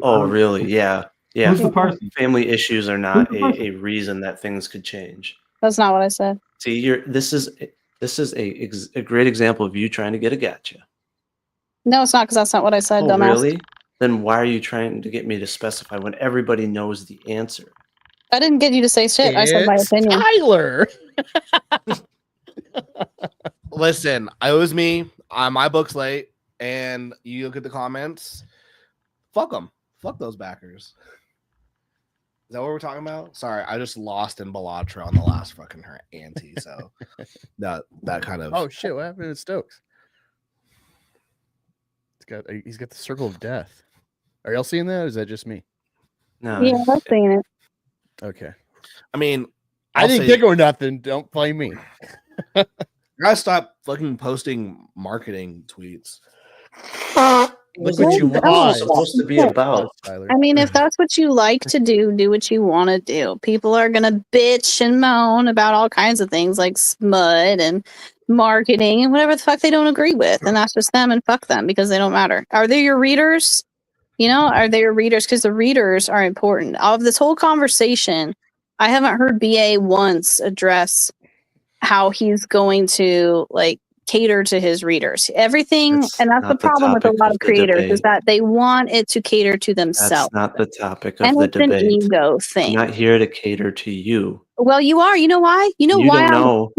Oh, really? Yeah. Yeah. Who's the person? Family issues are not a reason that things could change. That's not what I said. See, this is a great example of you trying to get a gotcha. No, it's not, because that's not what I said. Oh, dumbass. Really? Then why are you trying to get me to specify when everybody knows the answer? I didn't get you to say shit. I said my opinion. Tyler. Listen, it was me. My book's late, and you look at the comments. Fuck them. Fuck those backers. Is that what we're talking about? Sorry, I just lost in Belatra on the last fucking her ante. So that kind of. Oh shit! What happened to Stokes? He's got the circle of death. Are y'all seeing that? Or is that just me? No, Yeah, I've seen it. Okay. I mean, I didn't think or nothing. Don't blame me. I gotta stop fucking posting marketing tweets. Look what what you you want. want. It's supposed to be about. Tyler. I mean, if that's what you like to do what you want to do. People are going to bitch and moan about all kinds of things like smut and marketing and whatever the fuck they don't agree with. And that's just them and fuck them because they don't matter. Are they your readers? You know, are they your readers? Because the readers are important. Of this whole conversation, I haven't heard BA once address how he's going to like cater to his readers. Everything, That's and that's the not the problem with a topic lot of of the creators is debate. that they want it to cater to themselves. That's not the topic of And the it's an debate. ego I'm thing. not here to cater to you. Well, you are. You know why? You know You why? don't know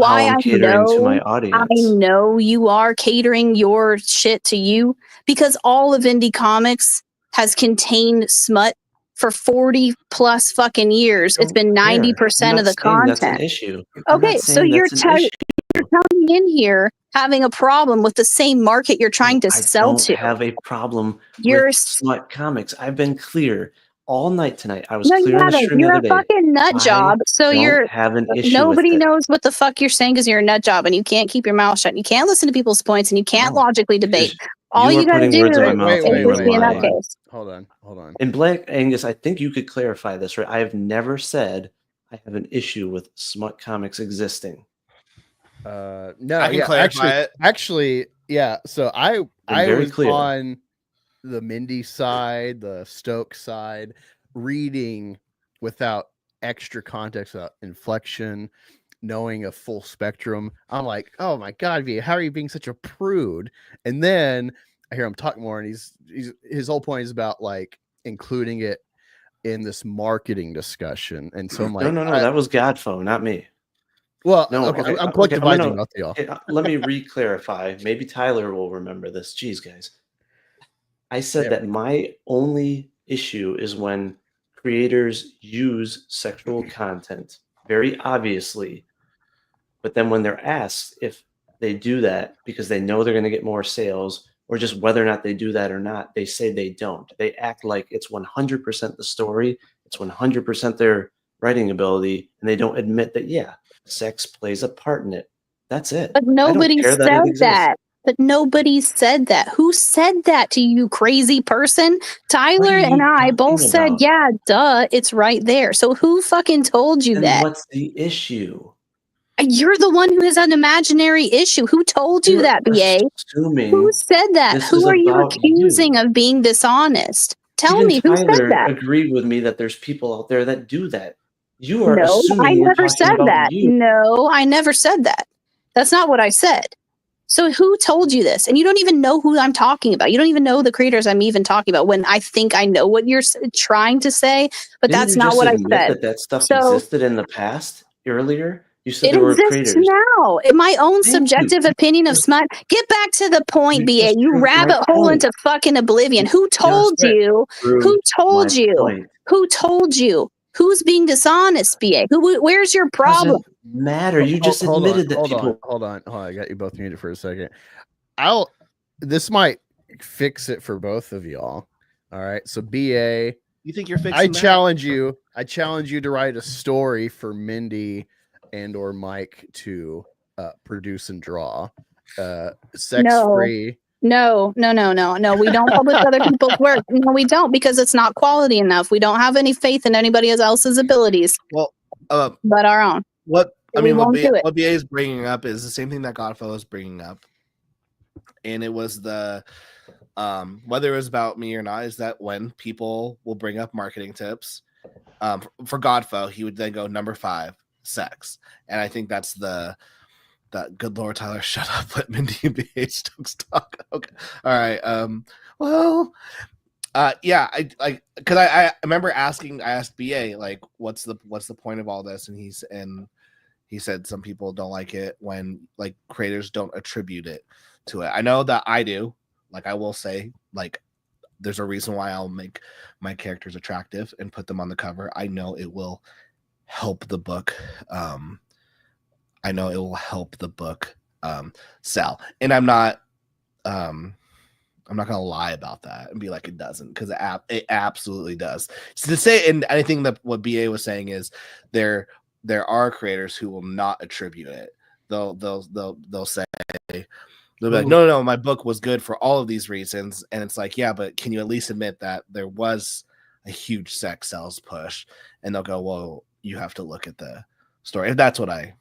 how I'm catering to my I audience. know you are catering your shit to you because all of indie comics has contained smut for 40 plus fucking years. It's been 90% of the That's an content. issue. I'm Okay, not so saying you're that's an issue. coming in here having a problem with the same market you're trying to I sell don't to. have a problem You're with smut comics. I've been clear all night tonight. I was no, clear you on the haven't. stream the You're other a day. fucking nut job. So don't you're have an issue nobody with it. knows what the fuck you're saying because you're a nut job and you can't keep your mouth shut. You can't listen to people's points and you can't No, logically debate. because All you are gotta putting do words in my is mouth and you are just be a lying. nutcase. Hold on. And Black Angus, I think you could clarify this, right? I have never said I have an issue with smut comics existing. No, I can clarify it. Actually, yeah. So I very was clear. on the Mindy side, the Stokes side, reading without extra context, without inflection, knowing a full spectrum. I'm like, oh my god, V, how are you being such a prude? And then I hear him talk more, and he's his whole point is about like including it in this marketing discussion. And so I'm like, no, that was Godfo, not me. well, No, okay, I'm collectivizing both of y'all. Okay, let me re-clarify. Maybe Tyler will remember this. Jeez, guys. I said that my only issue is when creators use sexual content very obviously, but then when they're asked if they do that because they know they're going to get more sales or just whether or not they do that or not, they say they don't. They act like it's 100% the story, it's 100% their writing ability, and they don't admit that, yeah, sex plays a part in it. That's it. But nobody care that it said exists. that. But nobody said that. Who said that to you, crazy person? Tyler you and I talking both said, about? yeah, duh, it's right there. So who fucking told you Then that? what's the issue? You're the one who has an imaginary issue. Who told you You're that, BA? Who said that? this Who is are you about accusing you. of being dishonest? Tell Even me, who said Tyler that? agreed with me that there's people out there that do that. You are No, I assuming we're never talking said about that. you. No, I never said that. That's not what I said. So who told you this? And you don't even know who I'm talking about. You don't even know the creators I'm even talking about when I think I know what you're trying to say, but Didn't that's you not just what I admit said. that stuff So existed in the past earlier? You said it there were exists creators. now. In my own Thank subjective you. opinion of smut, get back to the point, You BA. just You proved my rabbit hole point. into fucking oblivion. Who told Just you? Who proved told my you? point. Who told you? Who's being dishonest, BA? Where's your problem? Doesn't matter. You just admitted that people. Hold on. I got you both muted for a second. This might fix it for both of y'all. All right. So BA, You think you're fixing I that? challenge you to write a story for Mindy or Mike to produce and draw. Sex free. No. We don't publish other people's work. No, we don't, because it's not quality enough. We don't have any faith in anybody else's abilities. Well, but our own. What BA is bringing up is the same thing that Godfellow is bringing up, and it was the whether it was about me or not, is that when people will bring up marketing tips for Godfellow, he would then go number 5, sex, and I think that's the good Lord, Tyler, shut up, let Mindy and BA Stokes talk. Okay, all right. Yeah, I because I remember I asked BA like, what's the point of all this, and he said some people don't like it when like creators don't attribute it to it. I know that I do. Like, I will say, like, there's a reason why I'll make my characters attractive and put them on the cover. I know it will help the book. I know it will help the book sell. And I'm not gonna lie about that and be like it doesn't, because it absolutely does. So to say, and I think that what BA was saying is there are creators who will not attribute it. They'll say, they'll be like, no, my book was good for all of these reasons, and it's like, yeah, but can you at least admit that there was a huge sex sells push? And they'll go, well, you have to look at the story. If that's what I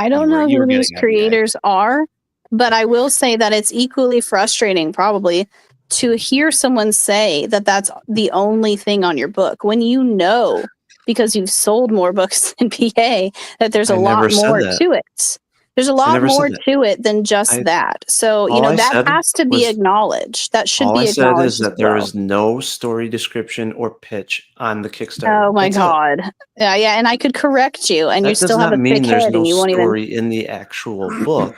don't know who these creators are, but I will say that it's equally frustrating, probably, to hear someone say that that's the only thing on your book when you know, because you've sold more books than PA, that there's a lot more to it. There's a lot more to it than just that. So, that has to be acknowledged. That should be acknowledged. All I said is that there is no story description or pitch on the Kickstarter. Oh my God. Yeah, and I could correct you, and you still have a thick head, and you won't even. There's no story in the actual book.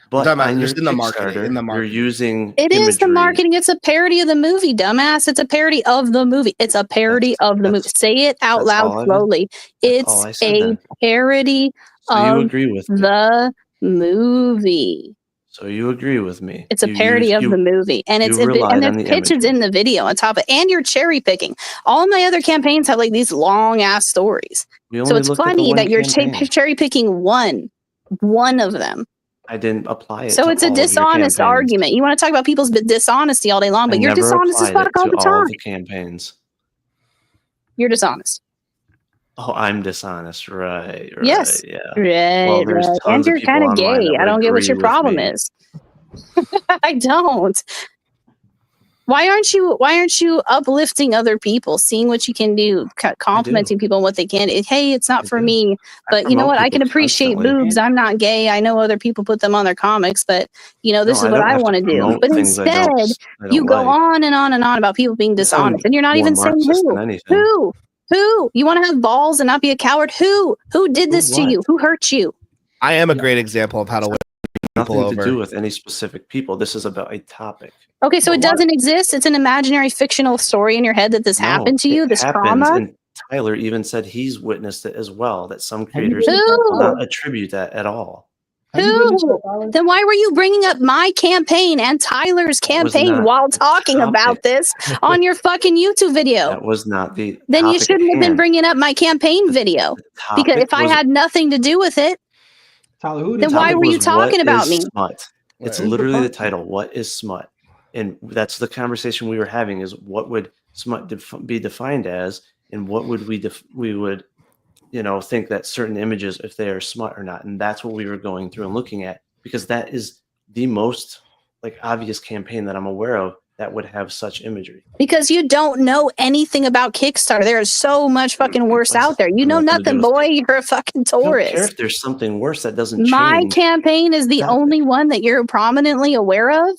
But just in the marketing. You're using it imagery. Is the marketing. It's a parody of the movie, dumbass. It's a parody of the movie. It's a parody of the movie. Say it out loud slowly. It's a parody of the movie. So you agree with me. It's a parody of the movie. And the pitch is in the video on top of it. And you're cherry picking. All my other campaigns have like these long ass stories. So it's funny that you're cherry picking one of them. I didn't apply it. So it's a dishonest argument. You want to talk about people's dishonesty all day long, but you're dishonest as fuck all the time. All the campaigns. You're dishonest. Oh, I'm dishonest, right? Yes, yeah. Right. Well, and you're kind of gay. I don't get what your problem is. I don't. Why aren't you uplifting other people, seeing what you can do, complimenting people on what they can? Hey, it's not for me, but you know what? I can appreciate boobs. I'm not gay. I know other people put them on their comics, but this is what I want to do. But instead, you go on and on and on about people being dishonest, and you're not even saying who. Who? You want to have balls and not be a coward? Who did this to you? Who hurt you? I am a great example of how to win people over. Nothing to do with any specific people. This is about a topic. Okay, so it doesn't exist. It's an imaginary fictional story in your head that this happened to you, this trauma. And Tyler even said he's witnessed it as well, that some creators will not attribute that at all. Who? Then why were you bringing up my campaign and Tyler's campaign while talking about this on your fucking YouTube video? That was not the Then you shouldn't have been bringing up my campaign video. Because if I had nothing to do with it, Tyler, then why were you talking about me? Smut? It's literally the title. What is smut? And that's the conversation we were having, is what would smut be defined as, and what would we would think that certain images, if they are smut or not. And that's what we were going through and looking at, because that is the most obvious campaign that I'm aware of that would have such imagery. Because you don't know anything about Kickstarter. There is so much fucking worse out there. You know nothing, boy. You're a fucking tourist. I don't care if there's something worse that doesn't change. My campaign is the only one that you're prominently aware of.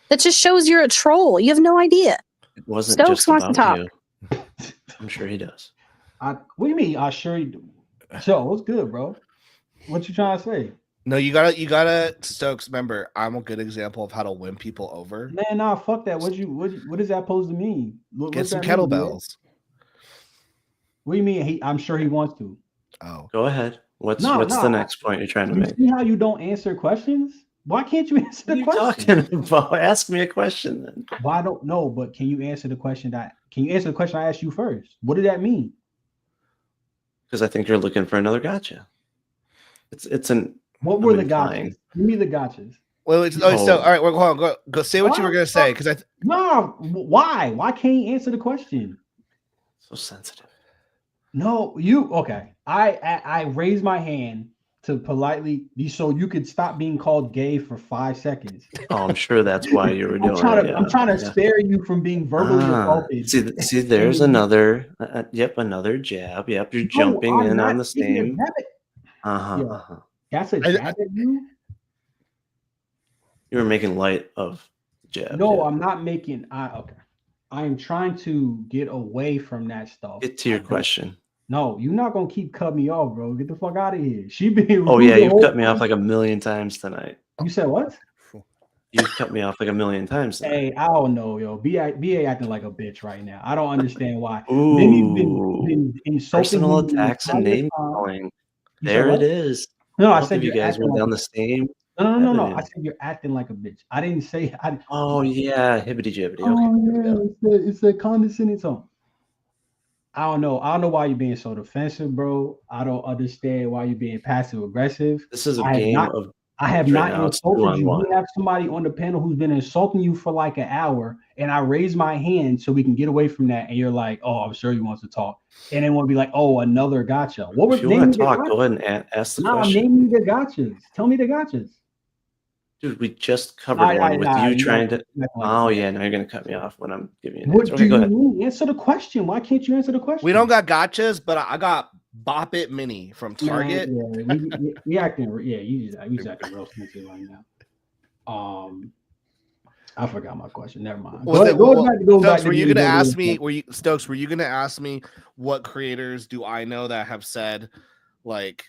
That just shows you're a troll. You have no idea. It wasn't Stokes just wants to talk. You. I'm sure he does. What do you mean? I sure you do. So what's good, bro? What you trying to say? No, you gotta Stokes. Remember, I'm a good example of how to win people over. Man, nah, fuck that. What is that supposed to mean? Get some kettlebells. What do you mean? I'm sure he wants to. Oh, go ahead. What's the next point you're trying to make? See how you don't answer questions? Why can't you answer the question? What are you talking about? Ask me a question then. Well, I don't know, but can you answer the question I asked you first? What did that mean? Because I think you're looking for another gotcha. What were the gotchas? Give me the gotchas. Well, so all right. Well, hold on. Go say what you were gonna say. Because why? Why can't you answer the question? So sensitive. No, okay. I raised my hand to politely so you could stop being called gay for 5 seconds. Oh, I'm sure that's why you were doing it. I'm trying to spare you from being verbally assaulted. See, there's another another jab. Yep, you're jumping in on the same. That's a jab at you? You were making light of jab. No, I'm not making. Okay. I am trying to get away from that stuff. Get to your question. No, you're not gonna keep cutting me off, bro. Get the fuck out of here. She been. Oh yeah, you've cut me off like a million times tonight. You said what? You've cut me off like a million times now. Hey, I don't know, yo. BA acting like a bitch right now. I don't understand why. Ooh, Mindy's been insulting personal him the attacks and entire name time. calling. You said There what? it is. No, I Both said of you you're guys acting went like down a the same no. I avenue. said you're acting like a bitch. I didn't say. Oh yeah, hibbity jibbity. Okay, Oh here we yeah, go. it's a condescending tone. I don't know. I don't know why you're being so defensive, bro. I don't understand why you're being passive aggressive. This is a I have game not. of I have right not now. It's insulted you. 2-on-1. We have somebody on the panel who's been insulting you for like an hour, and I raise my hand so we can get away from that. And you're like, "Oh, I'm sure he wants to talk," and then we'll be like, "Oh, another gotcha." What was If you want to naming the talk, go ahead and ask the No, I'm question. naming the gotchas. Tell me the gotchas. Dude, we just covered one with you trying to. Like, Oh yeah, now you're gonna cut me off when I'm giving you an what answer. do Okay, you go ahead. mean? Answer the question. Why can't you answer the question? We don't got gotchas, but I got Bop It Mini from Target. Man, we acting. Yeah, you just acting real sensitive right now. I forgot my question. Never mind. Stokes, were you gonna ask me? Stokes, were you gonna ask me what creators do I know that have said like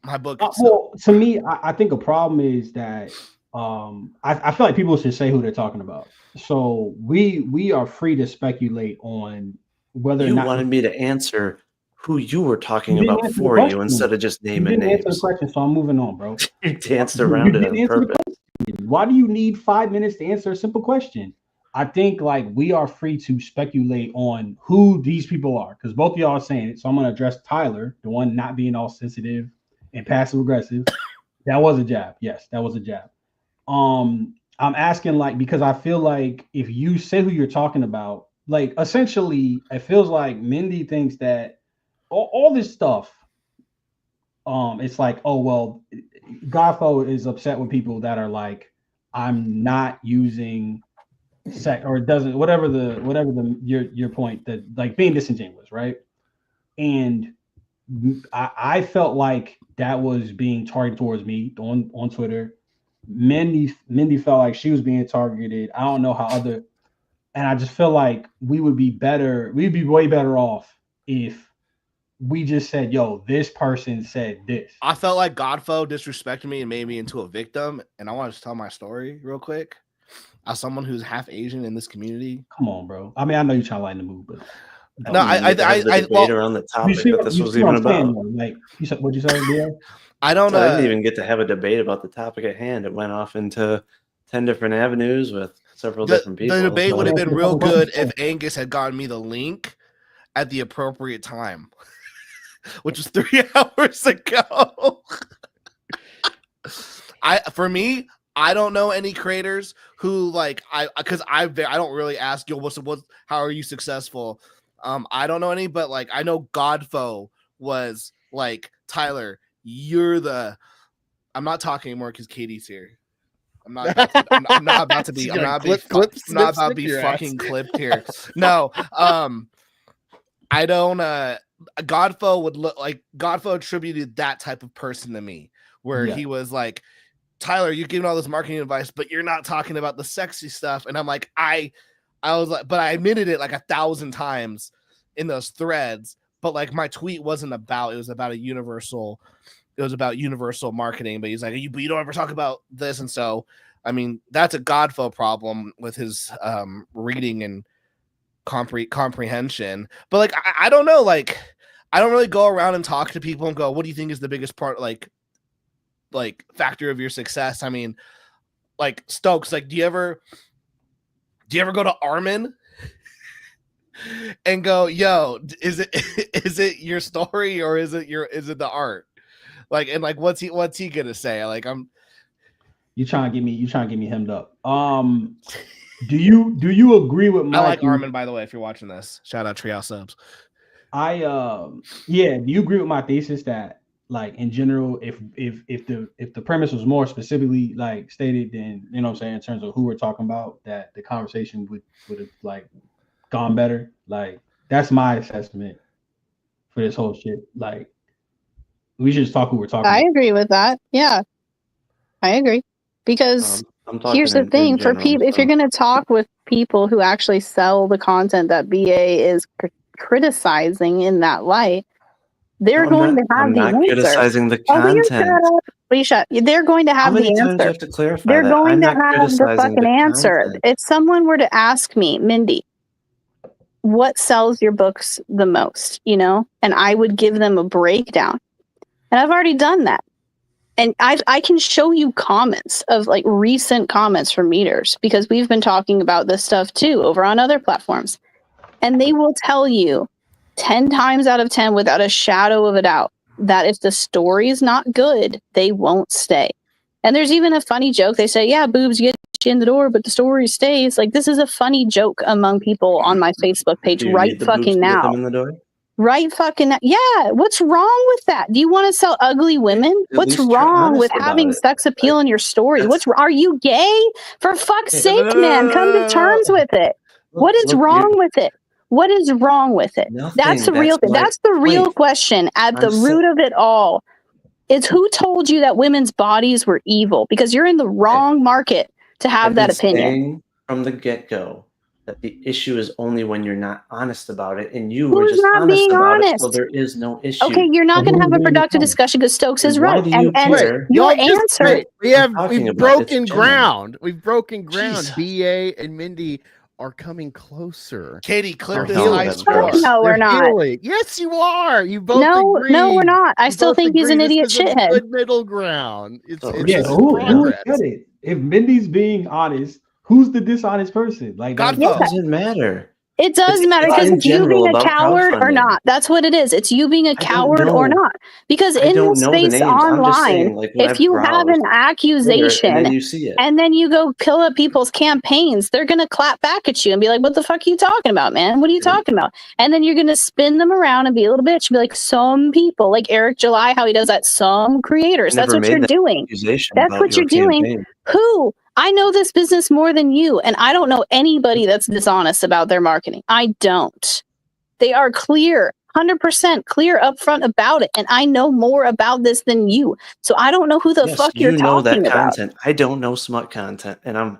my book? Well, to me, I think a problem is that I feel like people should say who they're talking about. So we are free to speculate on whether You or not wanted me to answer who you were talking You didn't about answer the for you question. instead of just you naming didn't answer the names. question, so I'm moving on, bro. You danced You around it didn't on answer the purpose. question. Why do you need 5 minutes to answer a simple question? I think like we are free to speculate on who these people are because both of y'all are saying it. So I'm gonna address Tyler, the one not being all sensitive and passive aggressive. That was a jab. Yes, that was a jab. I'm asking like because I feel like if you say who you're talking about, like essentially, it feels like Mindy thinks that all this stuff. It's like, oh well, Goffo is upset with people that are like, I'm not using sex or it doesn't whatever the your point that like being disingenuous, right? And I felt like that was being targeted towards me on Twitter. Mindy felt like she was being targeted. I don't know how other, and I just feel like we'd be way better off if we just said, yo, this person said this. I felt like Godfo disrespected me and made me into a victim, and I want to tell my story real quick. As someone who's half Asian in this community. Come on, bro. I mean, I know you're trying to lighten the mood, but no, I debate around the topic that this was even about. Like you said, what'd you say, Leo? I didn't even get to have a debate about the topic at hand. It went off into 10 different avenues with several different people. The debate would have been real good if Angus had gotten me the link at the appropriate time, which was 3 hours ago. For me, I don't know any creators who like I don't really ask yo how are you successful. I don't know any, but like I know Godfo was like Tyler. You're the. I'm not talking anymore because Katie's here. I'm not about to be fucking clipped here. No, I don't. Godfo would look like Godfo attributed that type of person to me, where he was like, Tyler, you're giving all this marketing advice, but you're not talking about the sexy stuff. And I'm like, I was like, but I admitted it like 1,000 times in those threads. But like my tweet wasn't about, it was about universal marketing. But he's like, you don't ever talk about this. And so, I mean, that's a Godfo problem with his reading and comprehension. But like, I don't know, like, I don't really go around and talk to people and go, what do you think is the biggest part? Like factor of your success. I mean, like Stokes, like do you ever go to Armin and go, yo, is it your story or is it the art? Like, and like what's he gonna say? Like you trying to get me hemmed up. Do you agree with my I like Armin, by the way, if you're watching this. Shout out Treehouse Subs. Do you agree with my thesis that like in general, if the premise was more specifically like stated, then you know what I'm saying in terms of who we're talking about, that the conversation would have like gone better. Like that's my assessment for this whole shit. Like we should just talk who we're talking about. I agree with that. Yeah, I agree because here's the thing for people: if you're going to talk with people who actually sell the content that BA is criticizing in that light, they're going to have the answer. I'm not criticizing the content. What do you shut? They're going to How have many the times do answer. you have to clarify They're that? going I'm to not have the criticizing fucking the answer. content. If someone were to ask me, Mindy, what sells your books the most, you know, and I would give them a breakdown, and I've already done that, and I can show you comments of like recent comments from readers because we've been talking about this stuff too over on other platforms, and they will tell you 10 times out of 10 without a shadow of a doubt that if the story's not good, they won't stay. And there's even a funny joke. They say, yeah, boobs get you in the door, but the story stays. Like, this is a funny joke among people on my Facebook page Do you right need the boobs fucking to get them now. in the door? Right fucking now. Yeah, what's wrong with that? Do you want to sell ugly women? At What's least you're wrong with honest about having it. sex appeal Like, in your story? that's- Are you gay? For fuck's Hey, sake, man, come to terms with it. What is wrong with it? What is wrong with it? That's the real thing. That's the real question at the root of it all. Is who told you that women's bodies were evil? Because you're in the wrong market to have that opinion. Saying from the get-go that the issue is only when you're not honest about it, and you Who's were just not honest being about honest? it, so there is no issue. Okay, you're not going to have a productive discussion because Stokes is Why right. do you And care? your Y'all just- answer. we've broken ground. We've broken ground. Jesus. BA and Mindy are coming closer. Katie, clip They're this hell high of a score. verse. No, we're They're not. healing. Yes, you are. You both No, agree. no, we're not. I You still both think he's an agree idiot this is a shithead. good middle ground. It's Oh, Yeah, this is who progress. said it? If Mindy's being honest, who's the dishonest person? Like that. Godfall. It doesn't matter. It does It's matter because in it's you general being a about coward or crowdfunding. not. That's what it is. It's you being a don't coward or know. not. Because I in don't this know the space names. I'm just online, saying, like, when if I've you have an browsed Twitter accusation and then you see it. and then you go kill up people's campaigns, they're going to clap back at you and be like, what the fuck are you talking about, man? What are you talking about? And then you're going to spin them around and be a little bitch and be like, some people, like Eric July, how he does that, some creators. That's what you're doing. That's what you're doing. Who? I know this business more than you, and I don't know anybody that's dishonest about their marketing. I don't. They are clear, 100% clear upfront about it, and I know more about this than you. So I don't know who the fuck you're talking about. Content. I don't know smut content, and I'm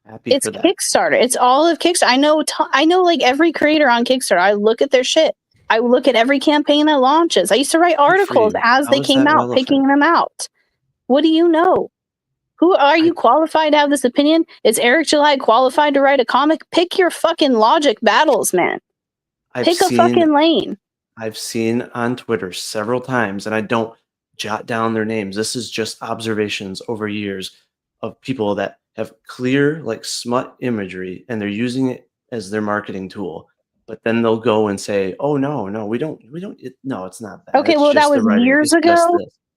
happy It's for that. Kickstarter. It's all of Kickstarter. I know like every creator on Kickstarter. I look at their shit. I look at every campaign that launches. I used to write articles as they came out, picking them out. What do you know? Who are you qualified to have this opinion? Is Eric July qualified to write a comic? Pick your fucking logic battles, man. Pick a fucking lane. I've seen on Twitter several times, and I don't jot down their names. This is just observations over years of people that have clear, like, smut imagery, and they're using it as their marketing tool. But then they'll go and say, "Oh no, we don't. No, it's not that." Okay, well, that was years ago.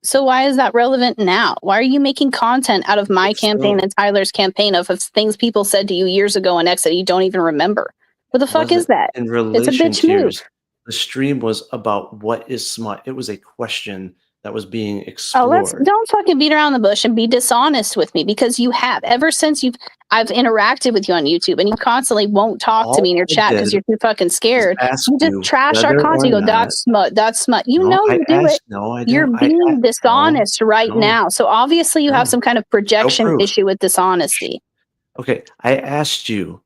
So why is that relevant now? Why are you making content out of my campaign and Tyler's campaign of things people said to you years ago and X that you don't even remember? What the fuck is that? In It's a relation bitch to move. yours, the stream was about what is smut. It was a question that was being explored. Don't fucking beat around the bush and be dishonest with me because you have ever since I've interacted with you on YouTube and you constantly won't talk to me in your chat because you're too fucking scared. You just trash our content. You go, that's smut. You know you do it. No, I don't. You're being dishonest right now. So obviously you have some kind of projection issue with dishonesty. Okay, I asked you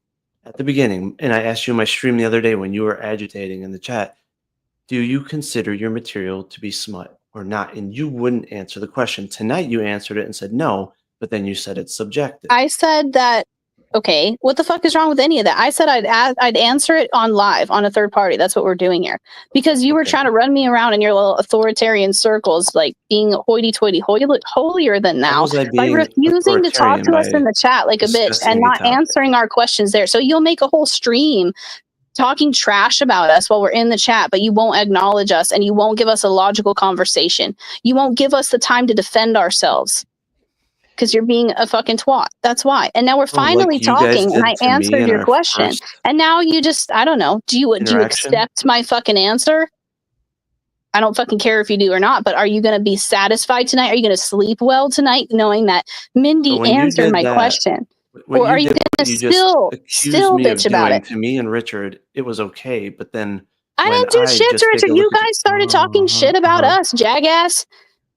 at the beginning, and I asked you in my stream the other day when you were agitating in the chat, do you consider your material to be smut or not? And you wouldn't answer the question. Tonight you answered it and said no, but then you said it's subjective. I said that, okay, what the fuck is wrong with any of that? I said I'd answer it on live on a third party. That's what we're doing here. Because you were trying to run me around in your little authoritarian circles, like being hoity-toity, holier than thou, by refusing to talk to us in the chat like a bitch and not answering our questions there. So you'll make a whole stream talking trash about us while we're in the chat, but you won't acknowledge us and you won't give us a logical conversation. You won't give us the time to defend ourselves. Because you're being a fucking twat. That's why. And now we're finally talking, and I answered your question. And now you just, I don't know. Do you accept my fucking answer? I don't fucking care if you do or not. But are you going to be satisfied tonight? Are you going to sleep well tonight, knowing that Mindy answered my question? Or are you going to still bitch about it? To me and Richard, it was okay, but then I didn't do shit to Richard. You guys started talking shit about us, jackass.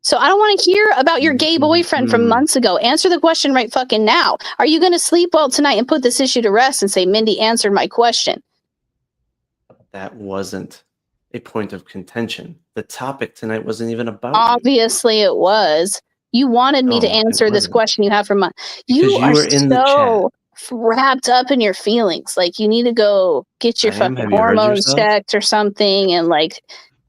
So I don't want to hear about your gay boyfriend from months ago. Answer the question right fucking now. Are you going to sleep well tonight and put this issue to rest and say, Mindy answered my question? That wasn't a point of contention. The topic tonight wasn't even about Obviously it was. You wanted me to No, it answer this wasn't. question you have from my. Because You you are were in the so wrapped up in your feelings. Like you need to go get your I am. fucking Have you heard hormones yourself? checked or something, and like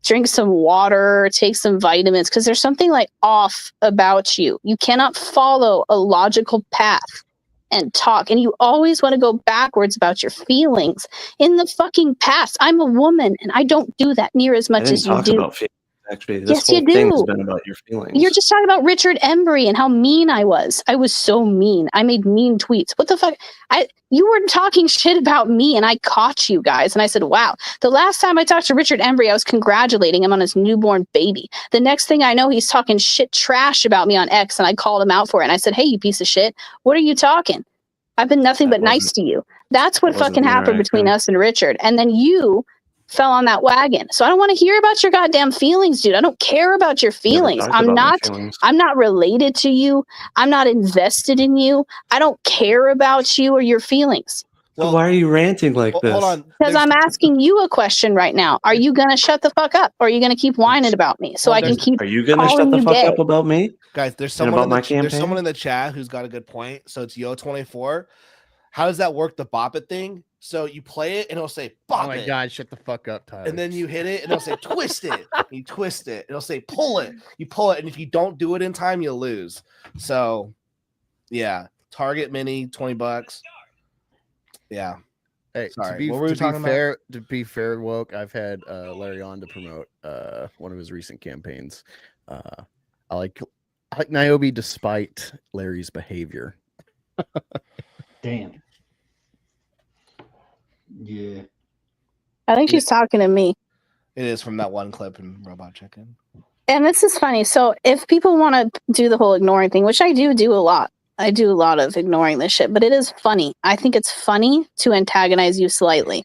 drink some water, take some vitamins, because there's something like off about you. You cannot follow a logical path and talk, and you always want to go backwards about your feelings in the fucking past. I'm a woman, and I don't do that near as I much didn't as you talk do. about feelings. Actually, this Yes, you whole thing has do. been about your feelings. You're just talking about Richard Embry and how mean I was. I was so mean. I made mean tweets. What the fuck? You were talking shit about me, and I caught you guys. And I said, wow. The last time I talked to Richard Embry, I was congratulating him on his newborn baby. The next thing I know, he's talking shit trash about me on X, and I called him out for it. And I said, hey, you piece of shit, what are you talking? I've been nothing That but nice wasn't- to you. That's what that wasn't fucking the happened between interaction. us and Richard. And then you fell on that wagon. So I don't want to hear about your goddamn feelings, dude. I don't care about your Never feelings. talked about my feelings. I'm not related to you. I'm not invested in you. I don't care about you or your feelings. So why are you ranting like this? Hold on. Because I'm asking you a question right now. Are you gonna shut the fuck up, or are you gonna keep whining about me so Well, I can keep Are you gonna shut calling the you fuck gay? up about me? Guys, there's And someone about my there's campaign? someone in the chat who's got a good point. So it's Yo24. How does that work? The bop it thing. So you play it and it'll say bop Oh my it. god, shut the fuck up, Tyler. And then you hit it and it'll say twist it. And you twist it. It'll say pull it. You pull it. And if you don't do it in time, you'll lose. So yeah. Target mini, $20. Yeah. Hey, Sorry, to be, what were we talking about? to be fair, woke, I've had Larry on to promote one of his recent campaigns. I like Niobe despite Larry's behavior. Damn. Yeah. I think she's talking to me. It is from that one clip in Robot Chicken. And this is funny. So if people want to do the whole ignoring thing, which I do a lot. I do a lot of ignoring this shit, but it is funny. I think it's funny to antagonize you slightly.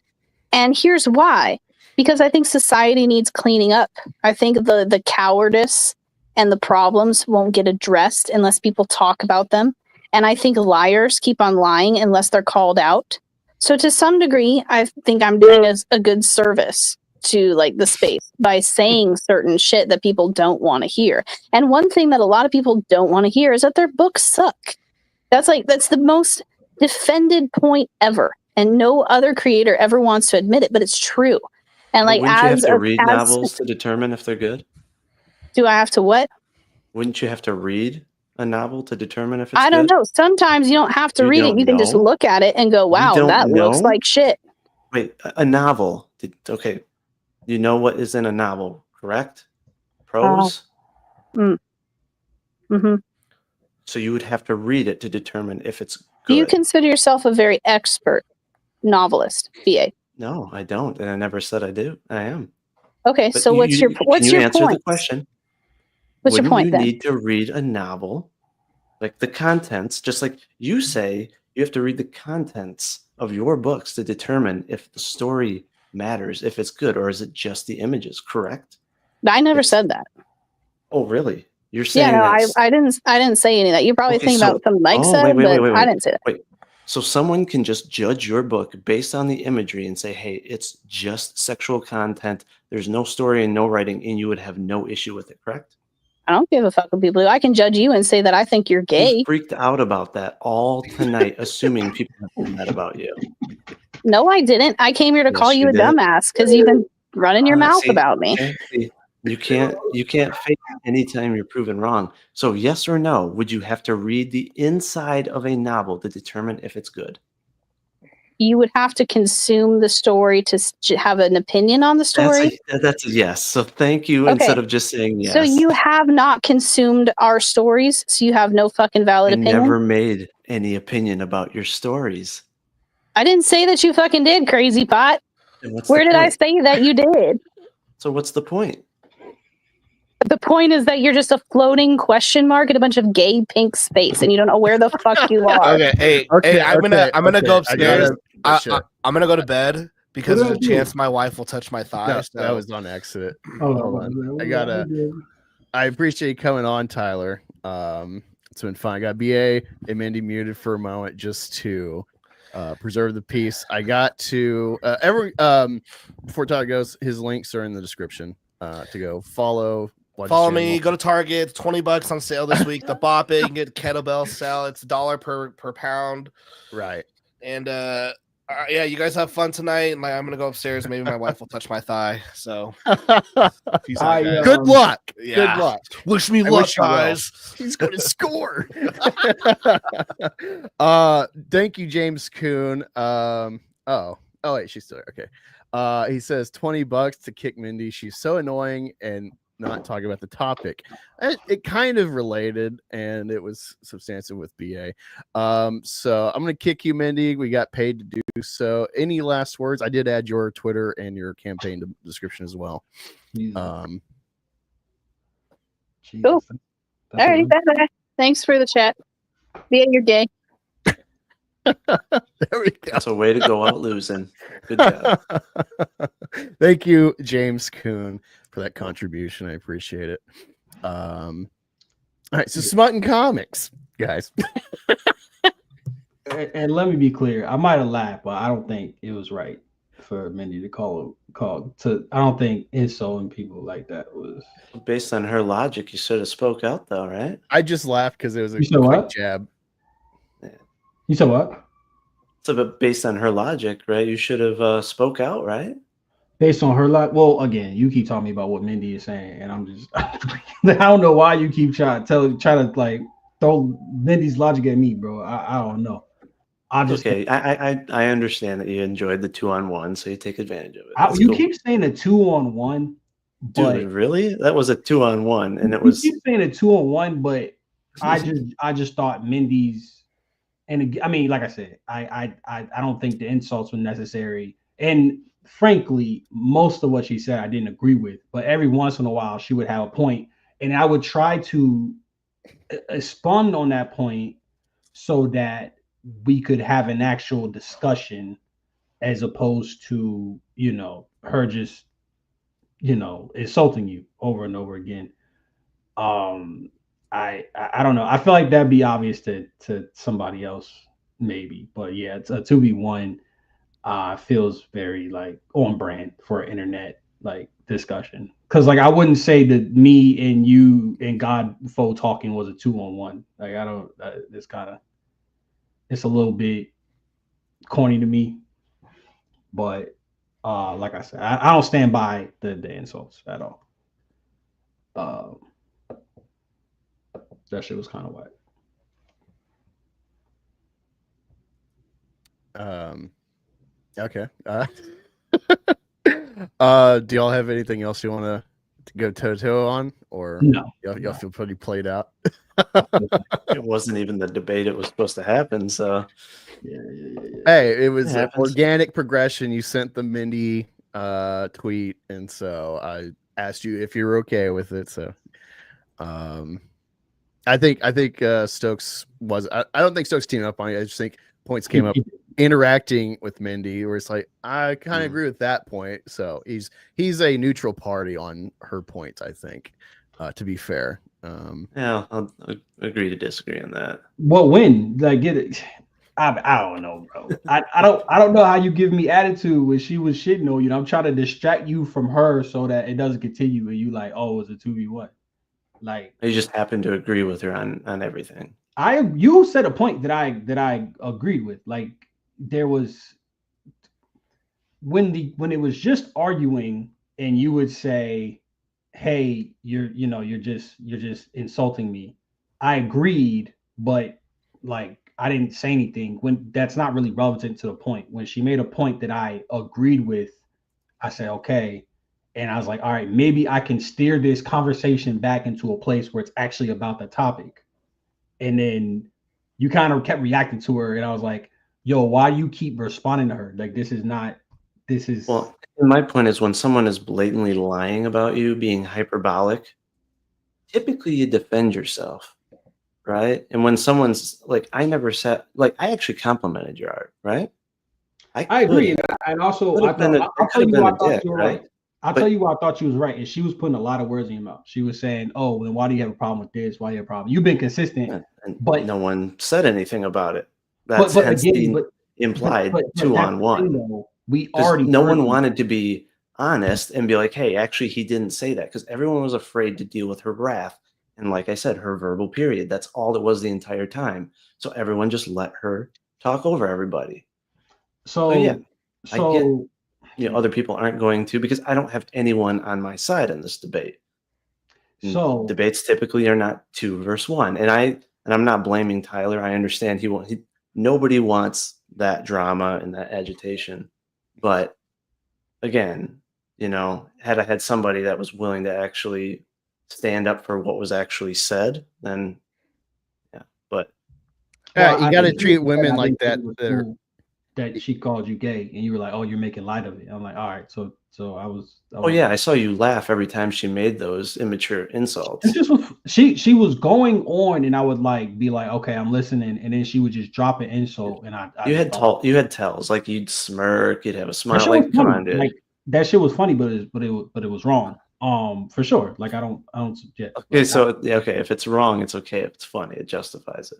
And here's why. Because I think society needs cleaning up. I think the cowardice and the problems won't get addressed unless people talk about them. And I think liars keep on lying unless they're called out. So to some degree, I think I'm doing a good service to like the space by saying certain shit that people don't want to hear. And one thing that a lot of people don't want to hear is that their books suck. That's the most defended point ever. And no other creator ever wants to admit it, but it's true. And like, wouldn't you have to read novels to determine if they're good? Do I have to what? Wouldn't you have to read a novel to determine if it's I don't good? know. Sometimes you don't have to You read it. don't You can just know? look at it and go, wow, don't that looks know? like shit. Wait, a novel. Okay, you know what is in a novel, correct? Prose. Mm-hmm. So you would have to read it to determine if it's good. Do you consider yourself a very expert novelist, BA? No, I don't, and I never said I do. I am. Okay, But so what's your answer point? the question? What's your point then? You need to read a novel, like the contents, just like you say, you have to read the contents of your books to determine if the story matters, if it's good, or is it just the images, correct? I never said that. Oh, really? You're saying Yeah, no, that? I didn't say any of that. You're probably thinking about something Mike said, but I didn't say that. Wait. So someone can just judge your book based on the imagery and say, hey, it's just sexual content. There's no story and no writing, and you would have no issue with it, correct? I don't give a fuck what people do. I can judge you and say that I think you're gay. You freaked out about that all tonight, assuming people have said that about you. No, I didn't. I came here to Yes, call you you a did. dumbass because you've been running your mouth See, about me. see, you can't fake it anytime you're proven wrong. So yes or no, would you have to read the inside of a novel to determine if it's good? You would have to consume the story to have an opinion on the story. That's a yes. So thank you, Okay. instead of just saying yes. So you have not consumed our stories, so you have no fucking valid I opinion. never made any opinion about your stories. I didn't say that you fucking did, crazy pot. Where did I say that you did? So what's the point? The point is that you're just a floating question mark in a bunch of gay pink space, and you don't know where the fuck you are. Okay, I'm gonna go upstairs. I'm gonna go to bed because there's a chance my wife will touch my thigh. No, so. that was on accident. Hold on. I appreciate you coming on, Tyler. It's been fun. I got BA and Mindy muted for a moment just to preserve the peace. I got to before Tyler goes, his links are in the description to go follow Follow me. Go to Target. It's $20 on sale this week. The Bop It. You can get kettlebell sell. It's $1 per pound. Right. And yeah, you guys have fun tonight. I'm gonna go upstairs. Maybe my wife will touch my thigh. So peace out, guys. Good luck. Yeah. Good luck. Wish me I luck, wish you well. guys. He's gonna score. Thank you, James Kuhn. Oh wait, she's still there. Okay. He says $20 to kick Mindy. She's so annoying and not talking about the topic. It kind of related, and it was substantive with BA. So I'm gonna kick you, Mindy. We got paid to do so. Any last words? I did add your Twitter and your campaign description as well. Cool. All right, bye-bye. Thanks for the chat. BA, you're gay. There we go. That's a way to go out losing. Good job. Thank you, James Kuhn, for that contribution. I appreciate it. All right, so Smut and Comics, guys. And let me be clear, I might have laughed, but I don't think it was right for Mindy to call. I don't think insulting people like that was. Based on her logic, you should have spoke out, though, right? I just laughed because it was a You said quick what? jab. You said what? So, but based on her logic, right? You should have spoke out, right? Based on her logic. Well, again, you keep talking me about what Mindy is saying, and I'm just I don't know why you keep trying to like throw Mindy's logic at me, bro. I don't know. Okay, I understand that you enjoyed the 2-on-1, so you take advantage of it. You keep saying a 2-on-1, but dude, really? That was a 2-on-1, and it was. You keep saying a 2-on-1, but I just thought Mindy's. And I mean, like I said, I don't think the insults were necessary. And frankly, most of what she said I didn't agree with. But every once in a while, she would have a point, and I would try to expound on that point so that we could have an actual discussion, as opposed to her just insulting you over and over again. I don't know. I feel like that'd be obvious to somebody else, maybe. But yeah, it's a 2v1 feels very like on brand for an internet like discussion. Because like I wouldn't say that me and you and Godfo talking was a 2-on-1. Like I don't. It's a little bit corny to me. But like I said, I don't stand by the insults at all. That shit was kind of whack. Okay. Do y'all have anything else you want to go toe-to-toe on, or no? Y'all feel pretty played out? It wasn't even the debate it was supposed to happen. So yeah. Hey, it was an organic progression. You sent the Mindy tweet, and so I asked you if you were okay with it. So I think Stokes was. I don't think Stokes teamed up on it. I just think points came up interacting with Mindy, where it's like I kind of agree with that point. So he's a neutral party on her points. I think, to be fair. Yeah, I'll agree to disagree on that. Well, when like get it. I don't know, bro. I don't know how you give me attitude when she was shitting on you. I'm trying to distract you from her so that it doesn't continue, and you like, oh, it's a 2v1. Like you just happen to agree with her on everything. You said a point that I agreed with. Like there was when it was just arguing, and you would say, "Hey, you're just insulting me." I agreed, but like I didn't say anything when that's not really relevant to the point. When she made a point that I agreed with, I said, okay. And I was like, all right, maybe I can steer this conversation back into a place where it's actually about the topic. And then you kind of kept reacting to her. And I was like, yo, why do you keep responding to her? Like, well, my point is when someone is blatantly lying about you, being hyperbolic, typically you defend yourself, right? And when someone's like, I actually complimented your art, right? I agree. And also, I'll tell you why I thought you were right. I'll tell you why I thought she was right. And she was putting a lot of words in your mouth. She was saying, oh, then why do you have a problem with this? Why do you have a problem? You've been consistent. But no one said anything about it. That's hence the implied 2-on-1. We already no one wanted to be honest and be like, hey, actually, he didn't say that, because everyone was afraid to deal with her wrath. And like I said, her verbal period, that's all it was the entire time. So everyone just let her talk over everybody. So yeah, I get, other people aren't going to, because I don't have anyone on my side in this debate. So Debates typically are not 2 versus 1. And I'm not blaming Tyler. I understand nobody wants that drama and that agitation. But again, had I had somebody that was willing to actually stand up for what was actually said, then yeah. But you got to treat women like that. That she called you gay, and you were like, "Oh, you're making light of it." I'm like, "All right." So I was. Oh yeah, I saw you laugh every time she made those immature insults. She was going on, and I would be like, "Okay, I'm listening," and then she would just drop an insult, and you had tells, like you'd smirk, you'd have a smile, like come on, dude. Like that shit was funny, but it was wrong. For sure. Like I don't yeah. Okay, so okay, if it's wrong, it's okay. If it's funny, it justifies it.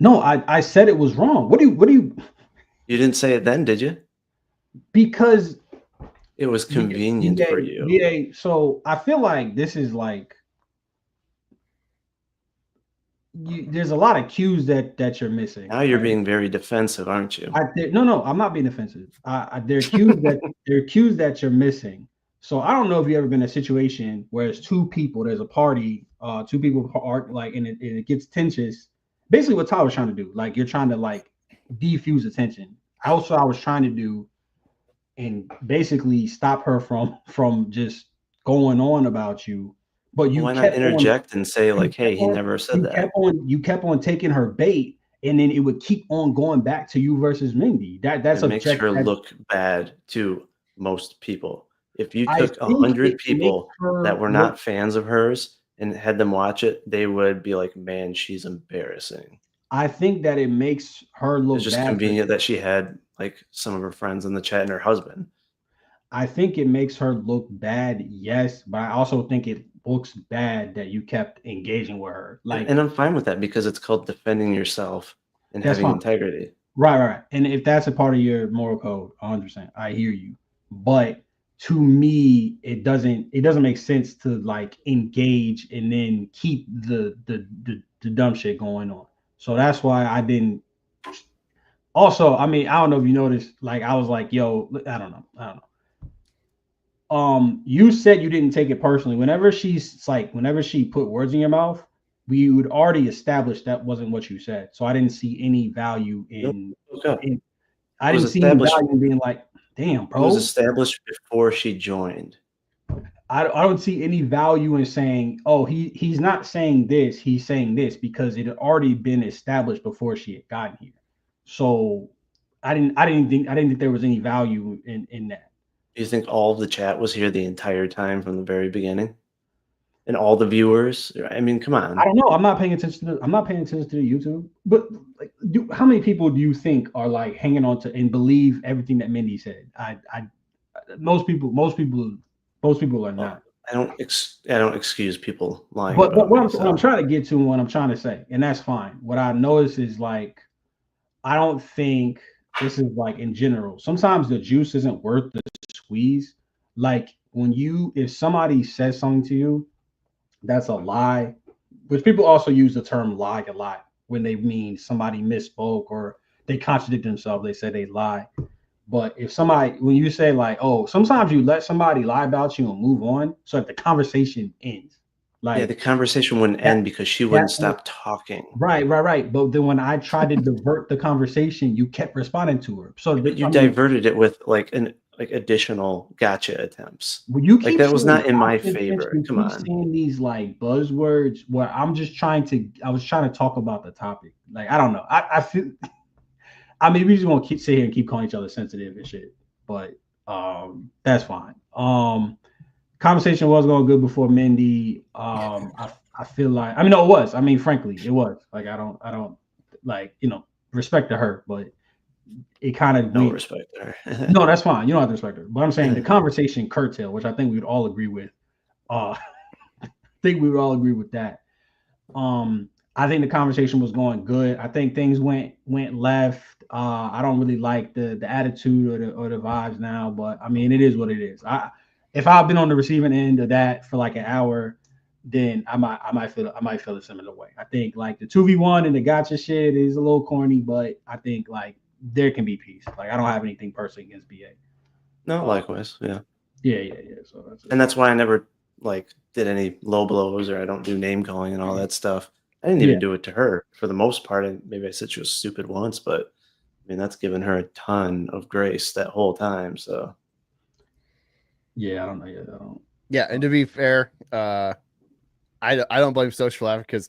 No, I said it was wrong. What do you? You didn't say it then, did you? Because it was convenient for you. Yeah. So I feel like this is like there's a lot of cues that you're missing. Now you're being very defensive, aren't you? No, I'm not being defensive. There are cues that you're missing. So I don't know if you've ever been in a situation where it's 2 people, there's a party, 2 people are like, and it gets tensions. Basically, what Tyler was trying to do, like you're trying to like defuse the tension. I was trying to do, and basically stop her from just going on about you. But you why not interject and say like, hey, he never said that. You kept on taking her bait, and then it would keep on going back to you versus Mindy. That makes her look bad to most people. If you took 100 people that were not fans of hers and had them watch it, they would be like, man, she's embarrassing. I think that it makes her look bad. It's just convenient that she had like some of her friends in the chat and her husband. I think it makes her look bad, yes, but I also think it looks bad that you kept engaging with her. And I'm fine with that, because it's called defending yourself and having integrity. Right. And if that's a part of your moral code, 100%, I hear you. But to me, it doesn't make sense to like engage and then keep the dumb shit going on. So that's why I didn't. Also, I mean, I don't know if you noticed, like I was like, yo, I don't know. You said you didn't take it personally. Whenever she put words in your mouth, we would already establish that wasn't what you said. So I didn't see any value in I didn't see any value in being like, damn, bro. It was established before she joined. I don't see any value in saying, oh, he's not saying this, he's saying this, because it had already been established before she had gotten here. So I didn't think there was any value in that. Do you think all of the chat was here the entire time from the very beginning? And all the viewers? I mean, come on. I don't know. I'm not paying attention to the YouTube. But like, how many people do you think are like hanging on to and believe everything that Mindy said? Most people are not. I don't excuse people lying. But what I'm trying to get to, and what I'm trying to say, and that's fine. What I notice is like, I don't think this is like in general. Sometimes the juice isn't worth the squeeze. Like if somebody says something to you that's a lie, which people also use the term lie a lot when they mean somebody misspoke or they contradict themselves, they say they lie. But when you say like, oh, sometimes you let somebody lie about you and move on so that the conversation ends. Like, yeah, the conversation wouldn't end because she wouldn't stop talking. Right. But then when I tried to divert the conversation, you kept responding to her. So you diverted it with like additional gotcha attempts. Well, you like that was not in my favor. Come on, saying these like buzzwords where I was trying to talk about the topic. Like I don't know. I feel. I mean, we just want to sit here and keep calling each other sensitive and shit, but that's fine. Conversation was going good before Mindy. I feel like, I mean, no, it was. I mean, frankly, it was. Like I don't like, respect to her, but it kind of no respect to her. No, that's fine. You don't have to respect her. But I'm saying the conversation curtailed, which I think we would all agree with. I think we would all agree with that. I think the conversation was going good. I think things went left. I don't really like the attitude or the vibes now, but I mean, it is what it is. if I've been on the receiving end of that for like an hour, then I might feel a similar way. I think like the 2v1 and the gotcha shit is a little corny, but I think like there can be peace. Like I don't have anything personally against BA. No, likewise, yeah. Yeah. So that's why I never like did any low blows, or I don't do name calling and all that stuff. I didn't even do it to her for the most part. Maybe I said she was stupid once, but I mean that's given her a ton of grace that whole time. So yeah, I don't know. Yeah, I don't. Yeah, and to be fair, I don't blame Social Laughter because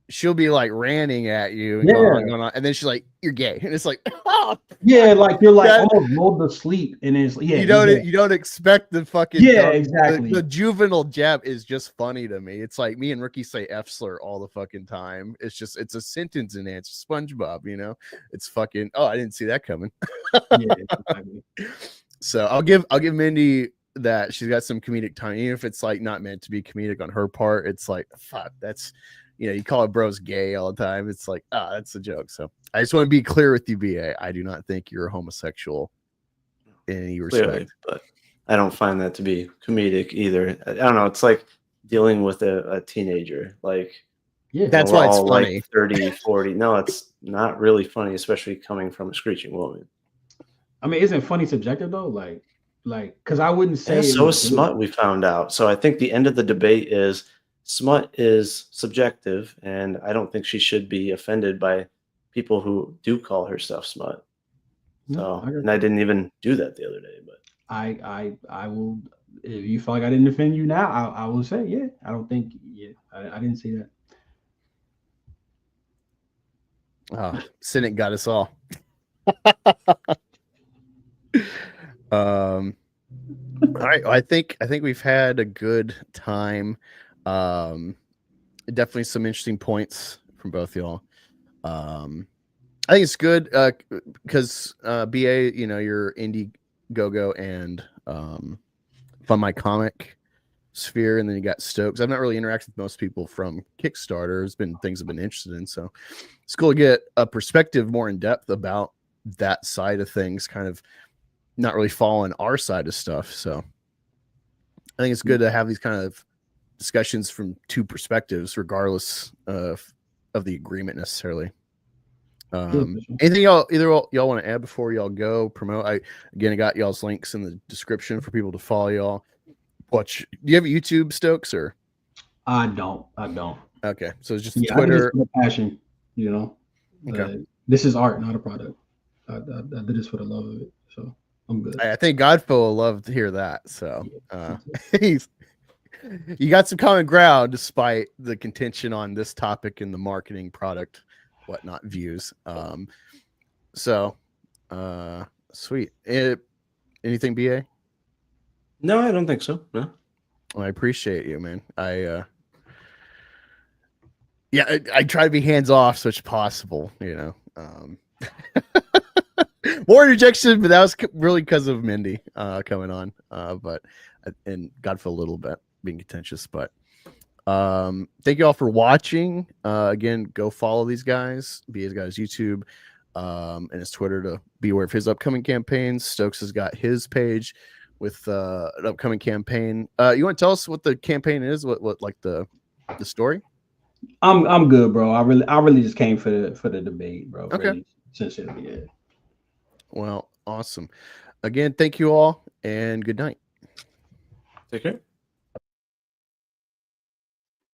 she'll be like ranting at you and going on, and then she's like, "You're gay," and it's like, oh, yeah, like you're like almost rolled to sleep, and it's you don't expect the fucking exactly the juvenile jab is just funny to me. It's like me and Rookie say F slur all the fucking time. It's a sentence enhancer, SpongeBob, you know. It's fucking I didn't see that coming. exactly. So I'll give Mindy that she's got some comedic timing, even if it's like not meant to be comedic on her part. It's like, fuck, that's, you know, you call it bros gay all the time. It's like, that's a joke. So I just want to be clear with you, BA. I do not think you're a homosexual in any respect. Clearly, but I don't find that to be comedic either. I don't know. It's like dealing with a teenager. Like, that's why it's funny. Like 30, 40. No, it's not really funny, especially coming from a screeching woman. I mean, isn't funny subjective though? Like, because I wouldn't say so is smut. We found out. So I think the end of the debate is smut is subjective, and I don't think she should be offended by people who do call her stuff smut. So, and I didn't even do that the other day, but I will. If you feel like I didn't offend you now, I will say, yeah. I don't think, I didn't see that. Cynic got us all. All right. Well, I think we've had a good time. Definitely some interesting points from both y'all. I think it's good because BA, you know, you're Indiegogo and Fund My Comic sphere, and then you got Stokes. I've not really interacted with most people from Kickstarter. There's been things I've been interested in, so it's cool to get a perspective more in depth about that side of things, kind of not really following our side of stuff. So I think it's good to have these kind of discussions from two perspectives, regardless of the agreement necessarily. Anything y'all want to add before y'all go promote? I got y'all's links in the description for people to follow y'all. Do you have a YouTube, Stokes, or? I don't. Okay, so it's just Twitter. I did this for the passion, you know. Okay. This is art, not a product. I did this for the love of it, so I'm good. I think Godfo will love to hear that. So you got some common ground despite the contention on this topic in the marketing, product, whatnot views. Sweet. Anything, BA? No, I don't think so. No. Well, I appreciate you, man. I try to be hands off so it's possible, you know. More interjection, but that was really because of Mindy coming on. And God, for a little bit being contentious, but thank you all for watching. Again, go follow these guys. BA's got his YouTube and his Twitter to be aware of his upcoming campaigns. Stokes has got his page with an upcoming campaign. You want to tell us what the campaign is? What like the story? I'm good, bro. I really just came for the debate, bro. Okay. Really, sincerely, yeah. Well, awesome. Again, thank you all and good night. Take care.